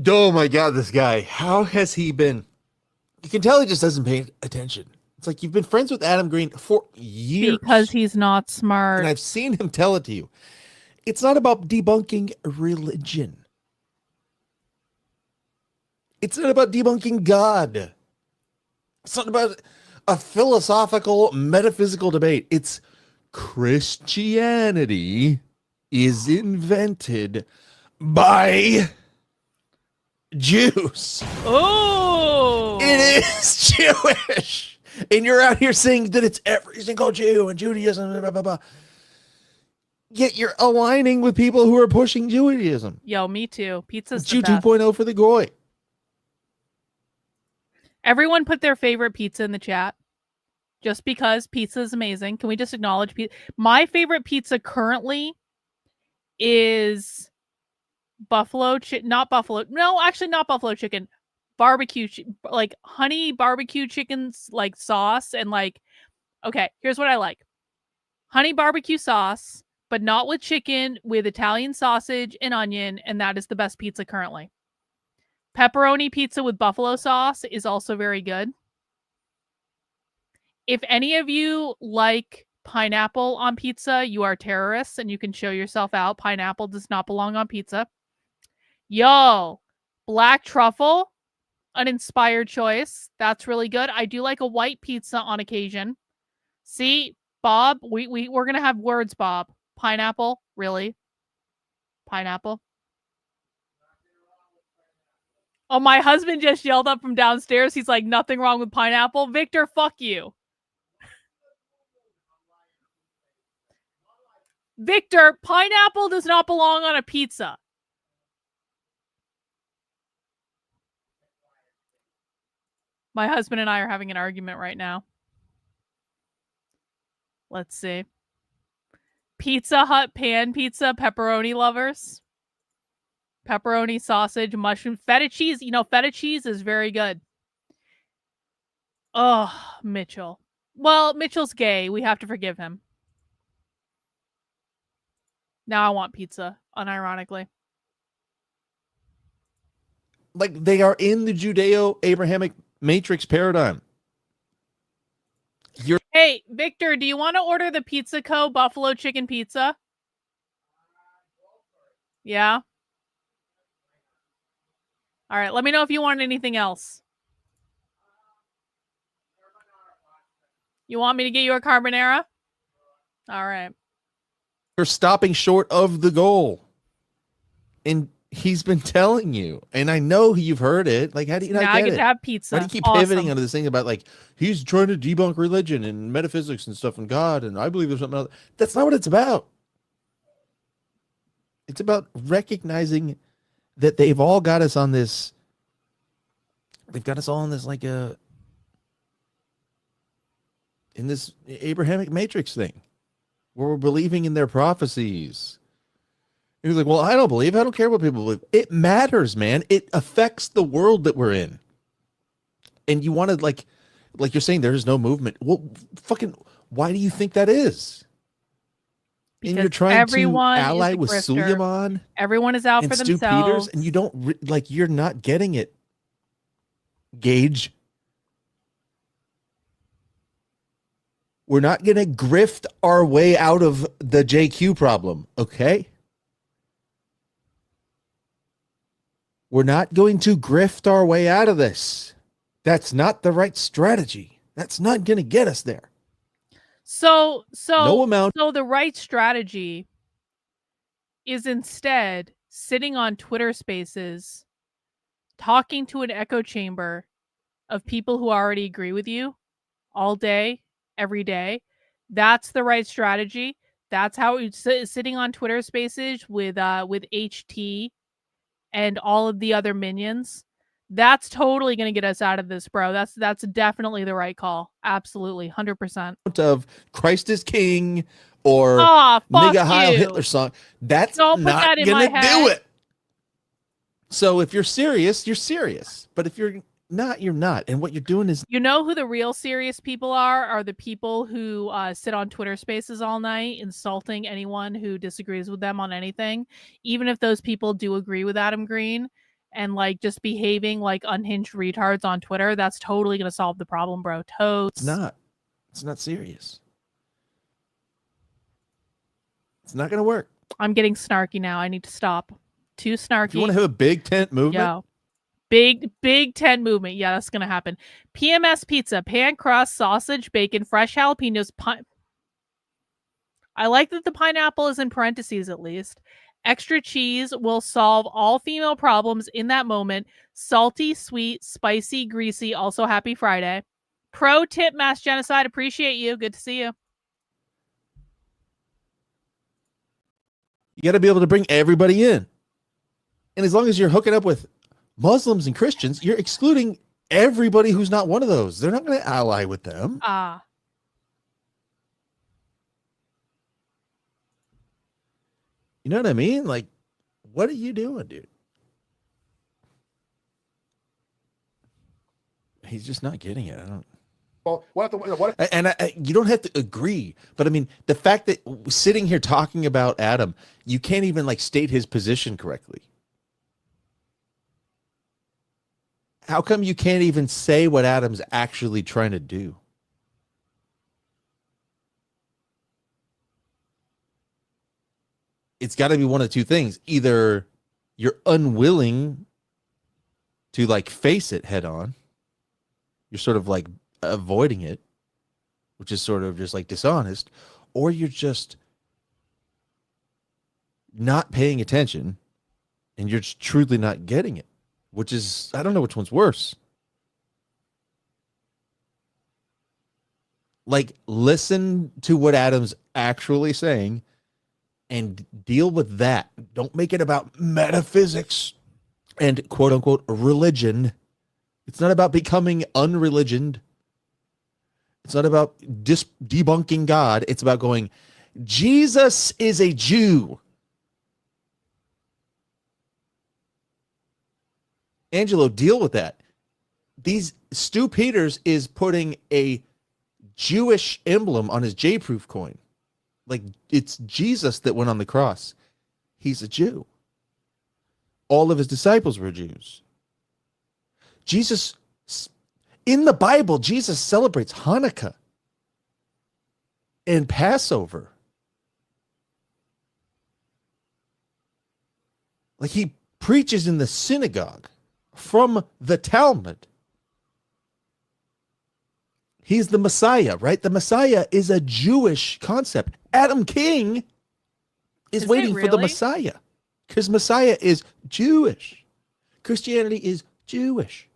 oh my God, this guy. How has he been? You can tell he just doesn't pay attention. It's like you've been friends with Adam Green for years. Because he's not smart. And I've seen him tell it to you. It's not about debunking religion. It's not about debunking God. It's not about a philosophical, metaphysical debate. It's Christianity is invented by Jews. Oh, it is Jewish. And you're out here saying that it's every single Jew and Judaism, blah, blah, blah. Yet you're aligning with people who are pushing Judaism. Yo, me too. Pizza's Jew the best. 2.0 for the goy. Everyone put their favorite pizza in the chat. Just because pizza is amazing. Can we just acknowledge pizza? My favorite pizza currently is not buffalo chicken. Barbecue, like honey barbecue chickens, like sauce. And like, okay, here's what I like. Honey barbecue sauce, but not with chicken, with Italian sausage and onion. And that is the best pizza currently. Pepperoni pizza with buffalo sauce is also very good. If any of you like pineapple on pizza, you are terrorists and you can show yourself out. Pineapple does not belong on pizza. Yo, black truffle, an inspired choice. That's really good. I do like a white pizza on occasion. See, Bob, we're going to have words, Bob. Pineapple, really? Pineapple? Oh, my husband just yelled up from downstairs. He's like, nothing wrong with pineapple. Victor, fuck you. Victor, pineapple does not belong on a pizza. My husband and I are having an argument right now. Let's see. Pizza Hut pan pizza, pepperoni lovers. Pepperoni, sausage, mushroom, feta cheese. Feta cheese is very good. Oh, Mitchell. Well, Mitchell's gay. We have to forgive him. Now I want pizza, unironically. Like they are in the Judeo-Abrahamic matrix paradigm. Hey, Victor, do you want to order the Pizza Co. buffalo chicken pizza? Yeah? All right, let me know if you want anything else. You want me to get you a carbonara? All right. You're stopping short of the goal. And he's been telling you. And I know you've heard it. Like, how do you not now get I get it? to have pizza. Why do you keep Awesome. pivoting onto this thing about, like, he's trying to debunk religion and metaphysics and stuff and God, and I believe there's something else. That's not what it's about. It's about recognizing that they've all got us on this. They've got us all on this, like, in this Abrahamic matrix thing where we're believing in their prophecies. He was like, well, I don't believe. I don't care what people believe. It matters, man. It affects the world that we're in. And you want to, like you're saying, there is no movement. Well, fucking, why do you think that is? Because and you're trying to ally with grifter. Suleiman. Everyone is out and for Stu themselves. Peters, and you don't, you're not getting it, Gage. We're not going to grift our way out of the JQ problem, okay? We're not going to grift our way out of this. That's not the right strategy. That's not going to get us there. So no amount. So the right strategy is instead sitting on Twitter Spaces, talking to an echo chamber of people who already agree with you all day, every day. That's the right strategy. That's how it's sitting on Twitter Spaces with HT and all of the other minions. That's totally going to get us out of this, bro. That's definitely the right call. Absolutely, 100%. Of Christ is King or Nigga Heil Hitler song. That's not going to do it. So if you're serious, you're serious. But if you're not, you're not. And what you're doing is... You know who the real serious people are the people who sit on Twitter Spaces all night insulting anyone who disagrees with them on anything. Even if those people do agree with Adam Green and like just behaving like unhinged retards on Twitter, that's totally going to solve the problem, bro. Totes. It's not serious. It's not going to work. I'm getting snarky now. I need to stop. Too snarky. If you want to have a big tent movement? Yo. Big tent movement. Yeah, that's going to happen. PMS pizza, pan crust, sausage, bacon, fresh jalapenos. I like that the pineapple is in parentheses at least. Extra cheese will solve all female problems in that moment. Salty, sweet, spicy, greasy. Also, happy Friday. Pro tip, mass genocide. Appreciate you. Good to see you. You got to be able to bring everybody in. And as long as you're hooking up with Muslims and Christians, you're excluding everybody who's not one of those. They're not going to ally with them. You know what I mean? Like, what are you doing, dude? He's just not getting it. I don't. Well, you don't have to agree, but I mean, the fact that sitting here talking about Adam, you can't even like state his position correctly. How come you can't even say what Adam's actually trying to do? It's got to be one of two things. Either you're unwilling to like face it head on. You're sort of like avoiding it, which is sort of just like dishonest, or you're just not paying attention and you're just truly not getting it, which is, I don't know which one's worse. Like, listen to what Adam's actually saying and deal with that. Don't make it about metaphysics and quote unquote religion. It's not about becoming unreligioned. It's not about debunking God. It's about going, Jesus is a Jew. Angelo, deal with that. Stu Peters is putting a Jewish emblem on his J-proof coin. Like, it's Jesus that went on the cross. He's a Jew. All of his disciples were Jews. Jesus, in the Bible, Jesus celebrates Hanukkah and Passover. Like, he preaches in the synagogue from the Talmud. He's the Messiah, right? The Messiah is a Jewish concept. Adam King is waiting for the Messiah because Messiah is Jewish. Christianity is Jewish.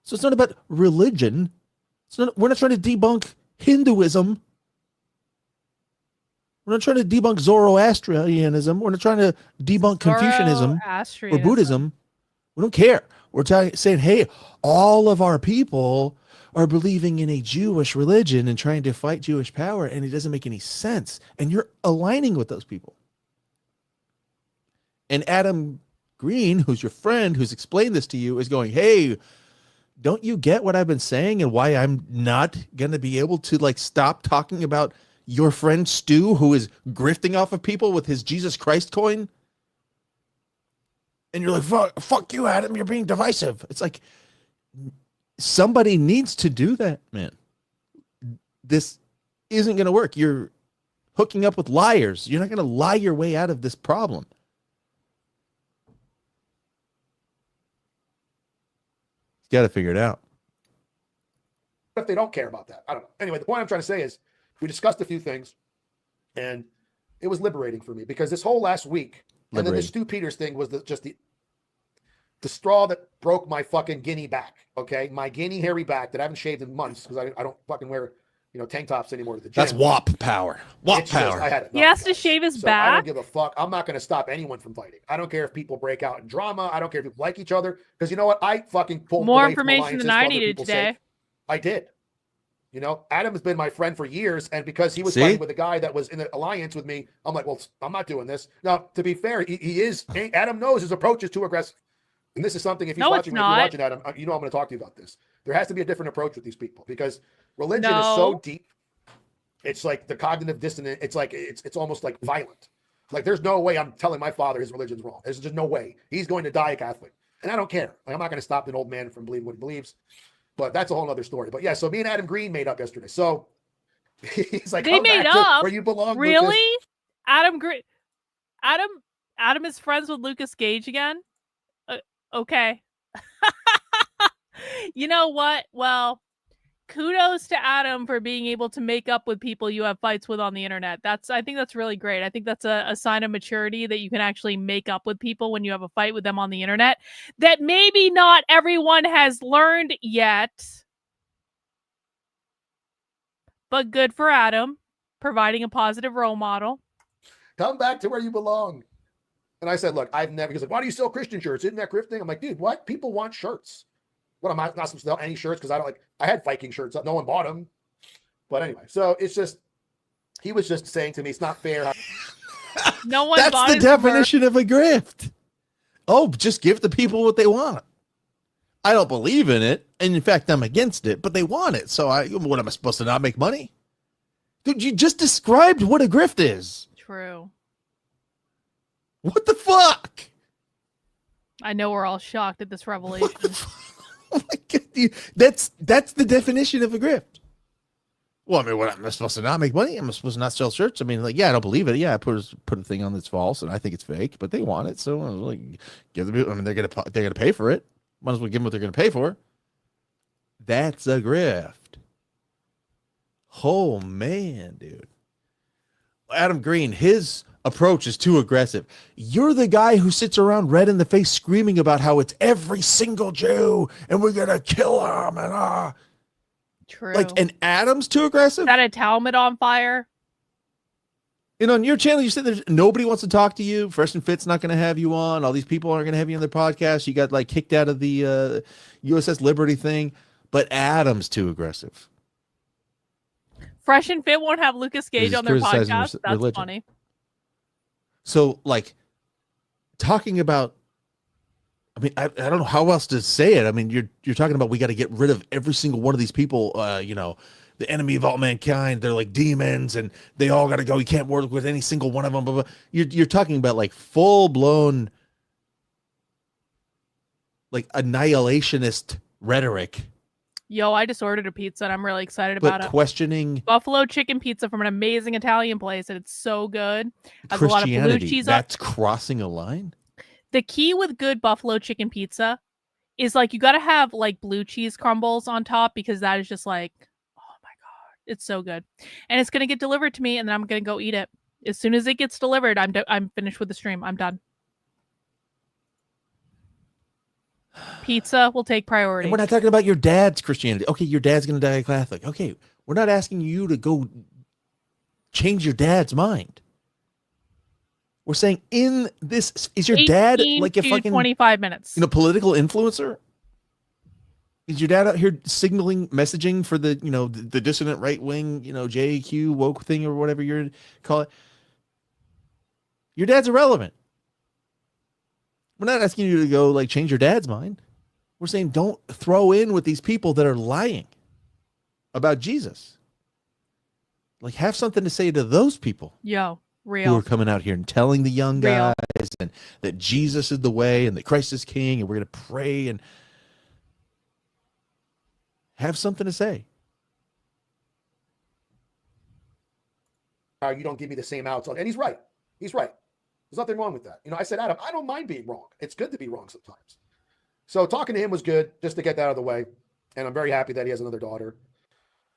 So it's not about religion. We're not trying to debunk Hinduism. We're not trying to debunk Zoroastrianism. We're not trying to debunk Confucianism or Buddhism. We don't care. We're saying, hey, all of our people are believing in a Jewish religion and trying to fight Jewish power, and it doesn't make any sense. And you're aligning with those people. And Adam Green, who's your friend, who's explained this to you, is going, hey, don't you get what I've been saying and why I'm not going to be able to like stop talking about your friend Stu, who is grifting off of people with his Jesus Christ coin? And you're like, fuck you, Adam, you're being divisive. It's like, somebody needs to do that, man. This isn't going to work. You're hooking up with liars. You're not going to lie your way out of this problem. You got to figure it out. What if they don't care about that? I don't know. Anyway, the point I'm trying to say is we discussed a few things, and it was liberating for me because this whole last week, and then the Stu Peters thing was just the straw that broke my fucking guinea back. Okay, my guinea hairy back that I haven't shaved in months because I don't fucking wear tank tops anymore to the gym. That's WAP power. WAP power. I had it. He has to shave his back. I don't give a fuck. I'm not going to stop anyone from fighting. I don't care if people break out in drama. I don't care if people like each other because you know what? I fucking pulled more away information from than I needed today. Sake. I did. Adam has been my friend for years, and because he was fighting with a guy that was in an alliance with me, I'm like, well, I'm not doing this. Now, to be fair, he is. Adam knows his approach is too aggressive. And this is something, if he's watching, if you're watching Adam, I'm going to talk to you about this. There has to be a different approach with these people because religion is so deep. It's like the cognitive dissonance. It's like it's almost like violent. Like there's no way I'm telling my father his religion's wrong. There's just no way. He's going to die a Catholic, and I don't care. Like, I'm not going to stop an old man from believing what he believes. But that's a whole other story. But yeah, so me and Adam Green made up yesterday. So he's like, they made up where you belong. Really? Lucas. Adam Green. Adam is friends with Lucas Gage again. Okay. You know what? Well, kudos to Adam for being able to make up with people you have fights with on the internet. I think that's really great. I think that's a sign of maturity that you can actually make up with people when you have a fight with them on the internet that maybe not everyone has learned yet. But good for Adam, providing a positive role model. Come back to where you belong. And I said, look, I've never, he's like, why do you sell Christian shirts? Isn't that grifting? I'm like, dude, what? People want shirts. What, am I not supposed to sell any shirts? Because I had Viking shirts. No one bought them. But anyway, so it's just, he was just saying to me, it's not fair. No one That's bought the definition of a grift. Oh, just give the people what they want. I don't believe in it. And in fact, I'm against it, but they want it. So what am I supposed to not make money? Dude, you just described what a grift is. True. What the fuck? I know we're all shocked at this revelation. Oh my God, that's the definition of a grift. Well, I mean, what, am I supposed to not make money? Am I supposed to not sell shirts? I mean, like, yeah, I don't believe it. Yeah, I put a thing on that's false, and I think it's fake, but they want it, so I was like, give them. I mean, they're gonna pay for it. Might as well give them what they're gonna pay for. That's a grift. Oh man, dude. Adam Green, his approach is too aggressive. You're the guy who sits around red in the face screaming about how it's every single Jew and we're gonna kill them and True. Like, and Adam's too aggressive. Got a Talmud on fire. You know, on your channel, you said there's nobody wants to talk to you. Fresh and Fit's not going to have you on. All these people aren't going to have you on their podcast. You got like kicked out of the USS Liberty thing, but Adam's too aggressive. Fresh and Fit won't have Lucas Gage on their podcast. That's religion. Funny. So, like, talking about, I mean, I don't know how else to say it. I mean, you're talking about we got to get rid of every single one of these people. You know, the enemy of all mankind. They're like demons, and they all got to go. You can't work with any single one of them. Blah, blah. You're talking about like full blown, like annihilationist rhetoric. Yo, I just ordered a pizza and I'm really excited about it. Questioning buffalo chicken pizza from an amazing Italian place, and it's so good. Has a lot of blue cheese. That's crossing a line. The key with good buffalo chicken pizza is like you got to have like blue cheese crumbles on top, because that is just like, oh my God, it's so good. And it's going to get delivered to me, and then I'm going to go eat it. As soon as it gets delivered, I'm finished with the stream. I'm done. Pizza will take priority. And we're not talking about your dad's Christianity. Okay, your dad's going to die a Catholic. Okay, we're not asking you to go change your dad's mind. We're saying in this, is your dad like a fucking 25 minutes? You know, political influencer? Is your dad out here signaling, messaging for the, the dissident right wing, JQ woke thing or whatever you call it? Your dad's irrelevant. We're not asking you to go like change your dad's mind. We're saying don't throw in with these people that are lying about Jesus. Like, have something to say to those people. Yo, Who real. are coming out here and telling the young Real. guys and that Jesus is the way and that Christ is king and we're going to pray and have something to say. You don't give me the same outs. And he's right. He's right. There's nothing wrong with that. I said, Adam, I don't mind being wrong. It's good to be wrong sometimes. So talking to him was good just to get that out of the way. And I'm very happy that he has another daughter.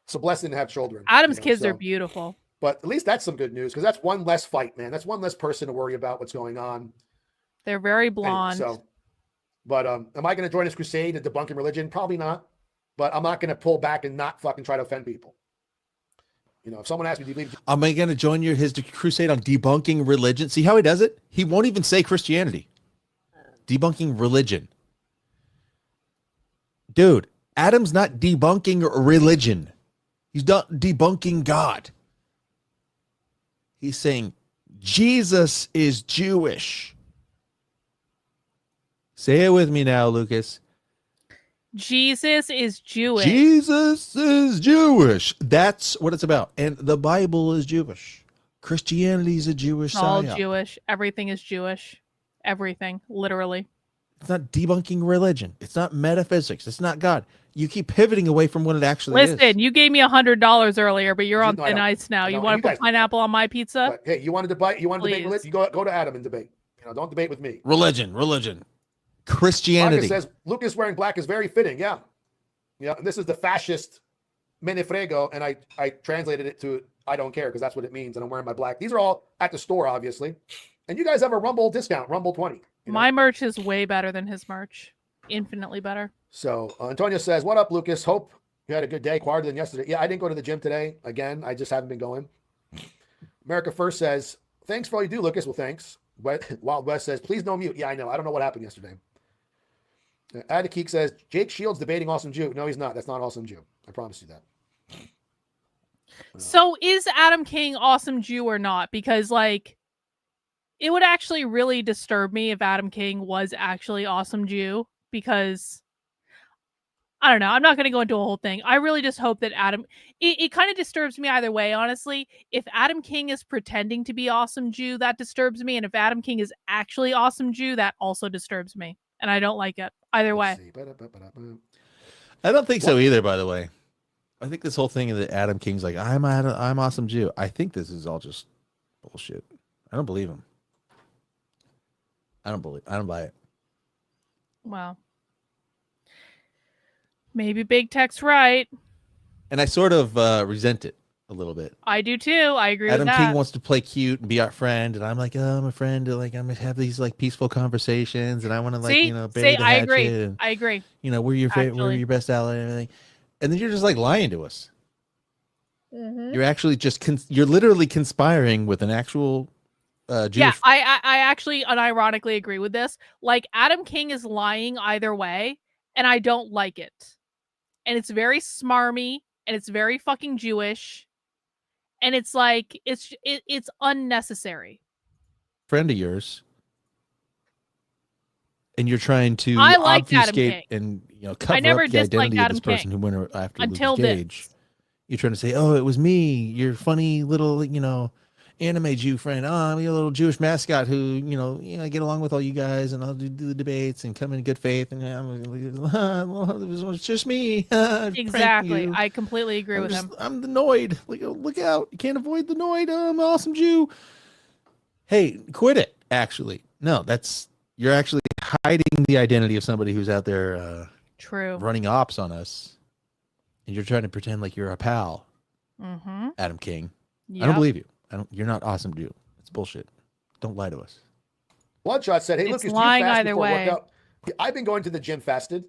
It's a blessing to have children. Adam's kids are beautiful. But at least that's some good news because that's one less fight, man. That's one less person to worry about what's going on. They're very blonde. Anyway, but am I going to join this crusade and debunking religion? Probably not. But I'm not going to pull back and not fucking try to offend people. If someone asks me, do you believe? Am I going to join his crusade on debunking religion? See how he does it? He won't even say Christianity. Debunking religion. Dude, Adam's not debunking religion. He's not debunking God. He's saying Jesus is Jewish. Say it with me now, Lucas. Jesus is Jewish. Jesus is Jewish. That's what it's about. And the Bible is Jewish. Christianity is a Jewish all psyop. Jewish. Everything is Jewish. Everything, literally. It's not debunking religion. It's not metaphysics. It's not God. You keep pivoting away from what it actually is. Listen, you gave me $100 earlier, but you're on thin ice now. You want to put pineapple on my pizza? But, hey, you want to debate? You want to debate religion? You go to Adam and debate. Don't debate with me. Religion. Christianity. Marcus says Lucas wearing black is very fitting. Yeah. And this is the fascist menefrego, and I translated it to I don't care because that's what it means, and I'm wearing my black. These are all at the store, obviously. And you guys have a Rumble discount, Rumble 20. My merch is way better than his merch. Infinitely better. So Antonio says, what up, Lucas? Hope you had a good day, quieter than yesterday. Yeah, I didn't go to the gym today. Again, I just haven't been going. America First says, thanks for all you do, Lucas. Well, thanks. Wild West says, please no mute. Yeah, I know. I don't know what happened yesterday. Adakik says, Jake Shields debating Awesome Jew. No, he's not. That's not Awesome Jew. I promise you that. So is Adam King Awesome Jew or not? Because it would actually really disturb me if Adam King was actually Awesome Jew, because I don't know. I'm not going to go into a whole thing. I really just hope that it kind of disturbs me either way, honestly. If Adam King is pretending to be Awesome Jew, that disturbs me. And if Adam King is actually Awesome Jew, that also disturbs me. And I don't like it either way. I don't think so either, by the way. I think this whole thing that Adam King's like, I'm Awesome Jew. I think this is all just bullshit. I don't believe him. I don't buy it. Well, maybe Big Tech's right. And I sort of resent it a little bit. I do too. I agree with that. Adam King wants to play cute and be our friend, and I'm like, oh, I'm a friend. I'm gonna have these peaceful conversations, and I want to bury the I agree. hatchet and, I agree. We're your favorite, we're your best ally and everything. And then you're just lying to us. Mm-hmm. You're actually you're literally conspiring with an actual Jewish. Yeah, I actually unironically agree with this. Adam King is lying either way, and I don't like it. And it's very smarmy, and it's very fucking Jewish, and it's it's unnecessary. Friend of yours, and you're trying to I like obfuscate and cover up the identity of this person who went after until Gage. You're trying to say, oh, it was me, your funny little anime Jew friend. Oh, I'm your little Jewish mascot who I get along with all you guys, and I'll do the debates and come in good faith, and it was just me. Exactly, I completely agree with him. I'm the Noid. Look out! You can't avoid the Noid. I'm an awesome Jew. Hey, quit it. Actually, no, you're actually hiding the identity of somebody who's out there. True. Running ops on us, and you're trying to pretend like you're a pal. Mm-hmm. Adam King. Yep. I don't believe you. You're not Awesome Jew. It's bullshit. Don't lie to us. Bloodshot said, "Hey, it's look, lying you fast either before way. Workout. I've been going to the gym fasted.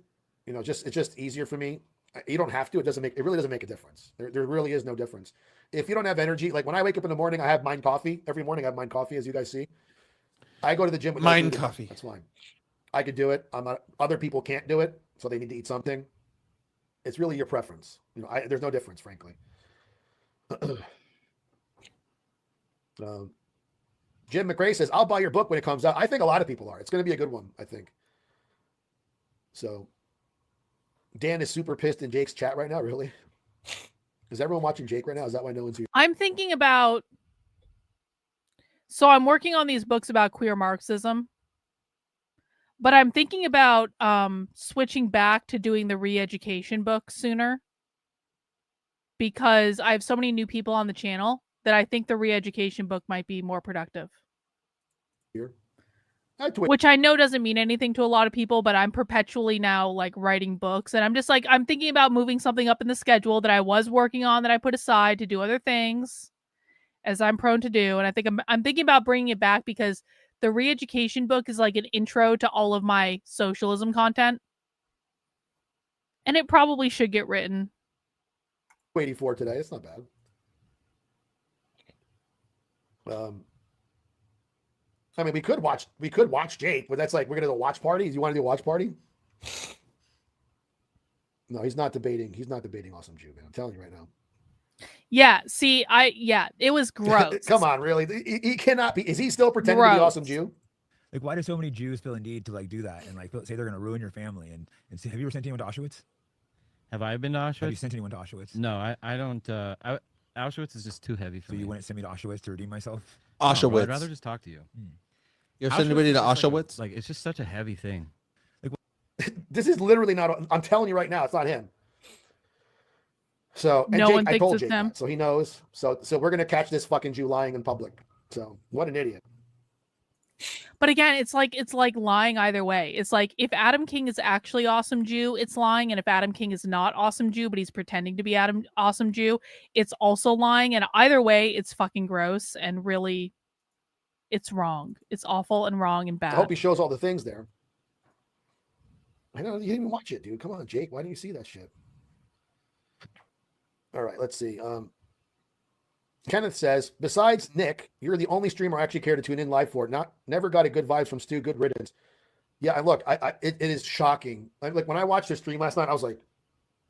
It's just easier for me. You don't have to. It really doesn't make a difference. There really is no difference. If you don't have energy, like when I wake up in the morning, I have Mind Coffee. Every morning I have Mind Coffee, as you guys see. I go to the gym with Mind Coffee. That's fine. I could do it. Other people can't do it, so they need to eat something. It's really your preference. There's no difference, frankly. Jim McRae says, I'll buy your book when it comes out. I think a lot of people are. It's going to be a good one, I think. So Dan is super pissed in Jake's chat right now. Really? Is everyone watching Jake right now? Is that why no one's here? I'm thinking about. So I'm working on these books about queer Marxism, but I'm thinking about switching back to doing the re-education book sooner, because I have so many new people on the channel that I think the re-education book might be more productive. Here. Which I know doesn't mean anything to a lot of people, but I'm perpetually now like writing books, and I'm just like, I'm thinking about moving something up in the schedule that I was working on that I put aside to do other things, as I'm prone to do. And I think I'm thinking about bringing it back because the re-education book is like an intro to all of my socialism content, and it probably should get written. 84 today. It's not bad. I mean, we could watch Jake, but that's like, we're going to do a watch party. Do you want to do a watch party? No, he's not debating. He's not debating Awesome Jew, man. I'm telling you right now. Yeah. See, it was gross. Come on, really? He cannot be. Is he still pretending to be Awesome Jew? Like, why do so many Jews feel a need to like do that and like say they're going to ruin your family? And say, have you ever sent anyone to Auschwitz? Have I been to Auschwitz? Have you sent anyone to Auschwitz? No, I don't. Auschwitz is just too heavy for me. So you wouldn't send me to Auschwitz to redeem myself? Auschwitz. No, I'd rather just talk to you. You ever send anybody to Auschwitz? Like, it's just such a heavy thing. Like, this is literally not. I'm telling you right now, it's not him. So, and no Jake, one thinks I told it's Jake him. that, so he knows. So we're gonna catch this fucking Jew lying in public. So what an idiot. But again, it's like lying either way. It's like, if Adam King is actually Awesome Jew, it's lying, and if Adam King is not Awesome Jew, but he's pretending to be Awesome Jew, it's also lying. And either way, it's fucking gross, and really, it's wrong. It's awful and wrong and bad. I hope he shows all the things there. I know you didn't even watch it, dude. Come on, Jake. Why didn't you see that shit? All right, let's see. Kenneth says, besides Nick, you're the only streamer I actually care to tune in live for. Never got a good vibes from Stu. Good riddance. Yeah, and look, it is shocking. Like when I watched his stream last night, I was like,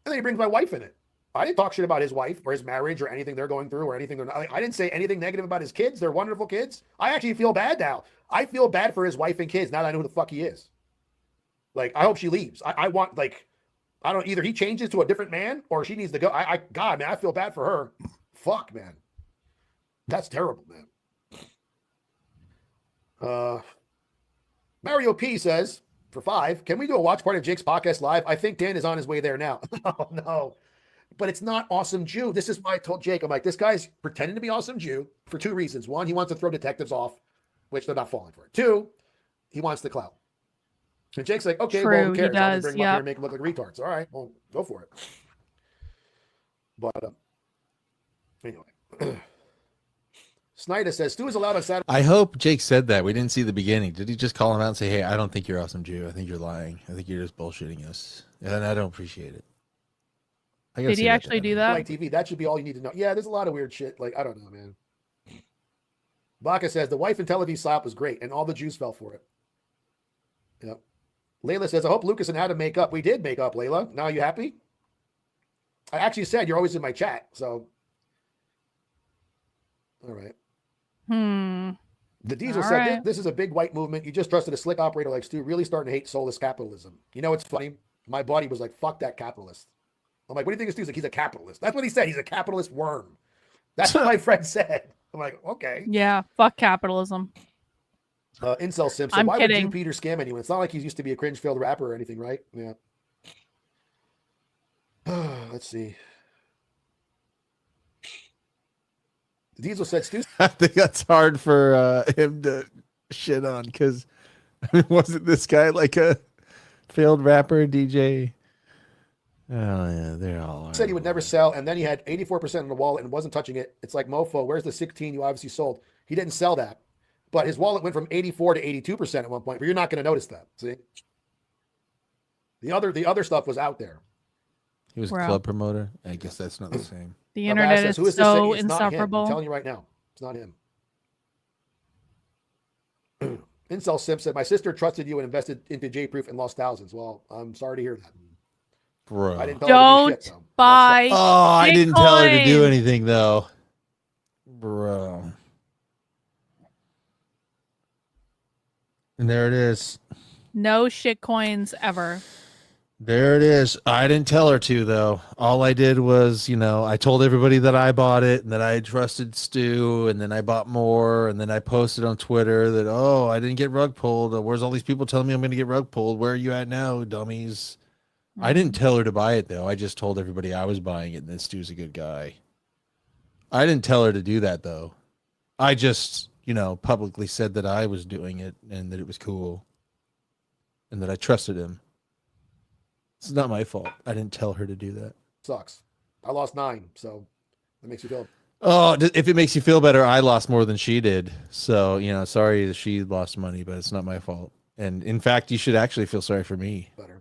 and then he brings my wife in it. I didn't talk shit about his wife or his marriage or anything they're going through or anything they're not. Like, I didn't say anything negative about his kids. They're wonderful kids. I actually feel bad now. I feel bad for his wife and kids now that I know who the fuck he is. Like, I hope she leaves. I want, like, I don't, either he changes to a different man or she needs to go. God, man, I feel bad for her. Fuck, man. That's terrible, man. Mario P says, for 5, can we do a watch party of Jake's podcast live? I think Dan is on his way there now. Oh, no. But it's not Awesome Jew. This is why I told Jake, I'm like, this guy's pretending to be Awesome Jew for 2 reasons. 1, he wants to throw detectives off, which they're not falling for it. 2, he wants the clout. And Jake's like, okay, well, who cares? I'll just bring him up here and make him look like retards. All right, well, go for it. But anyway. Snyder says, Stu is allowed on Saturday. I hope Jake said that. We didn't see the beginning. Did he just call him out and say, hey, I don't think you're Awesome Jew. I think you're lying. I think you're just bullshitting us. And I don't appreciate it. Did he actually do that? Like TV, that should be all you need to know. Yeah, there's a lot of weird shit. Like, I don't know, man. Baka says, the wife in Tel Aviv slap was great, and all the Jews fell for it. Yep. Layla says, I hope Lucas and Adam make up. We did make up, Layla. Now, you happy? I actually said you're always in my chat, so. All right. The Diesel said, this is a big white movement. You just trusted a slick operator like Stu, really starting to hate soulless capitalism. You know, it's funny. My buddy was like, fuck that capitalist. I'm like, what do you think of Stu? He's like, he's a capitalist. That's what he said. He's a capitalist worm. That's what my friend said. I'm like, okay. Yeah, fuck capitalism. Incel Simpson. Why would Jew Peter scam anyone? It's not like he used to be a cringe-filled rapper or anything, right? Yeah. Let's see. Diesel said, Stu. I think that's hard for him to shit on because wasn't this guy like a failed rapper, DJ? Oh, yeah, they're all. Said he would never sell, and then he had 84% in the wallet and wasn't touching it. It's like, mofo, where's the 16 you obviously sold? He didn't sell that. But his wallet went from 84 to 82% at one point, but you're not going to notice that. See? The other stuff was out there. He was a club promoter. I guess that's not the same. The internet is so insufferable. I'm telling you right now, it's not him. Incel Simp said, my sister trusted you and invested into J-Proof and lost thousands. Well, I'm sorry to hear that. Bro. I didn't tell her to do Don't shit, though. buy. Oh, I didn't tell her to do Bitcoin. anything though. Bro. And there it is. No shit coins ever. There it is. I didn't tell her to though. All I did was, I told everybody that I bought it and that I trusted Stu, and then I bought more, and then I posted on Twitter that, oh, I didn't get rug pulled. Where's all these people telling me I'm going to get rug pulled? Where are you at now, dummies? I didn't tell her to buy it though. I just told everybody I was buying it and that Stu's a good guy. I didn't tell her to do that though. I just, publicly said that I was doing it and that it was cool and that I trusted him. It's not my fault. I didn't tell her to do that. Sucks. I lost 9, so that makes you feel. Oh, if it makes you feel better, I lost more than she did. So, sorry that she lost money, but it's not my fault. And in fact, you should actually feel sorry for me. Better.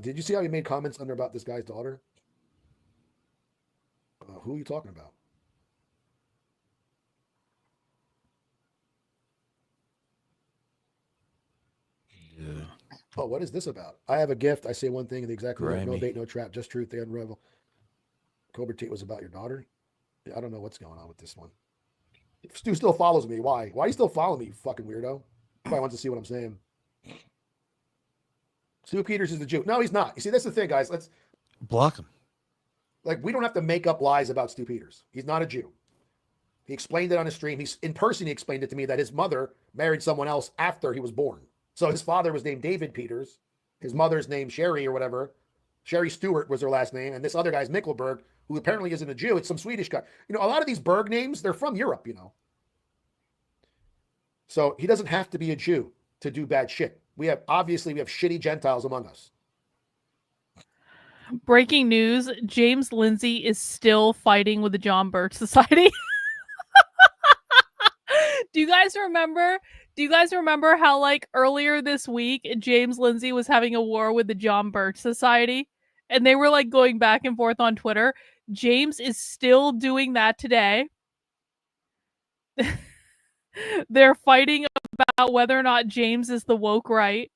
Did you see how he made comments under about this guy's daughter? Who are you talking about? Yeah. Oh, what is this about? I have a gift. I say one thing and the exact right. No Grimy. bait, no trap, just truth. They unravel. Cobra Tate was about your daughter. I don't know what's going on with this one. Stu still follows me. Why? Why do you still follow me, you fucking weirdo? Probably wants to see what I'm saying. Stu Peters is the Jew. No, he's not. You see, that's the thing, guys. Let's block him. Like, we don't have to make up lies about Stu Peters. He's not a Jew. He explained it on his stream. He's in person. He explained it to me that his mother married someone else after he was born. So his father was named David Peters. His mother's name Sherry or whatever. Sherry Stewart was her last name. And this other guy's Mikkelberg, who apparently isn't a Jew. It's some Swedish guy. A lot of these Berg names, they're from Europe, So he doesn't have to be a Jew to do bad shit. We have shitty Gentiles among us. Breaking news, James Lindsay is still fighting with the John Birch Society. Do you guys remember how, like, earlier this week, James Lindsay was having a war with the John Birch Society? And they were, like, going back and forth on Twitter. James is still doing that today. They're fighting about whether or not James is the woke right.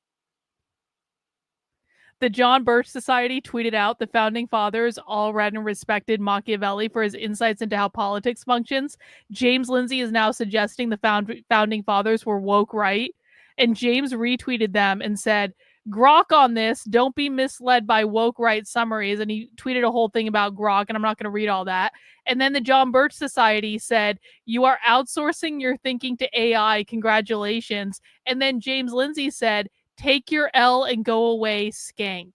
The John Birch Society tweeted out the founding fathers all read and respected Machiavelli for his insights into how politics functions. James Lindsay is now suggesting the founding fathers were woke right. And James retweeted them and said, "Grok on this, don't be misled by woke right summaries." And he tweeted a whole thing about Grok, and I'm not going to read all that. And then the John Birch Society said, "You are outsourcing your thinking to AI. Congratulations." And then James Lindsay said, "Take your L and go away, skank."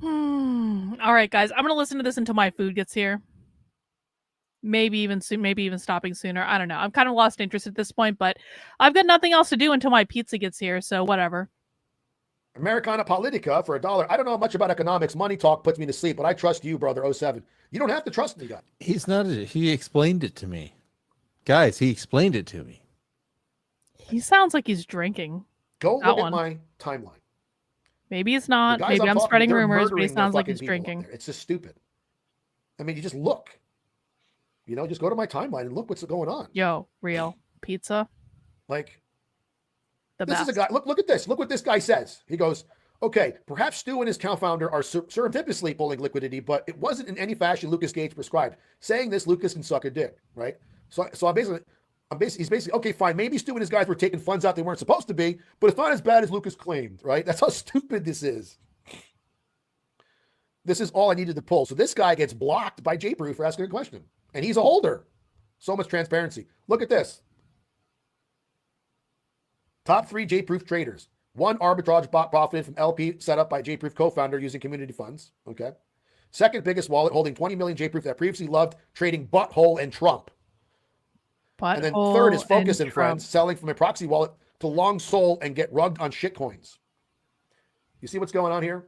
All right, guys. I'm going to listen to this until my food gets here. Maybe even stopping sooner. I don't know. I'm kind of lost interest at this point, but I've got nothing else to do until my pizza gets here, so whatever. Americana Politica for $1. I don't know much about economics. Money talk puts me to sleep, but I trust you, brother 07. You don't have to trust me, guy. He explained it to me. Guys, he explained it to me. He sounds like he's drinking. Go look at my timeline. Maybe it's not. Maybe I'm spreading rumors, but he sounds like he's drinking. It's just stupid. I mean, you just look. Just go to my timeline and look what's going on. Yo, real pizza. Like, the this best. is a guy. Look at this. Look what this guy says. He goes, okay, perhaps Stu and his co-founder are surreptitiously pulling liquidity, but it wasn't in any fashion Lucas Gage prescribed. Saying this, Lucas can suck a dick, right? So he's basically, okay, fine. Maybe Stu and his guys were taking funds out they weren't supposed to be, but it's not as bad as Lucas claimed, right? That's how stupid this is. This is all I needed to pull. So this guy gets blocked by J-Brew for asking a question. And he's a holder. So much transparency. Look at this. Top 3 J-Proof traders. 1 arbitrage bot profited from LP set up by J-Proof co-founder using community funds. Okay. Second biggest wallet holding 20 million J-Proof that previously loved trading Butthole and Trump. And then third is Focus and Friends, selling from a proxy wallet to long soul and get rugged on shitcoins. You see what's going on here?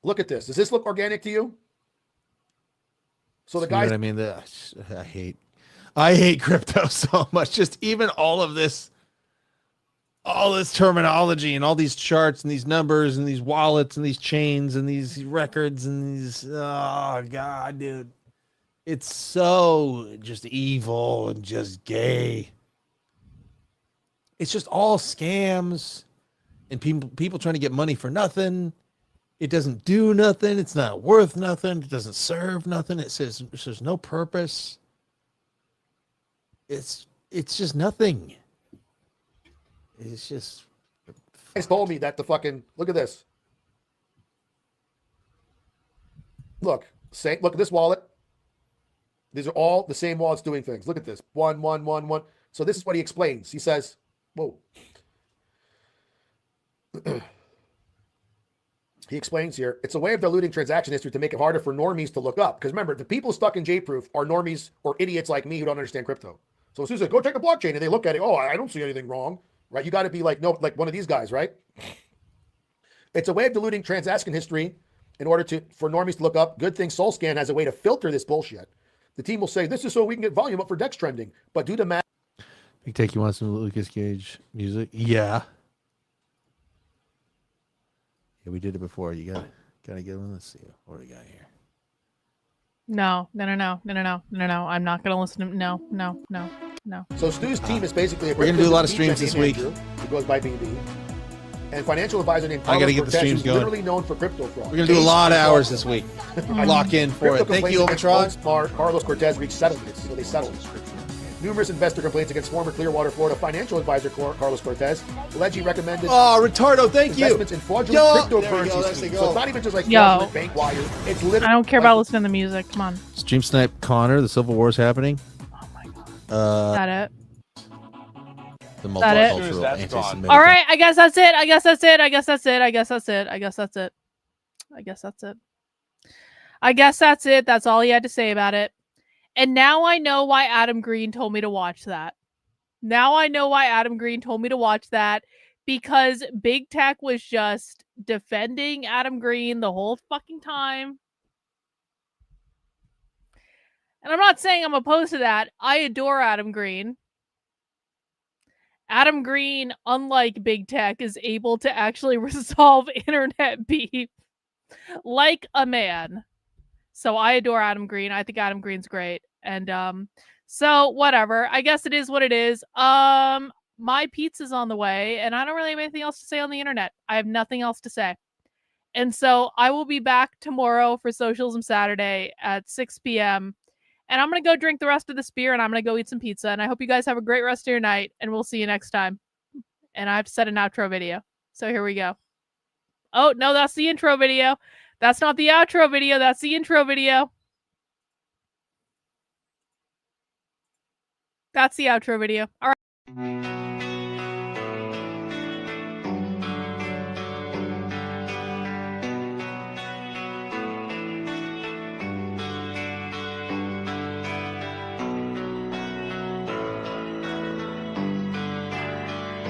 Look at this. Does this look organic to you? So the guys, I mean, I hate crypto so much. Just even all this terminology and all these charts and these numbers and these wallets and these chains and these records and these, oh God, dude. It's so just evil and just gay. It's just all scams and people trying to get money for nothing. It doesn't do nothing. It's not worth nothing. It doesn't serve nothing. It says there's no purpose. It's just nothing. It's just. Guys told me that the fucking look at this. Look at this wallet. These are all the same wallets doing things. Look at this. 1, 1, 1, 1. So this is what he explains. He says, whoa. He explains here, it's a way of diluting transaction history to make it harder for normies to look up. Because remember, the people stuck in J-Proof are normies or idiots like me who don't understand crypto. So as soon as they go check a blockchain and they look at it, oh, I don't see anything wrong, right? You got to be like, no, like one of these guys, right? It's a way of diluting transaction history in order for normies to look up. Good thing SoulScan has a way to filter this bullshit. The team will say, this is so we can get volume up for DEX trending. But due to math. Big Take, you want some Lucas Gage music? Yeah. Yeah, we did it before. You gotta get one. Let's see what we got here. No. I'm not gonna listen to no. So Stu's team is basically we're gonna do a lot of streams this week. It goes by BB. And financial advisor named I gotta Karlyn get the streams going. Literally known for crypto fraud. We're gonna do a lot of hours this week. Lock in for it. Thank you, Ultron. Carlos Cortez reached settlements, so they settled. Numerous investor complaints against former Clearwater, Florida financial advisor Carlos Cortez. Allegedly recommended. Oh, retardo, thank you. Investments in fraudulent cryptocurrency schemes. So it's not even just like fraudulent bank wire. It's literally. I don't care about listening to the music. Come on. Stream snipe Connor. The Civil War's happening. Oh my god. Is that it? The multicultural anti-Semitic. All right, I guess that's it. I guess that's it. That's all he had to say about it. And now I know why Adam Green told me to watch that. Because Big Tech was just defending Adam Green the whole fucking time. And I'm not saying I'm opposed to that. I adore Adam Green. Adam Green, unlike Big Tech, is able to actually resolve internet beef like a man. So I adore Adam Green. I think Adam Green's great. And so whatever. I guess it is what it is. My pizza's on the way, and I don't really have anything else to say on the internet. I have nothing else to say. And so I will be back tomorrow for Socialism Saturday at 6 p.m. And I'm going to go drink the rest of this beer, and I'm going to go eat some pizza. And I hope you guys have a great rest of your night, and we'll see you next time. And I've set an outro video. So here we go. Oh, no, that's the intro video. That's not the outro video. That's the intro video. That's the outro video. All right.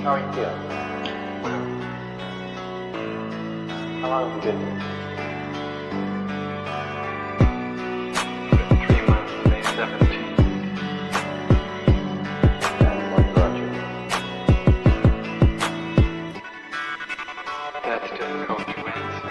How are you feeling? How long have you been here? 3 months, May 17th. And what brought you? That's difficult to answer.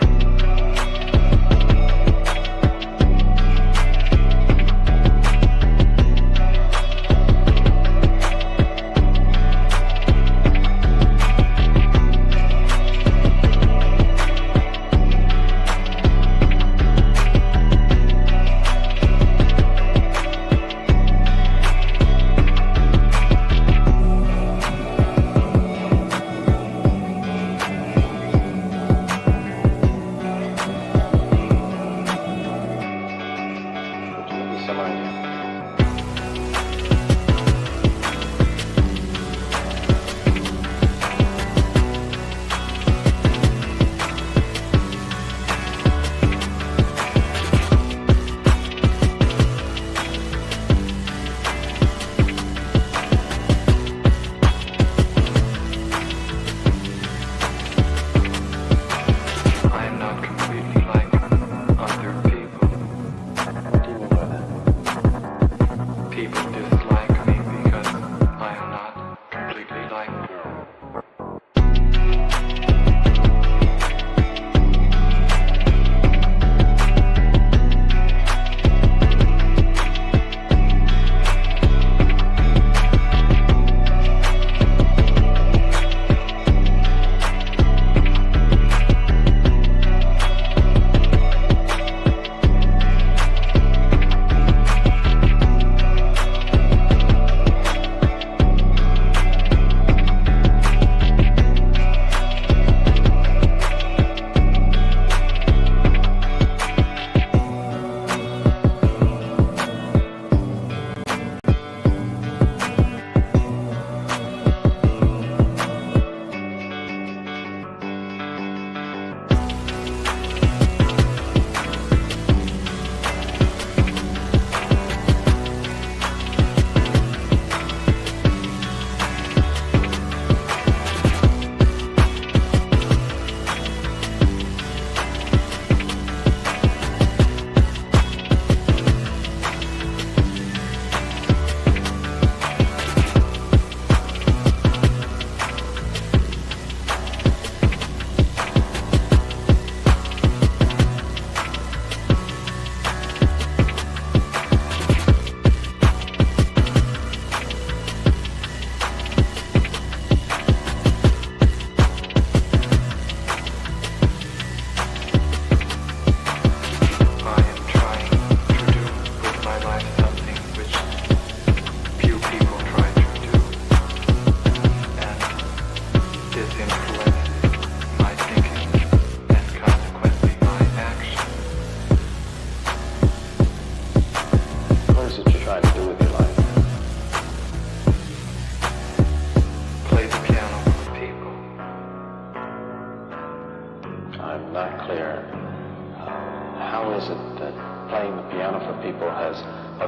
how is it that playing the piano for people has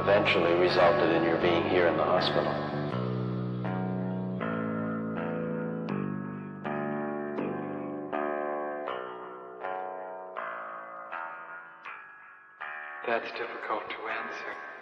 eventually resulted in your being here in the hospital? That's difficult to answer.